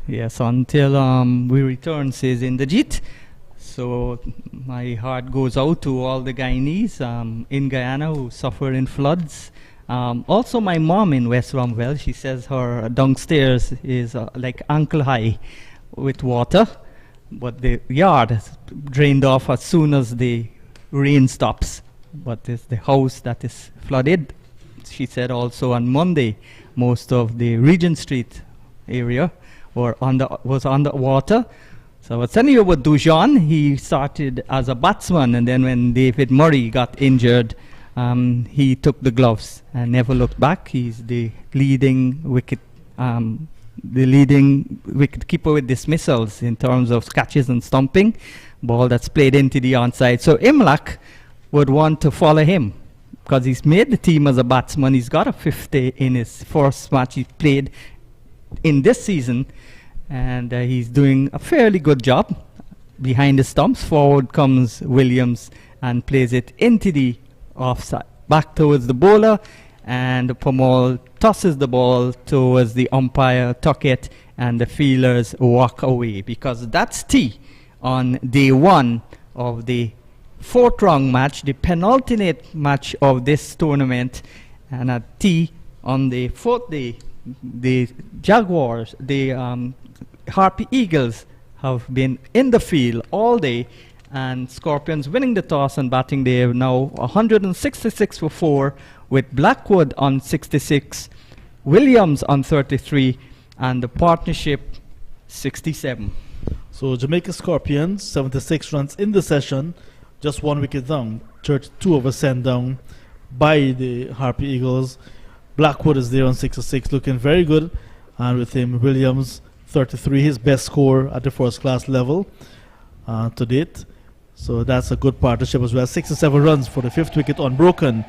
Yes, until we return, says Inderjeet. So my heart goes out to all the Guyanese in Guyana who suffer in floods. Also my mom in West Rumwell, she says her downstairs is like ankle high with water, but the yard is drained off as soon as the rain stops. But it's the house that is flooded. She said also on Monday, most of the Regent Street area was underwater. So I was telling you about Dujon. He started as a batsman, and then when David Murray got injured, he took the gloves and never looked back. He's the leading wicket keeper with dismissals in terms of catches and stumping. Ball that's played into the onside. So Imlak would want to follow him, because he's made the team as a batsman. He's got a 50 in his first match he played in this season, and he's doing a fairly good job. Behind the stumps, forward comes Williams and plays it into the offside, back towards the bowler, and Pamal tosses the ball towards the umpire, tuck it, and the fielders walk away, because that's tea on day 1 of the 4th round match, the penultimate match of this tournament. And at tea on the 4th day, the Jaguars, the Harpy Eagles have been in the field all day, and Scorpions winning the toss and batting. They have now 166 for 4, with Blackwood on 66, Williams on 33, and the partnership 67. So Jamaica Scorpions, 76 runs in the session, just 1 wicket down, 32 overs sent down by the Harpy Eagles. Blackwood is there on 66, looking very good, and with him Williams 33, his best score at the first class level to date. So that's a good partnership as well. 67 runs for the 5th wicket unbroken,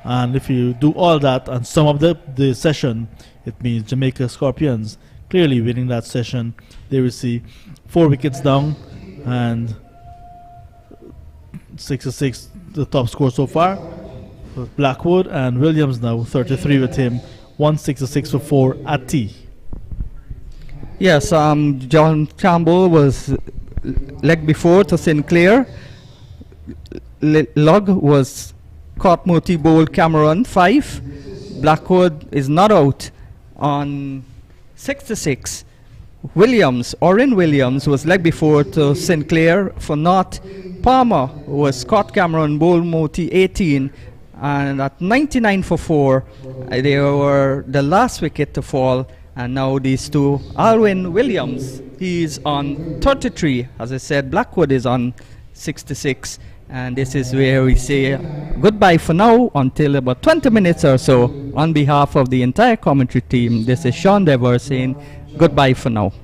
and if you do all that and sum up the session, it means Jamaica Scorpions clearly winning that session. They will see 4 wickets down, and 66 the top score so far. Blackwood and Williams now 33 with him, 166 for 4 at tea. Yes, John Campbell was leg before to Sinclair. Lug was caught multi bowled Cameron 5. Blackwood is not out on 66. Orin Williams was leg before to Sinclair for not. Palmer was Scott Cameron bowled multi 18, and at 99 for 4 they were the last wicket to fall. And now these two, Alwyn Williams, he's on 33. As I said, Blackwood is on 66. And this is where we say goodbye for now until about 20 minutes or so. On behalf of the entire commentary team, this is Sean Dever saying goodbye for now.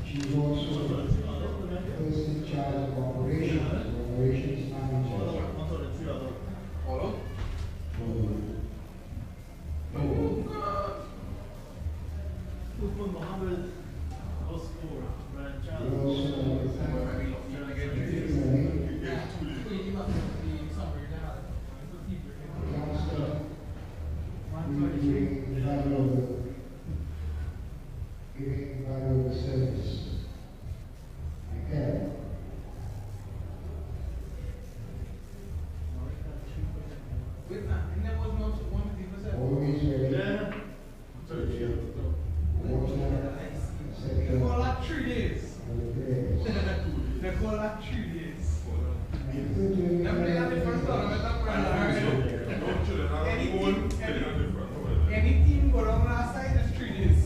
She's also first in charge of operations manager. Giving valuable service. Again. Always ready. They call that 3 days. They call that 3 days. Never they have different tournament up any team go down last side is 3 days.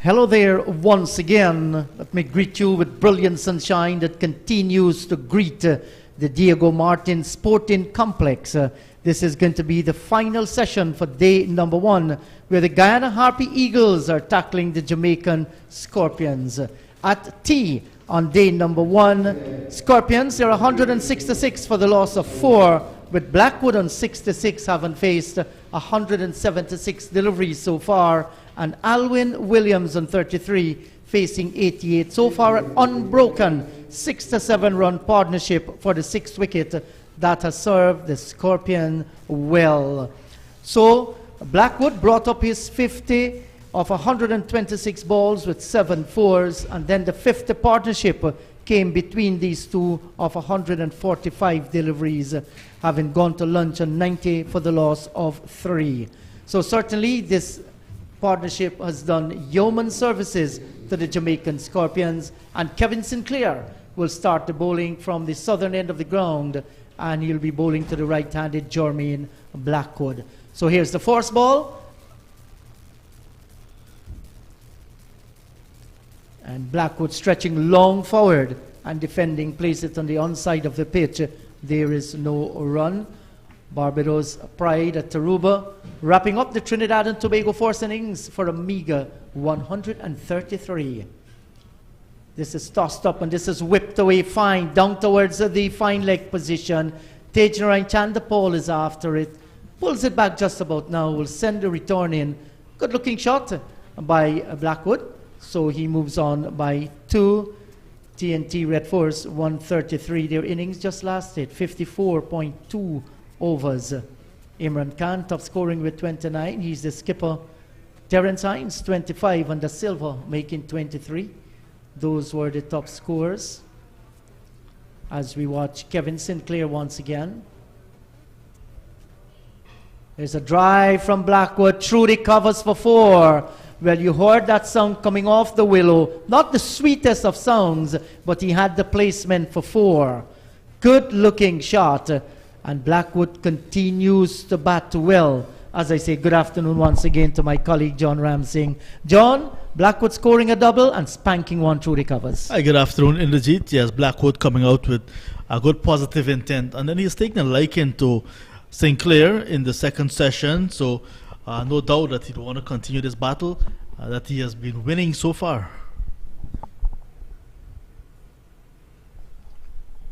Hello there once again. Let me greet you with brilliant sunshine that continues to greet the Diego Martin Sporting Complex. This is going to be the final session for day number 1, where the Guyana Harpy Eagles are tackling the Jamaican Scorpions. At T on day number 1, Scorpions, they're 166 for the loss of 4, with Blackwood on 66 having faced 176 deliveries so far, and Alwyn Williams on 33 facing 88. So far, an unbroken 6-7 run partnership for the 6th wicket that has served the Scorpion well. So Blackwood brought up his 50 of 126 balls with 7 fours, and then the 5th partnership came between these two of 145 deliveries, having gone to lunch on 90 for the loss of 3. So certainly this partnership has done yeoman services to the Jamaican Scorpions, and Kevin Sinclair will start the bowling from the southern end of the ground, and he'll be bowling to the right-handed Jermaine Blackwood. So here's the first ball. And Blackwood stretching long forward and defending, place it on the onside of the pitch. There is no run. Barbados Pride at Taruba wrapping up the Trinidad and Tobago first innings for a meager 133. This is tossed up and this is whipped away fine down towards the fine leg position. Tajanarain Chandapal is after it. Pulls it back just about now. Will send the return in. Good looking shot by Blackwood. So he moves on by 2. TNT Red Force 133. Their innings just lasted 54.2 overs. Imran Khan top scoring with 29. He's the skipper. Terence Hines 25 and Da Silva making 23. Those were the top scorers. As we watch Kevin Sinclair once again. There's a drive from Blackwood through the covers for 4. Well, you heard that sound coming off the willow. Not the sweetest of sounds, but he had the placement for 4. Good looking shot. And Blackwood continues to bat well. As I say, good afternoon once again to my colleague John Ramsing. John, Blackwood scoring a double and spanking one through the covers. Hi, good afternoon, Indrajit. Yes, Blackwood coming out with a good positive intent. And then he's taking a liking to Sinclair in the second session. So no doubt that he'd want to continue this battle that he has been winning so far.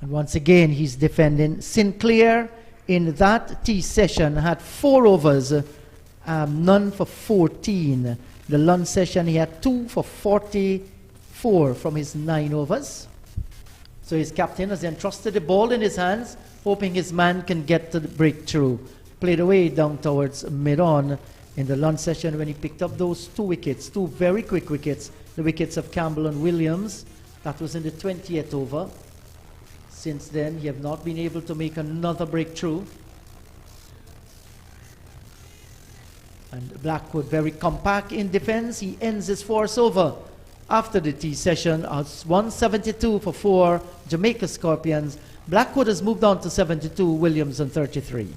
And once again, he's defending. Sinclair in that T session had 4 overs, none for 14. The lunch session, he had 2 for 44 from his 9 overs. So his captain has entrusted the ball in his hands, hoping his man can get to the breakthrough. Played away down towards mid-on in the lunch session when he picked up those 2 wickets, 2 very quick wickets, the wickets of Campbell and Williams. That was in the 20th over. Since then, he have not been able to make another breakthrough. And Blackwood very compact in defense. He ends his force over after the tea session as 172 for 4 Jamaica Scorpions. Blackwood has moved on to 72, Williams on 33.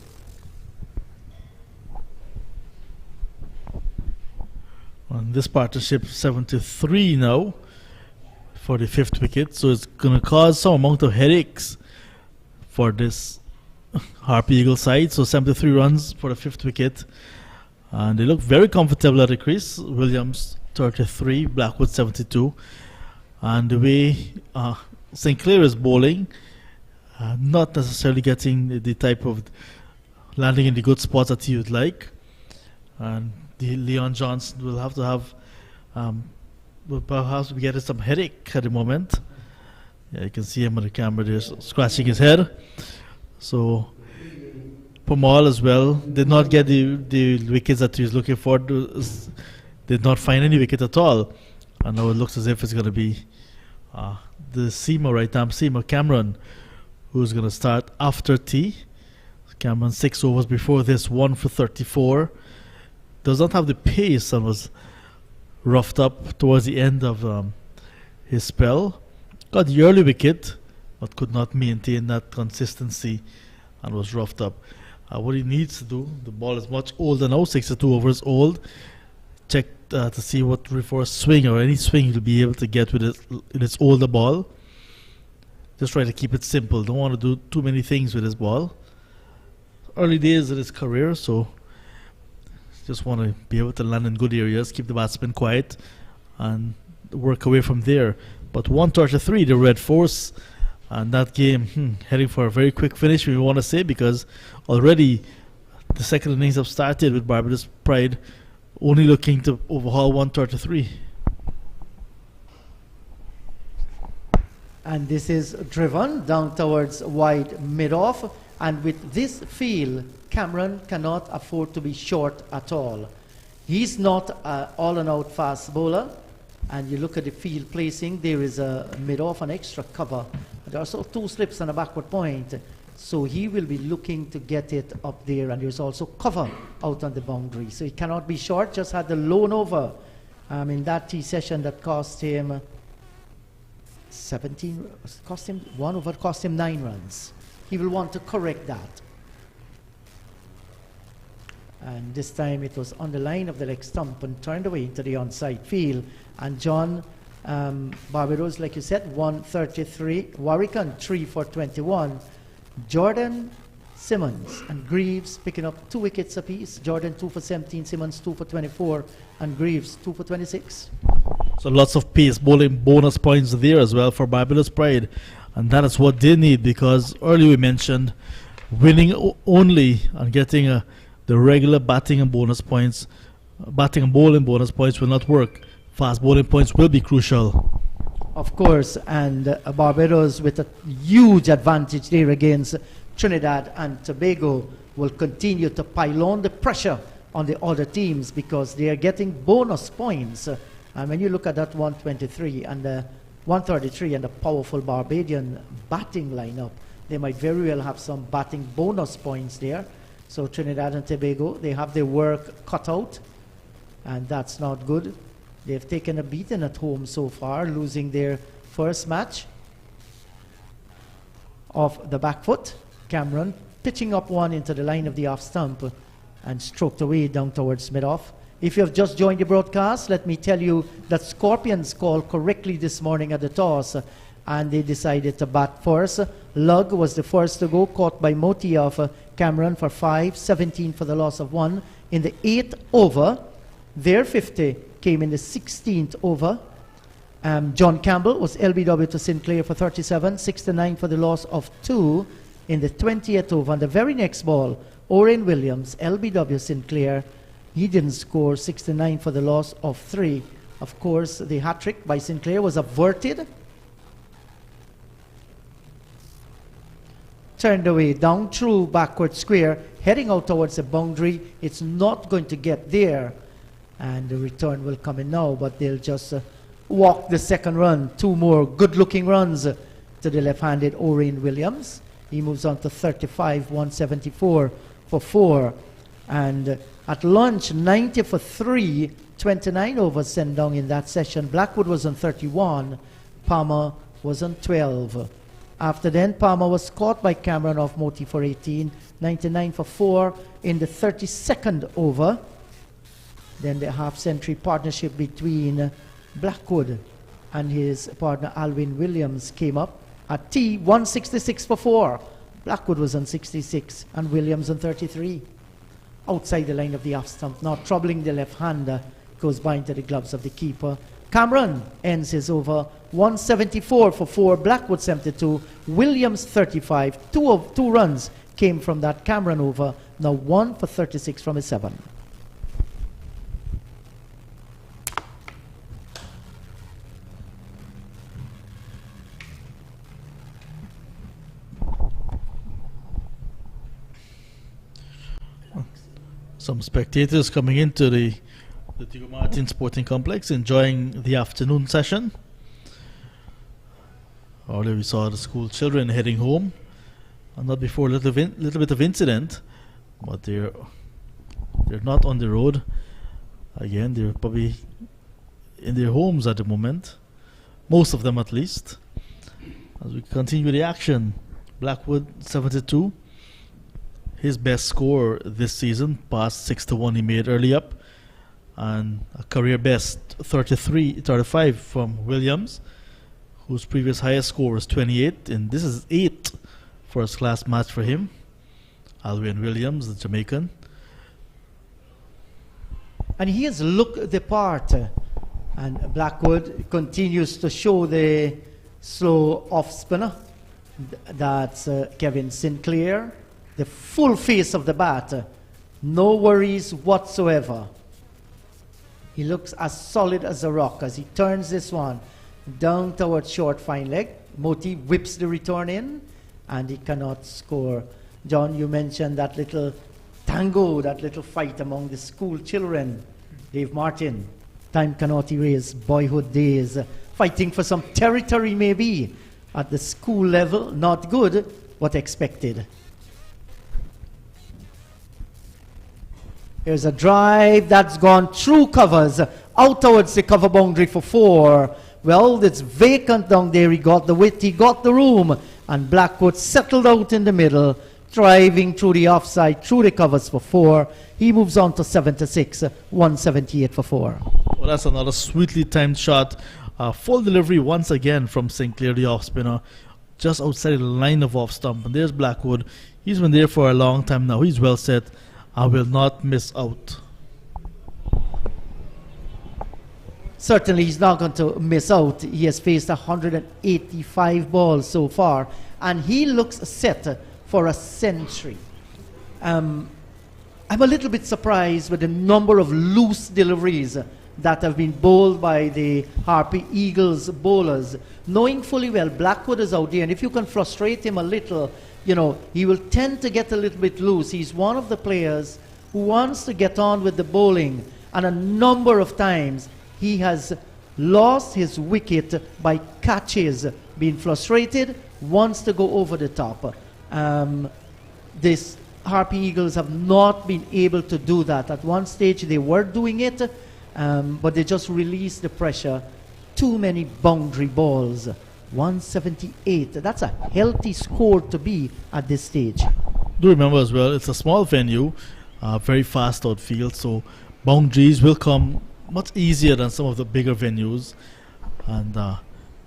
On this partnership, 73 now for the 5th wicket, so it's going to cause some amount of headaches for this Harpy Eagle side. So 73 runs for the 5th wicket, and they look very comfortable at the crease. Williams 33, Blackwood 72, and the way Sinclair is bowling, not necessarily getting the type of landing in the good spots that he would like, and the Leon Johnson will have to have will perhaps be getting some headache at the moment. Yeah, you can see him on the camera there scratching his head. So Pomal as well did not get the wickets that he was looking for. Did not find any wicket at all. And now it looks as if it's going to be the seamer, right-arm seamer, Cameron, who's going to start after tea. Cameron 6 overs before this, 1 for 34. Does not have the pace and was roughed up towards the end of his spell. Got the early wicket, but could not maintain that consistency and was roughed up. What he needs to do, the ball is much older now, 62 overs old. Check to see what reverse swing or any swing he'll be able to get with its older ball. Just try to keep it simple. Don't want to do too many things with his ball. Early days of his career, so just want to be able to land in good areas, keep the batsman quiet, and work away from there. But 133, the Red Force, and that game heading for a very quick finish, we want to say, because already the second innings have started with Barbados Pride only looking to overhaul 133. And this is driven down towards wide mid-off. And with this field, Cameron cannot afford to be short at all. He's not an all-and-out fast bowler. And you look at the field placing, there is a mid-off, an extra cover. There are also 2 slips and a backward point. So he will be looking to get it up there. And there's also cover out on the boundary. So he cannot be short, just had the lone over in that tea session that cost him 17, cost him 1 over, cost him 9 runs. He will want to correct that. And this time it was on the line of the leg stump and turned away into the onside field. And John Barbados, like you said, 133. Warwican 3 for 21. Jordan, Simmons and Greaves picking up 2 wickets apiece. Jordan 2 for 17, Simmons 2 for 24, and Greaves 2 for 26. So lots of pace bowling bonus points there as well for Barbados Pride. And that is what they need, because earlier we mentioned winning only and getting the regular batting and bonus points. Batting and bowling bonus points will not work. Fast bowling points will be crucial. Of course, and Barbados with a huge advantage there against Trinidad and Tobago will continue to pile on the pressure on the other teams because they are getting bonus points. And when you look at that 123 and the 133 and the powerful Barbadian batting lineup, they might very well have some batting bonus points there. So Trinidad and Tobago, they have their work cut out, and that's not good. They've taken a beating at home so far, losing their first match off the back foot. Cameron pitching up one into the line of the off stump and stroked away down towards mid-off. If you have just joined the broadcast, let me tell you that Scorpions called correctly this morning at the toss, and they decided to bat first. Lug was the first to go, caught by Moti of Cameron for 5, 17 for the loss of 1. In the 8th over, their 50 came in the 16th over. John Campbell was LBW to Sinclair for 37, 69 for the loss of 2 in the 20th over. And the very next ball, Oren Williams, LBW Sinclair, he didn't score, 69 for the loss of 3. Of course, the hat-trick by Sinclair was averted. Turned away, down through backward square, heading out towards the boundary. It's not going to get there. And the return will come in now, but they'll just walk the second run. 2 more good-looking runs to the left-handed Oren Williams. He moves on to 35, 174 for 4. And at lunch, 90 for 3, 29 overs sent down in that session. Blackwood was on 31, Palmer was on 12. After then, Palmer was caught by Cameron off Moti for 18, 99 for 4 in the 32nd over. Then the half-century partnership between Blackwood and his partner Alwyn Williams came up at T, 166 for 4. Blackwood was on 66 and Williams on 33. Outside the line of the off stump, now troubling the left-hander, goes by into the gloves of the keeper. Cameron ends his over, 174 for 4, Blackwood 72, Williams 35. 2 runs came from that Cameron over, now 1 for 36 from his 7. Some spectators coming into the Diego Martin Sporting Complex enjoying the afternoon session. Earlier we saw the school children heading home, and not before a little bit of incident, but they're not on the road. Again, they're probably in their homes at the moment, most of them at least. As we continue the action, Blackwood 72. His best score this season, past 6-1 he made early up. and a career best 35 from Williams, whose previous highest score was 28, and this is 8th first-class match for him. Alwyn Williams, the Jamaican. And he has looked the part, and Blackwood continues to show the slow off-spinner. That's Kevin Sinclair, the full face of the bat. No worries whatsoever. He looks as solid as a rock as he turns this one down towards short fine leg. Moti whips the return in, and he cannot score. John, you mentioned that little tango, that little fight among the school children. Dave Martin, time cannot erase boyhood days, fighting for some territory maybe at the school level. Not good, but expected. Here's a drive that's gone through covers, out towards the cover boundary for 4. Well, it's vacant down there. He got the width, he got the room, and Blackwood settled out in the middle, driving through the offside, through the covers for 4. He moves on to 76, 178 for 4. Well, that's another sweetly timed shot. Full delivery once again from Sinclair, the off spinner, just outside the line of off stump. And there's Blackwood. He's been there for a long time now. He's well set. I will not miss out. Certainly he's not going to miss out. He has faced 185 balls so far, and he looks set for a century. I'm a little bit surprised with the number of loose deliveries that have been bowled by the Harpy Eagles bowlers, knowing fully well Blackwood is out there, and if you can frustrate him a little, you know, he will tend to get a little bit loose. He's one of the players who wants to get on with the bowling, and a number of times he has lost his wicket by catches, being frustrated, wants to go over the top. This Harpy Eagles have not been able to do that. At one stage they were doing it, but they just released the pressure. Too many boundary balls. 178. That's a healthy score to be at this stage. Do remember as well, it's a small venue, very fast outfield, so boundaries will come much easier than some of the bigger venues. And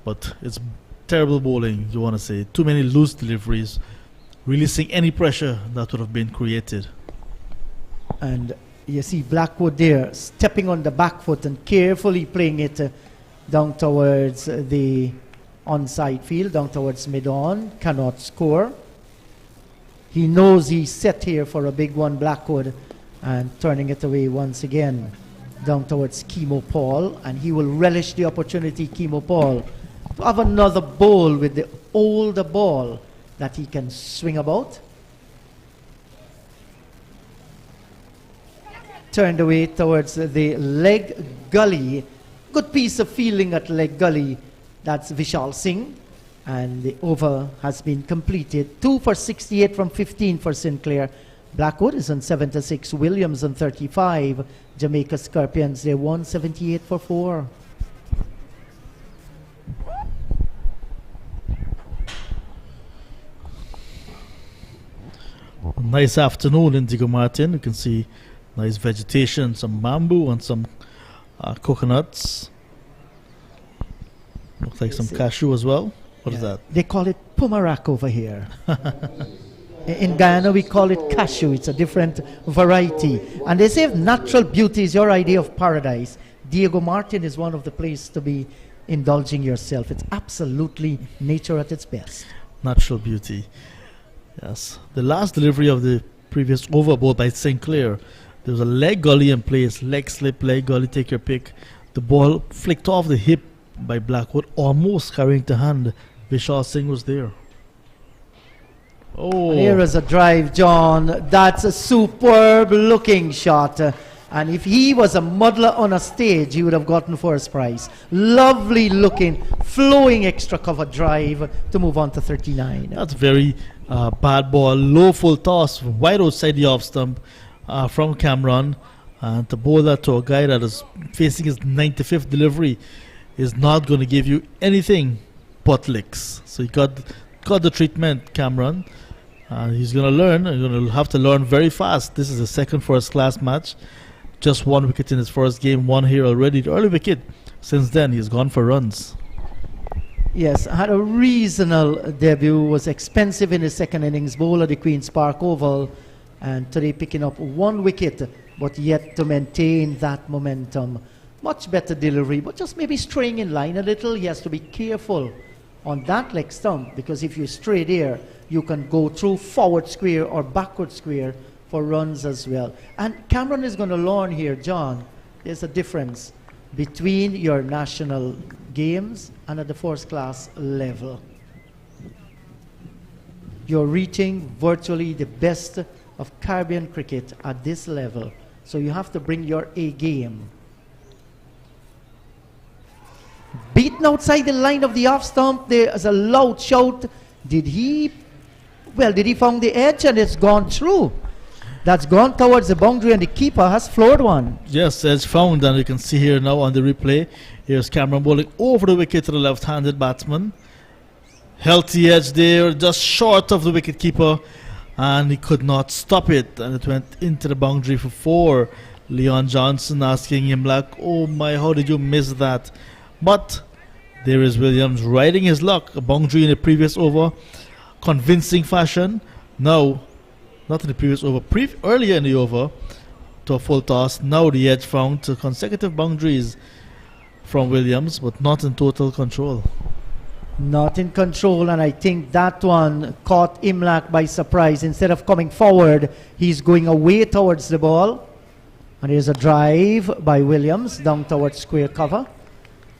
but it's terrible bowling, you want to say. Too many loose deliveries, releasing any pressure that would have been created. And you see Blackwood there stepping on the back foot and carefully playing it down towards the onside field, down towards mid-on. Cannot score. He knows he's set here for a big one, Blackwood, and turning it away once again down towards Chemo Paul, and he will relish the opportunity, Chemo Paul, to have another bowl with the older ball that he can swing about. Turned away towards the leg gully. Good piece of fielding at leg gully. That's Vishal Singh. And the over has been completed. 2 for 68 from 15 for Sinclair. Blackwood is on 76. Williams on 35. Jamaica Scorpions, they're 178 for 4. Nice afternoon in Diego Martin. You can see nice vegetation, some bamboo and some coconuts. Looks like some cashew as well. What is that? They call it pumarak over here. In Guyana, we call it cashew. It's a different variety. And they say if natural beauty is your idea of paradise, Diego Martin is one of the places to be indulging yourself. It's absolutely nature at its best. Natural beauty. Yes. The last delivery of the previous over ball by Sinclair, there was a leg gully in place. Leg slip, leg gully, take your pick. The ball flicked off the hip by Blackwood, almost carrying to hand. Vishal Singh was there. Oh. Here is a drive, John. That's a superb looking shot. And if he was a muddler on a stage, he would have gotten first prize. Lovely looking, flowing extra cover drive to move on to 39. That's very bad ball. Low full toss, wide outside the off stump from Cameron. And to bowl that to a guy that is facing his 95th delivery is not going to give you anything but licks. So he got the treatment, Cameron. He's going to learn. He's going to have to learn very fast. This is a second first class match. just 1 wicket in his first game, 1 here already, the early wicket. Since then, he's gone for runs. Yes, had a reasonable debut, was expensive in his second innings, bowl at the Queen's Park Oval, and today picking up 1 wicket, but yet to maintain that momentum. Much better delivery, but just maybe straying in line a little. He has to be careful on that leg stump, because if you stray there, you can go through forward square or backward square for runs as well. And Cameron is going to learn here, John, there's a difference between your national games and at the first class level. You're reaching virtually the best of Caribbean cricket at this level. So you have to bring your A game. Beaten outside the line of the off stump, there's a loud shout. Did he found the edge and it's gone through? That's gone towards the boundary and the keeper has floored one. Yes, edge found, and you can see here now on the replay. Here's Cameron bowling over the wicket to the left-handed batsman. Healthy edge there, just short of the wicket keeper, and he could not stop it, and it went into the boundary for 4. Leon Johnson asking him like, oh my, how did you miss that? But there is Williams riding his luck. A boundary in the previous over, convincing fashion. Now, not in the previous over, earlier in the over, to a full toss. Now the edge found to consecutive boundaries from Williams, but not in total control. Not in control, and I think that one caught Imlach by surprise. Instead of coming forward, he's going away towards the ball. And there's a drive by Williams down towards square cover.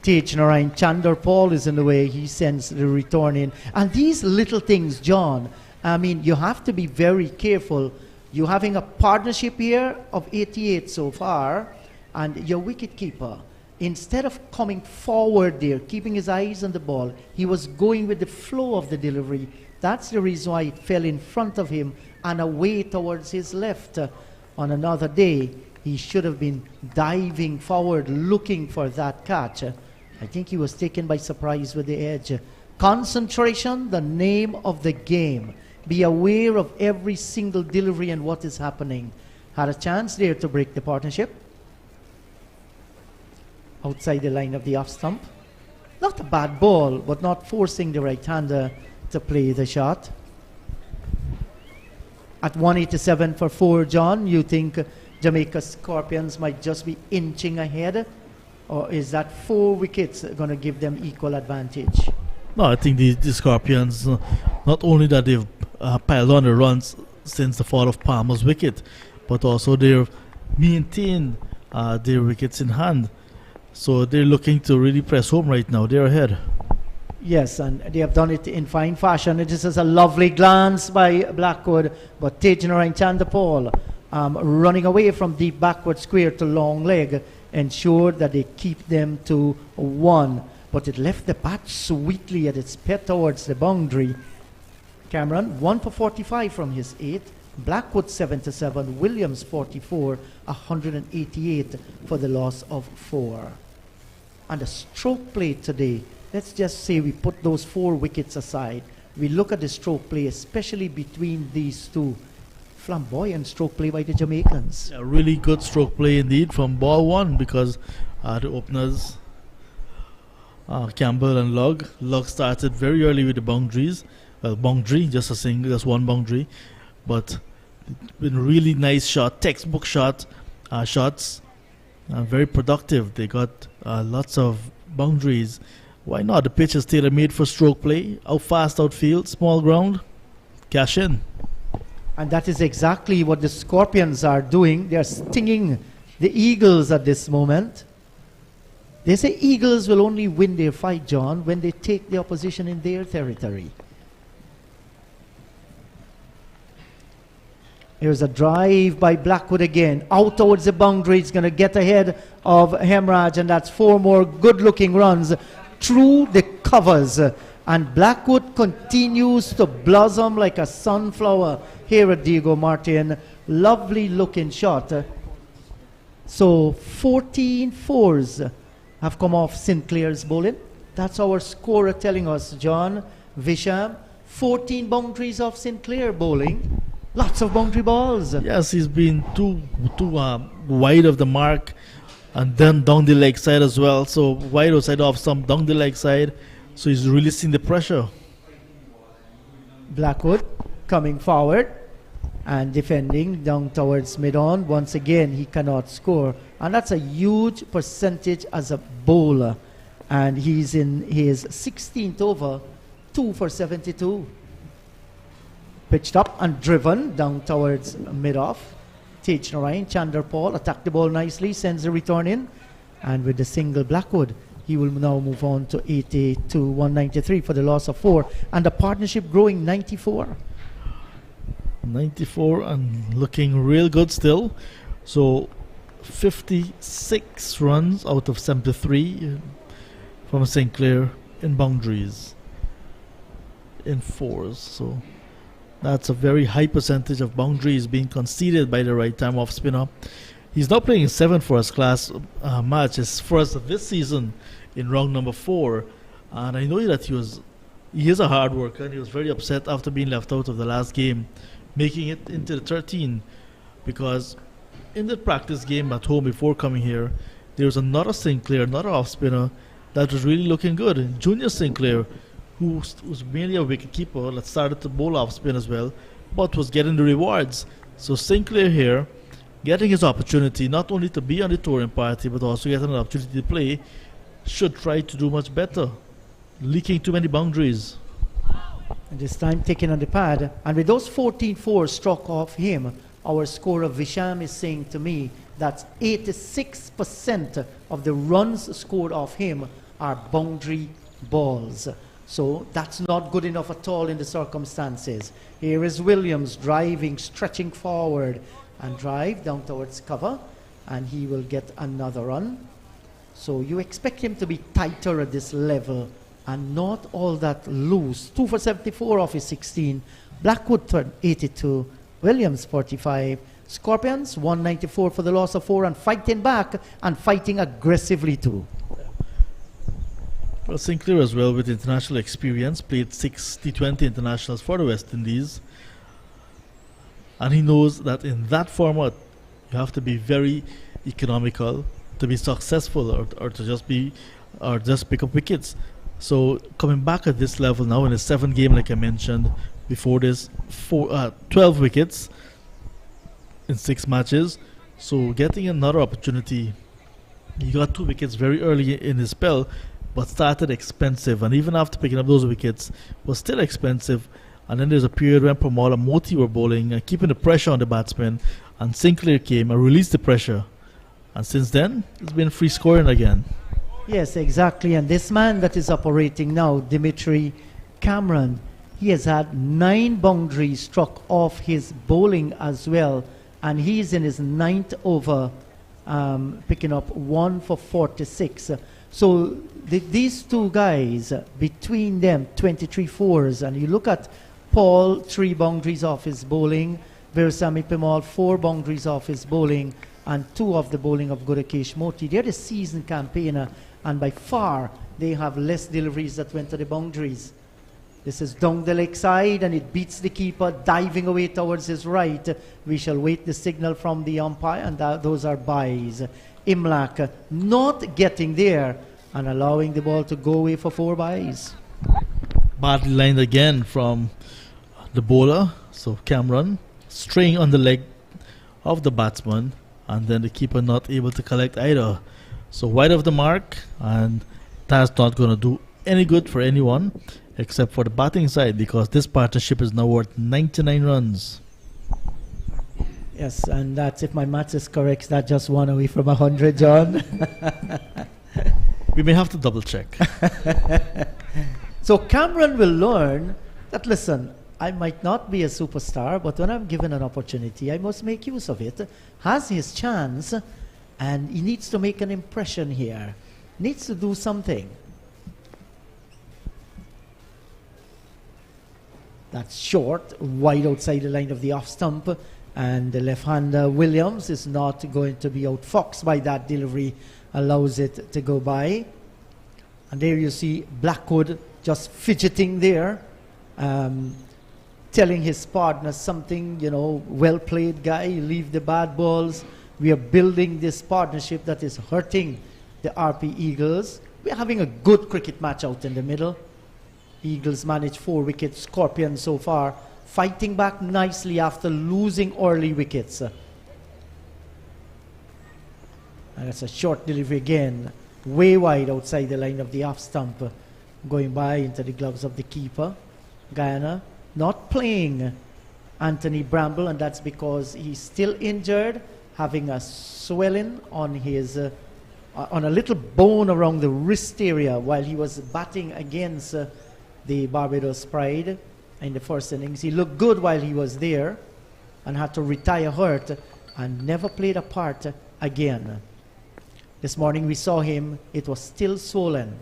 Tej Narayan Chanderpaul is in the way. He sends the return in. And these little things, John, I mean, you have to be very careful. You're having a partnership here of 88 so far, and your wicketkeeper, instead of coming forward there, keeping his eyes on the ball, he was going with the flow of the delivery. That's the reason why it fell in front of him and away towards his left. On another day, he should have been diving forward, looking for that catch. I think he was taken by surprise with the edge. Concentration, the name of the game. Be aware of every single delivery and what is happening. Had a chance there to break the partnership. Outside the line of the off stump. Not a bad ball, but not forcing the right-hander to play the shot. At 187 for 4, John, you think Jamaica Scorpions might just be inching ahead? Or is that 4 wickets going to give them equal advantage? No, I think the Scorpions, not only that they've piled on the runs since the fall of Palmer's wicket, but also they've maintained their wickets in hand. So they're looking to really press home right now. They're ahead. Yes, and they have done it in fine fashion. This is a lovely glance by Blackwood, but Tej Narayan Chanderpaul running away from deep backward square to long leg ensured that they keep them to 1. But it left the bat sweetly at its pet towards the boundary. Cameron 1 for 45 from his 8. Blackwood 77, Williams 44, 188 for the loss of 4. And a stroke play today. Let's just say we put those 4 wickets aside. We look at the stroke play, especially between these two. Flamboyant stroke play by the Jamaicans. A really good stroke play indeed from ball 1, because the openers, Campbell and Lug. Lug started very early with the boundaries. Well, boundary, just one boundary. But been really nice shot, textbook shots, very productive. They got lots of boundaries. Why not? The pitch is tailor-made for stroke play. Out fast, outfield, small ground, cash in. And that is exactly what the Scorpions are doing. They are stinging the Eagles at this moment. They say Eagles will only win their fight, John, when they take the opposition in their territory. Here's a drive by Blackwood again. Out towards the boundary. It's going to get ahead of Hemraj, and that's 4 more good-looking runs through the covers. And Blackwood continues to blossom like a sunflower here at Diego Martin. Lovely looking shot. So 14 fours have come off Sinclair's bowling. That's our scorer telling us, John Visham. 14 boundaries of Sinclair bowling. Lots of boundary balls. Yes, he's been too wide of the mark, and then down the leg side as well. So wide outside off stump, down the leg side. So he's releasing the pressure. Blackwood coming forward and defending down towards mid-on. Once again, he cannot score. And that's a huge percentage as a bowler. And he's in his 16th over, 2 for 72. Pitched up and driven down towards mid-off. Tej Narayan, Chandler Paul attacked the ball nicely, sends the return in. And with the single Blackwood, he will now move on to 80 to 193 for the loss of 4. And the partnership growing 94. 94 and looking real good still. So 56 runs out of 73 from Sinclair in boundaries in 4s. So that's a very high percentage of boundaries being conceded by the right time off spinner. He's now playing 7 first class matches first of this season in round number 4. And I know that he is a hard worker, and he was very upset after being left out of the last game, making it into the 13, because in the practice game at home before coming here, there was another Sinclair, another off spinner that was really looking good. Junior Sinclair, who was mainly a wicket keeper, that started to bowl off spin as well, but was getting the rewards. So Sinclair here, getting his opportunity not only to be on the touring party, but also getting an opportunity to play, should try to do much better. Leaking too many boundaries. And this time taken on the pad. And with those 14 fours struck off him, our scorer Visham is saying to me that 86% of the runs scored off him are boundary balls. So that's not good enough at all in the circumstances. Here is Williams driving, stretching forward, and drive down towards cover, and he will get another run. So you expect him to be tighter at this level and not all that loose. 2 for 74 off his 16. Blackwood turned 82. Williams 45. Scorpions 194 for the loss of 4 and fighting back and fighting aggressively too. Well, Sinclair as well, with international experience, played 6 T20 internationals for the West Indies. And he knows that in that format, you have to be very economical to be successful, or to just pick up wickets. So coming back at this level now in a 7 game, like I mentioned before this, 12 wickets in 6 matches. So getting another opportunity. He got 2 wickets very early in his spell, but started expensive, and even after picking up those wickets was still expensive. And then there's a period when Pramod and Moti were bowling and keeping the pressure on the batsmen, and Sinclair came and released the pressure, and since then it's been free scoring again. Yes, exactly. And this man that is operating now, Dimitri Cameron, he has had 9 boundaries struck off his bowling as well, and he's in his 9th over, picking up 1 for 46. So these two guys, between them, 23 fours, and you look at Paul, 3 boundaries off his bowling, Veerasamy Pemal, 4 boundaries off his bowling, and 2 of the bowling of Gudakesh Moti. They're the seasoned campaigner, and by far they have less deliveries that went to the boundaries. This is down the leg side, and it beats the keeper, diving away towards his right. We shall wait the signal from the umpire, and those are byes. Imlak not getting there and allowing the ball to go away for 4 byes. Badly lined again from the bowler, so Cameron straying on the leg of the batsman, and then the keeper not able to collect either. So wide of the mark, and that's not going to do any good for anyone except for the batting side, because this partnership is now worth 99 runs. Yes, and that's, if my maths is correct, that's just 1 away from 100, John. We may have to double check. So Cameron will learn that, listen, I might not be a superstar, but when I'm given an opportunity, I must make use of it. Has his chance, and he needs to make an impression here. Needs to do something. That's short, wide outside the line of the off stump. And the left-hander Williams is not going to be outfoxed by that delivery, allows it to go by. And there you see Blackwood just fidgeting there. telling his partner something, you know, well played, guy, leave the bad balls. We are building this partnership that is hurting the RP Eagles. We're having a good cricket match out in the middle. Eagles managed 4 wickets, Scorpions so far fighting back nicely after losing early wickets. And that's a short delivery again, way wide outside the line of the off stump, going by into the gloves of the keeper. Guyana not playing Anthony Bramble, and that's because he's still injured, having a swelling on his on a little bone around the wrist area while he was batting against the Barbados Pride in the first innings. He looked good while he was there and had to retire hurt and never played a part again. This morning we saw him, it was still swollen.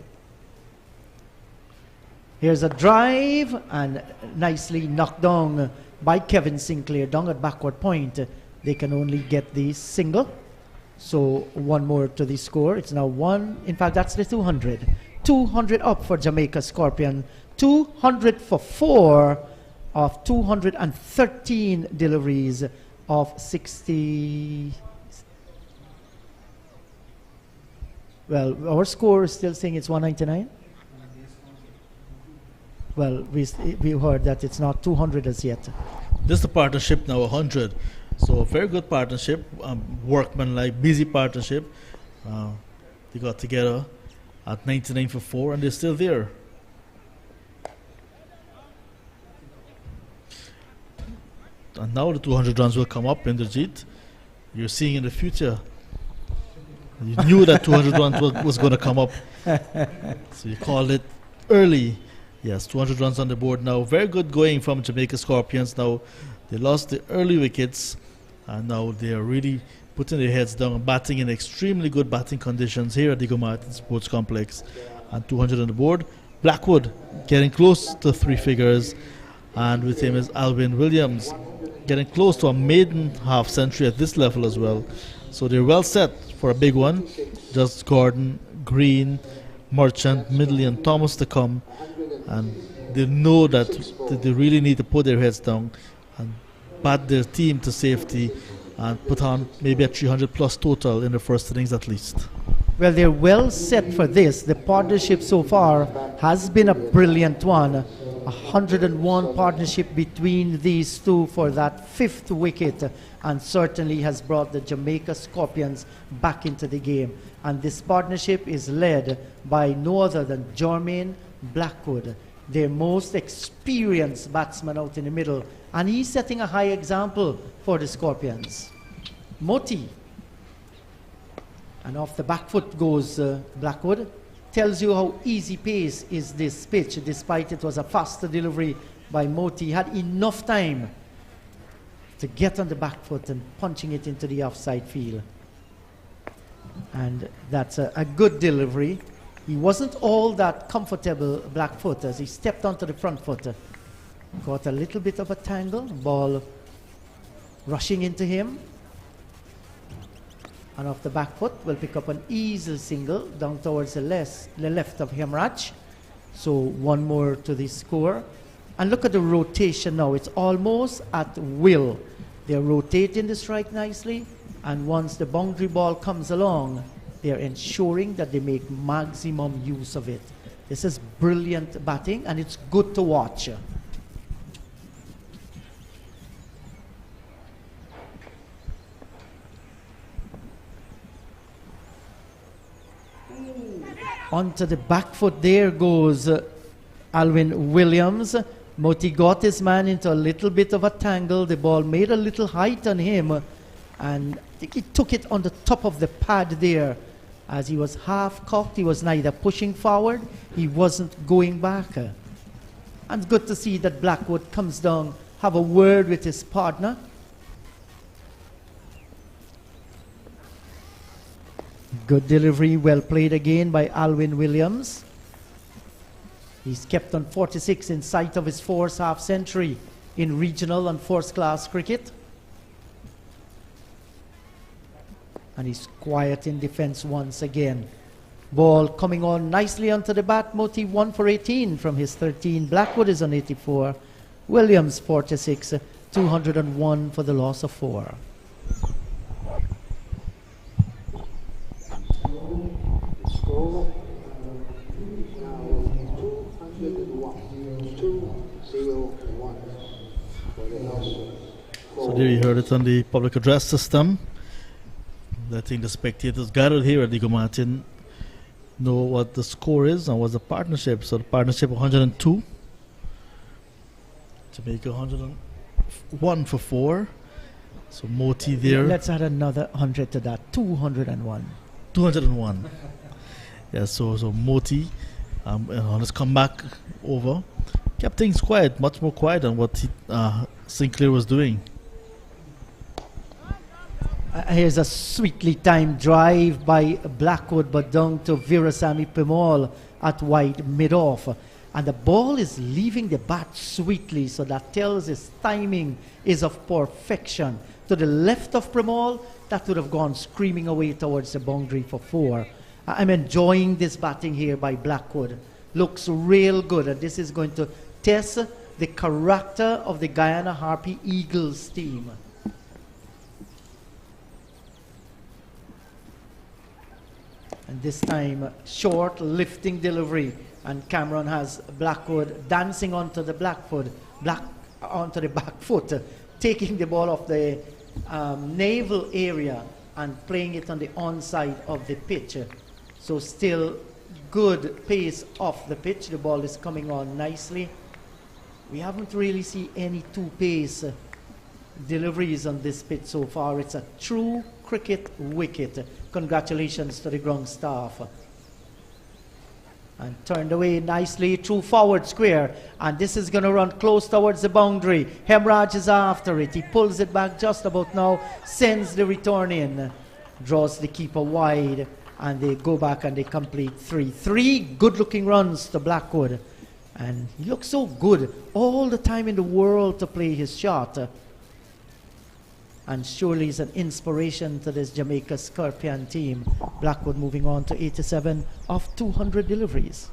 Here's a drive and nicely knocked down by Kevin Sinclair down at backward point. They can only get the single. So one more to the score. It's now 1. In fact, that's the 200. 200 up for Jamaica Scorpion. 200 for 4 of 213 deliveries of 60. Well, our score is still saying it's 199. Well, we heard that it's not 200 as yet. This is the partnership now 100. So a very good partnership, workmanlike, busy partnership. They got together at 99 for 4 and they're still there. And now the 200 runs will come up in the Jeet. You're seeing in the future. You knew that 200 runs was going to come up. So you called it early. Yes, 200 runs on the board now. Very good going from Jamaica Scorpions. Now they lost the early wickets and now they are really putting their heads down and batting in extremely good batting conditions here at the Martin Sports Complex. And 200 on the board. Blackwood getting close to 3 figures, and with him is Alvin Williams getting close to a maiden half century at this level as well. So they're well set for a big one. Just Gordon, Green, Merchant, Midley and Thomas to come, and they know that they really need to put their heads down and bat their team to safety and put on maybe a 300 plus total in the first innings at least. Well, they're well set for this. The partnership so far has been a brilliant one. 101 partnership between these two for that 5th wicket, and certainly has brought the Jamaica Scorpions back into the game. And this partnership is led by no other than Jermaine Blackwood, their most experienced batsman out in the middle, and he's setting a high example for the Scorpions. Moti, and off the back foot goes Blackwood. Tells you how easy pace is this pitch, despite it was a faster delivery by Moti. He had enough time to get on the back foot and punching it into the offside field. And that's a good delivery. He wasn't all that comfortable, Blackfoot, as he stepped onto the front foot. Got a little bit of a tangle, ball rushing into him. And off the back foot, will pick up an easy single down towards the left of Hemraj. So one more to the score. And look at the rotation now. It's almost at will. They're rotating the strike nicely. And once the boundary ball comes along, they're ensuring that they make maximum use of it. This is brilliant batting, and it's good to watch. Onto the back foot, there goes Alvin Williams. Moti got his man into a little bit of a tangle. The ball made a little height on him, and I think he took it on the top of the pad there. As he was half cocked, he was neither pushing forward, he wasn't going back. And it's good to see that Blackwood comes down, have a word with his partner. Good delivery, well played again by Alvin Williams. He's kept on 46 in sight of his 4th half century in regional and first class cricket. And he's quiet in defense once again. Ball coming on nicely onto the bat. Moti 1 for 18 from his 13. Blackwood is on 84. Williams 46, 201 for the loss of 4. So there you heard it on the public address system. Letting the spectators gathered here at the Martin know what the score is and what's the partnership. So the partnership 102. Jamaica 101 for 4. So Moti there. Let's add another 100 to that. 201. 201. Yeah, so Moti on his comeback over kept things quiet, much more quiet than what Sinclair was doing. Here's a sweetly timed drive by Blackwood, but down to Virasamy Pimal at wide mid-off. And the ball is leaving the bat sweetly, so that tells his timing is of perfection. To the left of Pimal, that would have gone screaming away towards the boundary for 4. I'm enjoying this batting here by Blackwood. Looks real good, and this is going to test the character of the Guyana Harpy Eagles team. And this time, short lifting delivery, and Cameron has Blackwood dancing onto the onto the back foot, taking the ball off the navel area and playing it on the onside of the pitch. So still good pace off the pitch. The ball is coming on nicely. We haven't really seen any two-pace deliveries on this pitch so far. It's a true cricket wicket. Congratulations to the ground staff. And turned away nicely through forward square. And this is going to run close towards the boundary. Hemraj is after it. He pulls it back just about now. Sends the return in. Draws the keeper wide. And they go back and they complete 3. 3 good-looking runs to Blackwood. And he looks so good all the time in the world to play his shot. And surely is an inspiration to this Jamaica Scorpion team. Blackwood moving on to 87 of 200 deliveries.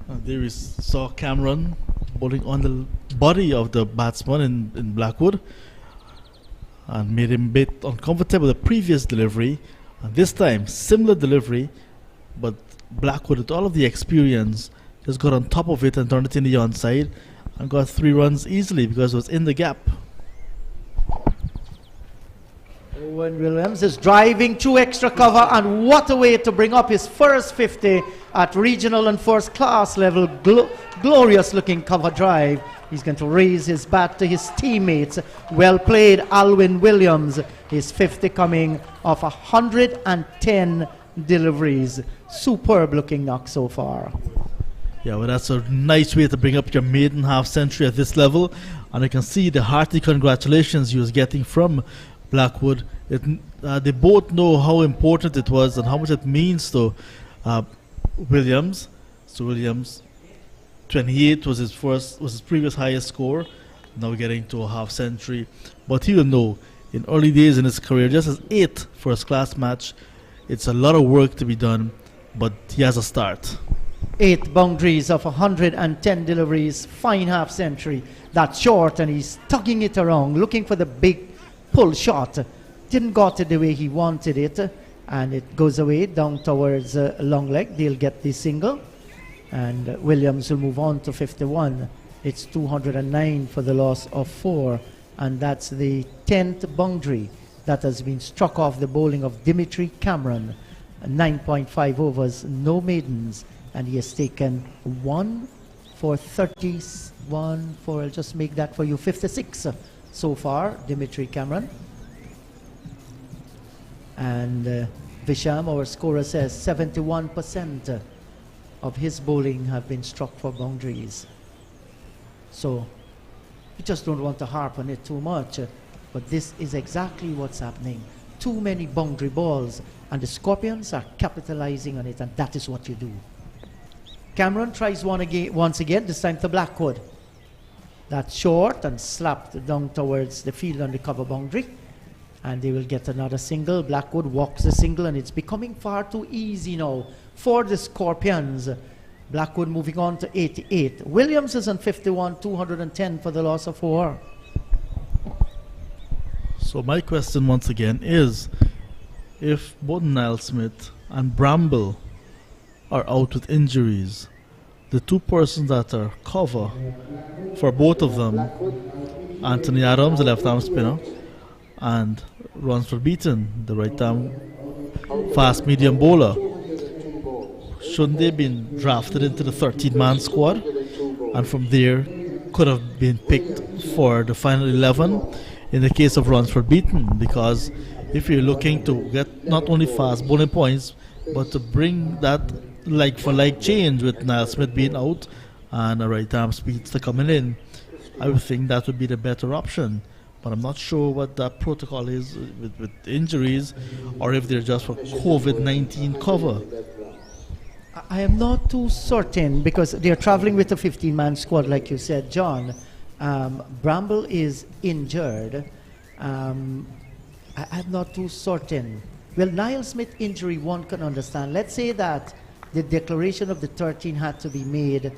And there we saw Cameron bowling on the body of the batsman in Blackwood and made him a bit uncomfortable the previous delivery. And this time, similar delivery, but Blackwood, with all of the experience, just got on top of it and turned it in the onside and got 3 runs easily because it was in the gap. Owen Williams is driving through extra cover, and what a way to bring up his first 50 at regional and first class level. Glorious looking cover drive. He's going to raise his bat to his teammates. Well played, Alwyn Williams. His 50 coming off 110 deliveries. Superb looking knock so far. Yeah, well, that's a nice way to bring up your maiden half century at this level. And I can see the hearty congratulations he was getting from Blackwood. They both know how important it was and how much it means to Williams. So Williams, 28 was his previous highest score. Now getting to a half century. But he will know, in early days in his career, just his 8th first-class match, it's a lot of work to be done, but he has a start. 8 boundaries of 110 deliveries, fine half century. That's short, and he's tugging it around, looking for the big pull shot. Didn't got it the way he wanted it, and it goes away down towards long leg. They'll get the single, and Williams will move on to 51. It's 209 for the loss of 4, and that's the 10th boundary that has been struck off the bowling of Dimitri Cameron. 9.5 overs, no maidens, and he has taken 1 for 31 for, I'll just make that for you, 56 so far, Dimitri Cameron. And Visham, our scorer, says 71% of his bowling have been struck for boundaries. So we just don't want to harp on it too much, but this is exactly what's happening. Too many boundary balls, and the Scorpions are capitalizing on it, and that is what you do. Cameron tries once again, this time to Blackwood. That's short and slapped down towards the field on the cover boundary. And they will get another single. Blackwood walks the single, and it's becoming far too easy now for the Scorpions Blackwood moving on to 88. Williams is on 51, 210 for the loss of 4. So my question once again is, if both Niall Smith and Bramble are out with injuries, the two persons that are cover for both of them, Anthony Adams, the left-arm spinner, and Ransford Beaton, the right-arm fast-medium bowler, shouldn't they have been drafted into the 13-man squad, and from there could have been picked for the final 11 in the case of Ransford Beaton? Because if you're looking to get not only fast bowling points, but to bring that like-for-like change with Niall Smith being out and a right-arm speedster coming in, I would think that would be the better option. But I'm not sure what that protocol is with injuries, or if they're just for COVID-19 cover. I am not too certain because they're traveling with a 15-man squad, like you said, John. Bramble is injured. I'm not too certain. Well, Niall Smith injury, one can understand. Let's say that the declaration of the 13 had to be made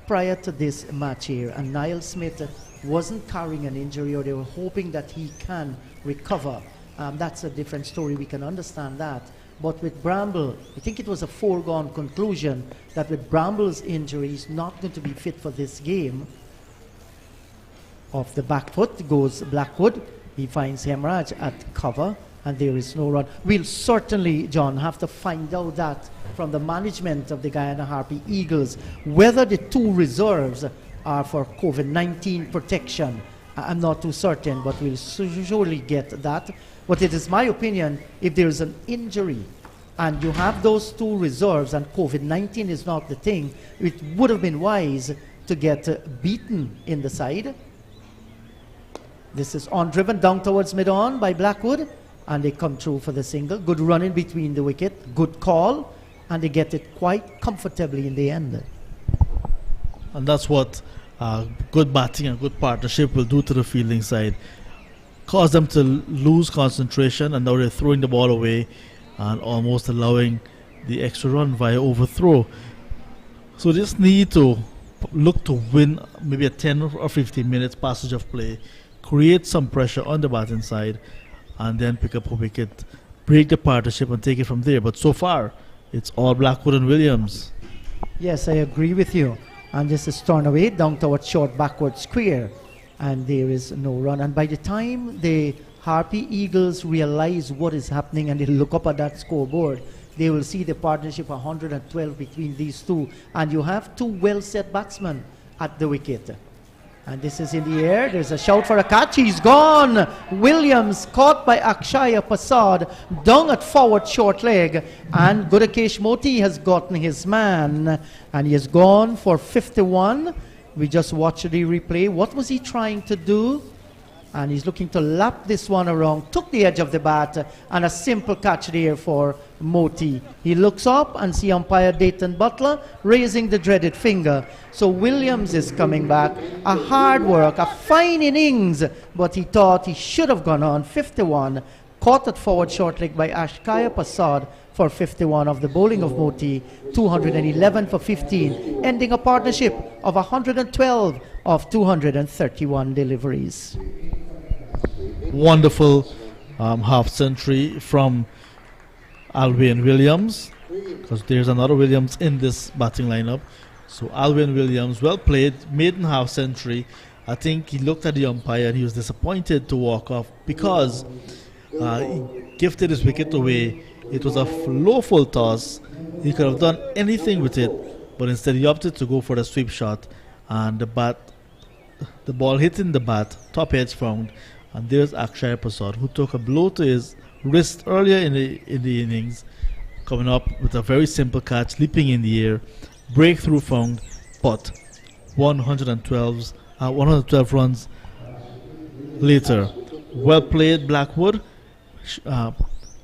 prior to this match here, and Niall Smith wasn't carrying an injury, or they were hoping that he can recover. That's a different story. We can understand that. But with Bramble, I think it was a foregone conclusion that with Bramble's injury, he's not going to be fit for this game. Off the back foot goes Blackwood. He finds hemorrhage at cover, and there is no run. We'll certainly, John, have to find out that from the management of the Guyana Harpy Eagles, whether the two reserves are for COVID-19 protection. I'm not too certain, but we'll surely get that. But it is my opinion, if there is an injury and you have those two reserves and COVID-19 is not the thing, it would have been wise to get Beaton in the side. This is on driven down towards mid-on by Blackwood, and they come through for the single. Good running between the wicket, good call, and they get it quite comfortably in the end. And that's what good batting and good partnership will do to the fielding side. Cause them to lose concentration, and now they're throwing the ball away and almost allowing the extra run via overthrow. So just need to look to win maybe a 10 or 15 minutes passage of play, create some pressure on the batting side, and then pick up a wicket, break the partnership and take it from there. But so far, it's all Blackwood and Williams. Yes, I agree with you. And this is torn away down towards short backward square, and there is no run. And by the time the Harpy Eagles realize what is happening and they look up at that scoreboard, they will see the partnership 112 between these two, and you have two well-set batsmen at the wicket. And this is in the air. There's a shout for a catch. He's gone. Williams caught by Akshaya Prasad down at forward short leg. And Gudakesh Moti has gotten his man. And he has gone for 51. We just watched the replay. What was he trying to do? And he's looking to lap this one around. Took the edge of the bat. And a simple catch there for Moti. He looks up and see umpire Dayton Butler raising the dreaded finger. So Williams is coming back. A hard work, a fine innings, but he thought he should have gone on. 51, caught at forward short leg by Akshaya Prasad for 51 of the bowling of Moti. 211 for 15, ending a partnership of 112 of 231 deliveries. Wonderful half century from Alwyn Williams, because there's another Williams in this batting lineup. So Alwyn Williams, well played, maiden half century. I think he looked at the umpire and he was disappointed to walk off because he gifted his wicket away. It was a low full toss. He could have done anything with it, but instead he opted to go for the sweep shot, and the ball hitting the bat, top edge found, and there's Akshaya Prasad, who took a blow to his wrist earlier in the innings, coming up with a very simple catch, leaping in the air, breakthrough found, but 112 runs later. Well played, Blackwood,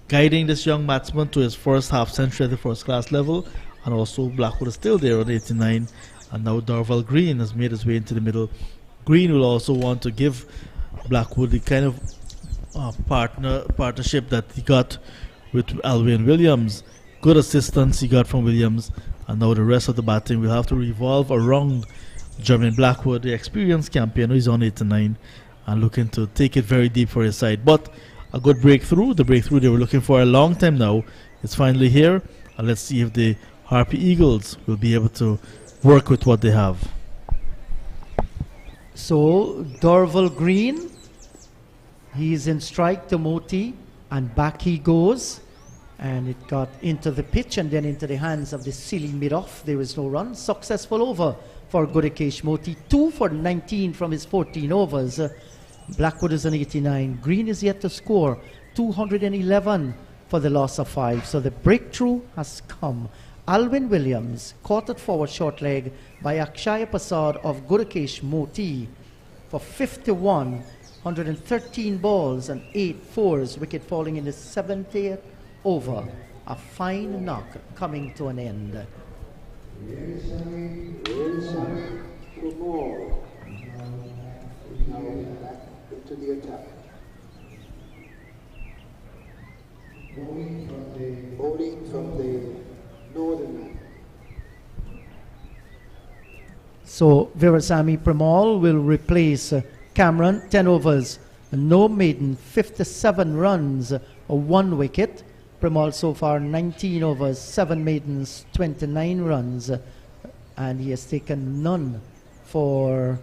guiding this young batsman to his first half century at the first class level, and also Blackwood is still there on 89, and now Darvel Green has made his way into the middle. Green will also want to give Blackwood the kind of partnership that he got with Alwyn Williams. Good assistance he got from Williams, And now the rest of the batting will have to revolve around Jermaine Blackwood, the experienced champion who is on 89 and looking to take it very deep for his side. But a good breakthrough, the breakthrough they were looking for a long time now, is finally here. And let's see if the Harpy Eagles will be able to work with what they have. So Dorval Green, he's in strike to Moti, and back he goes. And it got into the pitch and then into the hands of the silly mid-off. There is no run. Successful over for Gudakesh Moti. 2 for 19 from his 14 overs. Blackwood is on 89. Green is yet to score. 211 for the loss of 5. So the breakthrough has come. Alwyn Williams caught at forward short leg by Akshaya Prasad of Gudakesh Moti for 51. 113 balls and 8 fours. Wicket falling in the 70th over. A fine knock coming to an end. Into the attack. Bowling from the northern line. So Virasamy Premal will replace Cameron. 10 overs, no maiden, 57 runs, 1 wicket. Premal so far 19 overs, 7 maidens, 29 runs, and he has taken none for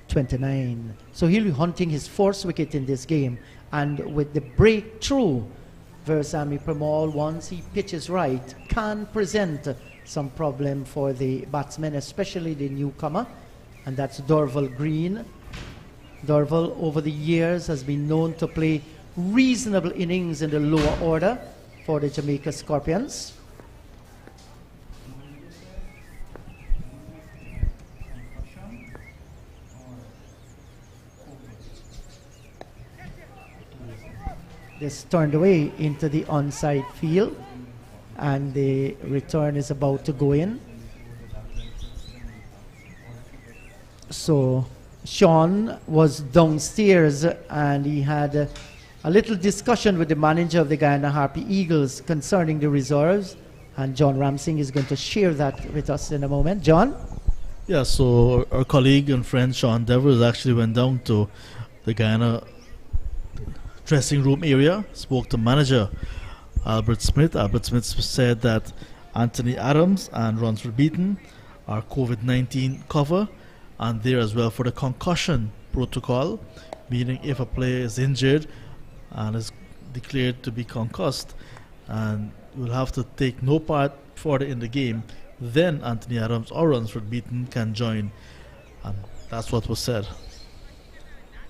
29. So he'll be hunting his 4th wicket in this game. And with the breakthrough, Virasamy Premal, once he pitches right, can present some problem for the batsmen, especially the newcomer, and that's Dorval Green. Dorval over the years has been known to play reasonable innings in the lower order for the Jamaica Scorpions. This turned away into the onside field, and the return is about to go in. So Sean was downstairs and he had a little discussion with the manager of the Guyana Harpy Eagles concerning the reserves, and John Ramsing is going to share that with us in a moment. John? Yeah, so our colleague and friend Sean Devers actually went down to the Guyana dressing room area, spoke to manager Albert Smith. Albert Smith said that Anthony Adams and Runsford Beaton are COVID-19 cover, and there as well for the concussion protocol, meaning if a player is injured and is declared to be concussed and will have to take no part further in the game, then Anthony Adams or Runsford Beaton can join, and that's what was said.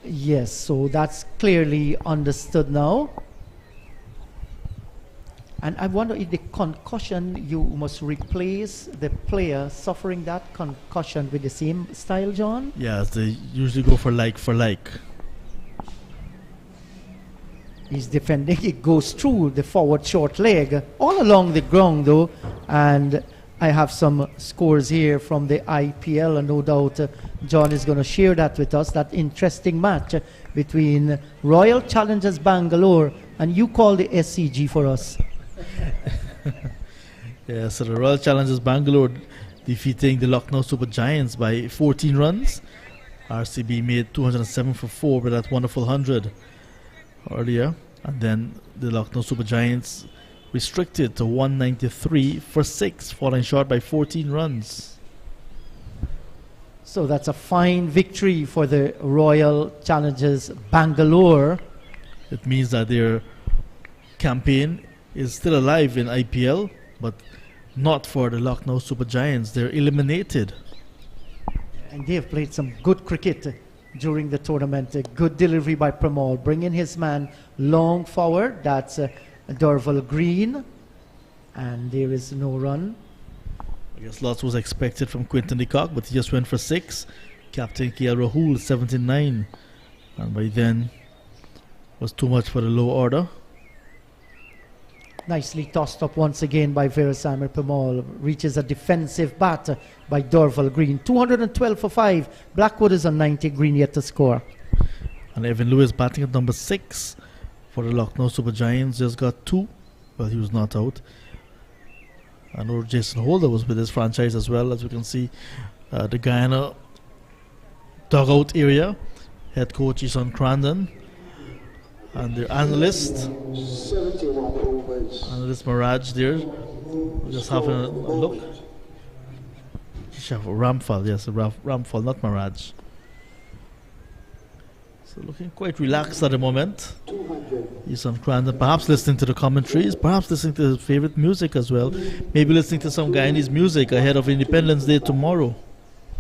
Yes, so that's clearly understood now. And I wonder if the concussion, you must replace the player suffering that concussion with the same style, John? Yes, they usually go for like. He's defending, it goes through the forward short leg, all along the ground though, and I have some scores here from the IPL, and no doubt John is going to share that with us, that interesting match between Royal Challengers Bangalore, and you call the SCG for us. Yeah, so the Royal Challengers Bangalore defeating the Lucknow Super Giants by 14 runs. RCB made 207 for 4 with that wonderful 100 earlier, and then the Lucknow Super Giants restricted to 193 for 6, falling short by 14 runs. So that's a fine victory for the Royal Challengers Bangalore. It means that their campaign is still alive in IPL, but not for the Lucknow Super Giants. They're eliminated. And they have played some good cricket during the tournament. A good delivery by Premal, bringing his man long forward. That's Dorval Green, and there is no run. I guess lots was expected from Quinton de Kock, but he just went for 6. Captain KL Rahul 79, and by then was too much for the low order. Nicely tossed up once again by Virasamy Premal. Reaches a defensive bat by Dorval Green. 212 for 5. Blackwood is on 90. Green yet to score. And Evan Lewis batting at number 6 for the Lucknow Super Giants. Just got 2. Well, he was not out. I know Jason Holder was with his franchise as well. As we can see, the Guyana dugout area. Head coach is on Crandon. And the analyst, 71 overs. analyst Mirage there. Just having a look. Ramphal, yes, Ramphal, not Mirage. So looking quite relaxed at the moment. 200. He's on Crandon, perhaps listening to the commentaries, perhaps listening to his favorite music as well. Maybe listening to some Guyanese music ahead of Independence Day tomorrow.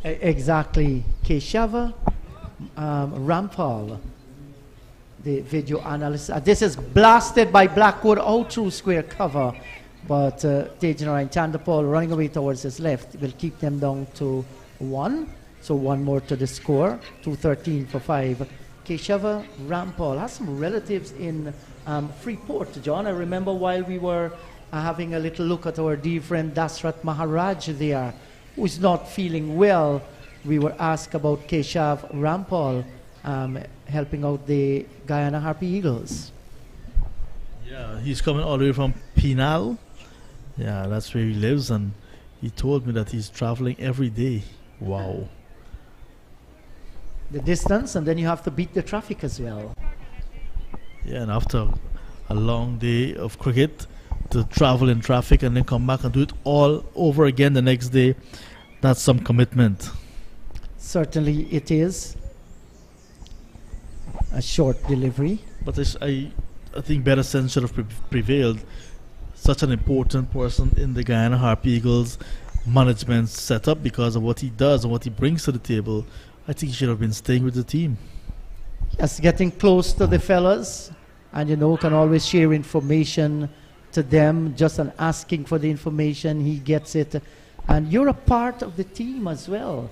Exactly. Keshava Rampal, the video analyst. This is blasted by Blackwood out through square cover, but Tejan and Tandapol running away towards his left will keep them down to 1. So 1 more to the score, 213 for 5. Keshava Rampal has some relatives in Freeport, John. I remember while we were having a little look at our dear friend Dasrat Maharaj there, who is not feeling well. We were asked about Keshav Rampal helping out the Guyana Harpy Eagles. Yeah, he's coming all the way from Penal. Yeah, that's where he lives, and he told me that he's traveling every day. Wow. The distance, and then you have to beat the traffic as well. Yeah, and after a long day of cricket, to travel in traffic and then come back and do it all over again the next day, that's some commitment. Certainly it is a short delivery. But I think better sense should have prevailed. Such an important person in the Guyana Harpy Eagles management setup because of what he does and what he brings to the table. I think he should have been staying with the team. Yes, getting close to the fellas, and can always share information to them. Just on asking for the information, he gets it, and you're a part of the team as well.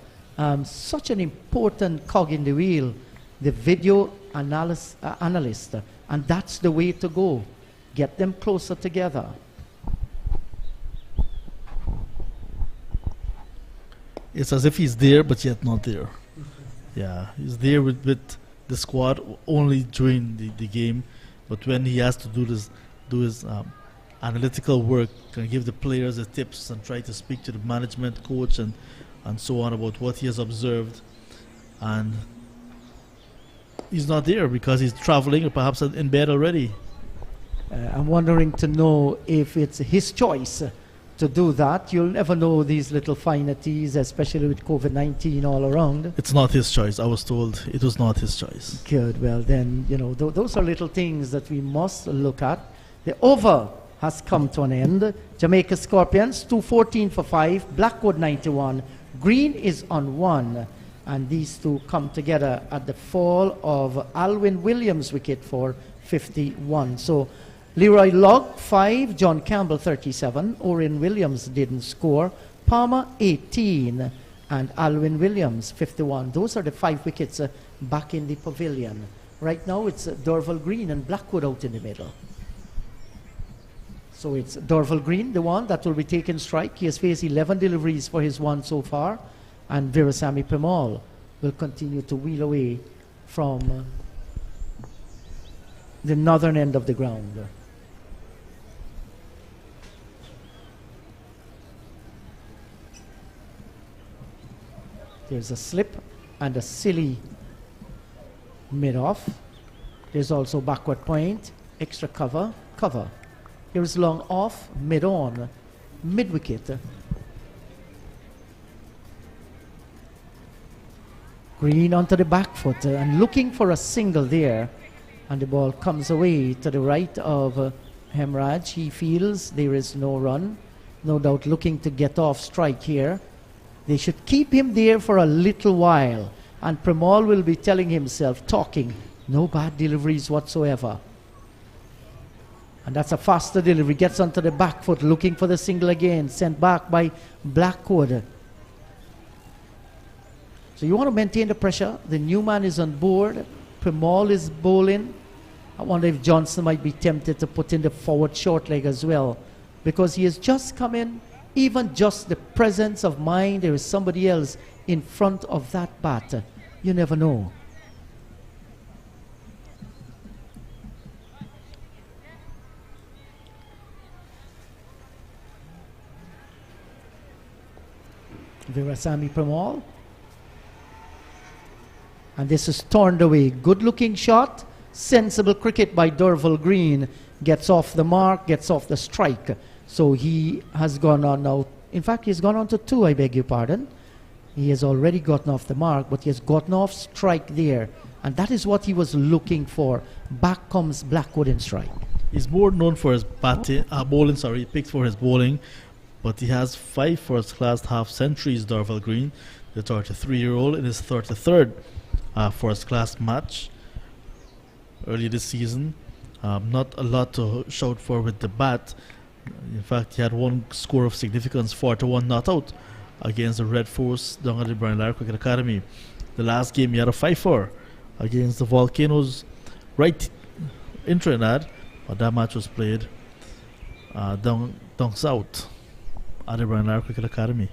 Such an important cog in the wheel, the video analyst, and that's the way to go. Get them closer together. It's as if he's there, but yet not there. Yeah, he's there with the squad only during the game, but when he has to do his analytical work, can give the players the tips and try to speak to the management, coach, and so on about what he has observed, and he's not there because he's traveling or perhaps in bed already. I'm wondering to know if it's his choice to do that. You'll never know these little finities, especially with COVID-19 all around. It's not his choice. I was told it was not his choice. Good. Well, then, those are little things that we must look at. The over has come to an end. Jamaica Scorpions, 214 for 5. Blackwood, 91. Green is on 1. And these two come together at the fall of Alwyn Williams' wicket for 51. So, Leroy Logg, 5. John Campbell, 37. Orion Williams didn't score. Palmer, 18. And Alwyn Williams, 51. Those are the 5 wickets back in the pavilion. Right now, it's Dorval Green and Blackwood out in the middle. So it's Dorval Green, the one that will be taking strike. He has faced 11 deliveries for his 1 so far. And Virasamy Pemal will continue to wheel away from the northern end of the ground. There's a slip and a silly mid-off. There's also backward point, extra cover. Here's long off, mid-on, mid-wicket. Green onto the back foot and looking for a single there. And the ball comes away to the right of Hemraj. He feels there is no run. No doubt looking to get off strike here. They should keep him there for a little while. And Premal will be telling himself, talking, no bad deliveries whatsoever. And that's a faster delivery. Gets onto the back foot, looking for the single again. Sent back by Blackwood. So you want to maintain the pressure. The new man is on board. Premal is bowling. I wonder if Johnson might be tempted to put in the forward short leg as well. Because he has just come in. Even just the presence of mind, there is somebody else in front of that bat. You never know. Virasamy Pramal. And this is turned away. Good looking shot. Sensible cricket by Derval Green. Gets off the mark, gets off the strike. So he has gone on now. In fact, he's gone on to 2, I beg your pardon. He has already gotten off the mark, but he has gotten off strike there. And that is what he was looking for. Back comes Blackwood in strike. He's more known for his bowling, he picks for his bowling. But he has 5 first-class half-centuries, Derval Green, the 33-year-old, in his 33rd first-class match early this season. Not a lot to shout for with the bat. In fact, he had one score of significance, 4-1 not out against the Red Force down at the Brian Lara Cricket Academy. The last game he had a 5-4 against the Volcanoes right in Trinidad, but that match was played down south at the Brian Lara Cricket Academy.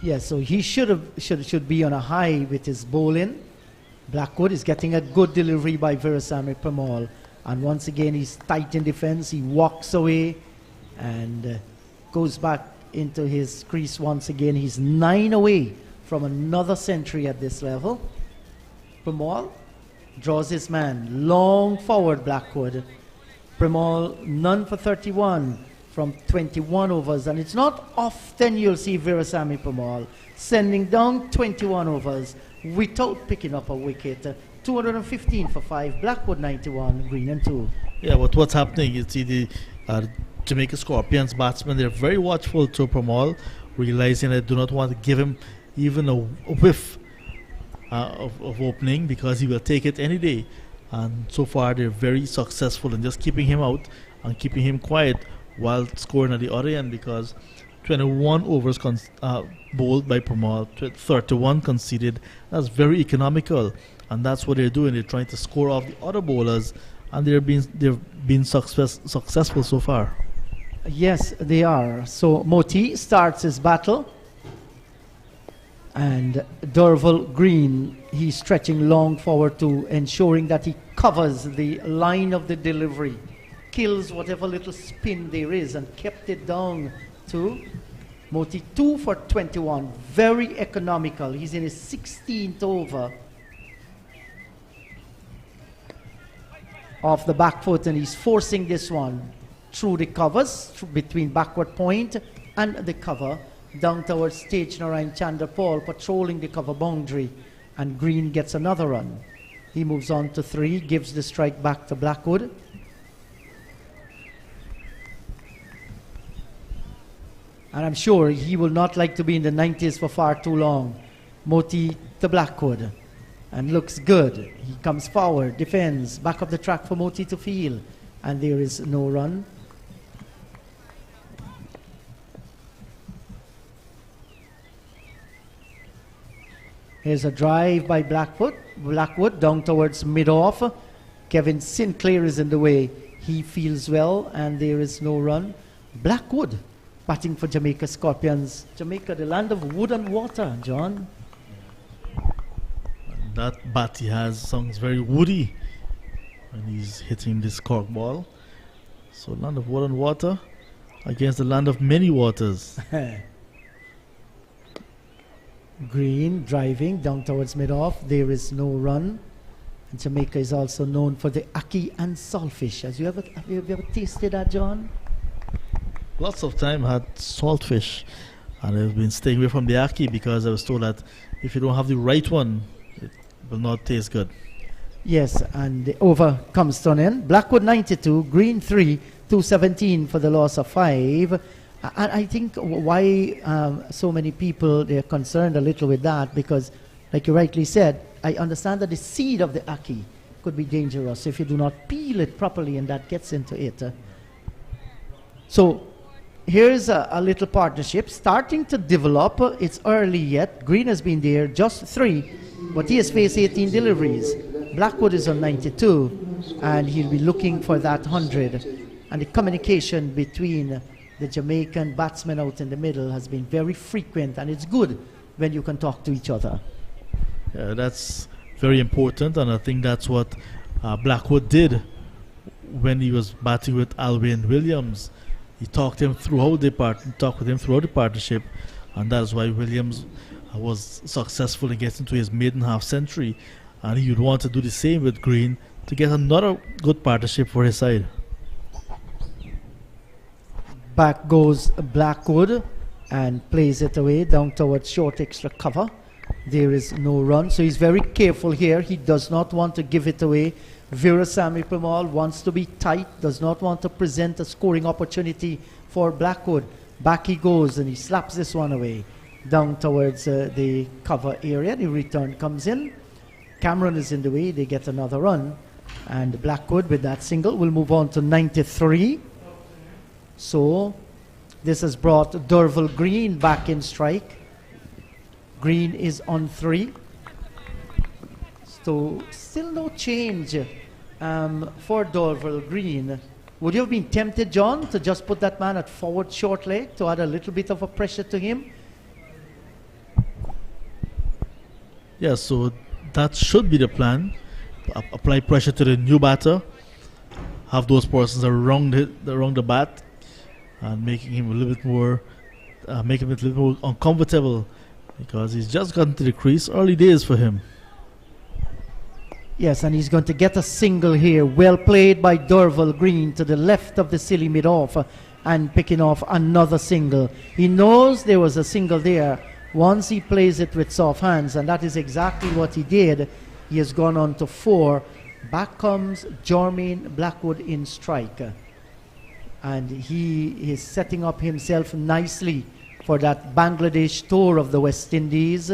Yeah, so he should be on a high with his bowling. Blackwood is getting a good delivery by Virasamy Pramal. And once again, he's tight in defense. He walks away and goes back into his crease once again. He's 9 away from another century at this level. Pramal draws his man. Long forward, Blackwood. Pramal, none for 31 from 21 overs. And it's not often you'll see Virasamy Pramal sending down 21 overs without picking up a wicket. 215 for 5, Blackwood 91, Green and 2. Yeah, but what's happening is the Jamaica Scorpions batsmen, they're very watchful to Pramal, realizing they do not want to give him even a whiff of opening because he will take it any day. And so far they're very successful in just keeping him out and keeping him quiet while scoring at the other end, because 21 overs bowled by Pramal, 31 conceded. That's very economical. And that's what they're doing. They're trying to score off the other bowlers, and they've been successful so far. Yes, they are. So Moti starts his battle, and Derval Green, he's stretching long forward to ensuring that he covers the line of the delivery, kills whatever little spin there is, and kept it down to Moti 2 for 21. Very economical. He's in his 16th over. Off the back foot, and he's forcing this one through the covers, between backward point and the cover, down towards stage Narayan Chanderpaul, patrolling the cover boundary, and Green gets another run. He moves on to 3, gives the strike back to Blackwood. And I'm sure he will not like to be in the 90s for far too long. Moti to Blackwood. And looks good. He comes forward, defends, back up the track for Moti to field. And there is no run. Here's a drive by Blackwood. Blackwood down towards mid-off. Kevin Sinclair is in the way. He feels well, and there is no run. Blackwood batting for Jamaica Scorpions. Jamaica, the land of wood and water, John. That bat he has sounds very woody when he's hitting this cork ball. So land of wood and water against the land of many waters. Green driving down towards mid-off. There is no run. And Jamaica is also known for the ackee and saltfish. Have you ever tasted that, John? Lots of time had saltfish, and I've been staying away from the ackee because I was told that if you don't have the right one, it will not taste good. Yes, and the over comes to an end. Blackwood 92, Green 3, 217 for the loss of 5. And I think why so many people, they're concerned a little with that, because like you rightly said, I understand that the seed of the ackee could be dangerous if you do not peel it properly, and that gets into it. So here's a little partnership starting to develop. It's early yet. Green has been there, just 3, but he has faced 18 deliveries. Blackwood is on 92, and he'll be looking for that 100. And the communication between the Jamaican batsmen out in the middle has been very frequent, and it's good when you can talk to each other. Yeah, that's very important, and I think that's what Blackwood did when he was batting with Alwyn Williams. He talked with him throughout the partnership, and that is why Williams was successful in getting to his maiden half century, and he would want to do the same with Green to get another good partnership for his side. Back goes Blackwood and plays it away down towards short extra cover. There is no run, so he's very careful here. He does not want to give it away. Virasamy Pemal wants to be tight, does not want to present a scoring opportunity for Blackwood. Back he goes and he slaps this one away down towards the cover area. The return comes in. Cameron is in the way. They get another run. And Blackwood with that single will move on to 93. So this has brought Derval Green back in strike. Green is on 3. So still no change for Derval Green. Would you have been tempted, John, to just put that man at forward short leg to add a little bit of a pressure to him? Yeah, so that should be the plan. Apply pressure to the new batter, have those persons around the bat, and making him a little bit more, making him a little more uncomfortable, because he's just gotten to the crease. Early days for him. Yes, and he's going to get a single here. Well played by Derval Green to the left of the silly mid-off and picking off another single. He knows there was a single there once he plays it with soft hands, and that is exactly what he did. He has gone on to 4. Back comes Jermaine Blackwood in strike. And he is setting up himself nicely for that Bangladesh tour of the West Indies.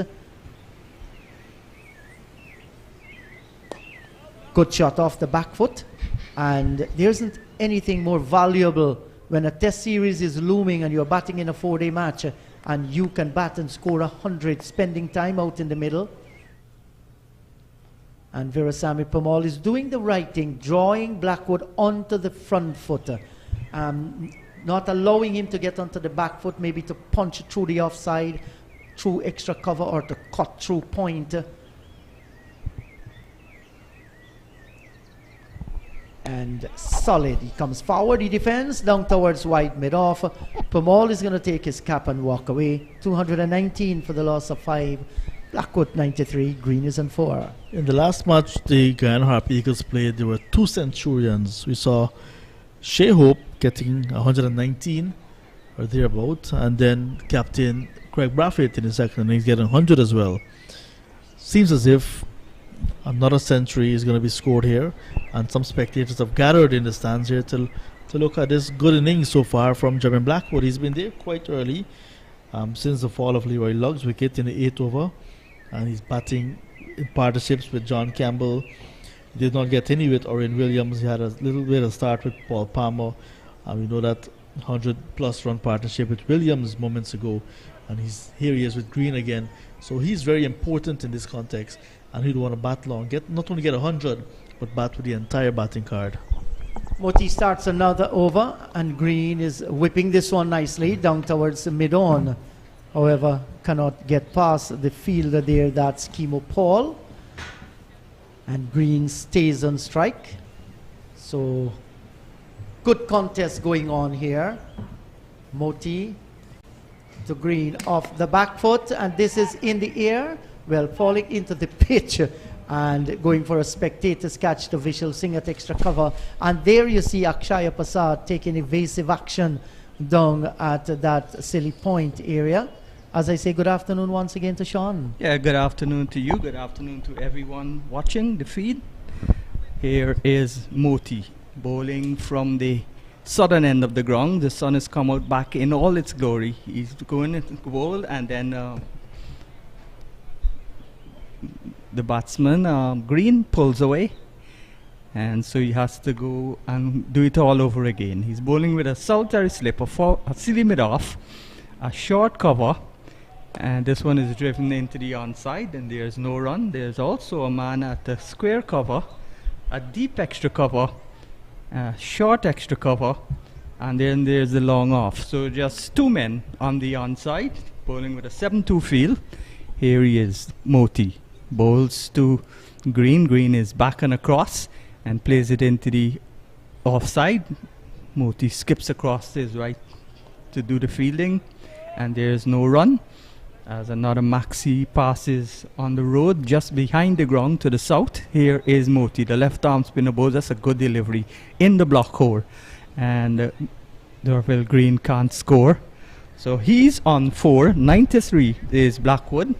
Good shot off the back foot. And there isn't anything more valuable when a test series is looming and you're batting in a 4-day match and you can bat and score 100, spending time out in the middle. And Virasamy Pemal is doing the right thing, drawing Blackwood onto the front foot, not allowing him to get onto the back foot, maybe to punch through the offside, through extra cover, or to cut through point. And solid. He comes forward, he defends, down towards wide mid-off. Pemal is going to take his cap and walk away. 219 for the loss of 5. Blackwood 93, Green is on 4. In the last match the Guyana Harp Eagles played, there were 2 centurions. We saw Shea Hope getting 119 or thereabout, and then Captain Craig Brathwaite in the second innings getting 100 as well. Seems as if another century is going to be scored here, and some spectators have gathered in the stands here to look at this good innings so far from Jermaine Blackwood. He's been there quite early, since the fall of Leroy Lugg's wicket in the 8th over, and he's batting in partnerships with John Campbell. He did not get any with Orrin Williams. He had a little bit of start with Paul Palmer, and we know that 100-plus run partnership with Williams moments ago, and here he is with Green again. So he's very important in this context, and he'd want to bat long, not only get 100, but bat with the entire batting card. Moti starts another over, and Green is whipping this one nicely down towards the mid-on. However, cannot get past the fielder there, that's Kimo Paul. And Green stays on strike. So, good contest going on here. Moti to Green off the back foot, and this is in the air. Well, falling into the pitch and going for a spectator's catch to Vishal Singh at extra cover. And there you see Akshaya Prasad taking evasive action down at that silly point area. As I say, good afternoon once again to Sean. Yeah, good afternoon to you. Good afternoon to everyone watching the feed. Here is Moti bowling from the southern end of the ground. The sun has come out back in all its glory. He's going to bowl, and then the batsman, Green, pulls away. And so he has to go and do it all over again. He's bowling with a solitary slip, a silly mid-off, a short cover. And this one is driven into the onside, and there's no run. There's also a man at the square cover, a deep extra cover, a short extra cover, and then there's the long off. So just 2 men on the onside, bowling with a 7-2 field. Here he is, Moti. Bowls to Green. Green is back and across and plays it into the offside. Moti skips across to his right to do the fielding. and there's no run. As another maxi passes on the road just behind the ground to the south. Here is Moti, the left arm spinner bowler. That's a good delivery in the block hole. And Dorville Green can't score. So he's on 4. 93 is Blackwood.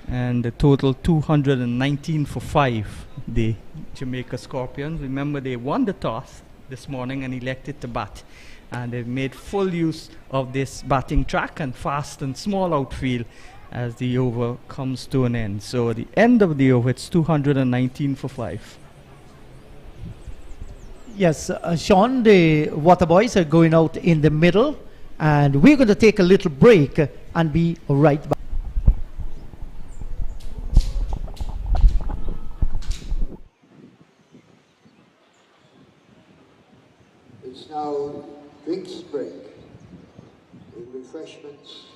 And the total 219 for 5. The Jamaica Scorpions. Remember, they won the toss this morning and elected to bat. And they've made full use of this batting track and fast and small outfield as the over comes to an end. So at the end of the over, it's 219 for 5. Yes, Sean, the Water Boys are going out in the middle, and we're going to take a little break and be right back. It's now drinks break with refreshments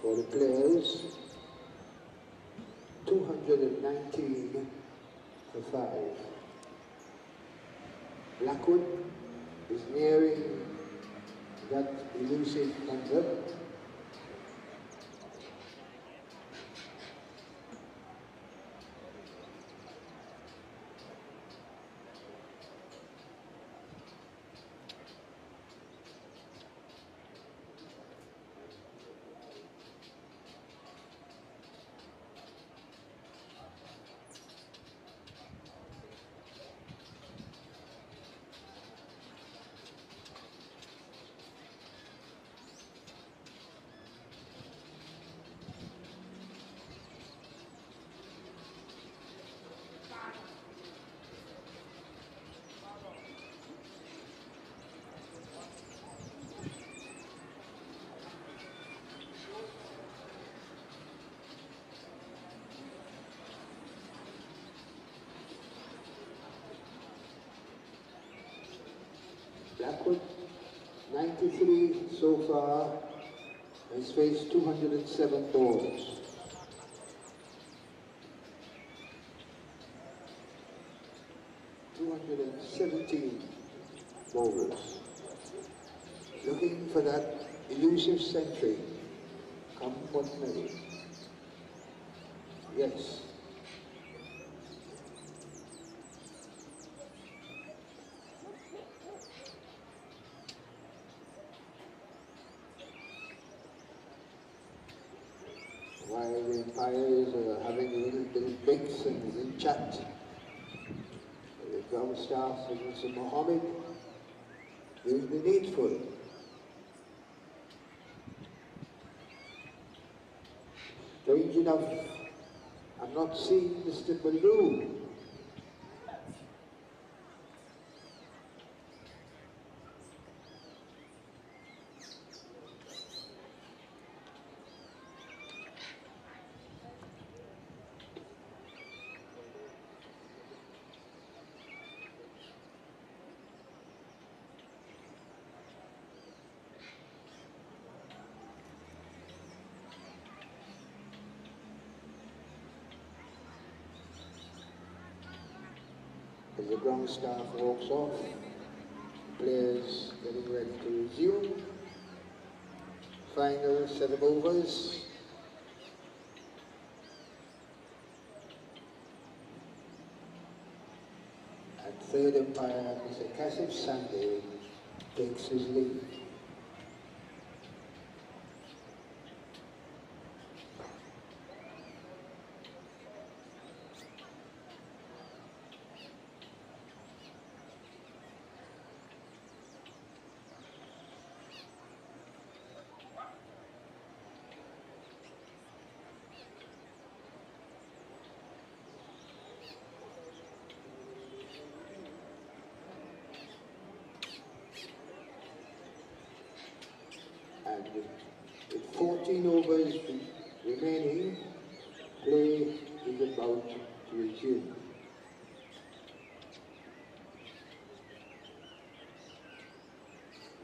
for the players. 219 for 5. Blackwood is nearing that elusive 100. Blackwood, 93 so far, has faced 207 balls. Bowlers. Looking for that elusive century. Come what may. Yes. While the umpires are having a little bit of mix and a little chat, the ground staff and Mr. Mohammed doing the needful. Strange enough, I'm not seeing Mr. Baloo. As the ground staff walks off, players getting ready to resume. Final set of overs. And third umpire, Mr. Kasif Sunday, takes his lead. And with 14 overs remaining, play is about to resume.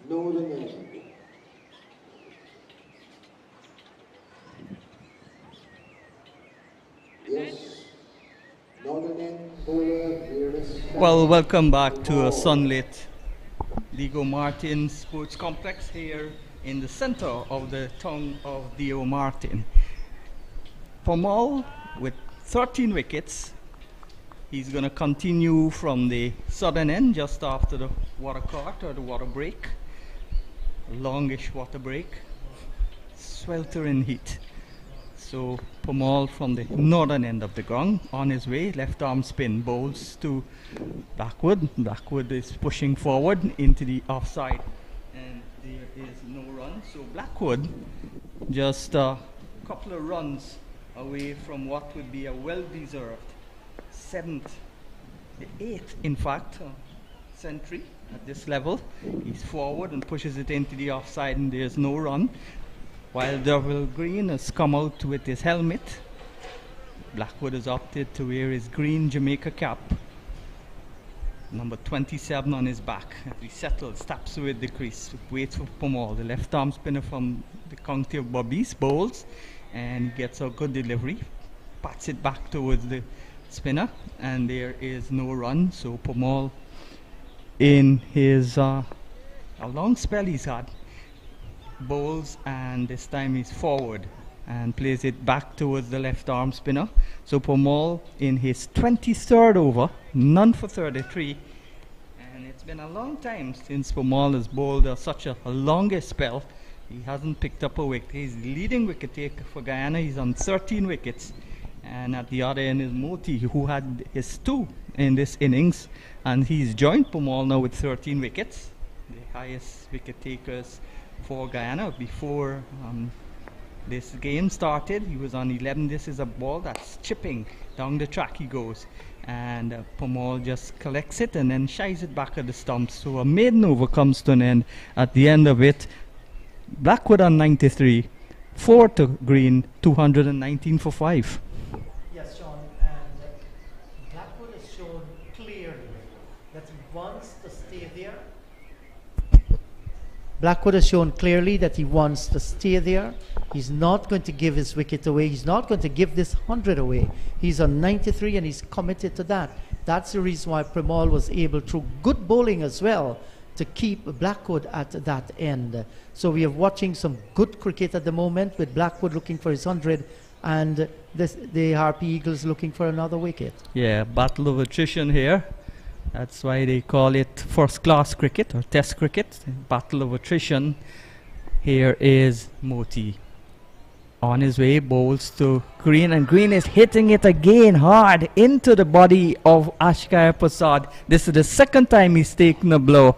Northern end. Yes. Northern end bowler nearest. Well, welcome back to a sunlit Ligo Martin Sports Complex here in the center of the tongue of Dio Martin. Pomal with 13 wickets. He's going to continue from the southern end just after the water cart or the water break. Longish water break. Sweltering heat. So Pomal from the northern end of the ground on his way. Left arm spin bowls to Blackwood. Blackwood is pushing forward into the offside. And there is no run. So Blackwood just a couple of runs away from what would be a well-deserved 7th, the 8th in fact, century at this level. He's forward and pushes it into the offside and there's no run. While Derville Green has come out with his helmet, Blackwood has opted to wear his green Jamaica cap, number 27 on his back. As he settles, taps with the crease, waits for Pomal, the left arm spinner from the county of Bobbies, bowls, and he gets a good delivery, pats it back towards the spinner, and there is no run. So Pomal, in his a long spell he's had, bowls, and this time he's forward and plays it back towards the left arm spinner. So Pomal in his 23rd over, none for 33, and it's been a long time since Pomal has bowled such a longest spell. He hasn't picked up a wicket. He's leading wicket taker for Guyana. He's on 13 wickets. And at the other end is Moti, who had his 2 in this innings. And he's joined Pomal now with 13 wickets, the highest wicket takers for Guyana. Before this game started, he was on 11. This is a ball that's chipping down the track he goes. And Pomal just collects it and then shies it back at the stumps. So a maiden over comes to an end. At the end of it, Blackwood on 93, 4 to Green, 219 for 5. Yes, Sean, and Blackwood has shown clearly that he wants to stay there. Blackwood has shown clearly that he wants to stay there. He's not going to give his wicket away. He's not going to give this 100 away. He's on 93 and he's committed to that. That's the reason why Pomal was able, through good bowling as well, to keep Blackwood at that end. So we are watching some good cricket at the moment, with Blackwood looking for his 100 and the Harpy Eagles looking for another wicket. Yeah, battle of attrition here. That's why they call it first class cricket or test cricket. Battle of attrition. Here is Moti on his way, bowls to Green, and Green is hitting it again hard into the body of Ashkar Prasad. This is the second time he's taken a blow,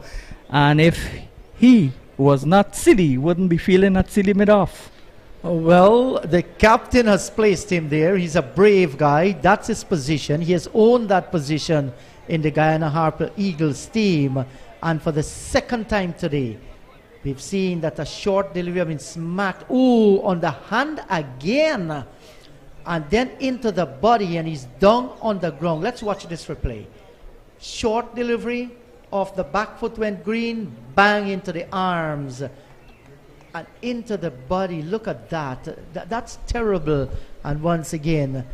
and if he was not silly, he wouldn't be feeling that silly mid-off. Well, the captain has placed him there. He's a brave guy. That's his position. He has owned that position in the Guyana Harper Eagles team, and for the second time today, we've seen that a short delivery has been smacked, on the hand again, and then into the body, and he's down on the ground. Let's watch this replay. Short delivery, off the back foot went Green, bang into the arms, and into the body. Look at that. That's terrible. And once again,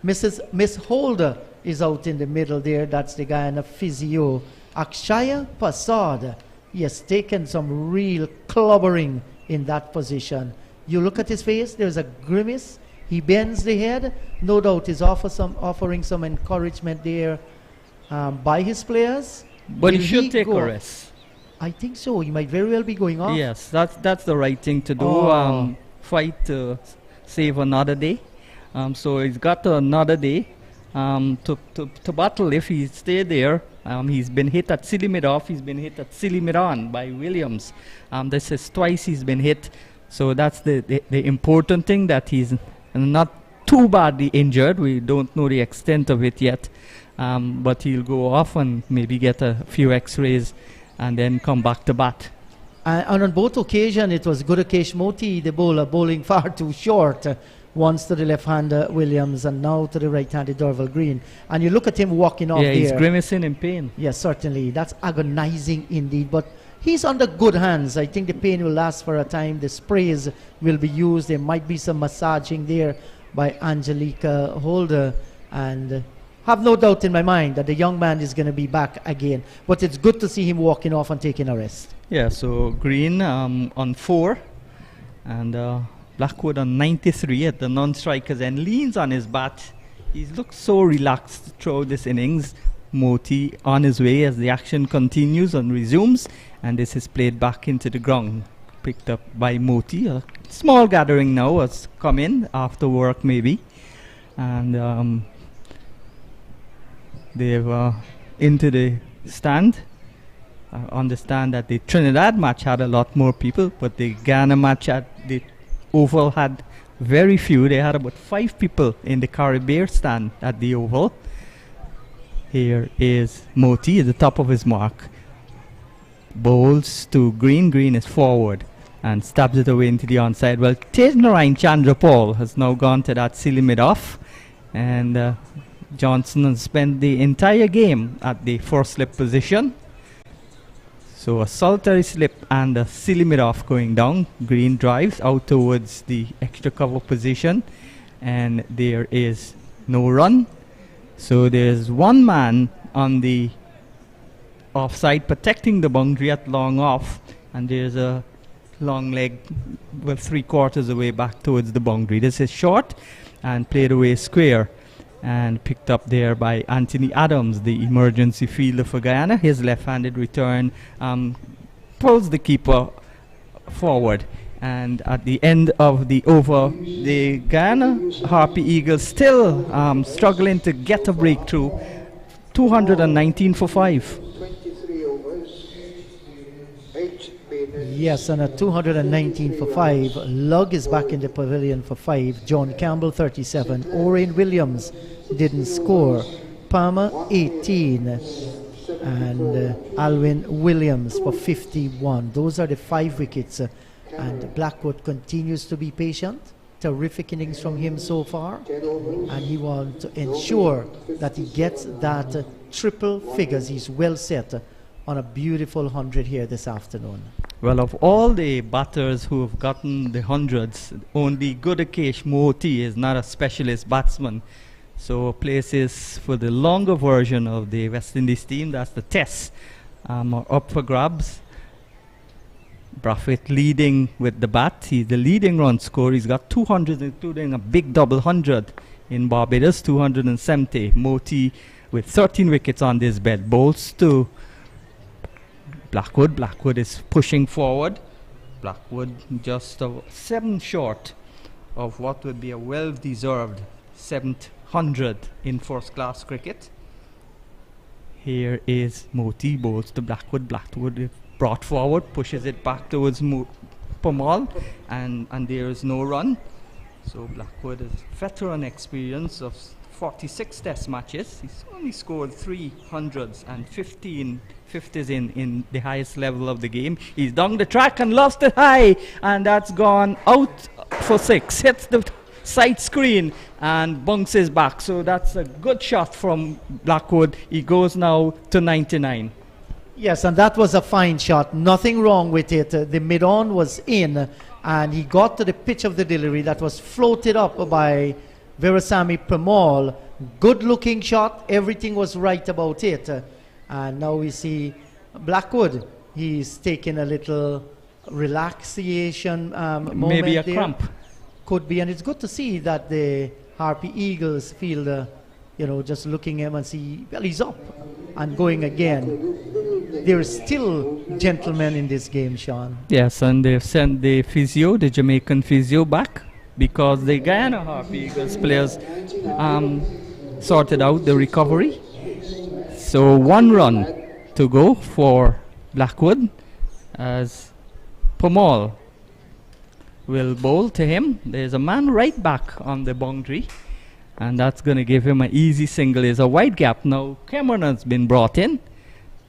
Miss Holder is out in the middle there. That's the Guyana physio. Akshaya Prasad, he has taken some real clobbering in that position. You look at his face, there's a grimace. He bends the head. No doubt he's offering some encouragement there by his players. But he should take a rest. I think so. He might very well be going off. Yes, that's the right thing to do. Fight to save another day. So he's got another day to battle if he stay there. He's been hit at silly mid-off. He's been hit at silly mid-on by Williams. This is twice he's been hit. So that's the important thing, that he's not too badly injured. We don't know the extent of it yet. But he'll go off and maybe get a few x-rays and then come back to bat. And on both occasions, it was Gudakesh Moti, the bowler, bowling far too short. Once to the left-hander Williams and now to the right-handed Dorval Green. And you look at him walking off there. Yeah, he's grimacing in pain. Yes, certainly. That's agonizing indeed. But he's under good hands. I think the pain will last for a time. The sprays will be used. There might be some massaging there by Angelica Holder. And have no doubt in my mind that the young man is going to be back again. But it's good to see him walking off and taking a rest. Yeah, so Green on 4 and Blackwood on 93 at the non-strikers and leans on his bat. He's looked so relaxed throughout this innings. Moti on his way as the action continues and resumes, and this is played back into the ground. Picked up by Moti. A small gathering now has come in after work maybe, and they've into the stand. I understand that the Trinidad match had a lot more people, but the Guyana match at the Oval had very few. They had about 5 people in the Caribbean stand at the Oval. Here is Moti at the top of his mark. Bowls to Green. Green is forward and stabs it away into the onside. Well, Tejnarayan Chandrapal has now gone to that silly mid-off, and Johnson has spent the entire game at the first slip position. So a solitary slip and a silly mid-off going down. Green drives out towards the extra cover position, and there is no run. So there's one man on the offside protecting the boundary at long off, and there's a long leg, well, 3/4 away back towards the boundary. This is short and played away square and picked up there by Anthony Adams, the emergency fielder for Guyana. His left-handed return pulls the keeper forward, and at the end of the over, the Guyana Harpy Eagles still struggling to get a breakthrough. 219 for 5. 23 overs, 8 maiden. Yes, and at 219 for 5. Lugg is back in the pavilion for 5. John Campbell 37. Orain Williams didn't score. Palmer 18. And Alwyn Williams for 51. Those are the 5 wickets. And Blackwood continues to be patient. Terrific innings from him so far. 10 overs. And he wants to ensure that he gets that triple figures. He's well set on a beautiful 100 here this afternoon. Well, of all the batters who have gotten the hundreds, only Gudakesh Moti is not a specialist batsman. So places for the longer version of the West Indies team, that's the Test, are up for grabs. Brathwaite leading with the bat. He's the leading run scorer. He's got 200, including a big double 100 in Barbados, 270. Moti with 13 wickets on this bed. Bowls to Blackwood. Blackwood is pushing forward. Blackwood just 7 short of what would be a well-deserved 700 in first-class cricket. Here is Moti. Bowls to Blackwood. Blackwood is brought forward, pushes it back towards Pamal, and there is no run. So Blackwood has veteran experience of 46 test matches. He's only scored 300s and 15 50s in the highest level of the game. He's down the track and lost it high, and that's gone out for 6. Hits the side screen and bounces back. So that's a good shot from Blackwood. He goes now to 99. Yes, and that was a fine shot. Nothing wrong with it. The mid-on was in, and he got to the pitch of the delivery that was floated up by Veerasamy Permaul. Good-looking shot. Everything was right about it. And now we see Blackwood. He's taking a little relaxation moment. Maybe a there. cramp. Could be, and it's good to see that the Harpy Eagles feel, just looking at him and see, well, he's up and going again. There are still gentlemen in this game, Sean. Yes, and they've sent the physio, the Jamaican physio, back because the Guyana Harpy Eagles players sorted out the recovery. So 1 run to go for Blackwood as Pamal will bowl to him. There's a man right back on the boundary, and that's going to give him an easy single. There's a wide gap. Now Cameron has been brought in.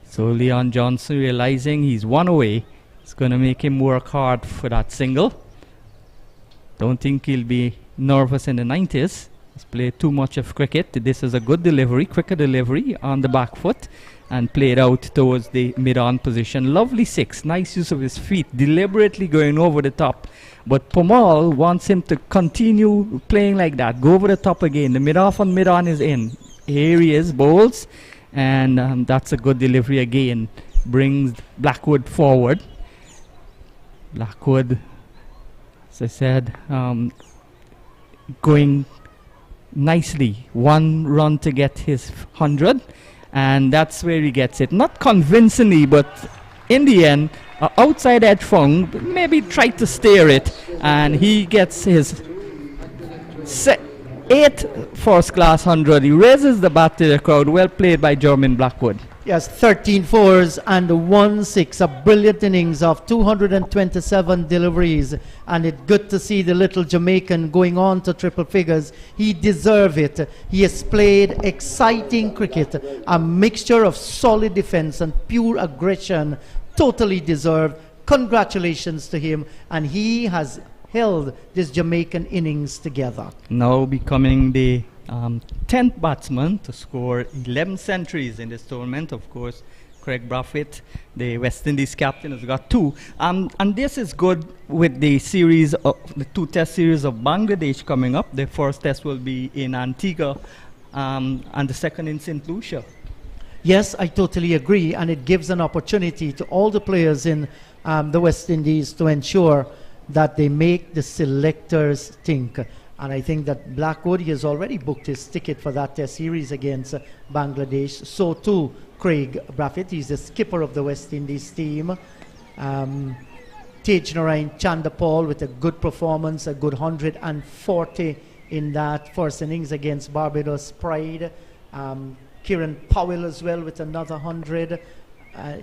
So Leon Johnson, realizing he's 1 away, is going to make him work hard for that single. Don't think he'll be nervous in the 90s. He's played too much of cricket. This is a good delivery, quicker delivery on the back foot, and played out towards the mid-on position. Lovely 6, nice use of his feet, deliberately going over the top. But Pamal wants him to continue playing like that, go over the top again. The mid-off and mid-on is in. Here he is, bowls. And that's a good delivery again. Brings Blackwood forward. Blackwood, as I said, going nicely. 1 run to get his 100, and that's where he gets it. Not convincingly, but in the end, outside edge found, maybe tried to steer it, and he gets his 8th first class 100. He raises the bat to the crowd. Well played by Jermaine Blackwood. Yes, 13 fours and 1 6. A brilliant innings of 227 deliveries. And it's good to see the little Jamaican going on to triple figures. He deserves it. He has played exciting cricket. A mixture of solid defense and pure aggression. Totally deserved. Congratulations to him. And he has held this Jamaican innings together. Now becoming the 10th batsman to score 11 centuries in this tournament. Of course, Craig Brathwaite, the West Indies captain, has got 2. And this is good with the series of the 2 test series of Bangladesh coming up. The first test will be in Antigua and the second in St. Lucia. Yes, I totally agree. And it gives an opportunity to all the players in the West Indies to ensure that they make the selectors think. And I think that Blackwood, he has already booked his ticket for that test series against Bangladesh. So too, Craig Brathwaite, he's the skipper of the West Indies team. Tej Narain Chandapal with a good performance, a good 140 in that first innings against Barbados Pride. Kieran Powell as well with another 100.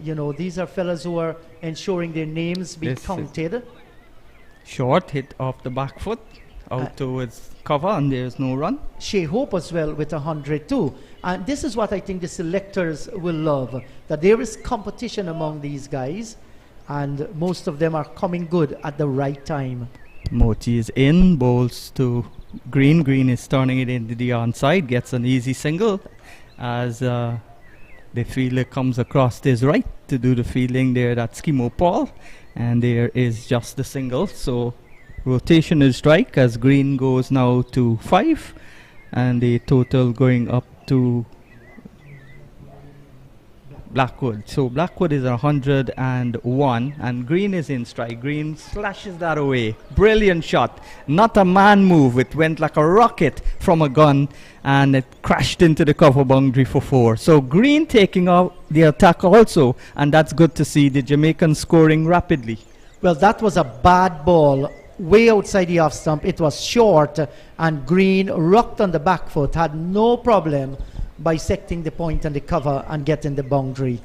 You know, these are fellas who are ensuring their names be counted. Short hit off the back foot. Out towards cover, and there's no run. Shea Hope as well with 100 too. And this is what I think the selectors will love, that there is competition among these guys, and most of them are coming good at the right time. Moti is in, bowls to Green. Green is turning it into the onside, gets an easy single as the fielder comes across his right to do the fielding there. That's Skimo Paul, and there is just the single. So rotational strike as Green goes now to 5, and the total going up to Blackwood. So Blackwood is 101 and Green is in strike. Green slashes that away. Brilliant shot. Not a man move. It went like a rocket from a gun and it crashed into the cover boundary for 4. So Green taking out the attack also, and that's good to see the Jamaicans scoring rapidly. Well, that was a bad ball way outside the off stump. It was short and Green rocked on the back foot, had no problem bisecting the point and the cover and getting the boundary.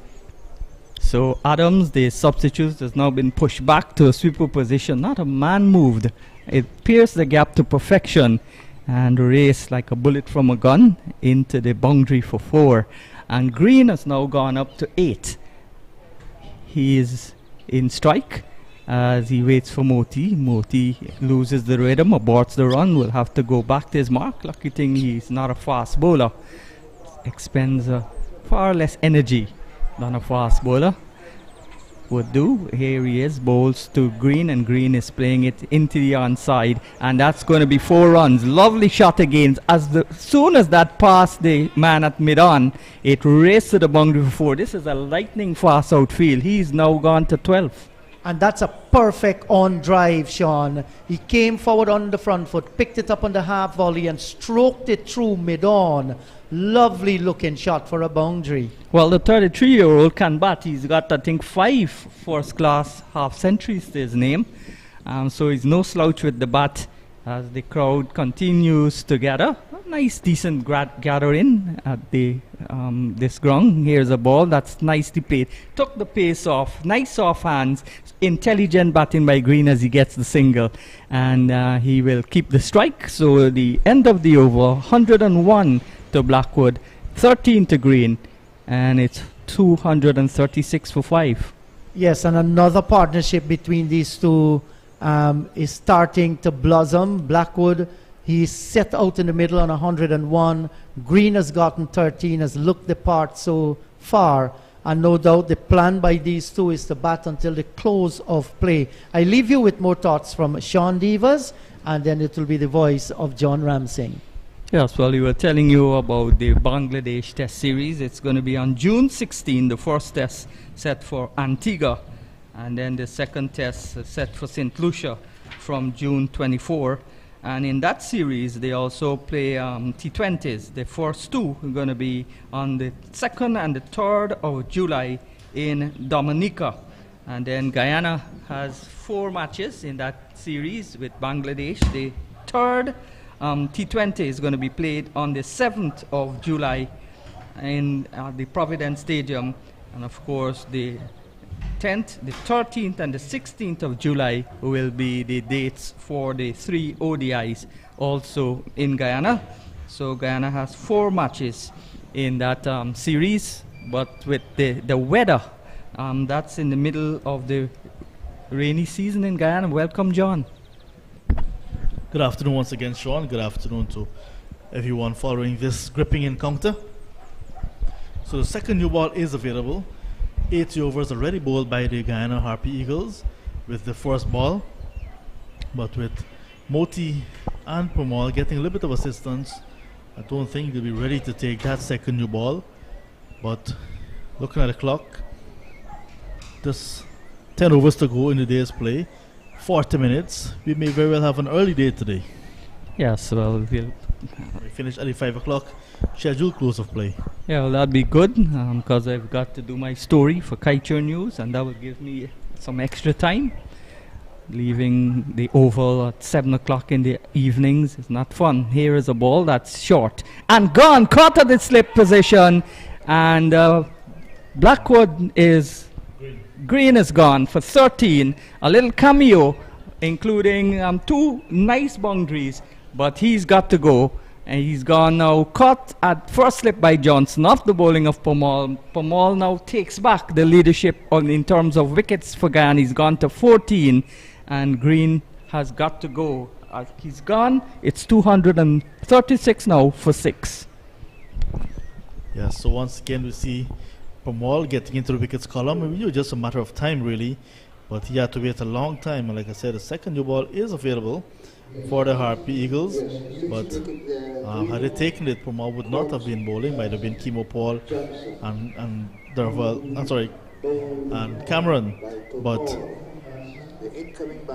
So Adams, the substitute, has now been pushed back to a sweeper position. Not a man moved. It pierced the gap to perfection and raced like a bullet from a gun into the boundary for 4. And Green has now gone up to 8. He is in strike as he waits for Moti. Moti loses the rhythm, aborts the run, will have to go back to his mark. Lucky thing he's not a fast bowler. Expends far less energy than a fast bowler would do. Here he is, bowls to Green, and Green is playing it into the onside, and that's going to be 4 runs. Lovely shot again. Soon as that passed the man at mid-on, it raced to the boundary for 4. This is a lightning fast outfield. He's now gone to 12. And that's a perfect on drive, Sean. He came forward on the front foot, picked it up on the half volley and stroked it through mid-on. Lovely looking shot for a boundary. Well, the 33-year-old can bat. He's got, I think, 5 first-class half centuries to his name. So he's no slouch with the bat as the crowd continues to gather. A nice, decent gathering at the this ground. Here's a ball that's nicely played. Took the pace off. Nice off hands. Intelligent batting by Green as he gets the single. And he will keep the strike. So the end of the over, 101 to Blackwood, 13 to Green, and it's 236 for 5. Yes, and another partnership between these two is starting to blossom. Blackwood, he's set out in the middle on 101. Green has gotten 13, has looked the part so far, and no doubt the plan by these two is to bat until the close of play. I leave you with more thoughts from Sean Devers, and then it will be the voice of John Ramsing. Yes, well, we were telling you about the Bangladesh Test Series. It's going to be on June 16, the first test set for Antigua. And then the second test set for St. Lucia from June 24. And in that series, they also play T20s. The first two are going to be on the 2nd and the 3rd of July in Dominica. And then Guyana has 4 matches in that series with Bangladesh. The third T20 is going to be played on the 7th of July in the Providence Stadium. And of course, the 10th, the 13th, and the 16th of July will be the dates for the 3 ODIs also in Guyana. So Guyana has 4 matches in that series, but with the weather, that's in the middle of the rainy season in Guyana. Welcome, John. Good afternoon once again, Sean. Good afternoon to everyone following this gripping encounter. So the second new ball is available. 80 overs already bowled by the Guyana Harpy Eagles with the first ball. But with Moti and Pamal getting a little bit of assistance, I don't think they'll be ready to take that second new ball. But looking at the clock, just 10 overs to go in the day's play. 40 minutes. We may very well have an early day today. Yes, well, We finish at the 5 o'clock scheduled close of play. yeah, well, that'd be good because I've got to do my story for Culture News, and that will give me some extra time. Leaving the oval at 7 o'clock in the evenings is not fun. Here is a ball that's short and gone, caught at the slip position, and Blackwood is green is gone for 13. A little cameo, including 2 nice boundaries, but he's got to go. And he's gone now, caught at first slip by Johnson off the bowling of Pamal. Pamal now takes back the leadership in terms of wickets for Guyana. He's gone to 14, and Green has got to go. He's gone. It's 236 now for 6. Yeah, so once again we see Pamal getting into the wickets column. It was just a matter of time really, but he had to wait a long time. And like I said, the second new ball is available for the Harpy Eagles, but had they taken it, Pamal would not have been bowling. Might have been Kimo Paul and Derval, and Cameron, but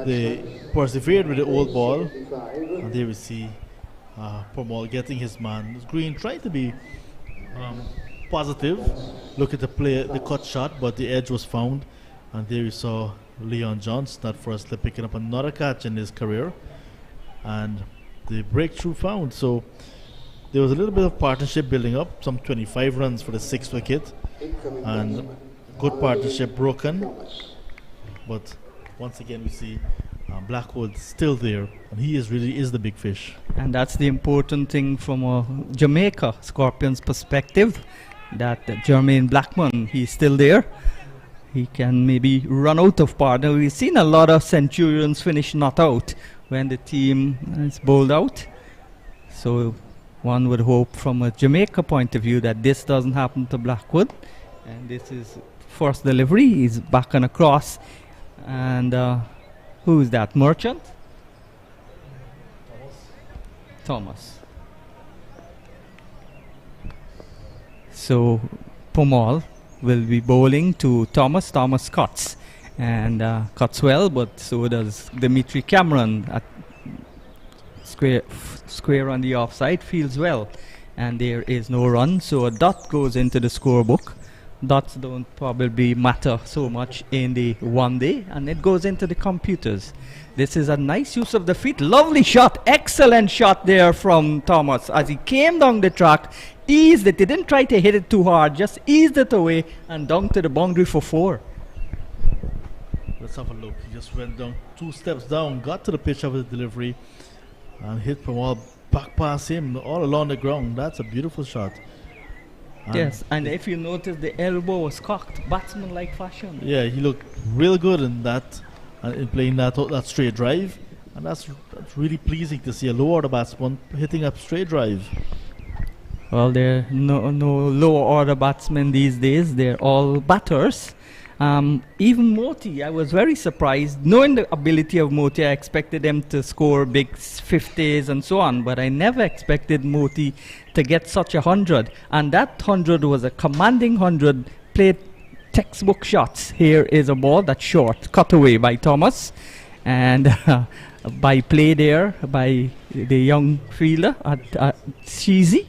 they persevered with the old ball, and there we see Pamal getting his man. Green trying to be positive, look at the cut shot, but the edge was found, and there we saw Leon Johnson, that first slip, picking up another catch in his career, and the breakthrough found. So there was a little bit of partnership building up, some 25 runs for the 6th wicket, and good partnership broken. But once again we see Blackwood still there, and he really is the big fish. And that's the important thing from a Jamaica Scorpions perspective, that Jermaine Blackman, he's still there. He can maybe run out of partner. We've seen a lot of Centurions finish not out when the team is bowled out. So one would hope from a Jamaica point of view that this doesn't happen to Blackwood. And this is first delivery. He's back and across. And who is that? Merchant? Thomas. So Pamal will be bowling to Thomas. Thomas cuts, and cuts well, but so does Dimitri Cameron at square on the offside, feels well, and there is no run, so a dot goes into the scorebook. Dots don't probably matter so much in the one day, and it goes into the computers. This is a nice use of the feet. Lovely shot, excellent shot there from Thomas as he came down the track, eased it. He didn't try to hit it too hard, just eased it away and down to the boundary for 4. Let's have a look. He just went down 2 steps down, got to the pitch of his delivery, and hit Pamal back past him all along the ground. That's a beautiful shot. And yes, and if you notice, the elbow was cocked, batsman-like fashion. yeah, he looked real good in that, in playing that straight drive, and that's really pleasing to see a lower order batsman hitting a straight drive. Well, there are no lower order batsmen these days. They're all batters. Even Moti, I was very surprised. Knowing the ability of Moti, I expected him to score big 50s and so on, but I never expected Moti to get such a 100. And that 100 was a commanding 100, played textbook shots. Here is a ball that's short, cut away by Thomas, and by play there by the young fielder at Cheesy.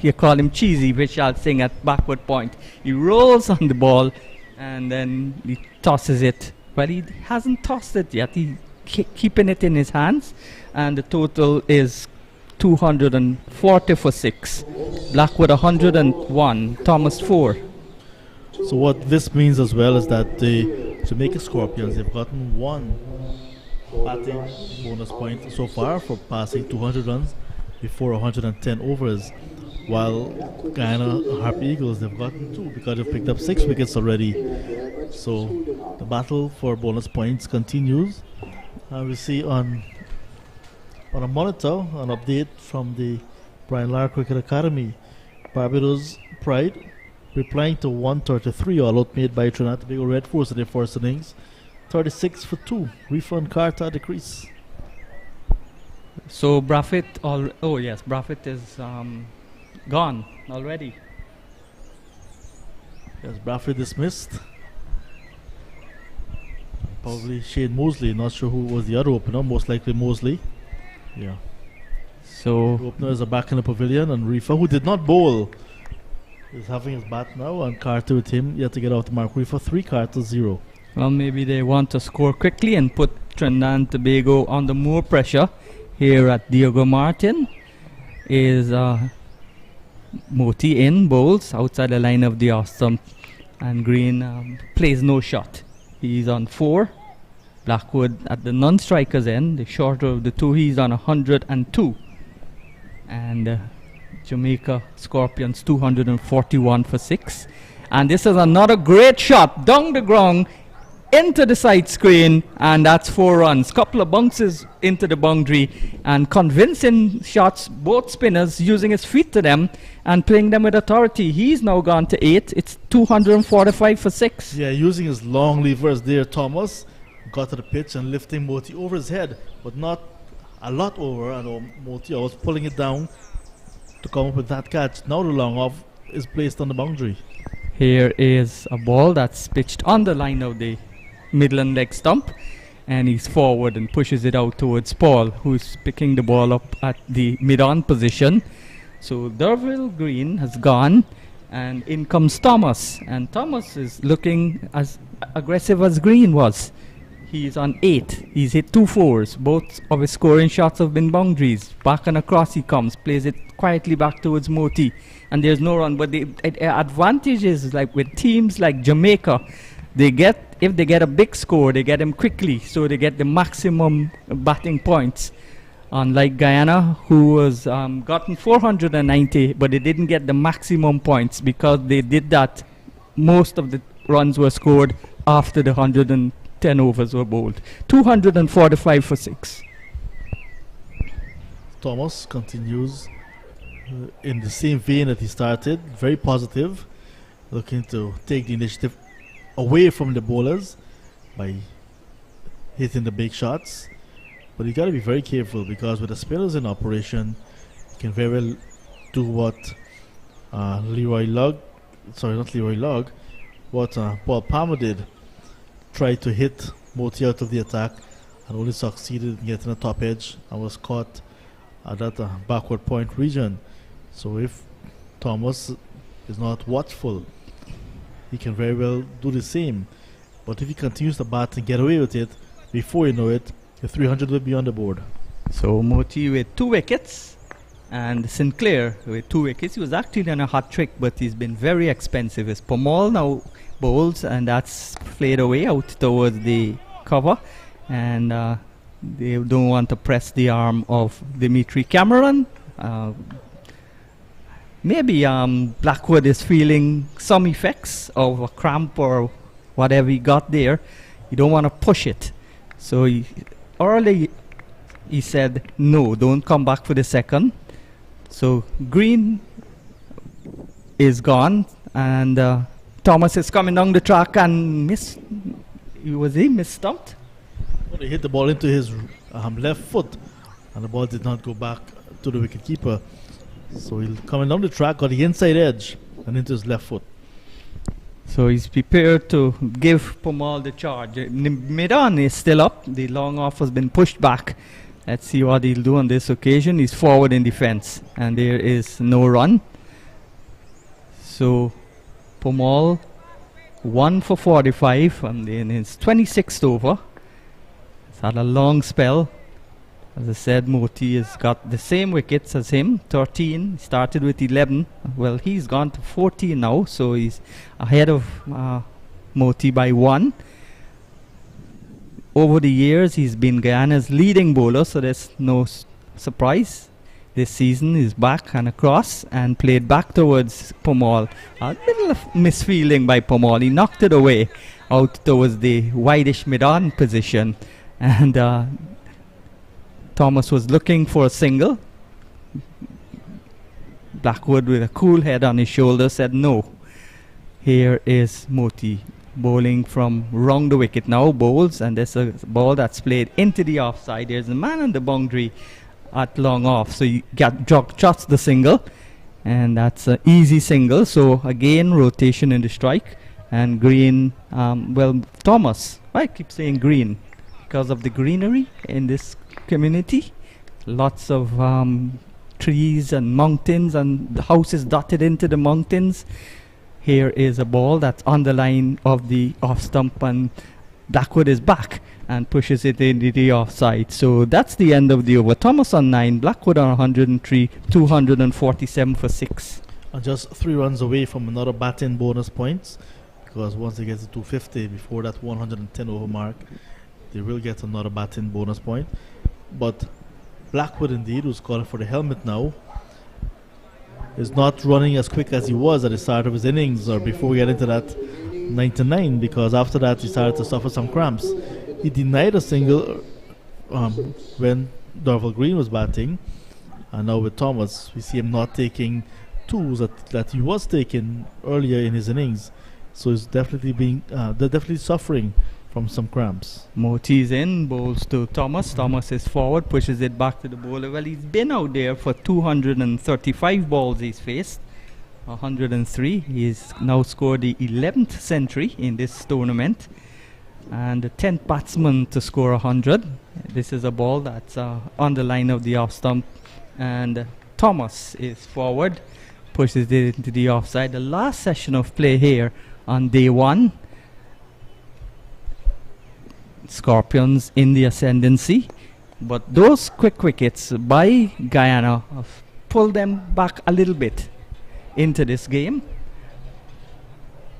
You call him Cheesy, which I'll sing at backward point. He rolls on the ball and then he tosses it. Well, he hasn't tossed it yet. He's keeping it in his hands, and the total is 240 for 6. Blackwood 101, Thomas 4. So what this means as well is that the Jamaica Scorpions have gotten one batting bonus point so far for passing 200 runs before 110 overs, while Guyana Harp Eagles, they've gotten 2 because they've picked up 6 wickets already. So the battle for bonus points continues. We see on a monitor an update from the Brian Lara Cricket Academy. Barbados Pride replying to 133 all out made by Trinidad and Tobago Red Force in their first innings. 36 for 2. Refund Carter at the crease. So Braffett, Braffett is gone already. Yes, Braffett dismissed. Probably Shane Mosley. Not sure who was the other opener. Most likely Mosley. Yeah. So the openers are back in the pavilion, and Reefer, who did not bowl, is having his bat now, and Carter with him yet to get off the mark. Reefer 3, Carter 0. Well, maybe they want to score quickly and put Trinidad and Tobago under more pressure. Here at Diego Martin is Moti in, bowls outside the line of the off stump, and Green plays no shot. He's on 4. Blackwood at the non-strikers end, the shorter of the two, he's on 102. And Jamaica Scorpions 241 for 6. And this is another great shot down the ground into the side screen, and that's 4 runs. Couple of bounces into the boundary and convincing shots, both spinners using his feet to them and playing them with authority. He's now gone to 8. It's 245 for 6. Yeah, using his long levers there, Thomas got to the pitch and lifting Moti over his head, but not a lot over, and Moti was pulling it down to come up with that catch. Now the long off is placed on the boundary. Here is a ball that's pitched on the line of the Midland leg stump, and he's forward and pushes it out towards Paul, who's picking the ball up at the mid-on position. So Derville Green has gone, and in comes Thomas, and Thomas is looking as aggressive as Green was. He's on 8. He's hit 2 4s. Both of his scoring shots have been boundaries. Back and across he comes, plays it quietly back towards Moti, and there's no run. But the advantage is, like with teams like Jamaica, if they get a big score, they get them quickly, so they get the maximum batting points. Unlike Guyana, who was gotten 490, but they didn't get the maximum points because they did that. Most of the runs were scored after the 110 overs were bowled. 245 for 6. Thomas continues in the same vein that he started, very positive, looking to take the initiative away from the bowlers by hitting the big shots. But you got to be very careful, because with the spinners in operation, you can very well do what what Paul Palmer did. Tried to hit Moti out of the attack and only succeeded in getting a top edge and was caught at that backward point region. So if Thomas is not watchful, he can very well do the same. But if he continues to bat and get away with it, before you know it, the 300 will be on the board. So Moti with 2 wickets, and Sinclair with 2 wickets. He was actually on a hot trick, but he's been very expensive. His Pamal now bowls, and that's played away out towards the cover, and they don't want to press the arm of Dimitri Cameron. Maybe Blackwood is feeling some effects of a cramp or whatever he got there. You don't want to push it. So early he said, no, don't come back for the second. So Green is gone, and Thomas is coming down the track and missed. Was he misstumped? Well, he hit the ball into his left foot, and the ball did not go back to the wicketkeeper. So he's coming down the track, got the inside edge and into his left foot. So he's prepared to give Pomal the charge. Mid-on is still up. The long off has been pushed back. Let's see what he'll do on this occasion. He's forward in defense, and there is no run. So Pomal 1 for 45 and in his 26th over. He's had a long spell. As I said, Moti has got the same wickets as him, 13. He started with 11. Well, he's gone to 14 now, so he's ahead of Moti by 1. Over the years, he's been Guyana's leading bowler, so there's no surprise. This season, he's back and across and played back towards Pomal. A little misfeeling by Pomal. He knocked it away out towards the wideish mid-on position, and Thomas was looking for a single. Blackwood, with a cool head on his shoulder, said no. Here is Moti bowling from round the wicket now, bowls, and there's a ball that's played into the offside. There's a man on the boundary at long off, so you just the single, and that's an easy single. So again, rotation in the strike, and Green, well, Thomas, I keep saying Green because of the greenery in this community. Lots of trees and mountains, and the house is dotted into the mountains. Here is a ball that's on the line of the off stump, and Blackwood is back and pushes it into the offside. So that's the end of the over. Thomas on 9, Blackwood on 103, 247 for 6. And just 3 runs away from another batting bonus points, because once they get to 250 before that 110 over mark, they will get another batting bonus point. But Blackwood, indeed, who's calling for the helmet now, is not running as quick as he was at the start of his innings or before we get into that 99, because after that he started to suffer some cramps. He denied a single when Dorval Green was batting, and now with Thomas we see him not taking twos that he was taking earlier in his innings. So he's definitely they're definitely suffering from some cramps. Moti's in, bowls to Thomas. Thomas is forward, pushes it back to the bowler. Well, he's been out there for 235 balls he's faced. 103. He's now scored the 11th century in this tournament, and the 10th batsman to score 100. This is a ball that's on the line of the off stump, and Thomas is forward, pushes it into the offside. The last session of play here on day 1. Scorpions in the ascendancy, but those quick wickets by Guyana have pulled them back a little bit into this game.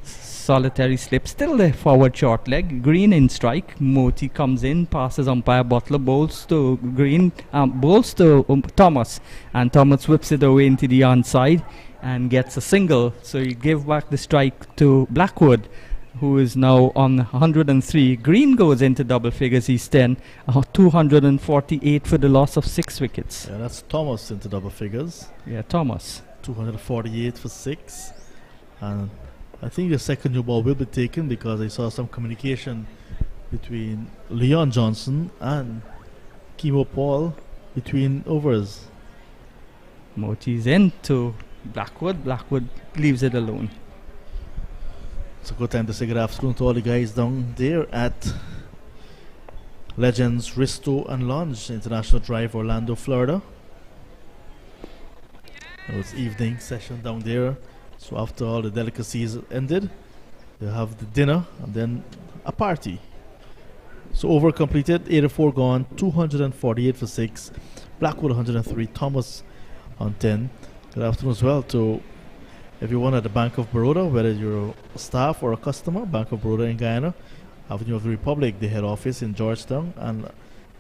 Solitary slip, still the forward short leg. Green in strike. Moti comes in, passes umpire Butler, bowls to Green, bowls to Thomas, and Thomas whips it away into the onside and gets a single. So you give back the strike to Blackwood, who is now on 103. Green goes into double figures. He's 10, 248 for the loss of 6 wickets. Yeah, that's Thomas into double figures. Yeah, Thomas. 248 for 6. And I think the second new ball will be taken, because I saw some communication between Leon Johnson and Kimo Paul between overs. Moti's into Blackwood. Blackwood leaves it alone. It's a good time to say good afternoon to all the guys down there at Legends Risto and Lounge International Drive, Orlando, Florida. It was evening session down there, so after all the delicacies ended, they have the dinner and then a party. So over completed, 84 gone, 248 for 6, Blackwood 103, Thomas on 10. Good afternoon as well to everyone at the Bank of Baroda, whether you're a staff or a customer. Bank of Baroda in Guyana, Avenue of the Republic, the head office in Georgetown, and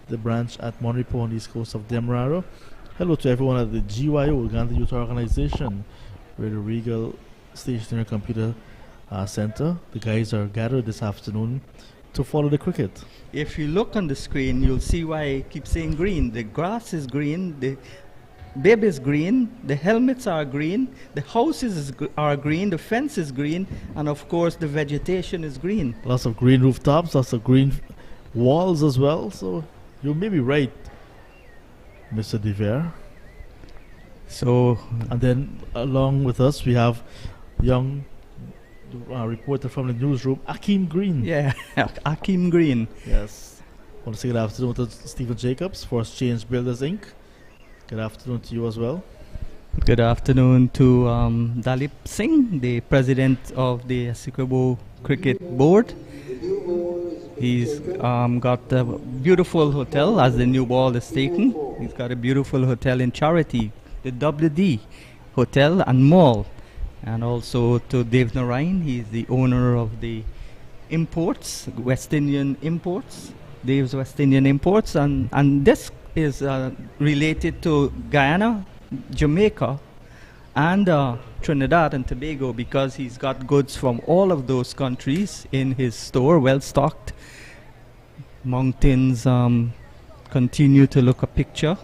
the branch at Monrepo on the east coast of Demerara. Hello to everyone at the GYO, Uganda Youth Organization, where the Regal Stationary Computer Center. The guys are gathered this afternoon to follow the cricket. If you look on the screen, you'll see why I keep saying green. The grass is green, the bib is green, the helmets are green, the houses are green, the fence is green, and of course the vegetation is green. Lots of green rooftops, lots of green walls as well. So you may be right, Mr. Dever. So, and then along with us we have young reporter from the newsroom, Akeem Green. Yeah, Akeem Green. Yes. I want to say good afternoon to Stephen Jacobs, First Change Builders Inc. Good afternoon to you as well. Good afternoon to Dalip Singh, the president of the Asikobo Cricket Board. He's got a beautiful hotel as the new ball is taken. He's got a beautiful hotel in Charity, the WD Hotel and Mall. And also to Dave Narayan, he's the owner of the imports, West Indian Imports, Dave's West Indian Imports. And this is related to Guyana, Jamaica, and Trinidad and Tobago, because he's got goods from all of those countries in his store, well stocked. Mountains continue to look a picture.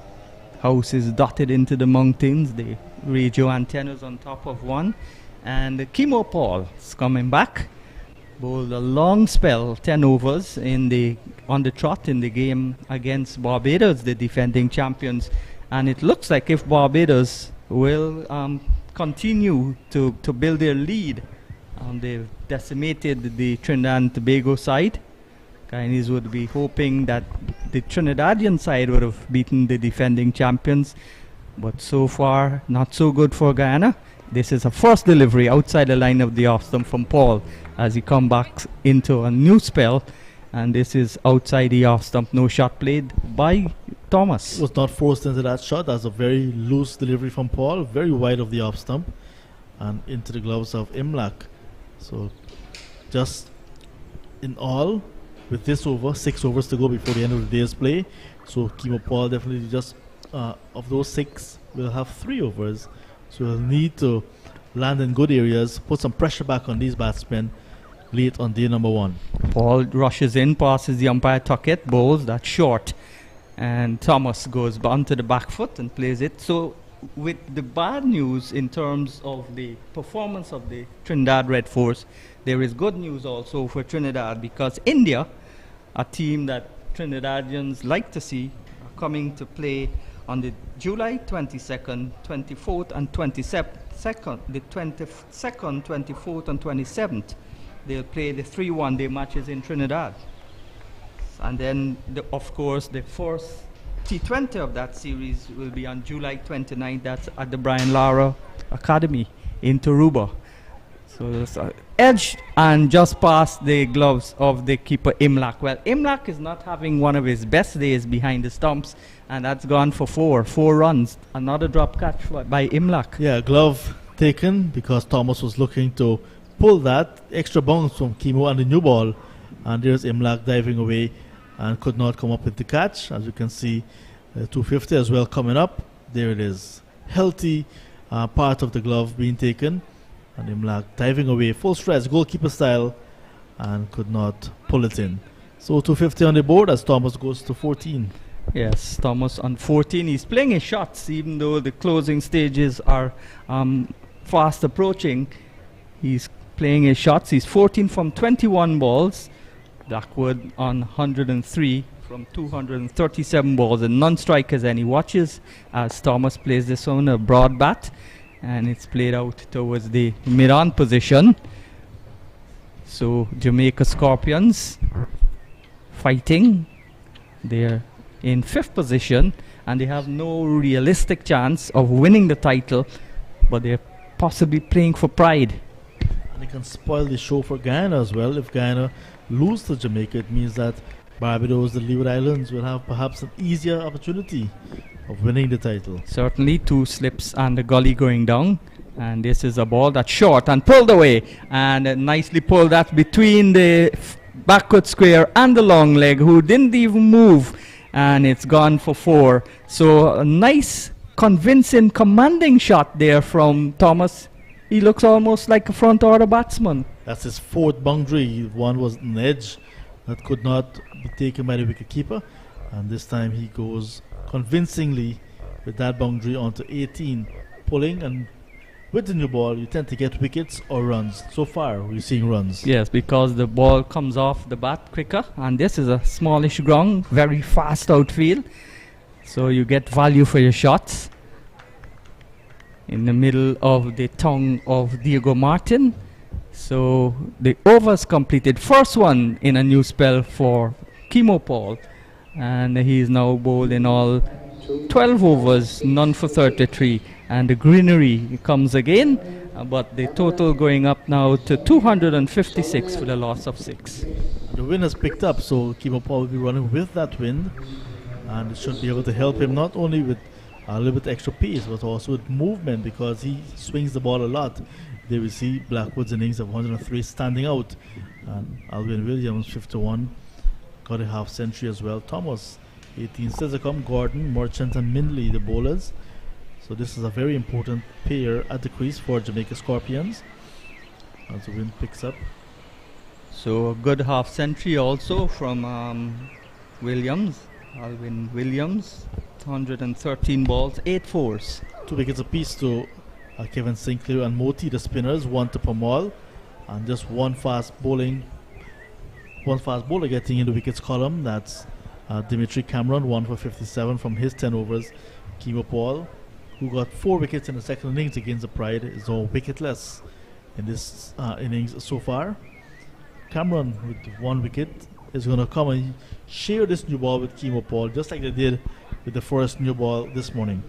Houses dotted into the mountains, the radio antennas on top of one. And Kimo Paul is coming back. Bowled a long spell, 10 overs on the trot in the game against Barbados, the defending champions. And it looks like if Barbados will continue to build their lead, they've decimated the Trinidad and Tobago side. Guyanese would be hoping that the Trinidadian side would have beaten the defending champions, but so far not so good for Guyana. This is a first delivery outside the line of the off stump from Paul as he comes back into a new spell, and this is outside the off stump. No shot played by Thomas. Was not forced into that shot. That's a very loose delivery from Paul, very wide of the off stump and into the gloves of Imlak. So just in all, with this over, 6 overs to go before the end of the day's play. So Kimo Paul definitely just, of those 6, will have 3 overs. So he'll need to land in good areas, put some pressure back on these batsmen late on day number 1. Paul rushes in, passes the umpire Tuckett, bowls that short. And Thomas goes onto the back foot and plays it. So with the bad news in terms of the performance of the Trinidad Red Force, there is good news also for Trinidad, because India, a team that Trinidadians like to see, are coming to play on the July 22nd, 24th and 27th, the 22nd, 24th and 27th. They'll play the 3 one-day matches in Trinidad. And then, of course, the first T20 of that series will be on July 29th. That's at the Brian Lara Academy in Taruba. So there's edge and just past the gloves of the keeper Imlak. Well, Imlak is not having one of his best days behind the stumps, and that's gone for 4 runs. Another drop catch by Imlak. Yeah, glove taken because Thomas was looking to pull that extra bounce from Kimo and the new ball. And there's Imlak diving away and could not come up with the catch. As you can see, 250 as well coming up. There it is. Healthy part of the glove being taken. And Imlak diving away, full stretch, goalkeeper style, and could not pull it in. So 250 on the board as Thomas goes to 14. Yes, Thomas on 14. He's playing his shots, even though the closing stages are fast approaching. He's playing his shots. He's 14 from 21 balls. Blackwood on 103 from 237 balls, and non-strikers. And he watches as Thomas plays this on a broad bat, and it's played out towards the mid-on position. So Jamaica Scorpions fighting. They're in 5th position, and they have no realistic chance of winning the title, but they're possibly playing for pride. And they can spoil the show for Guyana as well. If Guyana lose to Jamaica, it means that Barbados, the Leeward Islands, will have perhaps an easier opportunity of winning the title. Certainly 2 slips and the gully going down, and this is a ball that's short and pulled away, and nicely pulled that between the backward square and the long leg, who didn't even move, and it's gone for 4. So a nice, convincing, commanding shot there from Thomas. He looks almost like a front order batsman. That's his 4th boundary. One was an edge that could not be taken by the wicketkeeper, and this time he goes convincingly with that boundary onto 18, pulling. And with the new ball, you tend to get wickets or runs. So far, we're seeing runs. Yes, because the ball comes off the bat quicker, and this is a smallish ground, very fast outfield, so you get value for your shots. In the middle of the tongue of Diego Martin, So the overs completed. First one in a new spell for Chemo Paul. And he's now bowled in all 12 overs, none for 33. And the greenery comes again. But the total going up now to 256 for the loss of 6. The wind has picked up, so Chemo Paul will be running with that wind. And it should be able to help him not only with a little bit extra pace, but also with movement, because he swings the ball a lot. There we see Blackwood's innings of 103 standing out. And Alvin Williams, 51, got a half century as well. Thomas, 18, still to come. Gordon, Merchant and Mindley, the bowlers. So this is a very important pair at the crease for Jamaica Scorpions as the wind picks up. So a good half century also from Williams, Alvin Williams, 113 balls, 8 fours. 2 wickets apiece to Kevin Sinclair and Moti, the spinners, 1 to Pamal, and just one fast bowler getting in the wickets column. That's Dimitri Cameron, 1 for 57 from his 10 overs. Chemo Paul, who got 4 wickets in the second innings against the Pride, is now wicketless in this innings so far. Cameron with 1 wicket is going to come and share this new ball with Chemo Paul, just like they did with the first new ball this morning.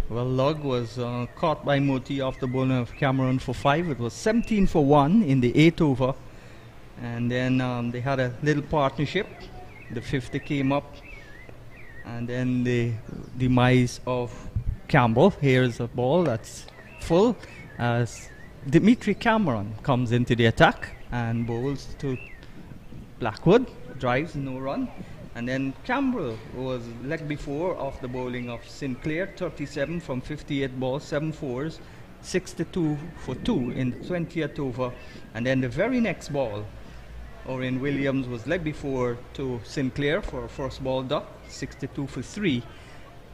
Well, Lug was caught by Moti off the bowling of Cameron for 5. It was 17 for 1 in the 8th over. And then they had a little partnership. The 50 came up. And then the demise of Campbell. Here's a ball that's full as Dimitri Cameron comes into the attack and bowls to Blackwood. Drives, no run. And then Campbell was leg before off the bowling of Sinclair, 37 from 58 balls, 7 fours, 62 for 2 in the 20th over. And then the very next ball, Oren Williams was leg before to Sinclair for a first ball duck, 62 for 3.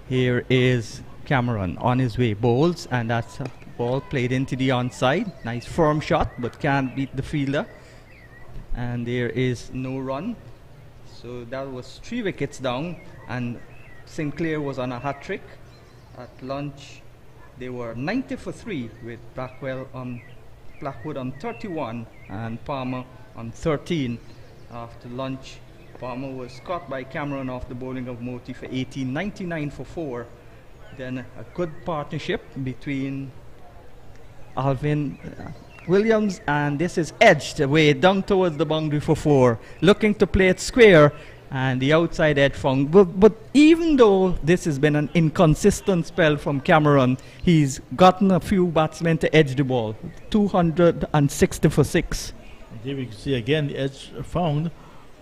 Here is Cameron on his way, bowls, and that's a ball played into the onside. Nice firm shot, but can't beat the fielder. And there is no run. So that was 3 wickets down, and Sinclair was on a hat trick. At lunch, they were 90 for 3 with Blackwood on 31 and Palmer on 13. After lunch, Palmer was caught by Cameron off the bowling of Moti for 18, 99 for 4. Then a good partnership between Alvin Williams, and this is edged away down towards the boundary for 4, looking to play it square, and the outside edge found. But even though this has been an inconsistent spell from Cameron, he's gotten a few batsmen to edge the ball, 260 for 6. And here we can see again the edge found,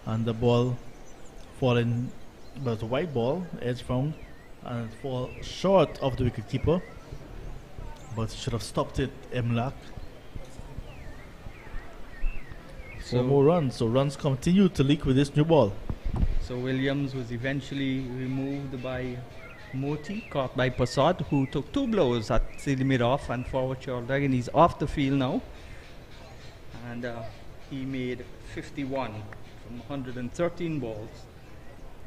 and the ball falling, but it's a white ball, edge found, and it fall short of the wicketkeeper, but should have stopped it, Emlak. So more runs. So runs continue to leak with this new ball. So Williams was eventually removed by Moti, caught by Prasad, who took 2 blows at the mid-off and forward shoulder, and he's off the field now. And he made 51 from 113 balls,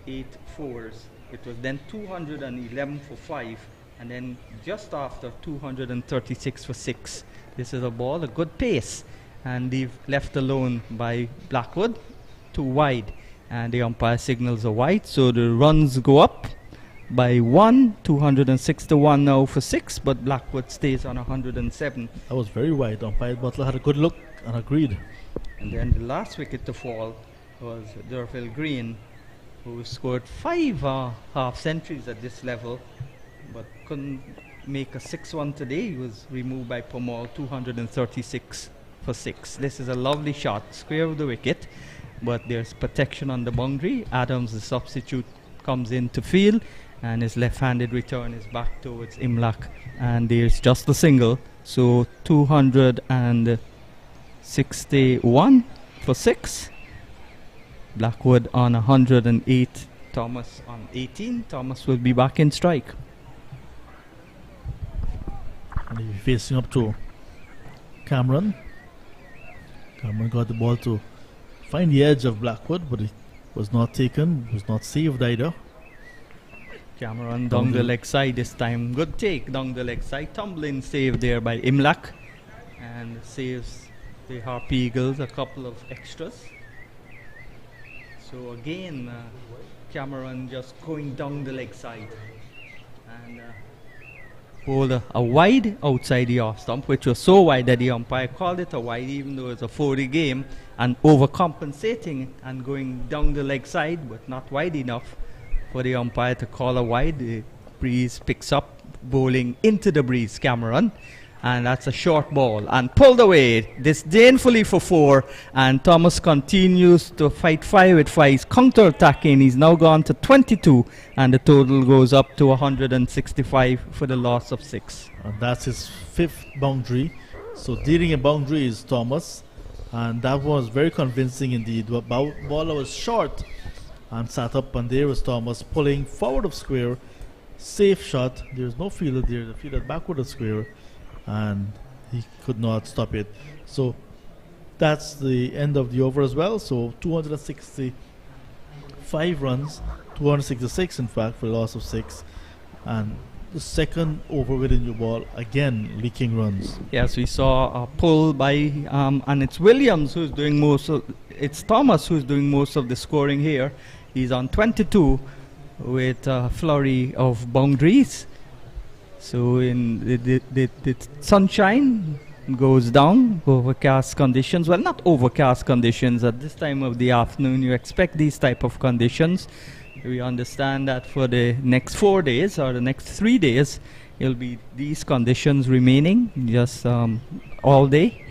8 fours. It was then 211 for 5, and then just after 236 for 6. This is a ball, a good pace. And they've left alone by Blackwood, 2 wide, and the umpire signals a wide, so the runs go up by 1, 261 now for 6, but Blackwood stays on 107. That was very wide. Umpire Butler had a good look and agreed. And then the last wicket to fall was Durville Green, who scored 5 half centuries at this level, but couldn't make a 6-1 today. He was removed by Pamal, 236 for 6. This is a lovely shot, square of the wicket, but there's protection on the boundary. Adams, the substitute, comes in to field, and his left-handed return is back towards Imlak, and there's just a single. So 261 for 6. Blackwood on 108, Thomas on 18. Thomas will be back in strike. And he'll be facing up to Cameron. Cameron got the ball to find the edge of Blackwood, but it was not taken, was not saved either. Cameron down the leg side this time. Good take down the leg side. Tumbling save there by Imlak, and saves the Harp Eagles a couple of extras. So again, Cameron just going down the leg side and bowled a wide outside the off stump, which was so wide that the umpire called it a wide, even though it's a 40 game, and overcompensating and going down the leg side, but not wide enough for the umpire to call a wide. The breeze picks up, bowling into the breeze, Cameron. And that's a short ball and pulled away disdainfully for 4, and Thomas continues to fight fire with 5. He's counter-attacking. He's now gone to 22 and the total goes up to 165 for the loss of 6. And that's his 5th boundary. So dealing a boundary is Thomas, and that was very convincing indeed. The bowler was short and sat up, and there was Thomas pulling forward of square. Safe shot. There's no fielder there. The fielder backward of square, and he could not stop it. So that's the end of the over as well. So 265 runs, 266 in fact, for a loss of 6, and the second over with a new ball, again leaking runs. Yes, we saw a pull by and it's Williams who's doing most of, it's Thomas who's doing most of the scoring here. He's on 22 with a flurry of boundaries. So in the sunshine goes down, overcast conditions. Well, not overcast conditions. At this time of the afternoon, you expect these type of conditions. We understand that for the next 4 days or the next 3 days, it'll be these conditions remaining just all day.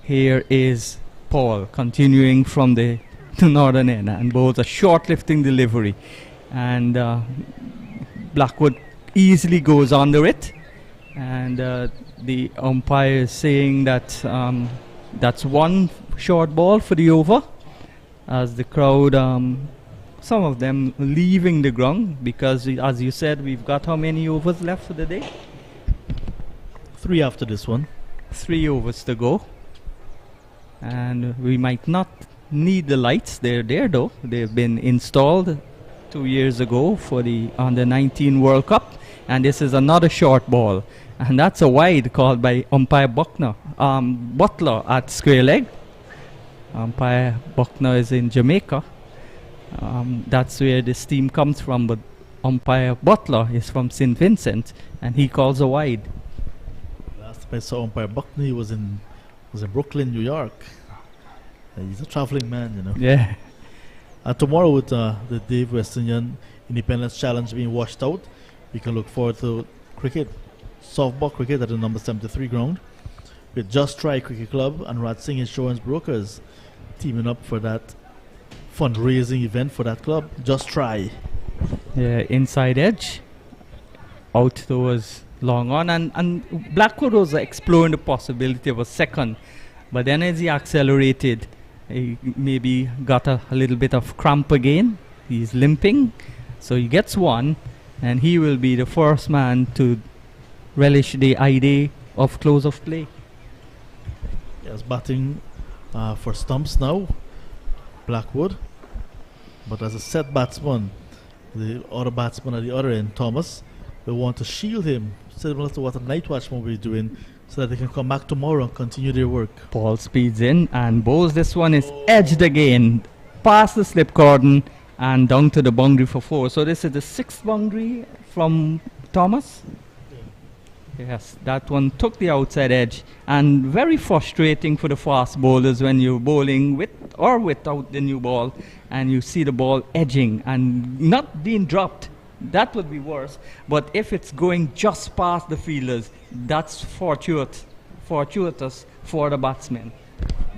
Here is Paul continuing from the northern end and bowls a short lifting delivery, and Blackwood easily goes under it, and the umpire is saying that that's 1 short ball for the over, as the crowd, some of them leaving the ground, because as you said, we've got how many overs left for the day? 3 after this one. 3 overs to go, and we might not need the lights. They're there though. They've been installed 2 years ago for the Under 19 World Cup, and this is another short ball, and that's a wide called by umpire Butler at square leg. Umpire Buckner is in Jamaica. That's where this team comes from, but umpire Butler is from St. Vincent, and he calls a wide. Last time I saw umpire Buckner, he was in Brooklyn, New York. He's a traveling man, you know. Yeah. And tomorrow with the Dave Westinian Independence Challenge being washed out, we can look forward to cricket, softball cricket at the number 73 ground, with Just Try Cricket Club and Raj Singh Insurance Brokers teaming up for that fundraising event for that club. Just Try. Yeah, inside edge, out towards long on, and Blackwood was exploring the possibility of a second, but then as he accelerated, he maybe got a little bit of cramp again. He's limping, so he gets 1, and he will be the first man to relish the idea of close of play. Yes, batting for stumps now, Blackwood. But as a set batsman, the other batsman at the other end, Thomas, will want to shield him, similar to what a night watchman will be doing, so that they can come back tomorrow and continue their work. Paul speeds in and bowls. This one is edged again, past the slip cordon and down to the boundary for 4. So this is the 6th boundary from Thomas. Yes, that one took the outside edge, and very frustrating for the fast bowlers when you're bowling with or without the new ball and you see the ball edging and not being dropped. That would be worse, but if it's going just past the fielders, that's fortuitous for the batsmen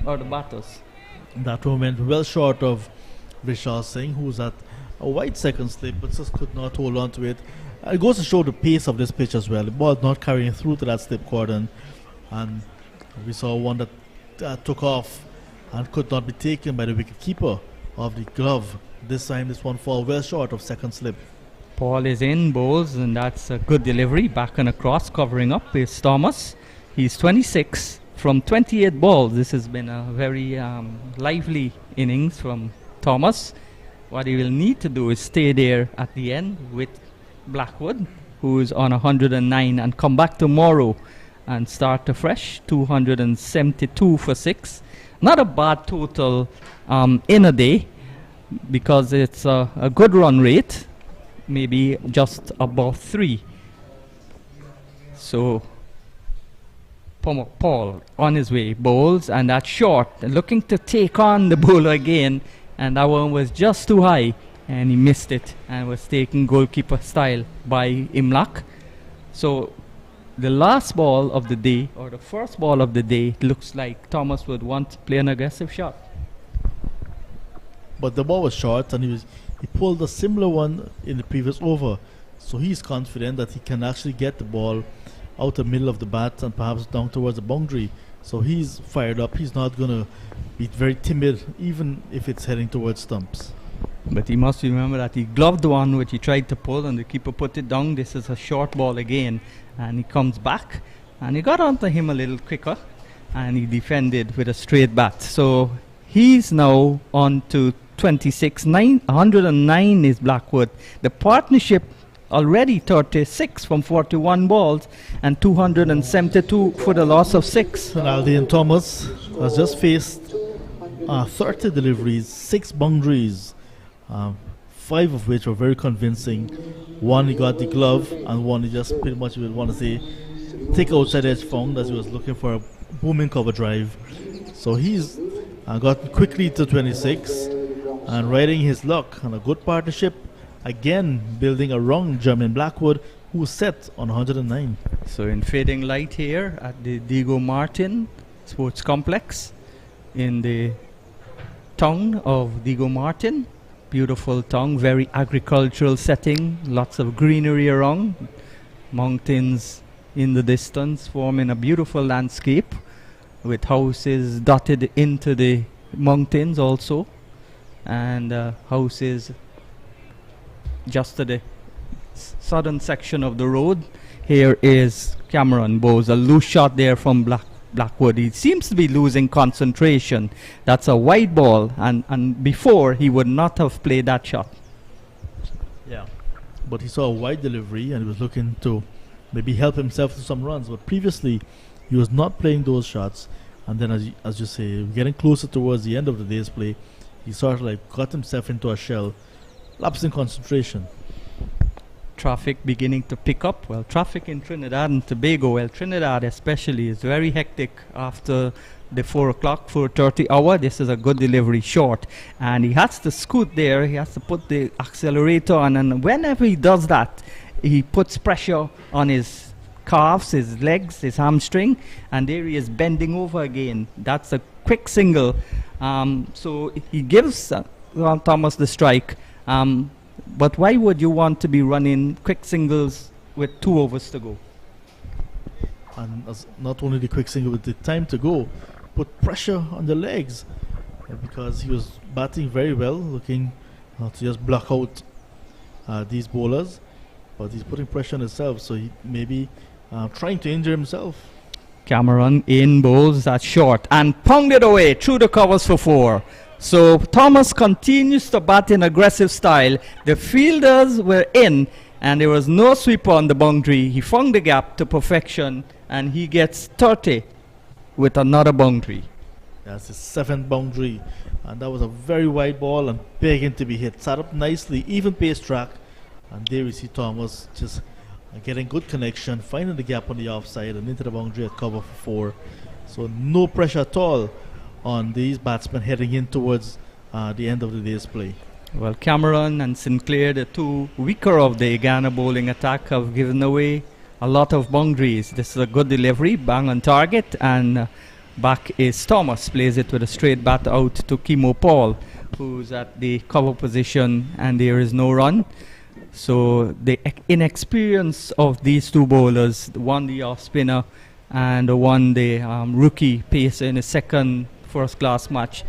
or the batters. That moment well short of Vishal Singh, who's at a wide second slip but just could not hold on to it. It goes to show the pace of this pitch as well. The ball not carrying through to that slip cordon, and we saw one that took off and could not be taken by the wicket keeper of the glove. This time this one fall well short of second slip. Paul is in, bowls, and that's a good delivery. Back and across, covering up is Thomas. He's 26 from 28 balls. This has been a very lively innings from Thomas. What he will need to do is stay there at the end with Blackwood, who is on 109, and come back tomorrow and start afresh. 272 for 6. Not a bad total in a day, because it's a good run rate, maybe just above 3. So Paul on his way, bowls, and that's short, looking to take on the bowler again, and that one was just too high, and he missed it and was taken goalkeeper style by Imlak. So the last ball of the day, or the first ball of the day, looks like Thomas would want to play an aggressive shot. But the ball was short, and he pulled a similar one in the previous over. So he's confident that he can actually get the ball out the middle of the bat and perhaps down towards the boundary. So he's fired up. He's not going to be very timid, even if it's heading towards stumps. But he must remember that he gloved one which he tried to pull, and the keeper put it down. This is a short ball again, and he comes back, and he got onto him a little quicker, and he defended with a straight bat. So he's now on to 26. 109 is Blackwood. The partnership already 36 from 41 balls, and 272 for the loss of 6. And Aldean Thomas has just faced 30 deliveries, 6 boundaries, 5 of which were very convincing. One he got the glove, and one he just pretty much would want to say take outside edge found, as he was looking for a booming cover drive. So he's gotten quickly to 26 and riding his luck on a good partnership. Again, building around German Blackwood, who set on 109. So in fading light here at the Diego Martin Sports Complex in the town of Diego Martin. Beautiful town, very agricultural setting, lots of greenery around, mountains in the distance forming a beautiful landscape with houses dotted into the mountains also, and houses just to the southern section of the road. Here is Cameron Bowes, a loose shot there from Blackwood. He seems to be losing concentration. That's a wide ball, and before he would not have played that shot. Yeah, but he saw a wide delivery and he was looking to maybe help himself to some runs. But previously, he was not playing those shots. And then, as you say, getting closer towards the end of the day's play, he sort of like got himself into a shell, lapsing concentration. Traffic beginning to pick up. Well, traffic in Trinidad and Tobago, well, Trinidad especially, is very hectic after the 4 o'clock, 4:30 hour. This is a good delivery short, and he has to scoot there. He has to put the accelerator on, and whenever he does that, he puts pressure on his calves, his legs, his hamstring, and there he is bending over again. That's a quick single. So he gives Ron Thomas the strike. But why would you want to be running quick singles with 2 overs to go? And as not only the quick single with the time to go, put pressure on the legs, because he was batting very well, looking to just block out these bowlers. But he's putting pressure on himself, so he may be trying to injure himself. Cameron in bowls that short and pounded away through the covers for 4. So Thomas continues to bat in aggressive style. The fielders were in, and there was no sweeper on the boundary. He found the gap to perfection, and he gets 30 with another boundary. That's his 7th boundary, and that was a very wide ball and begging to be hit. Sat up nicely, even pace track, and there we see Thomas just getting good connection, finding the gap on the offside and into the boundary at cover for 4. So no pressure at all on these batsmen heading in towards the end of the day's play. Well, Cameron and Sinclair, the 2 weaker of the Guyana bowling attack, have given away a lot of boundaries. This is a good delivery, bang on target, and back is Thomas. Plays it with a straight bat out to Kimo Paul, who's at the cover position, and there is no run. So the inexperience of these 2 bowlers, one the off spinner and the one the rookie pacer in a second first-class match,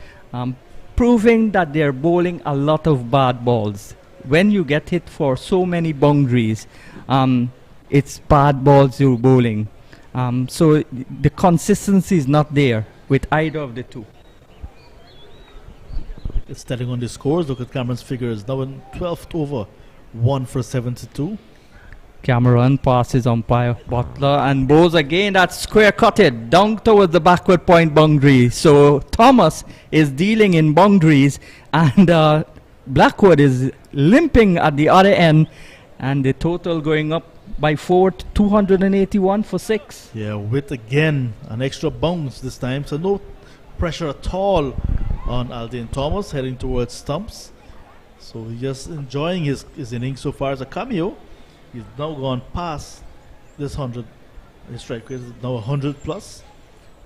proving that they're bowling a lot of bad balls. When you get hit for so many boundaries, it's bad balls you're bowling. So the consistency is not there with either of the 2. It's telling on the scores. Look at Cameron's figures. Now in 12th over, 1 for 72. Cameron passes umpire Butler and bowls again. That's square cutted down towards the backward point boundary. So Thomas is dealing in boundaries, and Blackwood is limping at the other end, and the total going up by 4 to 281 for 6. Yeah, with again an extra bounce this time, so no pressure at all on Aldean Thomas heading towards stumps. So he's just enjoying his innings so far as a cameo. He's now gone past this 100. His strike rate is now 100 plus,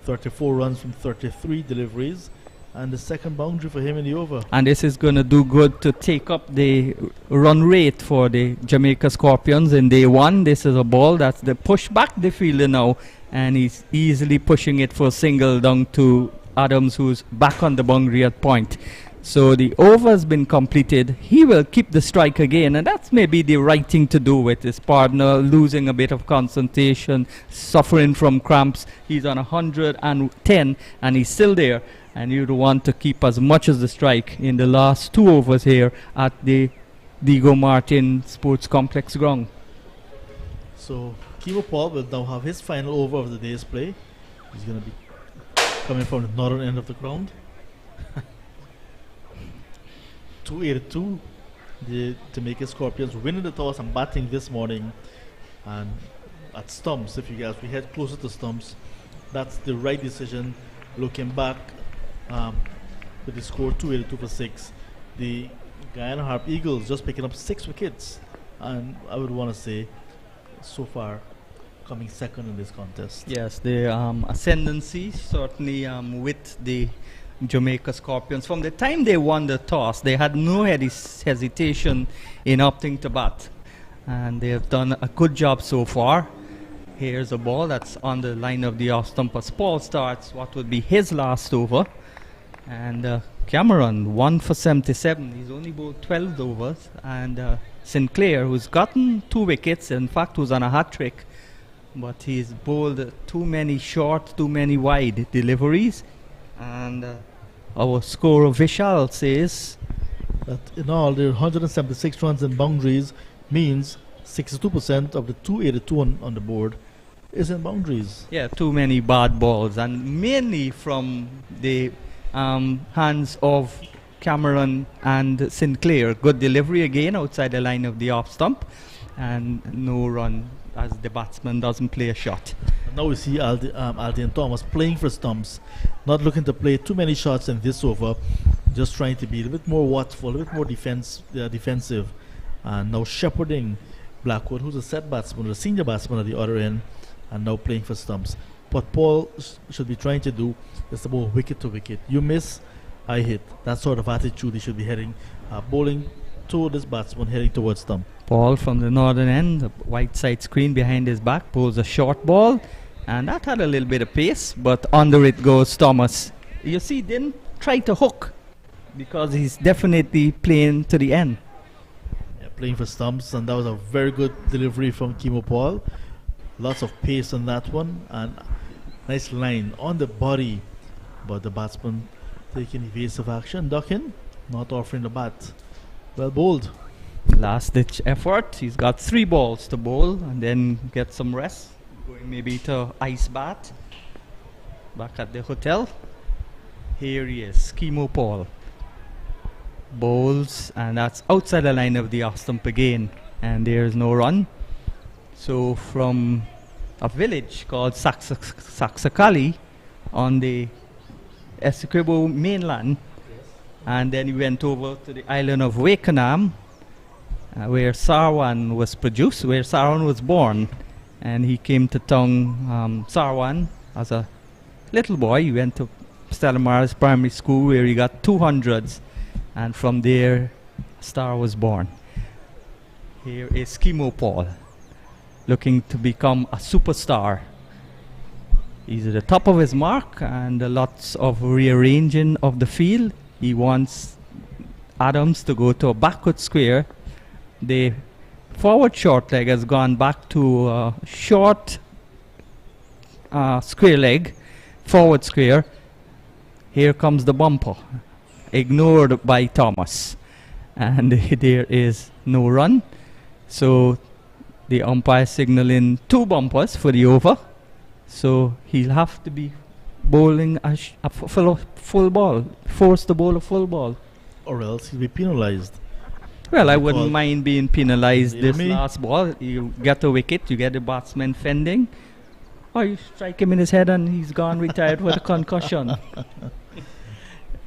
34 runs from 33 deliveries, and the second boundary for him in the over. And this is going to do good to take up the run rate for the Jamaica Scorpions in day one. This is a ball that's the push back the fielder now, and he's easily pushing it for a single down to Adams, who's back on the boundary at point. So the over has been completed. He will keep the strike again, and that's maybe the right thing to do with his partner losing a bit of concentration, suffering from cramps. He's on 110 and he's still there, and you'd want to keep as much as the strike in the last 2 overs here at the Diego Martin Sports Complex ground. So Kimo Paul will now have his final over of the day's play. He's going to be coming from the northern end of the ground. 282, the Jamaica Scorpions winning the toss and batting this morning, and at stumps, if you guys we head closer to stumps, that's the right decision. Looking back with the score 282 for 6, the Guyana Harp Eagles just picking up 6 wickets, and I would want to say so far coming second in this contest. Yes, the ascendancy certainly with the Jamaica Scorpions. From the time they won the toss, they had no hesitation in opting to bat, and they have done a good job so far. Here's a ball that's on the line of the off stump as Paul starts what would be his last over, and Cameron 1 for 77. He's only bowled 12 overs, and Sinclair, who's gotten 2 wickets, in fact was on a hat trick, but he's bowled too many short, too many wide deliveries. And our scorer Vishal says that in all, there are 176 runs and boundaries, means 62% of the 282 on the board is in boundaries. yeah, too many bad balls, and mainly from the hands of Cameron and Sinclair. Good delivery again outside the line of the off stump, and no run as the batsman doesn't play a shot. And now we see Aldean Thomas playing for stumps, not looking to play too many shots in this over, just trying to be a little bit more watchful, a little bit more defensive, and now shepherding Blackwood, who's a set batsman, a senior batsman at the other end, and now playing for stumps. What Paul should be trying to do is to bowl wicket to wicket. You miss, I hit. That sort of attitude he should be heading, bowling to this batsman heading towards stump. Paul from the northern end, the white side screen behind his back, pulls a short ball, and that had a little bit of pace, but under it goes Thomas. You see, didn't try to hook, because he's definitely playing to the end. Yeah, playing for stumps, and that was a very good delivery from Kimo Paul. Lots of pace on that one, and nice line on the body, but the batsman taking evasive action, ducking, not offering the bat. Well bowled. Last ditch effort. He's got 3 balls to bowl and then get some rest, going maybe to ice bath back at the hotel. Here he is, Kimo Paul bowls, and that's outside the line of the off stump again, and there's no run. So from a village called Saksakali on the Essequibo mainland, and then he went over to the island of Wakenham, where Sarwan was produced, where Sarwan was born, and he came to town, Sarwan, as a little boy. He went to Stella Maris Primary School, where he got 200s, and from there, Star was born. Here is Kimo Paul, looking to become a superstar. He's at the top of his mark, and lots of rearranging of the field. He wants Adams to go to a backward square. The forward short leg has gone back to a short square leg, forward square. Here comes the bumper, ignored by Thomas, and there is no run. So The umpire signaling 2 bumpers for the over. So he'll have to be bowling a full ball, force the bowl a full ball. Or else he'll be penalized. Well, I wouldn't mind being penalized this Really? last ball. You get a wicket, you get the batsman fending, or you strike him in his head and he's gone retired with a concussion.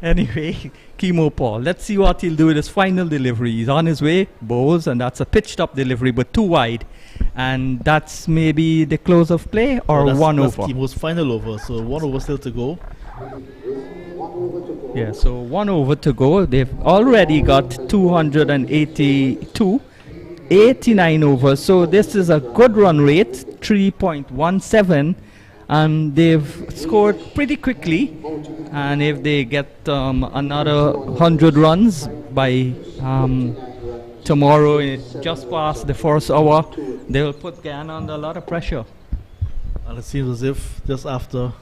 Anyway, Chemo Paul. Let's see what he'll do with his final delivery. He's on his way, bowls, and that's a pitched up delivery, but too wide. And that's maybe the close of play or That's one over. Chemo's final over, so 1 over still to go. Yeah, so 1 over to go. They've already got 282, 89 overs. So this is a good run rate, 3.17. And they've scored pretty quickly. And if they get another 100 runs by tomorrow, just past the first hour, they will put Guyana under a lot of pressure. And it seems as if just after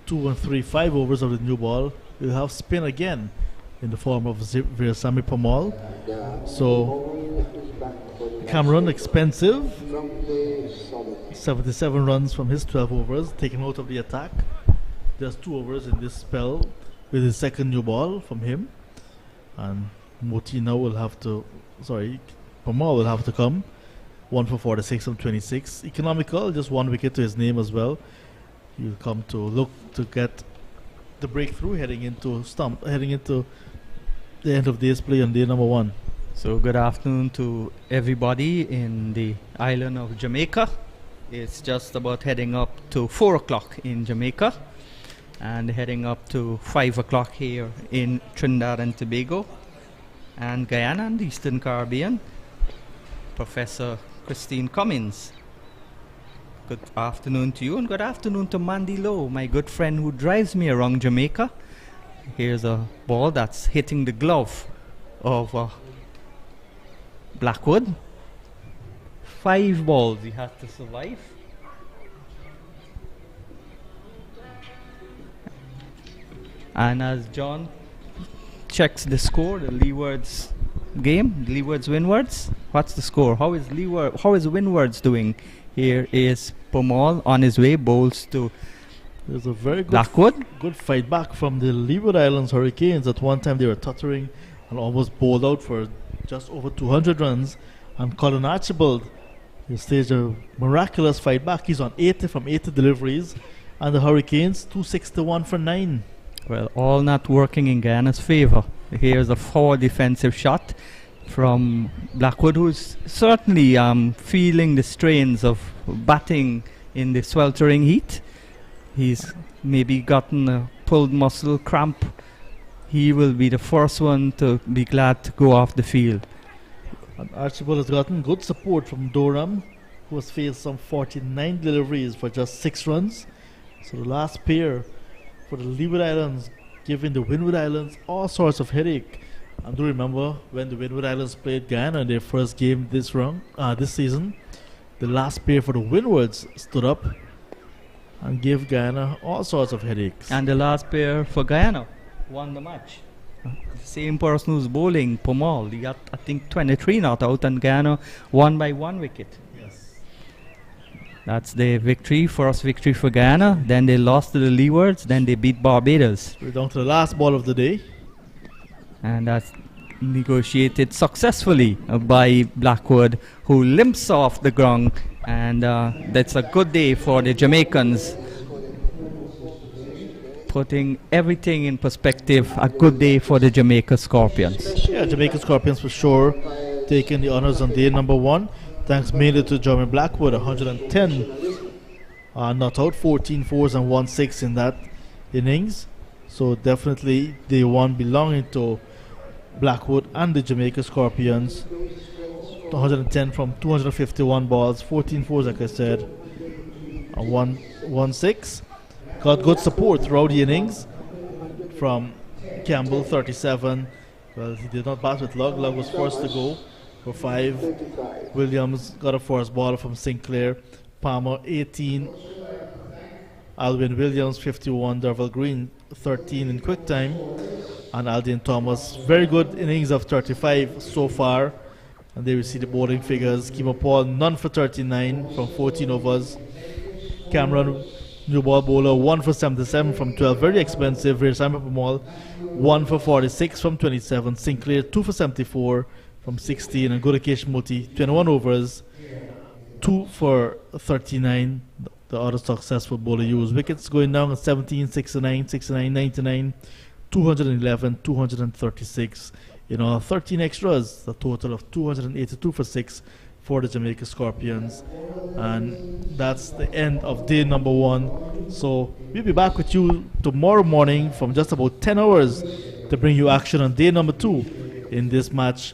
2 and 3, 5 overs of the new ball, we'll have spin again in the form of Veerasamy Permaul. So Cameron expensive, 77 runs from his 12 overs, taken out of the attack. There's 2 overs in this spell with his second new ball from him. And Permaul will have to come. 1 for 46 from 26. Economical, just 1 wicket to his name as well. He'll come to look to get the breakthrough heading into the end of day's play on day number 1. So good afternoon to everybody in the island of Jamaica. It's just about heading up to 4 o'clock in Jamaica and heading up to 5 o'clock here in Trinidad and Tobago and Guyana and the Eastern Caribbean. Professor Christine Cummins. Good afternoon to you and good afternoon to Mandy Lowe, my good friend who drives me around Jamaica. Here's a ball that's hitting the glove of Blackwood. 5 balls he has to survive. And as John checks the score, the Leewards game, Leewards Windwards. What's the score? How is Windwards doing? Here is Permaul on his way, bowls to There's a very Blackwood. good fight back from the Leeward Islands Hurricanes. At one time they were tottering and almost bowled out for just over 200 runs. And Colin Archibald, he staged a miraculous fight back. He's on 80 from 80 deliveries. And the Hurricanes, 261 for 9. Well, all not working in Guyana's favour. Here's a forward defensive shot from Blackwood, who's certainly feeling the strains of batting in the sweltering heat. He's maybe gotten a pulled muscle cramp. He will be the first one to be glad to go off the field. And Archibald has gotten good support from Durham, who has faced some 49 deliveries for just 6 runs. So the last pair for the Leeward Islands, giving the Windward Islands all sorts of headache. And do remember when the Windward Islands played Guyana in their first game this season, the last pair for the Windwards stood up and gave Guyana all sorts of headaches. And the last pair for Guyana won the match. The same person who's bowling, Permaul, he got I think 23 not out, and Guyana won by 1 wicket. Yes. That's the victory, first victory for Guyana. Then they lost to the Leewards, then they beat Barbados. We're down to the last ball of the day. And that's negotiated successfully by Blackwood, who limps off the ground. And that's a good day for the Jamaicans. Putting everything in perspective, a good day for the Jamaica Scorpions. Yeah, Jamaica Scorpions for sure taking the honours on day number 1. Thanks mainly to Jeremy Blackwood, 110 not out, 14 fours and 1 6 in that innings. So definitely day 1 belonging to Blackwood and the Jamaica Scorpions. 110 from 251 balls, 14 fours like I said, and 1 6. Got good support throughout the innings from Campbell, 37. Well, he did not bat with Lug. Lug was forced to go for 5. Williams got a first ball from Sinclair. Palmer, 18. Alvin Williams, 51. Derval Green, 13 in quick time. And Aldian Thomas, very good innings of 35 so far. And there we see the bowling figures. Keeper Paul, none for 39 from 14 overs. Cameron, new ball bowler, 1 for 77 from 12. Very expensive. Rear Simon Pamal, 1 for 46 from 27. Sinclair, 2 for 74 from 16. And Godakesh Moti, 21 overs, 2 for 39. The other successful bowler used. Wickets going down at 17, 69, 69, 99, 211, 236. 13 extras, a total of 282 for 6 for the Jamaica Scorpions. And that's the end of day number 1. So we'll be back with you tomorrow morning from just about 10 hours to bring you action on day number 2 in this match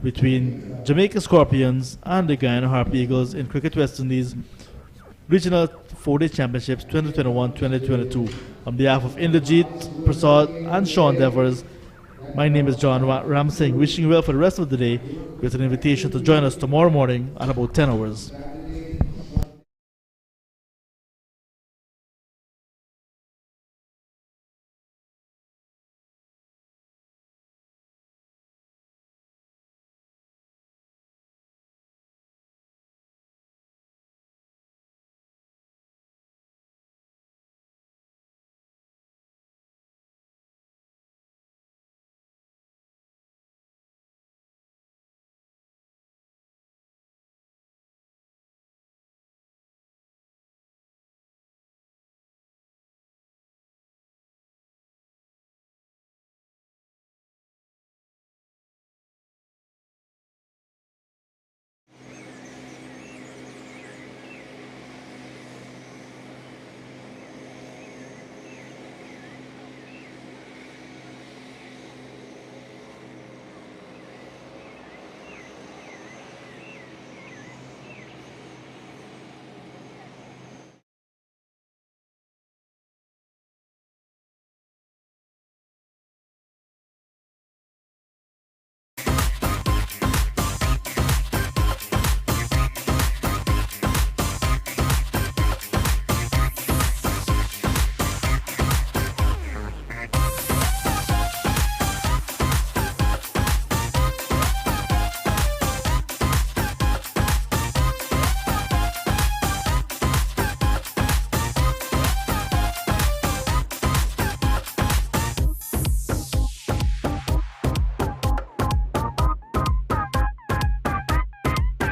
between Jamaica Scorpions and the Guyana Harp Eagles in Cricket West Indies Regional 4-Day Championships 2021-2022. On behalf of Inderjeet, Prasad and Sean Devers, my name is John Ramsing, wishing you well for the rest of the day with an invitation to join us tomorrow morning at about 10 hours.